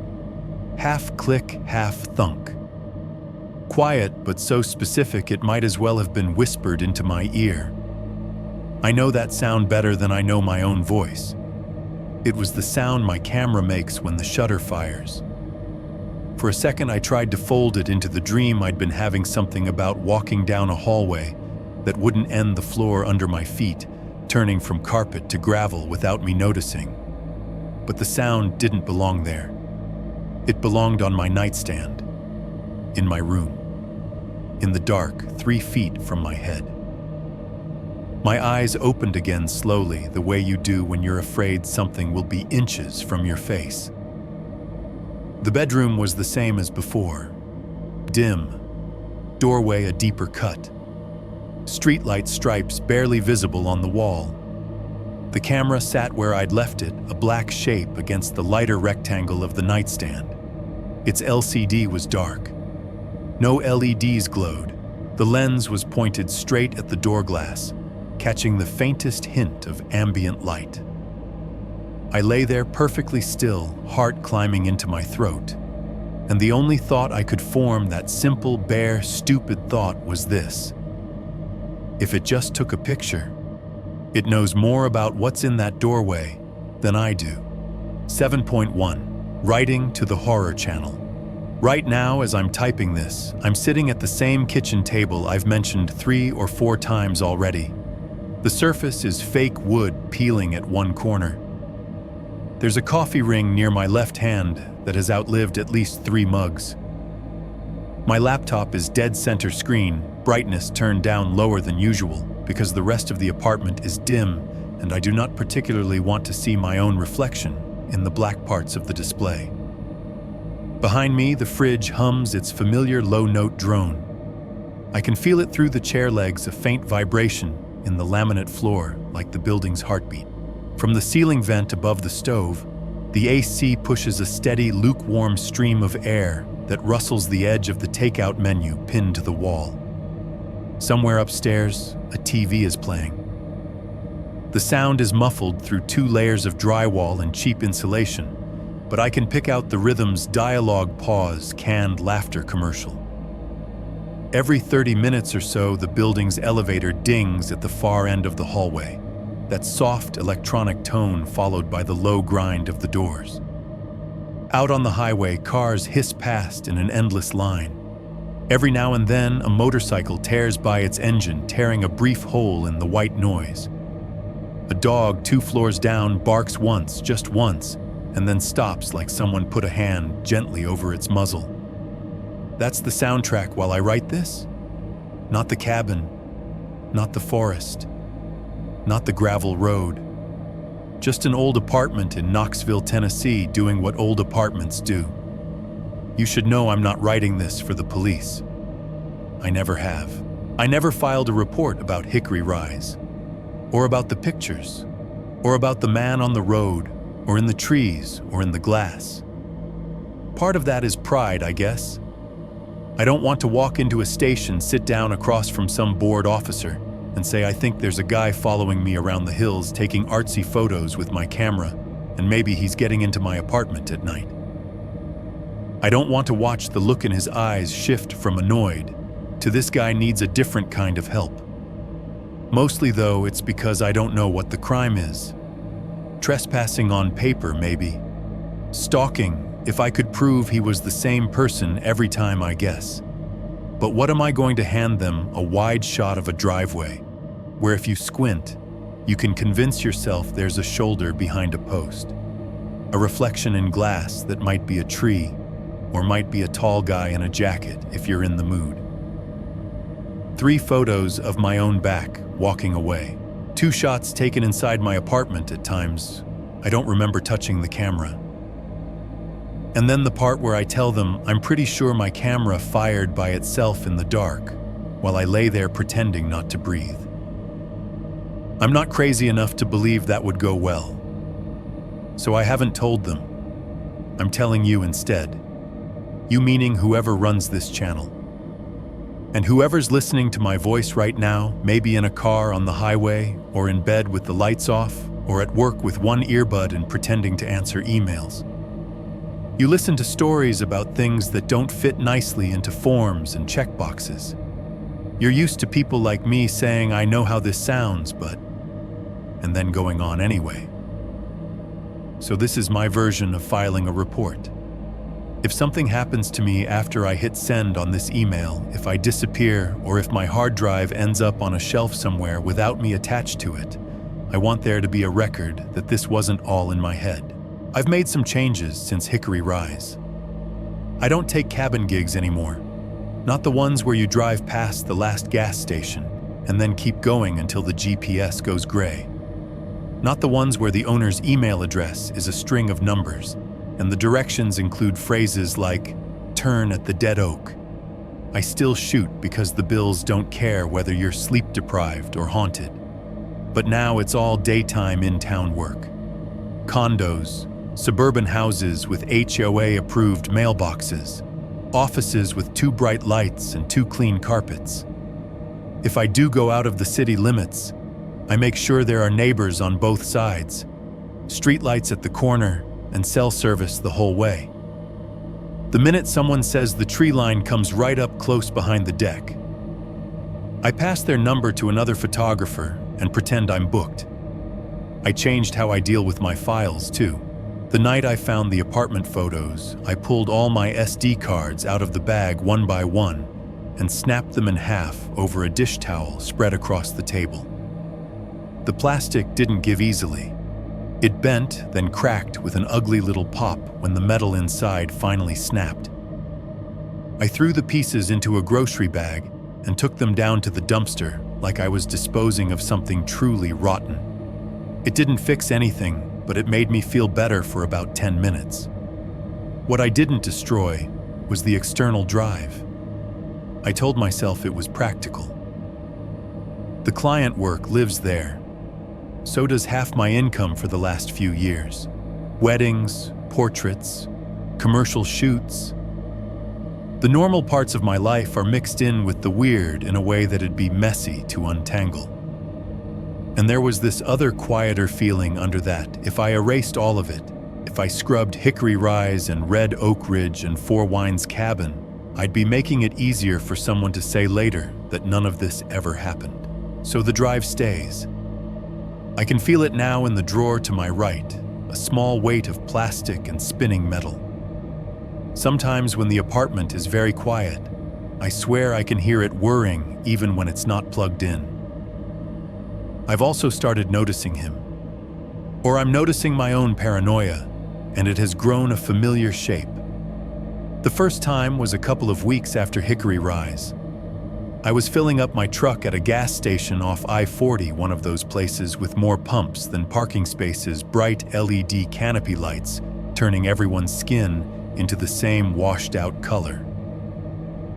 half click, half thunk. Quiet, but so specific it might as well have been whispered into my ear. I know that sound better than I know my own voice. It was the sound my camera makes when the shutter fires. For a second, I tried to fold it into the dream I'd been having, something about walking down a hallway that wouldn't end the floor under my feet, turning from carpet to gravel without me noticing. But the sound didn't belong there. It belonged on my nightstand, in my room, in the dark, 3 feet from my head. My eyes opened again slowly, the way you do when you're afraid something will be inches from your face. The bedroom was the same as before. Dim. Doorway a deeper cut. Streetlight stripes barely visible on the wall. The camera sat where I'd left it, a black shape against the lighter rectangle of the nightstand. Its LCD was dark. No LEDs glowed. The lens was pointed straight at the door glass, catching the faintest hint of ambient light. I lay there perfectly still, heart climbing into my throat. And the only thought I could form, that simple, bare, stupid thought, was this: if it just took a picture, it knows more about what's in that doorway than I do. 7.1. Writing to the Horror Channel. Right now, as I'm typing this, I'm sitting at the same kitchen table I've mentioned 3 or 4 times already. The surface is fake wood peeling at one corner. There's a coffee ring near my left hand that has outlived at least 3 mugs. My laptop is dead center screen, brightness turned down lower than usual because the rest of the apartment is dim and I do not particularly want to see my own reflection in the black parts of the display. Behind me, the fridge hums its familiar low-note drone. I can feel it through the chair legs, a faint vibration in the laminate floor like the building's heartbeat. From the ceiling vent above the stove, the AC pushes a steady, lukewarm stream of air that rustles the edge of the takeout menu pinned to the wall. Somewhere upstairs, a TV is playing. The sound is muffled through 2 layers of drywall and cheap insulation, but I can pick out the rhythm's dialogue pause, canned laughter commercial. Every 30 minutes or so, the building's elevator dings at the far end of the hallway, that soft electronic tone followed by the low grind of the doors. Out on the highway, cars hiss past in an endless line. Every now and then, a motorcycle tears by its engine, tearing a brief hole in the white noise. A dog 2 floors down barks once, just once, and then stops like someone put a hand gently over its muzzle. That's the soundtrack while I write this? Not the cabin, not the forest, not the gravel road. Just an old apartment in Knoxville, Tennessee, doing what old apartments do. You should know I'm not writing this for the police. I never have. I never filed a report about Hickory Rise, or about the pictures, or about the man on the road, or in the trees, or in the glass. Part of that is pride, I guess. I don't want to walk into a station, sit down across from some bored officer, and say I think there's a guy following me around the hills taking artsy photos with my camera, and maybe he's getting into my apartment at night. I don't want to watch the look in his eyes shift from annoyed to this guy needs a different kind of help. Mostly, though, it's because I don't know what the crime is. Trespassing on paper, maybe. Stalking, if I could prove he was the same person every time, I guess. But what am I going to hand them? A wide shot of a driveway, where if you squint, you can convince yourself there's a shoulder behind a post. A reflection in glass that might be a tree, or might be a tall guy in a jacket if you're in the mood. 3 photos of my own back, walking away. 2 shots taken inside my apartment at times. I don't remember touching the camera. And then the part where I tell them I'm pretty sure my camera fired by itself in the dark, while I lay there pretending not to breathe. I'm not crazy enough to believe that would go well. So I haven't told them. I'm telling you instead. You meaning whoever runs this channel. And whoever's listening to my voice right now, maybe in a car on the highway, or in bed with the lights off, or at work with one earbud and pretending to answer emails. You listen to stories about things that don't fit nicely into forms and checkboxes. You're used to people like me saying, I know how this sounds, but... and then going on anyway. So this is my version of filing a report. If something happens to me after I hit send on this email, if I disappear, or if my hard drive ends up on a shelf somewhere without me attached to it, I want there to be a record that this wasn't all in my head. I've made some changes since Hickory Rise. I don't take cabin gigs anymore. Not the ones where you drive past the last gas station and then keep going until the GPS goes gray. Not the ones where the owner's email address is a string of numbers and the directions include phrases like, turn at the dead oak. I still shoot because the bills don't care whether you're sleep-deprived or haunted. But now it's all daytime in-town work. Condos, suburban houses with HOA-approved mailboxes, offices with 2 bright lights and 2 clean carpets. If I do go out of the city limits, I make sure there are neighbors on both sides, streetlights at the corner, and cell service the whole way. The minute someone says the tree line comes right up close behind the deck, I pass their number to another photographer and pretend I'm booked. I changed how I deal with my files, too. The night I found the apartment photos, I pulled all my SD cards out of the bag one by one and snapped them in half over a dish towel spread across the table. The plastic didn't give easily. It bent, then cracked with an ugly little pop when the metal inside finally snapped. I threw the pieces into a grocery bag and took them down to the dumpster like I was disposing of something truly rotten. It didn't fix anything, but it made me feel better for about 10 minutes. What I didn't destroy was the external drive. I told myself it was practical. The client work lives there. So does half my income for the last few years. Weddings, portraits, commercial shoots. The normal parts of my life are mixed in with the weird in a way that it'd be messy to untangle. And there was this other quieter feeling under that. If I erased all of it, if I scrubbed Hickory Rise and Red Oak Ridge and Four Wines Cabin, I'd be making it easier for someone to say later that none of this ever happened. So the drive stays. I can feel it now in the drawer to my right, a small weight of plastic and spinning metal. Sometimes when the apartment is very quiet, I swear I can hear it whirring even when it's not plugged in. I've also started noticing him. Or I'm noticing my own paranoia, and it has grown a familiar shape. The first time was a couple of weeks after Hickory Rise. I was filling up my truck at a gas station off I-40, one of those places with more pumps than parking spaces, bright LED canopy lights, turning everyone's skin into the same washed-out color.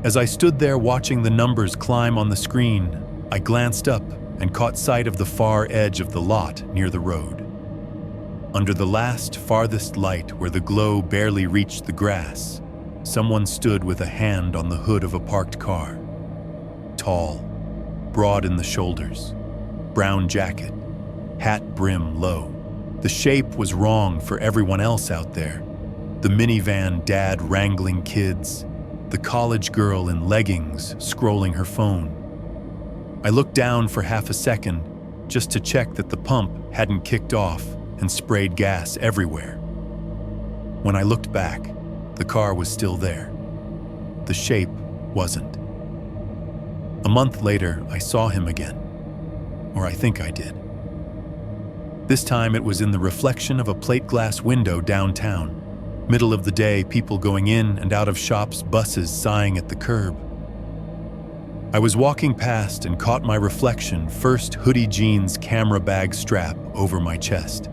As I stood there watching the numbers climb on the screen, I glanced up and caught sight of the far edge of the lot near the road. Under the last, farthest light where the glow barely reached the grass, someone stood with a hand on the hood of a parked car. Tall, broad in the shoulders, brown jacket, hat brim low. The shape was wrong for everyone else out there. The minivan dad wrangling kids, the college girl in leggings scrolling her phone. I looked down for half a second just to check that the pump hadn't kicked off and sprayed gas everywhere. When I looked back, the car was still there. The shape wasn't. A month later, I saw him again. Or I think I did. This time it was in the reflection of a plate glass window downtown. Middle of the day, people going in and out of shops, buses sighing at the curb. I was walking past and caught my reflection, first hoodie jeans camera bag strap over my chest.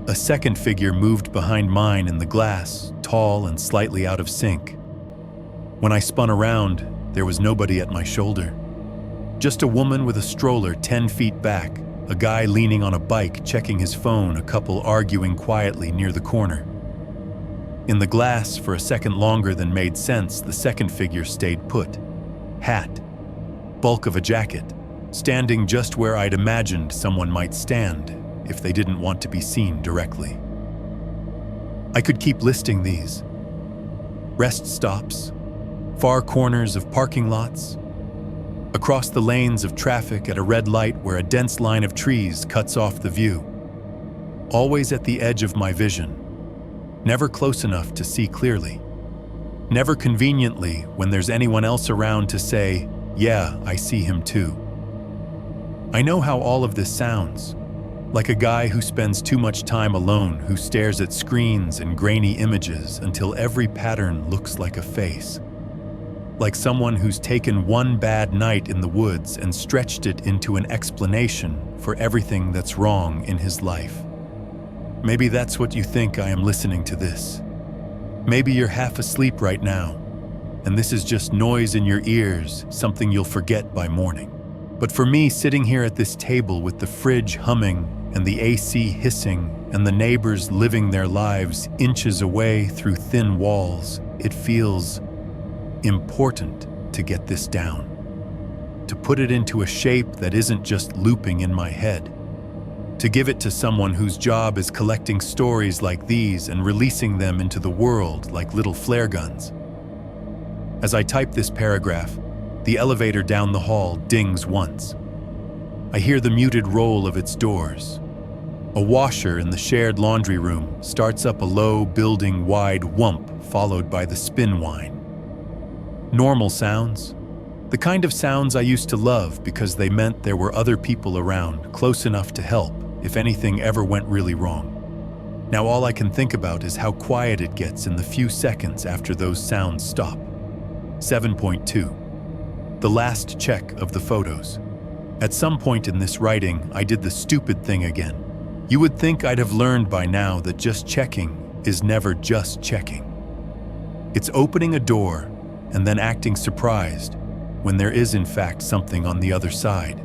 A second figure moved behind mine in the glass, tall and slightly out of sync. When I spun around, there was nobody at my shoulder. Just a woman with a stroller 10 feet back, a guy leaning on a bike checking his phone, a couple arguing quietly near the corner. In the glass, for a second longer than made sense, the second figure stayed put. Hat, bulk of a jacket, standing just where I'd imagined someone might stand if they didn't want to be seen directly. I could keep listing these. Rest stops, far corners of parking lots, across the lanes of traffic at a red light where a dense line of trees cuts off the view. Always at the edge of my vision, never close enough to see clearly. Never conveniently when there's anyone else around to say, yeah, I see him too. I know how all of this sounds. Like a guy who spends too much time alone, who stares at screens and grainy images until every pattern looks like a face. Like someone who's taken one bad night in the woods and stretched it into an explanation for everything that's wrong in his life. Maybe that's what you think I am listening to this. Maybe you're half asleep right now, and this is just noise in your ears, something you'll forget by morning. But for me, sitting here at this table with the fridge humming and the AC hissing and the neighbors living their lives inches away through thin walls, it feels important to get this down, to put it into a shape that isn't just looping in my head, to give it to someone whose job is collecting stories like these and releasing them into the world like little flare guns. As I type this paragraph, the elevator down the hall dings once. I hear the muted roll of its doors. A washer in the shared laundry room starts up a low, building-wide whump followed by the spin whine. Normal sounds, the kind of sounds I used to love because they meant there were other people around, close enough to help if anything ever went really wrong. Now all I can think about is how quiet it gets in the few seconds after those sounds stop. 7.2. The last check of the photos. At some point in this writing, I did the stupid thing again. You would think I'd have learned by now that just checking is never just checking. It's opening a door and then acting surprised when there is in fact something on the other side.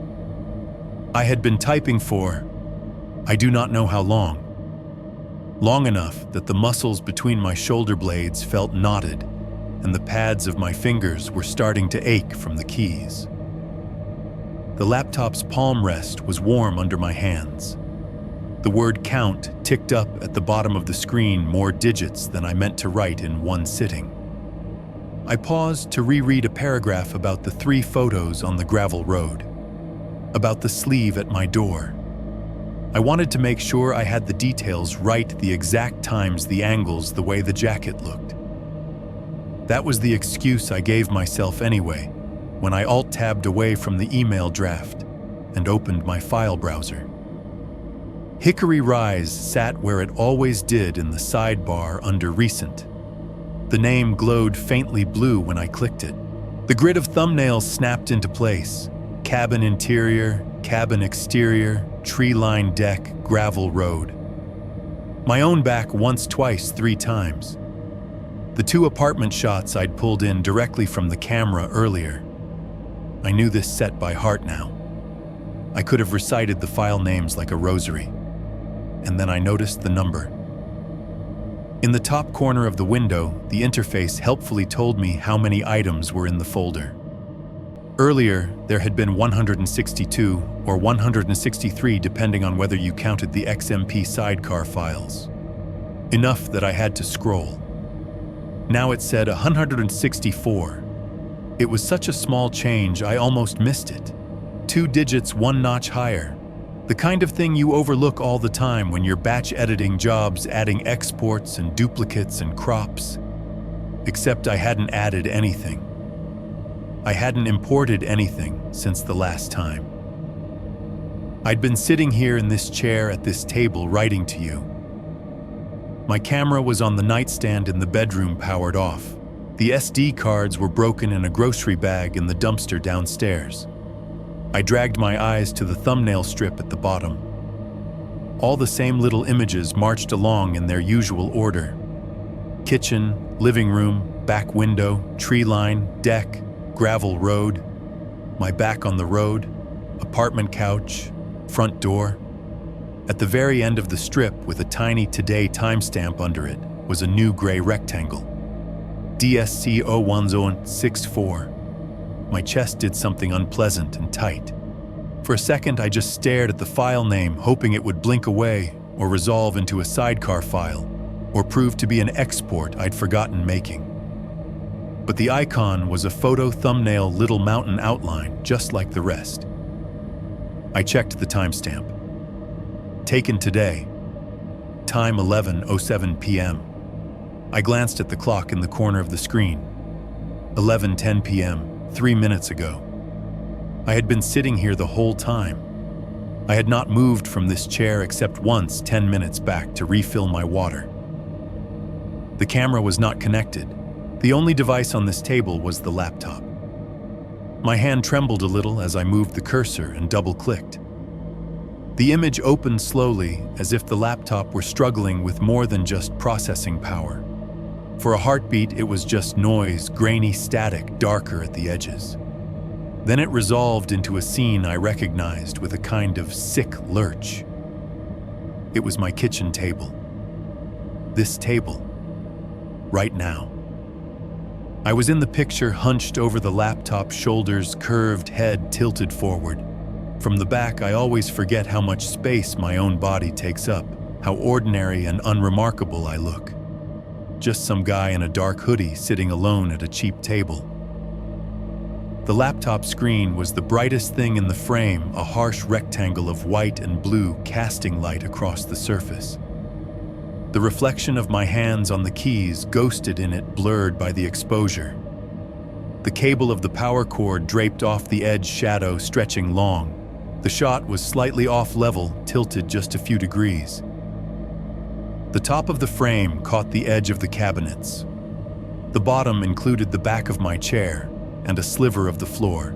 I had been typing for, I do not know how long. Long enough that the muscles between my shoulder blades felt knotted and the pads of my fingers were starting to ache from the keys. The laptop's palm rest was warm under my hands. The word count ticked up at the bottom of the screen more digits than I meant to write in one sitting. I paused to reread a paragraph about the 3 photos on the gravel road, about the sleeve at my door. I wanted to make sure I had the details right, the exact times, the angles, the way the jacket looked. That was the excuse I gave myself anyway, when I alt-tabbed away from the email draft and opened my file browser. Hickory Rise sat where it always did in the sidebar under Recent. The name glowed faintly blue when I clicked it. The grid of thumbnails snapped into place. Cabin interior, cabin exterior, tree-lined deck, gravel road. My own back once, twice, 3 times. The 2 apartment shots I'd pulled in directly from the camera earlier. I knew this set by heart now. I could have recited the file names like a rosary. And then I noticed the number. In the top corner of the window, the interface helpfully told me how many items were in the folder. Earlier, there had been 162 or 163 depending on whether you counted the XMP sidecar files. Enough that I had to scroll. Now it said 164. It was such a small change I almost missed it. 2 digits 1 notch higher. The kind of thing you overlook all the time when you're batch editing jobs, adding exports and duplicates and crops. Except I hadn't added anything. I hadn't imported anything since the last time. I'd been sitting here in this chair at this table writing to you. My camera was on the nightstand in the bedroom, powered off. The SD cards were broken in a grocery bag in the dumpster downstairs. I dragged my eyes to the thumbnail strip at the bottom. All the same little images marched along in their usual order. Kitchen, living room, back window, tree line, deck, gravel road, my back on the road, apartment couch, front door. At the very end of the strip, with a tiny Today timestamp under it, was a new gray rectangle. DSC 01064. My chest did something unpleasant and tight. For a second, I just stared at the file name, hoping it would blink away or resolve into a sidecar file, or prove to be an export I'd forgotten making. But the icon was a photo thumbnail little mountain outline, just like the rest. I checked the timestamp. Taken today. Time 11:07 p.m. I glanced at the clock in the corner of the screen. 11:10 p.m., 3 minutes ago. I had been sitting here the whole time. I had not moved from this chair except once 10 minutes back to refill my water. The camera was not connected. The only device on this table was the laptop. My hand trembled a little as I moved the cursor and double-clicked. The image opened slowly, as if the laptop were struggling with more than just processing power. For a heartbeat, it was just noise, grainy static, darker at the edges. Then it resolved into a scene I recognized with a kind of sick lurch. It was my kitchen table. This table. Right now. I was in the picture, hunched over the laptop, shoulders curved, head tilted forward. From the back, I always forget how much space my own body takes up, how ordinary and unremarkable I look. Just some guy in a dark hoodie sitting alone at a cheap table. The laptop screen was the brightest thing in the frame, a harsh rectangle of white and blue casting light across the surface. The reflection of my hands on the keys ghosted in it, blurred by the exposure. The cable of the power cord draped off the edge, shadow stretching long. The shot was slightly off level, tilted just a few degrees. The top of the frame caught the edge of the cabinets. The bottom included the back of my chair and a sliver of the floor.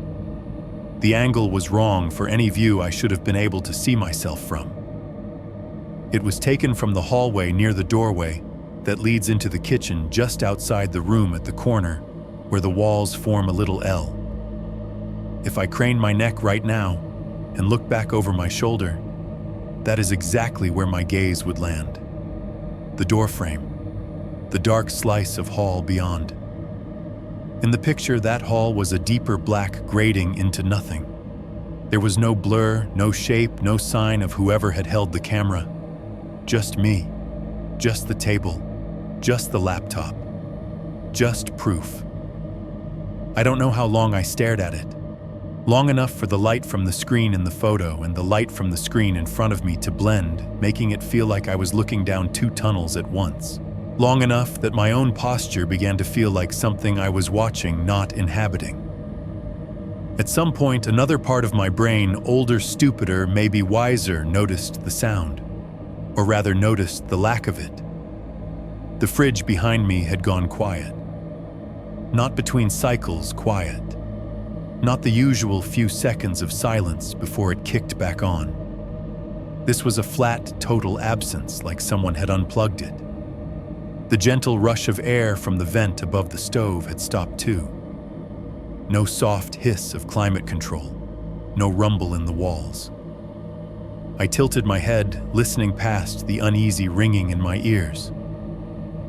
The angle was wrong for any view I should have been able to see myself from. It was taken from the hallway near the doorway that leads into the kitchen, just outside the room at the corner, where the walls form a little L. If I crane my neck right now and look back over my shoulder, that is exactly where my gaze would land. The doorframe, the dark slice of hall beyond. In the picture, that hall was a deeper black grating into nothing. There was no blur, no shape, no sign of whoever had held the camera. Just me, just the table, just the laptop, just proof. I don't know how long I stared at it. Long enough for the light from the screen in the photo and the light from the screen in front of me to blend, making it feel like I was looking down two tunnels at once. Long enough that my own posture began to feel like something I was watching, not inhabiting. At some point, another part of my brain, older, stupider, maybe wiser, noticed the sound. Or rather, noticed the lack of it. The fridge behind me had gone quiet. Not between cycles, quiet. Not the usual few seconds of silence before it kicked back on. This was a flat, total absence, like someone had unplugged it. The gentle rush of air from the vent above the stove had stopped too. No soft hiss of climate control, no rumble in the walls. I tilted my head, listening past the uneasy ringing in my ears.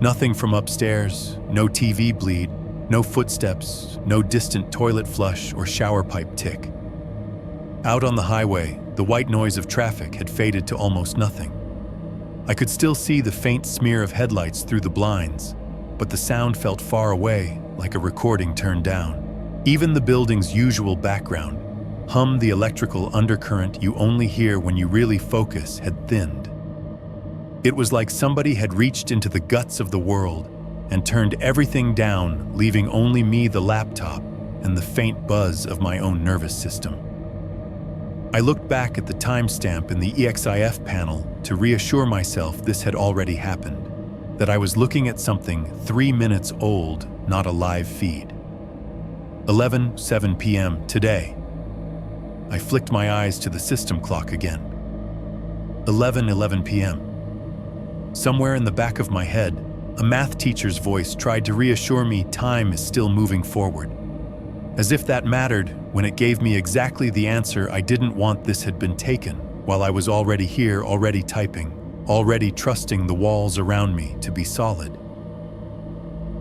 Nothing from upstairs, no TV bleed, no footsteps, no distant toilet flush or shower pipe tick. Out on the highway, the white noise of traffic had faded to almost nothing. I could still see the faint smear of headlights through the blinds, but the sound felt far away, like a recording turned down. Even the building's usual background, hum, the electrical undercurrent you only hear when you really focus, had thinned. It was like somebody had reached into the guts of the world and turned everything down, leaving only me, the laptop, and the faint buzz of my own nervous system. I looked back at the timestamp in the EXIF panel to reassure myself this had already happened, that I was looking at something 3 minutes old, not a live feed. 11:07 p.m. today. I flicked my eyes to the system clock again. 11:11 p.m. Somewhere in the back of my head, a math teacher's voice tried to reassure me time is still moving forward. As if that mattered, when it gave me exactly the answer I didn't want. This had been taken, while I was already here, already typing, already trusting the walls around me to be solid.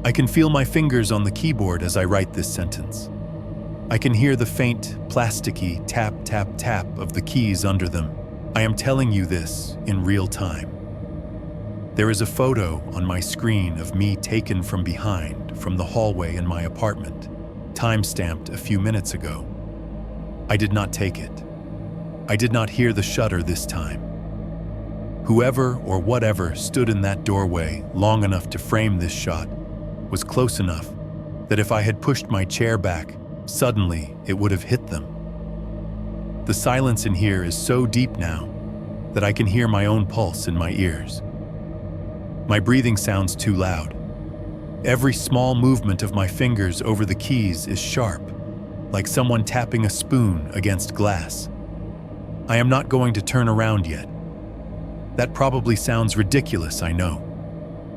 I can feel my fingers on the keyboard as I write this sentence. I can hear the faint, plasticky tap, tap, tap of the keys under them. I am telling you this in real time. There is a photo on my screen of me taken from behind, from the hallway in my apartment, time-stamped a few minutes ago. I did not take it. I did not hear the shutter this time. Whoever or whatever stood in that doorway long enough to frame this shot was close enough that if I had pushed my chair back, suddenly it would have hit them. The silence in here is so deep now that I can hear my own pulse in my ears. My breathing sounds too loud. Every small movement of my fingers over the keys is sharp, like someone tapping a spoon against glass. I am not going to turn around yet. That probably sounds ridiculous, I know.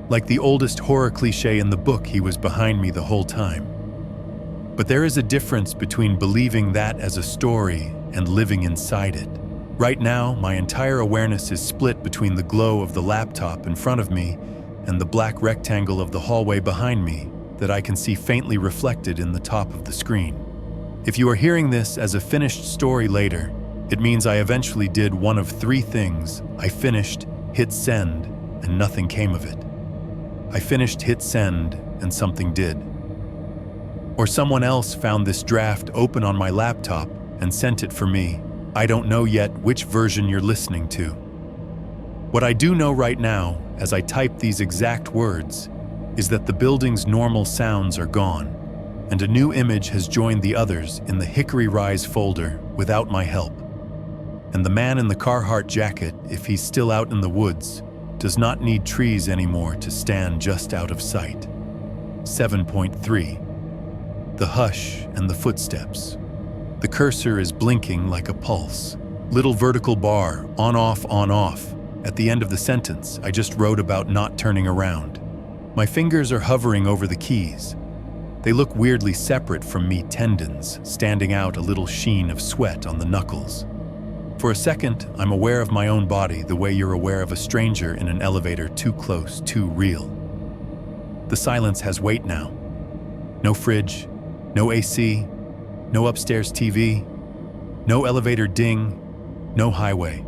Like the oldest horror cliché in the book, he was behind me the whole time. But there is a difference between believing that as a story and living inside it. Right now, my entire awareness is split between the glow of the laptop in front of me and the black rectangle of the hallway behind me, that I can see faintly reflected in the top of the screen. If you are hearing this as a finished story later, it means I eventually did one of three things. I finished, hit send, and nothing came of it. I finished, hit send, and something did. Or someone else found this draft open on my laptop and sent it for me. I don't know yet which version you're listening to. What I do know right now, as I type these exact words, is that the building's normal sounds are gone, and a new image has joined the others in the Hickory Rise folder without my help. And the man in the Carhartt jacket, if he's still out in the woods, does not need trees anymore to stand just out of sight. 7.3. The hush and the footsteps. The cursor is blinking like a pulse. Little vertical bar, on off. At the end of the sentence, I just wrote about not turning around. My fingers are hovering over the keys. They look weirdly separate from me, tendons, standing out a little sheen of sweat on the knuckles. For a second, I'm aware of my own body the way you're aware of a stranger in an elevator, too close, too real. The silence has weight now. No fridge, no AC, no upstairs TV, no elevator ding, no highway.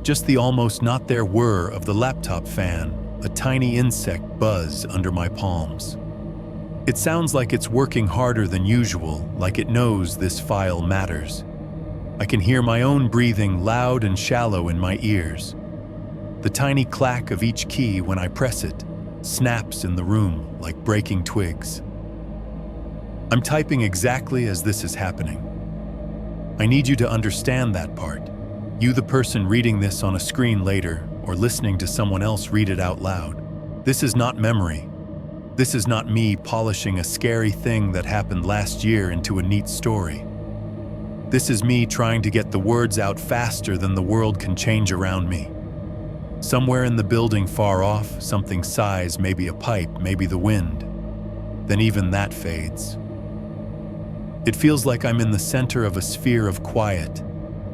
Just the almost not there whir of the laptop fan, a tiny insect buzz under my palms. It sounds like it's working harder than usual, like it knows this file matters. I can hear my own breathing loud and shallow in my ears. The tiny clack of each key when I press it snaps in the room like breaking twigs. I'm typing exactly as this is happening. I need you to understand that part. You, the person reading this on a screen later, or listening to someone else read it out loud. This is not memory. This is not me polishing a scary thing that happened last year into a neat story. This is me trying to get the words out faster than the world can change around me. Somewhere in the building far off, something sighs, maybe a pipe, maybe the wind. Then even that fades. It feels like I'm in the center of a sphere of quiet,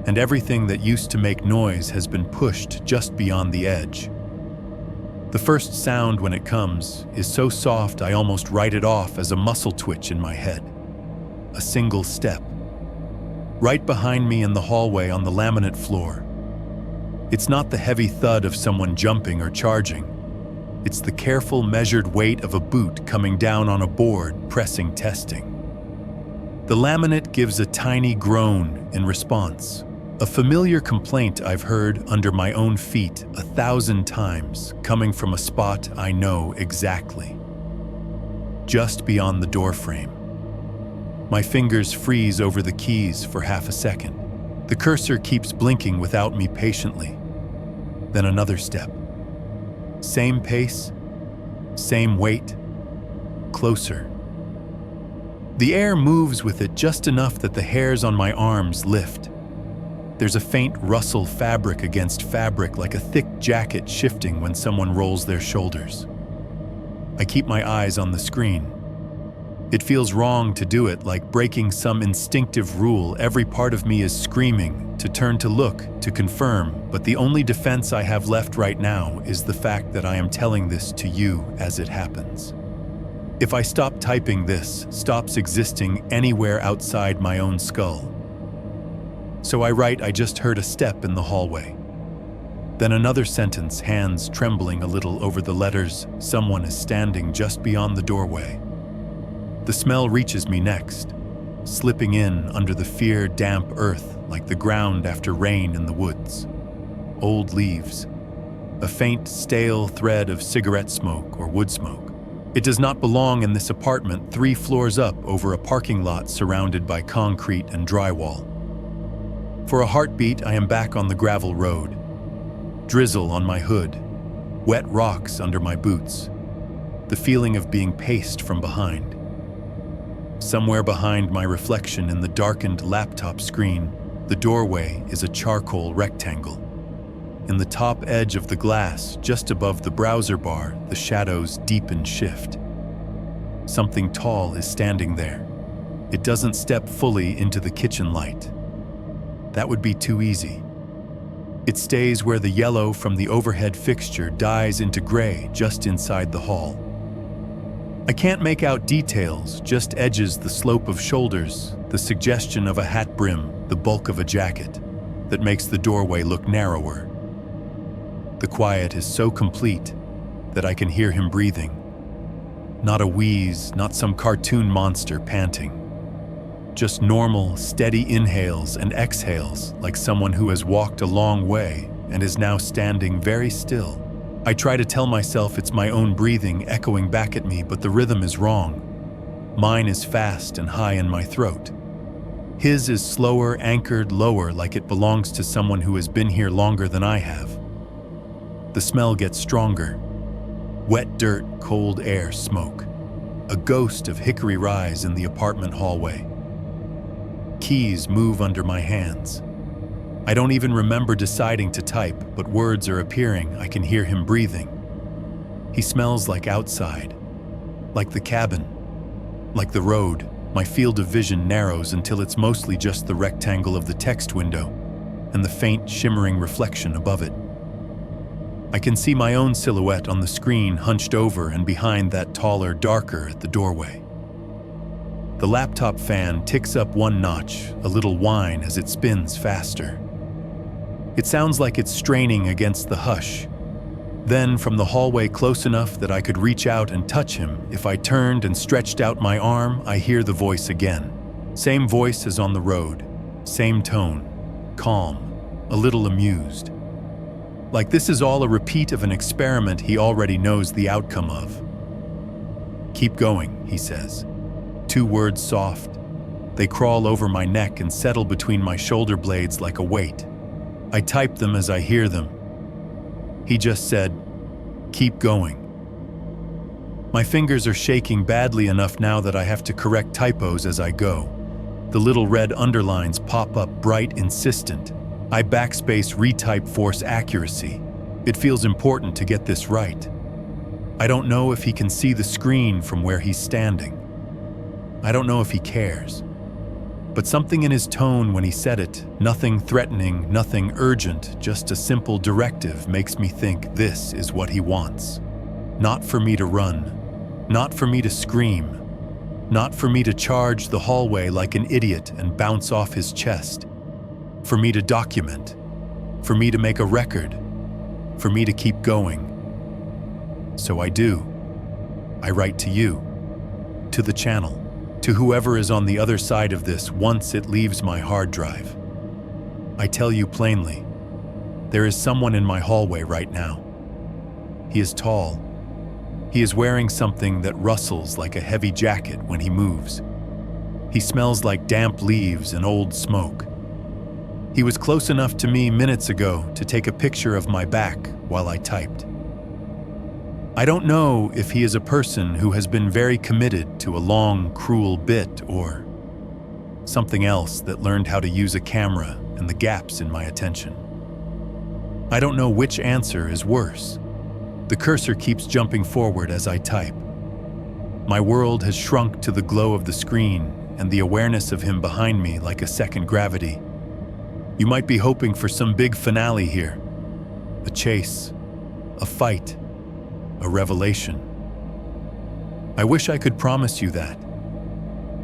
and everything that used to make noise has been pushed just beyond the edge. The first sound when it comes is so soft I almost write it off as a muscle twitch in my head. A single step. Right behind me in the hallway on the laminate floor. It's not the heavy thud of someone jumping or charging. It's the careful, measured weight of a boot coming down on a board, pressing, testing. The laminate gives a tiny groan in response. A familiar complaint I've heard under my own feet 1,000 times, coming from a spot I know exactly. Just beyond the doorframe. My fingers freeze over the keys for half a second. The cursor keeps blinking without me patiently. Then another step. Same pace, same weight, closer. The air moves with it just enough that the hairs on my arms lift. There's a faint rustle fabric against fabric, like a thick jacket shifting when someone rolls their shoulders. I keep my eyes on the screen. It feels wrong to do it, like breaking some instinctive rule. Every part of me is screaming to turn to look, to confirm, but the only defense I have left right now is the fact that I am telling this to you as it happens. If I stop typing, this stops existing anywhere outside my own skull. So I write, I just heard a step in the hallway. Then another sentence, hands trembling a little over the letters, someone is standing just beyond the doorway. The smell reaches me next, slipping in under the fear damp earth like the ground after rain in the woods. Old leaves, a faint stale thread of cigarette smoke or wood smoke. It does not belong in this apartment 3 floors up over a parking lot surrounded by concrete and drywall. For a heartbeat, I am back on the gravel road. Drizzle on my hood, wet rocks under my boots, the feeling of being paced from behind. Somewhere behind my reflection in the darkened laptop screen, the doorway is a charcoal rectangle. In the top edge of the glass, just above the browser bar, the shadows deepen shift. Something tall is standing there. It doesn't step fully into the kitchen light. That would be too easy. It stays where the yellow from the overhead fixture dies into gray just inside the hall. I can't make out details, just edges, the slope of shoulders, the suggestion of a hat brim, the bulk of a jacket that makes the doorway look narrower. The quiet is so complete that I can hear him breathing. Not a wheeze, not some cartoon monster panting. Just normal, steady inhales and exhales, like someone who has walked a long way and is now standing very still. I try to tell myself it's my own breathing echoing back at me, but the rhythm is wrong. Mine is fast and high in my throat. His is slower, anchored lower, like it belongs to someone who has been here longer than I have. The smell gets stronger. Wet dirt, cold air, smoke. A ghost of hickory rise in the apartment hallway. Keys move under my hands. I don't even remember deciding to type, but words are appearing. I can hear him breathing. He smells like outside, like the cabin, like the road. My field of vision narrows until it's mostly just the rectangle of the text window and the faint, shimmering reflection above it. I can see my own silhouette on the screen, hunched over and behind that taller, darker at the doorway. The laptop fan ticks up one notch, a little whine as it spins faster. It sounds like it's straining against the hush. Then, from the hallway close enough that I could reach out and touch him, if I turned and stretched out my arm, I hear the voice again. Same voice as on the road, same tone, calm, a little amused. Like this is all a repeat of an experiment he already knows the outcome of. "Keep going," he says. 2 words soft. They crawl over my neck and settle between my shoulder blades like a weight. I type them as I hear them. He just said, "Keep going." My fingers are shaking badly enough now that I have to correct typos as I go. The little red underlines pop up bright, insistent. I backspace, retype, force accuracy. It feels important to get this right. I don't know if he can see the screen from where he's standing. I don't know if he cares. But something in his tone when he said it, nothing threatening, nothing urgent, just a simple directive, makes me think this is what he wants. Not for me to run, not for me to scream, not for me to charge the hallway like an idiot and bounce off his chest. For me to document, for me to make a record, for me to keep going. So I do. I write to you, to the channel, to whoever is on the other side of this once it leaves my hard drive. I tell you plainly, there is someone in my hallway right now. He is tall. He is wearing something that rustles like a heavy jacket when he moves. He smells like damp leaves and old smoke. He was close enough to me minutes ago to take a picture of my back while I typed. I don't know if he is a person who has been very committed to a long, cruel bit or something else that learned how to use a camera and the gaps in my attention. I don't know which answer is worse. The cursor keeps jumping forward as I type. My world has shrunk to the glow of the screen and the awareness of him behind me like a second gravity. You might be hoping for some big finale here. A chase, a fight, a revelation. I wish I could promise you that.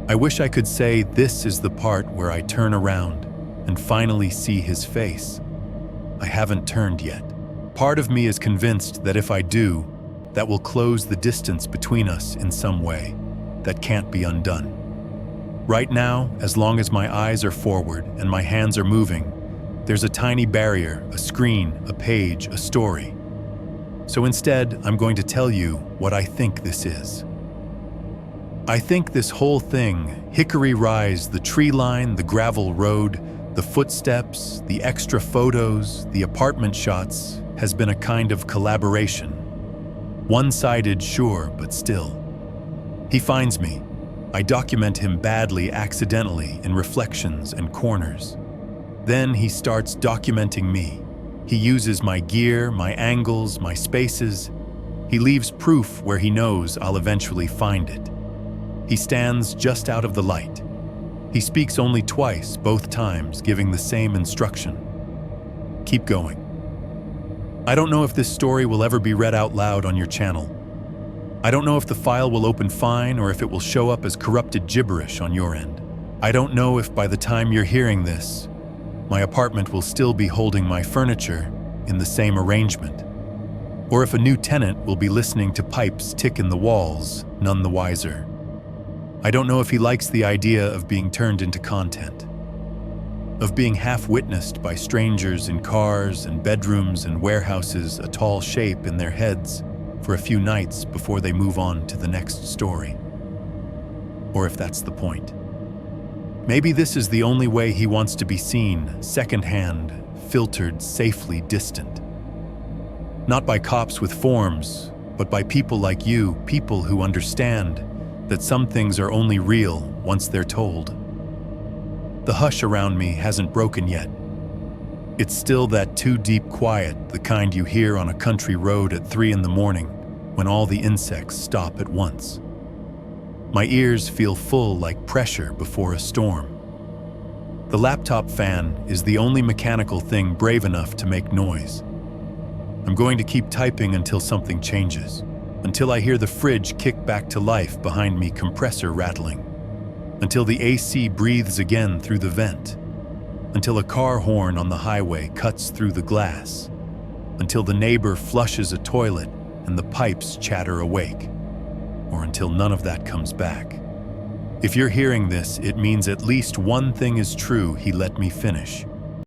I wish I could say this is the part where I turn around and finally see his face. I haven't turned yet. Part of me is convinced that if I do, that will close the distance between us in some way that can't be undone. Right now, as long as my eyes are forward and my hands are moving, there's a tiny barrier, a screen, a page, a story. So instead, I'm going to tell you what I think this is. I think this whole thing, hickory rise, the tree line, the gravel road, the footsteps, the extra photos, the apartment shots, has been a kind of collaboration. One-sided, sure, but still. He finds me. I document him badly, accidentally, in reflections and corners. Then he starts documenting me. He uses my gear, my angles, my spaces. He leaves proof where he knows I'll eventually find it. He stands just out of the light. He speaks only twice, both times giving the same instruction. Keep going. I don't know if this story will ever be read out loud on your channel. I don't know if the file will open fine or if it will show up as corrupted gibberish on your end. I don't know if by the time you're hearing this, my apartment will still be holding my furniture in the same arrangement, or if a new tenant will be listening to pipes tick in the walls, none the wiser. I don't know if he likes the idea of being turned into content, of being half-witnessed by strangers in cars and bedrooms and warehouses, a tall shape in their heads for a few nights before they move on to the next story. Or if that's the point. Maybe this is the only way he wants to be seen, secondhand, filtered, safely distant. Not by cops with forms, but by people like you, people who understand that some things are only real once they're told. The hush around me hasn't broken yet. It's still that too deep quiet, the kind you hear on a country road at 3 in the morning when all the insects stop at once. My ears feel full like pressure before a storm. The laptop fan is the only mechanical thing brave enough to make noise. I'm going to keep typing until something changes, until I hear the fridge kick back to life behind me, compressor rattling, until the AC breathes again through the vent, until a car horn on the highway cuts through the glass, until the neighbor flushes a toilet and the pipes chatter awake, or until none of that comes back. If you're hearing this, it means at least one thing is true: he let me finish.